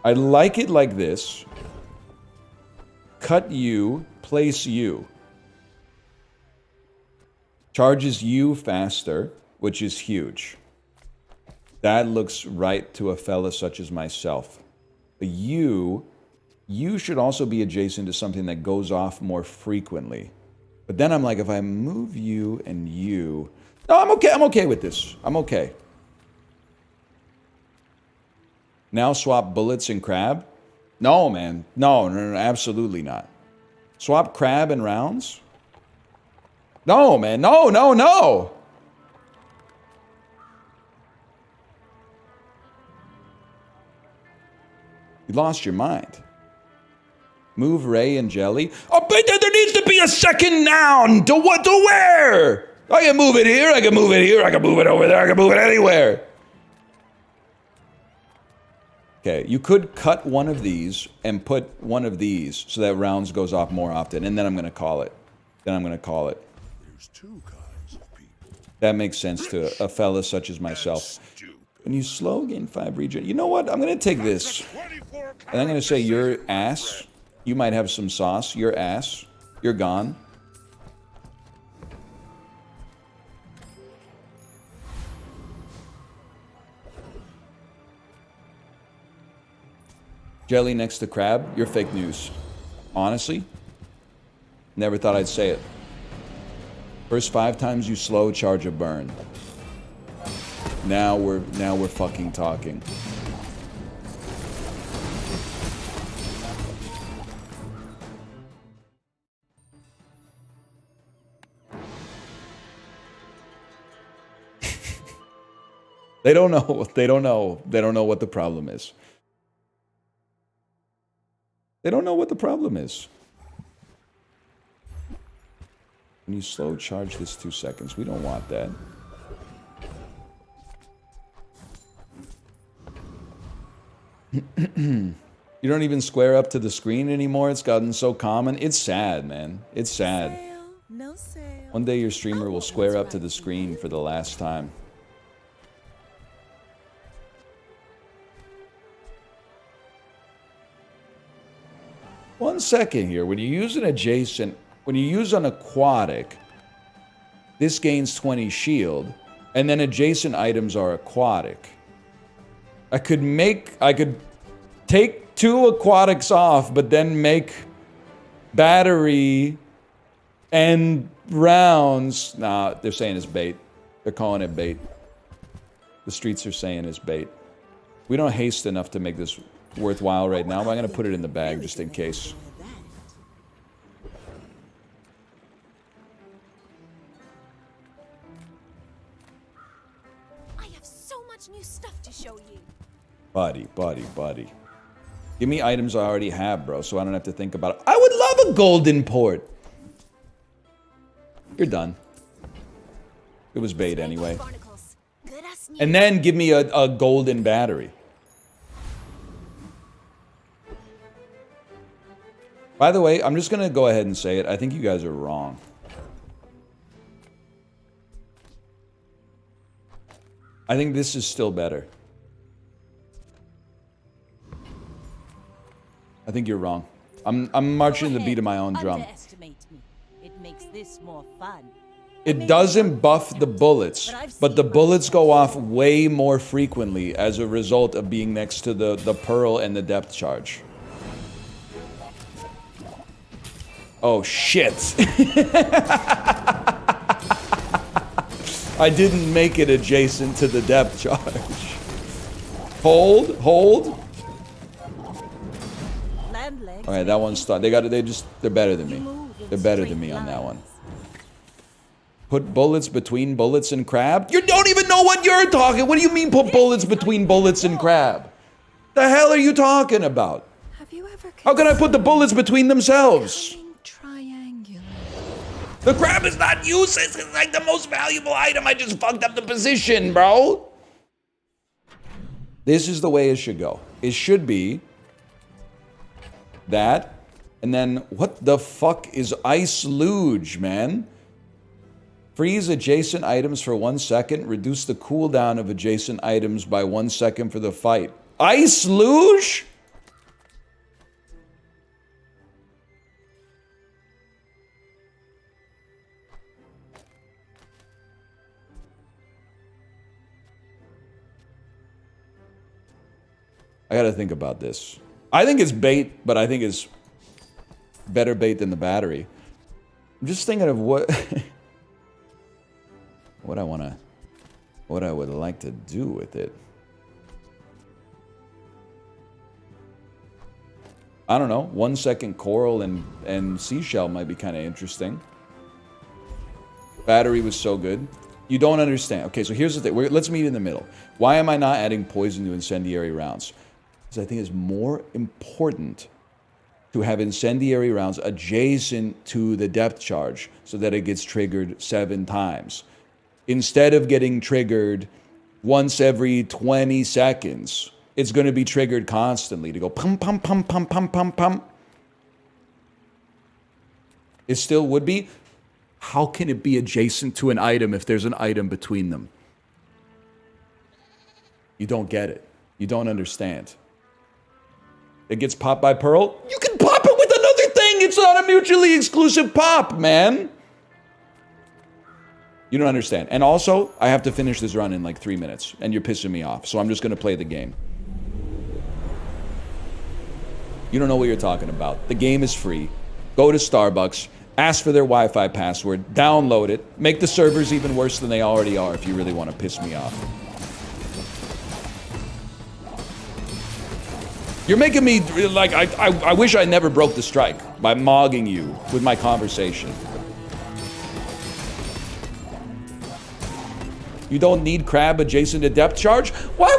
I like it like this. Cut you, place you. Charges you faster, which is huge. That looks right to a fella such as myself. You should also be adjacent to something that goes off more frequently. But then I'm like, if I move you and you... No, I'm okay with this. I'm okay. Now swap bullets and crab? No, man. No, absolutely not. Swap crab and rounds? No, man. No. You lost your mind. Move Ray and Jelly. Oh, but there needs to be a second noun. To what? To where? I can move it here. I can move it here. I can move it over there. I can move it anywhere. Okay, you could cut one of these and put one of these so that rounds goes off more often, and then I'm going to call it. There's 2 kinds of people. That makes sense to a fella such as myself. When you slow, gain 5 regen. You know what? I'm going to take this. And I'm going to say your ass. You might have some sauce. Your ass. You're gone. Jelly next to crab. You're fake news. Honestly. Never thought I'd say it. First 5 times you slow, charge a burn. Now we're fucking talking. They don't know. They don't know what the problem is. They don't know what the problem is. When you slow charge this 2 seconds, we don't want that. You don't even square up to the screen anymore. It's gotten so common. It's sad, man. It's sad. No sale. One day your streamer will square up to the screen for the last time. One second here. When you use an adjacent, when you use an aquatic, this gains 20 shield, and then adjacent items are aquatic. I could take 2 aquatics off, but then make battery and rounds. Nah, they're saying it's bait. They're calling it bait. The streets are saying it's bait. We don't haste enough to make this worthwhile right now, but I'm going to put it in the bag just in case. I have so much new stuff to show you. Buddy. Give me items I already have, bro, so I don't have to think about it. I would love a golden port. You're done. It was bait anyway. And then give me a golden battery. By the way, I'm just going to go ahead and say it. I think you guys are wrong. I think this is still better. I think you're wrong. I'm marching the beat of my own drum. Underestimate me. It makes this more fun. It doesn't buff the bullets, but the bullets go off way more frequently as a result of being next to the pearl and the depth charge. Oh, shit. I didn't make it adjacent to the depth charge. Hold. Alright, that one's started. They're better than me. They're better than me on that one. Put bullets between bullets and crab? You don't even know what you're talking. What do you mean put bullets between bullets and crab? The hell are you talking about? How can I put the bullets between themselves? The crab is not useless. It's like the most valuable item. I just fucked up the position, bro. This is the way it should go. It should be that, and then what the fuck is ice luge, man? Freeze adjacent items for 1 second. Reduce the cooldown of adjacent items by 1 second for the fight. Ice luge? I gotta think about this. I think it's bait, but I think it's better bait than the battery. I'm just thinking of what what I would like to do with it. I don't know. 1 second coral and seashell might be kind of interesting. Battery was so good. You don't understand. Okay, so here's the thing. Let's meet in the middle. Why am I not adding poison to incendiary rounds? Because I think it's more important to have incendiary rounds adjacent to the depth charge so that it gets triggered 7 times. Instead of getting triggered once every 20 seconds, it's going to be triggered constantly to go pum, pum, pum, pum, pum, pum, pum. It still would be. How can it be adjacent to an item if there's an item between them? You don't get it. You don't understand. It gets popped by Pearl. You can pop it with another thing. It's not a mutually exclusive pop, man. You don't understand. And also, I have to finish this run in like 3 minutes, and you're pissing me off. So I'm just going to play the game. You don't know what you're talking about. The game is free. Go to Starbucks, ask for their Wi-Fi password, download it, make the servers even worse than they already are if you really want to piss me off. You're making me, like, I wish I never broke the strike by mogging you with my conversation. You don't need crab adjacent to depth charge? Why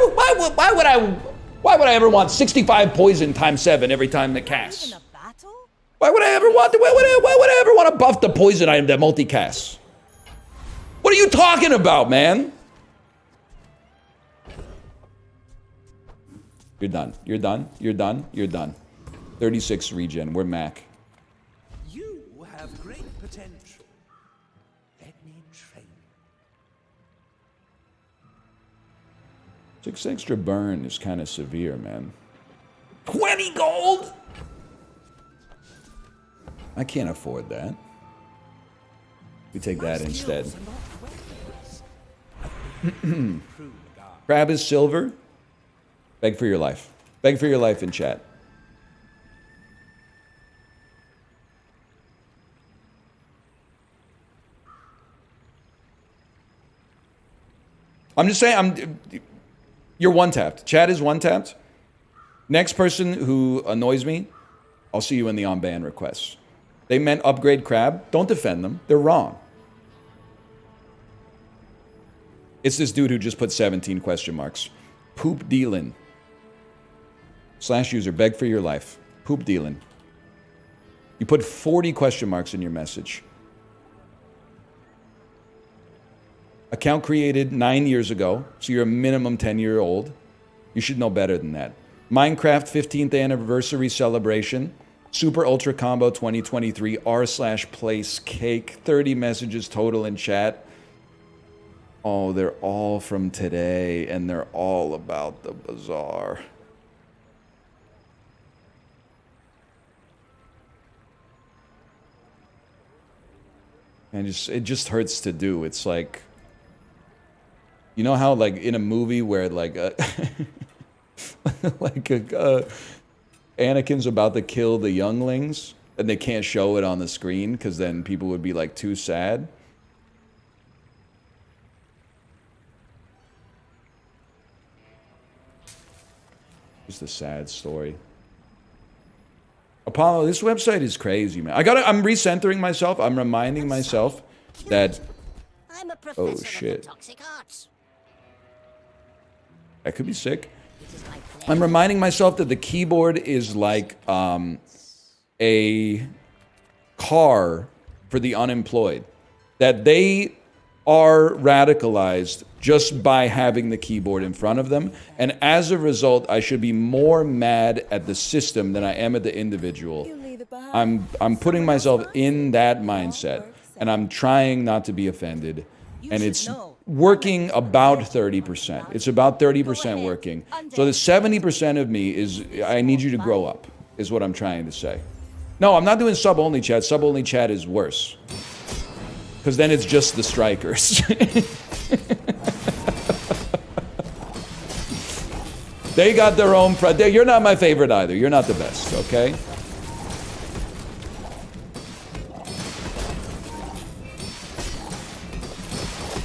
would I ever want 65 poison times 7 every why would I ever want to buff the poison item that multicasts? What are you talking about, man? You're done. You're done. You're done. You're done. 36 regen. We're Mac. You have great potential. Let me train you. 6 extra burn is kind of severe, man. 20 gold? I can't afford that. We take that instead. Crab is silver. Beg for your life. Beg for your life in chat. I'm just saying, you're one-tapped. Chat is one-tapped. Next person who annoys me, I'll see you in the on-ban requests. They meant upgrade crab. Don't defend them. They're wrong. It's this dude who just put 17 question marks. Poop dealin'. /user, beg for your life. Poop dealin'. You put 40 question marks in your message. Account created 9 years ago, so you're a minimum 10-year-old. You should know better than that. Minecraft 15th anniversary celebration. Super Ultra Combo 2023 r/place cake. 30 messages total in chat. Oh, they're all from today, and they're all about the bazaar. And it just hurts to do. It's like, you know how like in a movie where like Anakin's about to kill the younglings and they can't show it on the screen because then people would be like too sad. Just a sad story. Apollo, this website is crazy, man. I'm recentering myself. I'm reminding myself that. I'm a Oh professor shit. of toxic arts. That could be sick. I'm reminding myself that the keyboard is like a car for the unemployed. That they are radicalized just by having the keyboard in front of them. And as a result, I should be more mad at the system than I am at the individual. I'm putting myself in that mindset. And I'm trying not to be offended. And it's working about 30%. It's about 30% working. So the 70% of me is, I need you to grow up, is what I'm trying to say. No, I'm not doing sub-only chat. Sub-only chat is worse. Because then it's just the strikers. They got their own... You're not my favorite either. You're not the best, okay?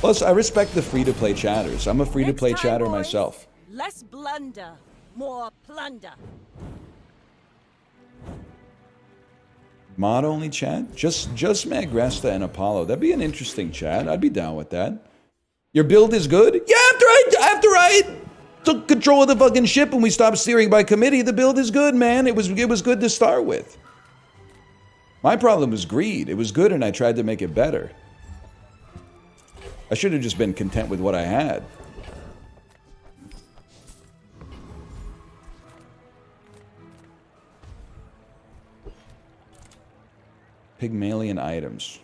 Plus, I respect the free-to-play chatters. I'm a free-to-play chatter myself. Less blunder, more plunder. Mod-only chat? Just Magresta and Apollo. That'd be an interesting chat. I'd be down with that. Your build is good? Yeah, after I took control of the fucking ship and we stopped steering by committee, the build is good, man. It was good to start with. My problem was greed. It was good and I tried to make it better. I should have just been content with what I had. Pygmalion items.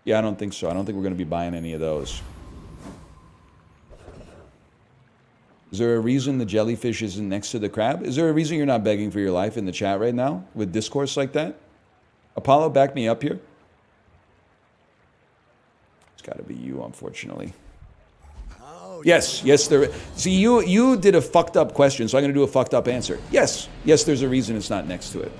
Yeah, I don't think so. I don't think we're going to be buying any of those. Is there a reason the jellyfish isn't next to the crab? Is there a reason you're not begging for your life in the chat right now with discourse like that? Apollo, back me up here. It's got to be you, unfortunately. Yes, there. See, you did a fucked up question, so I'm going to do a fucked up answer. Yes, there's a reason it's not next to it.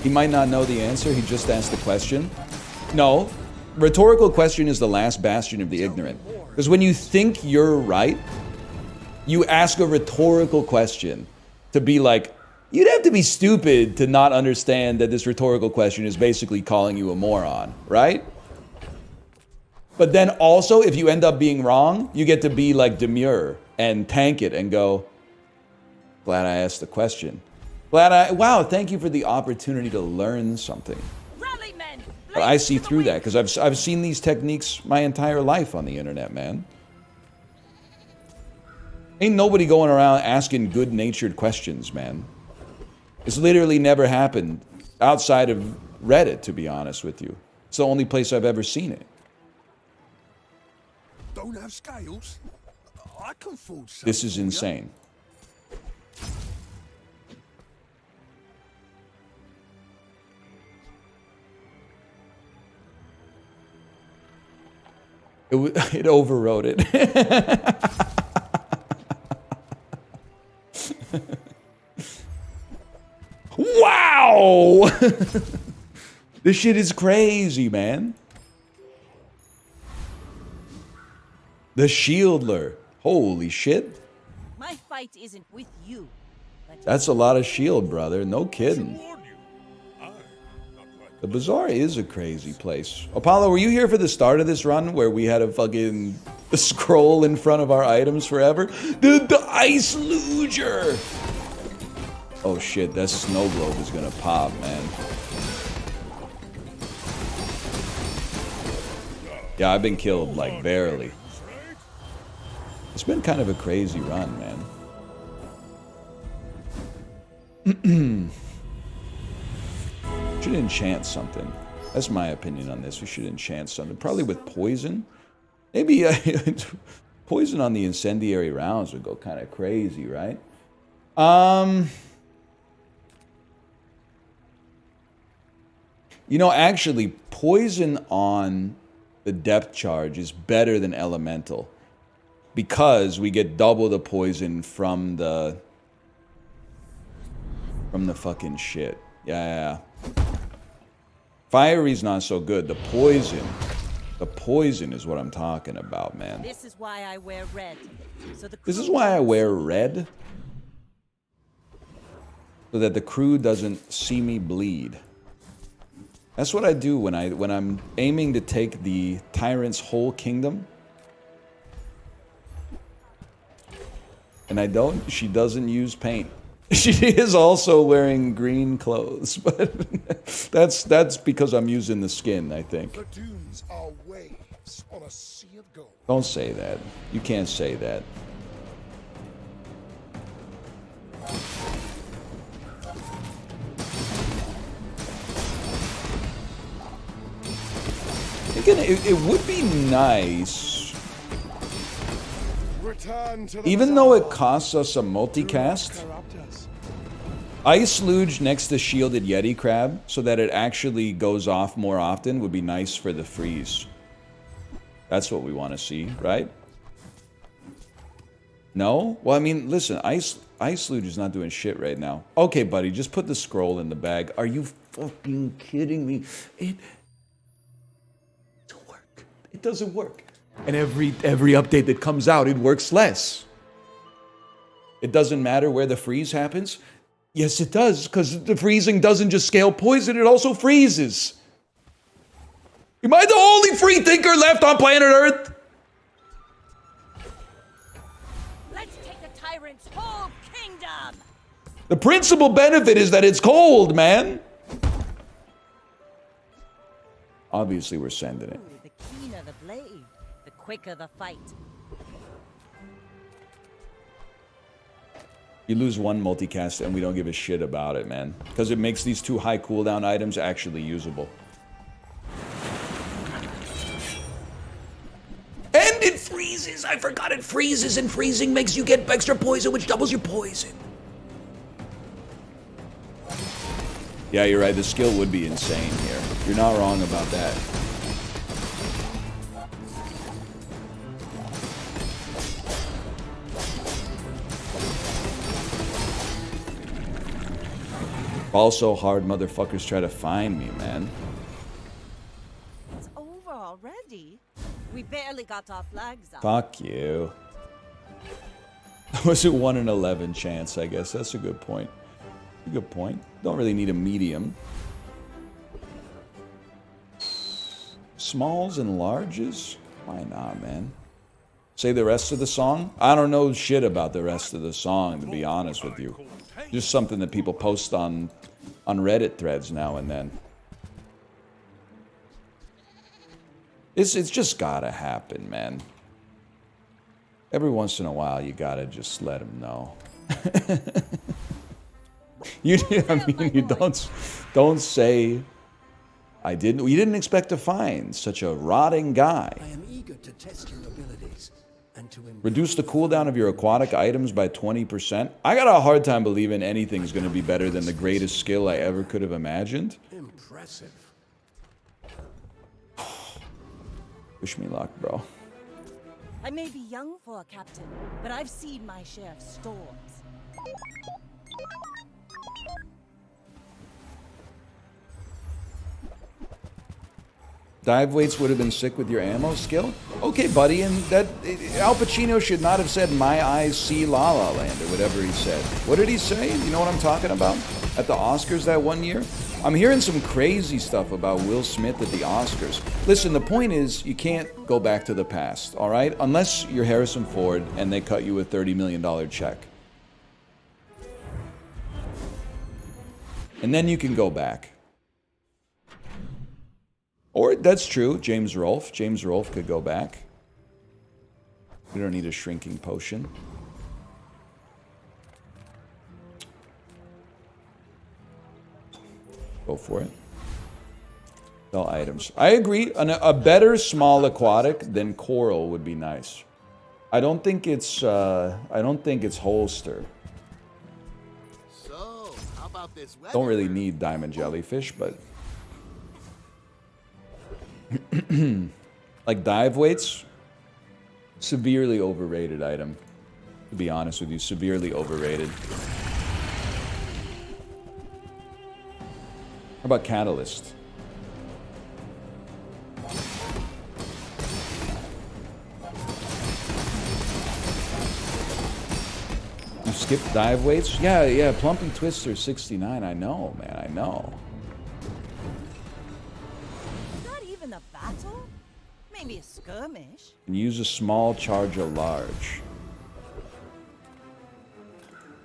He might not know the answer, he just asked the question. No, rhetorical question is the last bastion of the ignorant. Because when you think you're right, you ask a rhetorical question to be like, you'd have to be stupid to not understand that this rhetorical question is basically calling you a moron, right? But then also, if you end up being wrong, you get to be like demure and tank it and go, glad I asked the question. Wow, thank you for the opportunity to learn something. Rally, men! But I see through that because I've seen these techniques my entire life on the internet, man. Ain't nobody going around asking good-natured questions, man. It's literally never happened outside of Reddit, to be honest with you. It's the only place I've ever seen it. Don't have scales? I can forge some This is for ya. insane. It overrode it. Wow! This shit is crazy, man. The Shieldler. Holy shit. My fight isn't with you. That's a lot of shield, brother. No kidding. The Bazaar is a crazy place. Apollo, were you here for the start of this run where we had a fucking scroll in front of our items forever? The Ice Luger! Oh shit, that snow globe is gonna pop, man. Yeah, I've been killed, like, barely. It's been kind of a crazy run, man. Should enchant something. That's my opinion on this. We should enchant something. Probably with poison. Maybe poison on the incendiary rounds would go kind of crazy, right? You know, actually, poison on the depth charge is better than elemental. Because we get double the poison from the fucking shit. Yeah. Fiery's not so good. The poison is what I'm talking about, man. This is why I wear red. So This is why I wear red. So that the crew doesn't see me bleed. That's what I do when I'm aiming to take the tyrant's whole kingdom. And she doesn't use paint. She is also wearing green clothes, but that's because I'm using the skin, I think. The dunes are waves on a sea of gold. Don't say that. You can't say that. Again, it would be nice. Even though it costs us a multicast, Ice Luge next to Shielded Yeti Crab, so that it actually goes off more often, would be nice for the freeze. That's what we want to see, right? No? Well, I mean, listen, Ice Luge is not doing shit right now. Okay, buddy, just put the scroll in the bag. Are you fucking kidding me? It doesn't work. It doesn't work. And every update that comes out, it works less. It doesn't matter where the freeze happens. Yes, it does, because the freezing doesn't just scale poison, it also freezes. Am I the only free thinker left on planet Earth? Let's take the tyrant's whole kingdom. The principal benefit is that it's cold, man. Obviously, we're sending it. The keener the blade, the quicker the fight. You lose one multicast and we don't give a shit about it, man. Because it makes these two high cooldown items actually usable. And it freezes! I forgot it freezes, and freezing makes you get extra poison, which doubles your poison. Yeah, you're right. The skill would be insane here. You're not wrong about that. Also, hard motherfuckers try to find me, man. It's over already. We barely got our flags up. Fuck you. Was it 1 in 11 chance, I guess. That's a good point. A good point. Don't really need a medium. Smalls and larges? Why not, man? Say the rest of the song? I don't know shit about the rest of the song, to be honest with you. Just something that people post on Reddit threads now and then. It's just gotta happen, man. Every once in a while, you gotta just let them know. You don't say you didn't expect to find such a rotting guy. I am eager to test your abilities and to Reduce the cooldown of your aquatic items by 20%. I got a hard time believing anything's gonna be better than the greatest skill I ever could have imagined. impressive. Wish me luck, bro. I may be young for a captain, but I've seen my share of storms. Dive weights would have been sick with your ammo skill? Okay, buddy, and that Al Pacino should not have said "My eyes see La La Land" or whatever he said. What did he say? You know what I'm talking about? At the Oscars that one year? I'm hearing some crazy stuff about Will Smith at the Oscars. Listen, the point is, you can't go back to the past, all right? Unless you're Harrison Ford and they cut you a $30 million check. And then you can go back. Or, that's true, James Rolfe. James Rolfe could go back. We don't need a shrinking potion. Go for it. Sell items. I agree. A better small aquatic than coral would be nice. I don't think it's holster. So, how about this weather? Don't really need diamond jellyfish, but like dive weights, severely overrated item. To be honest with you, severely overrated. How about catalyst? You skip dive weights? Yeah, Plumpy Twister 69. I know, man, I know. Is that even a battle? Maybe a skirmish. And use a small, charge a large.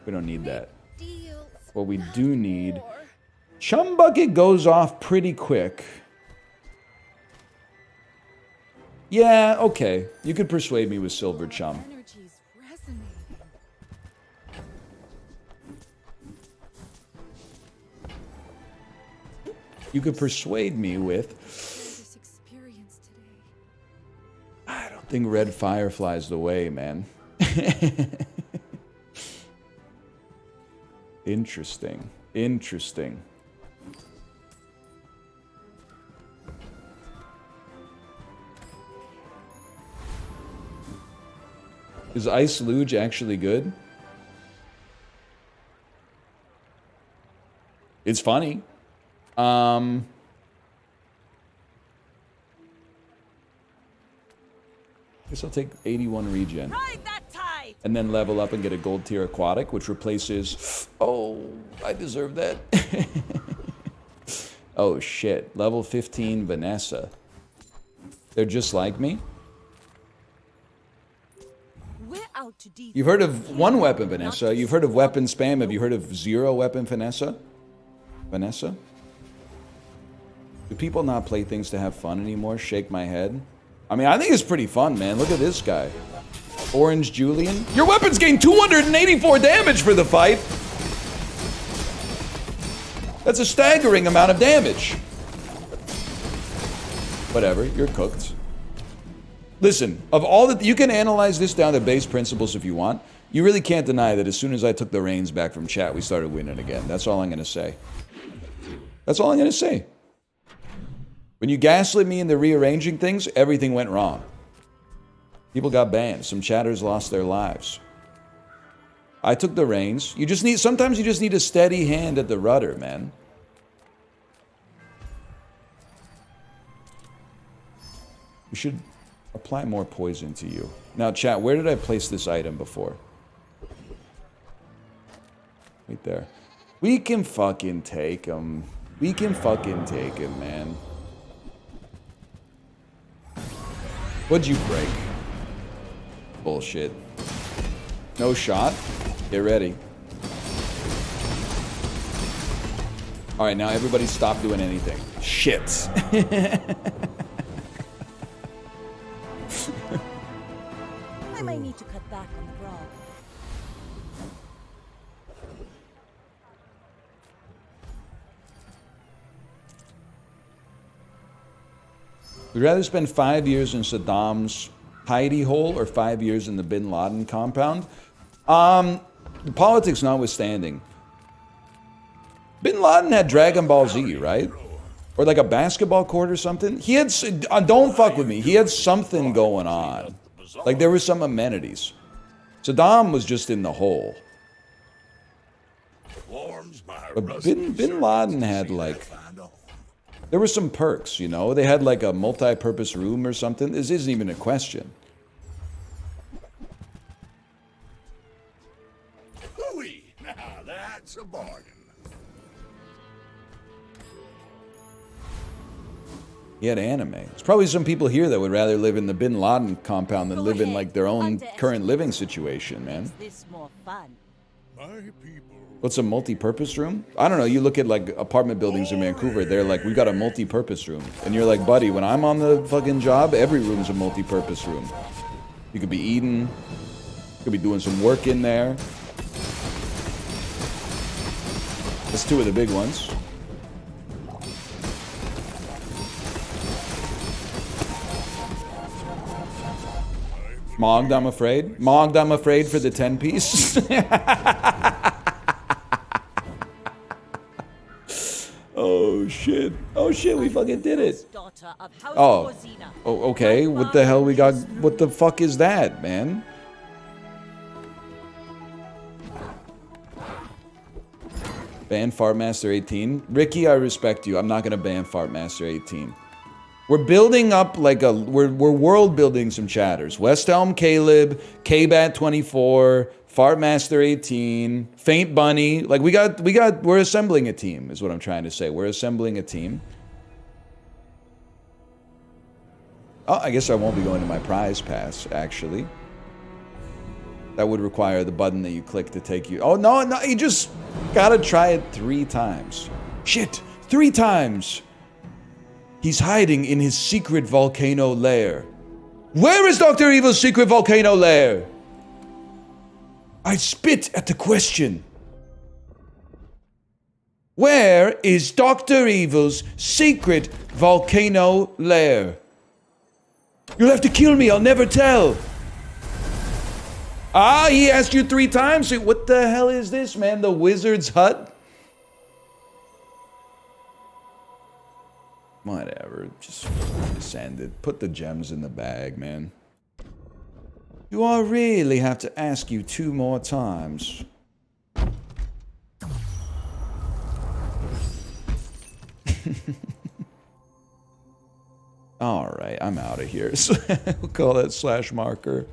We don't need that. What we do need... Chum Bucket goes off pretty quick. Yeah, okay. You could persuade me with Silver Chum. You could persuade me with... I don't think Red Firefly's the way, man. Interesting. Interesting. Is Ice Luge actually good? It's funny. Guess I'll take 81 regen. Ride that tide! And then level up and get a gold tier aquatic, which replaces... Oh, I deserve that. Oh, shit. Level 15 Vanessa. They're just like me? We're out to defend. You've heard of one weapon Vanessa. You've heard of weapon spam. Have you heard of zero weapon Vanessa? Vanessa? Do people not play things to have fun anymore? Shake my head. I mean, I think it's pretty fun, man. Look at this guy. Orange Julian. Your weapons gain 284 damage for the fight. That's a staggering amount of damage. Whatever, you're cooked. Listen, of all that, you can analyze this down to base principles if you want. You really can't deny that as soon as I took the reins back from chat, we started winning again. That's all I'm going to say. That's all I'm going to say. When you gaslit me into rearranging things, everything went wrong. People got banned. Some chatters lost their lives. I took the reins. Sometimes you just need a steady hand at the rudder, man. We should apply more poison to you. Now, chat, where did I place this item before? Right there. We can fucking take him. We can fucking take him, man. What'd you break? Bullshit. No shot. Get ready. All right, now everybody stop doing anything. Shit. I might need to cut back on the brawl. Would rather spend 5 years in Saddam's hidey hole or 5 years in the Bin Laden compound? The politics notwithstanding. Bin Laden had Dragon Ball Z, right? Or like a basketball court or something? He had, don't fuck with me, he had something going on. Like there were some amenities. Saddam was just in the hole. But Bin Laden had like, there were some perks, you know? They had like a multi-purpose room or something. This isn't even a question. Hooey! Now that's a bargain. He had anime. There's probably some people here that would rather live in the Bin Laden compound than live in like their own current living situation, man. This more fun. What's a multi-purpose room? I don't know. You look at like apartment buildings in Vancouver, they're like, we got a multi-purpose room. And you're like, buddy, when I'm on the fucking job, every room's a multi-purpose room. You could be eating, you could be doing some work in there. That's two of the big ones. Mogged, I'm afraid. Mogged, I'm afraid for the 10-piece. Oh shit. Oh shit, we fucking did it. Oh. Oh, okay. What the hell we got? What the fuck is that, man? Ban Fartmaster 18. Ricky, I respect you. I'm not gonna ban Fartmaster 18. We're building up like a, we're world building some chatters. West Elm Caleb, KBAT 24, Fartmaster 18, Faint Bunny. Like we're assembling a team is what I'm trying to say. We're assembling a team. Oh, I guess I won't be going to my prize pass, actually. That would require the button that you click to take you. Oh, no, you just gotta try it 3 times. Shit, 3 times. He's hiding in his secret volcano lair. Where is Dr. Evil's secret volcano lair? I spit at the question. Where is Dr. Evil's secret volcano lair? You'll have to kill me, I'll never tell. Ah, he asked you 3 times. What the hell is this, man? The wizard's hut? Whatever, just send it. Put the gems in the bag, man. Do I really have to ask you 2 more times? Alright, I'm out of here. So we'll call that slash marker.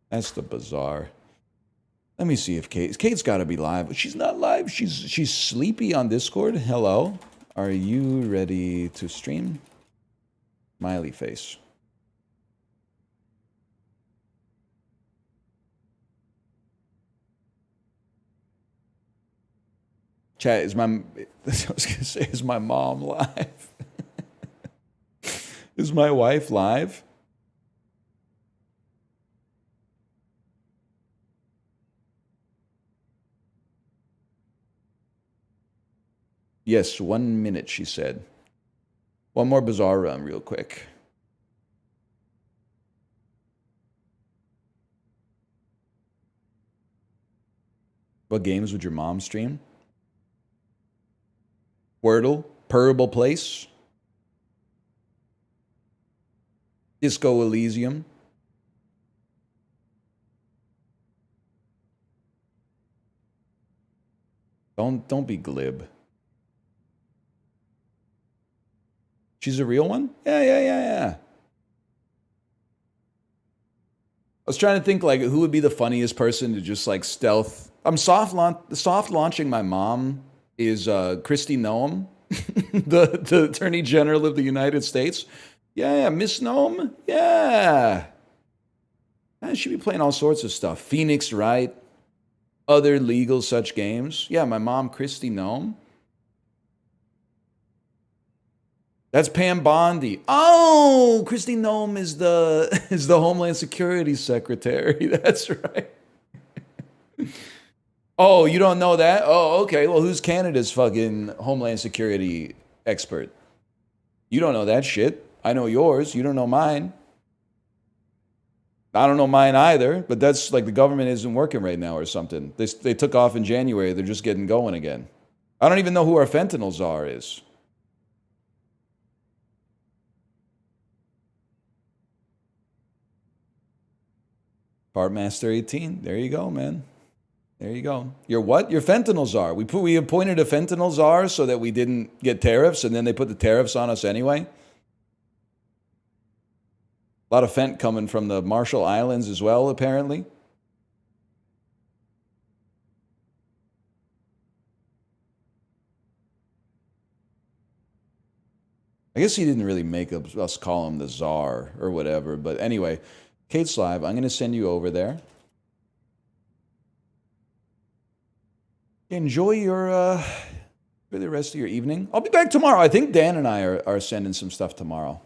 That's the Bazaar. Let me see if Kate's got to be live. She's not live. She's sleepy on Discord. Hello. Are you ready to stream? Smiley face. Chat, is my, I was gonna say, is my mom live? Is my wife live? Yes, 1 minute, she said. One more Bazaar run real quick. What games would your mom stream? Wordle, Purable Place, Disco Elysium. Don't be glib. She's a real one? Yeah. I was trying to think like who would be the funniest person to just like stealth. I'm soft launching my mom is Kristi Noem, the Attorney General of the United States. Yeah, Miss Noem. Yeah. I should be playing all sorts of stuff. Phoenix Wright, other legal such games. Yeah, my mom, Christy Nome. That's Pam Bondi. Oh, Christy Nome is the Homeland Security Secretary. That's right. Oh, you don't know that? Oh, okay. Well, who's Canada's fucking Homeland Security expert? You don't know that shit. I know yours. You don't know mine. I don't know mine either, but that's like the government isn't working right now or something. They took off in January. They're just getting going again. I don't even know who our fentanyl czar is. Partmaster 18. There you go, man. There you go. You're what? You're fentanyl czar. We appointed a fentanyl czar so that we didn't get tariffs, and then they put the tariffs on us anyway. A lot of fent coming from the Marshall Islands as well, apparently. I guess he didn't really make us call him the czar or whatever, but anyway, Kate's live. I'm going to send you over there. Enjoy your for the rest of your evening. I'll be back tomorrow. I think Dan and I are sending some stuff tomorrow.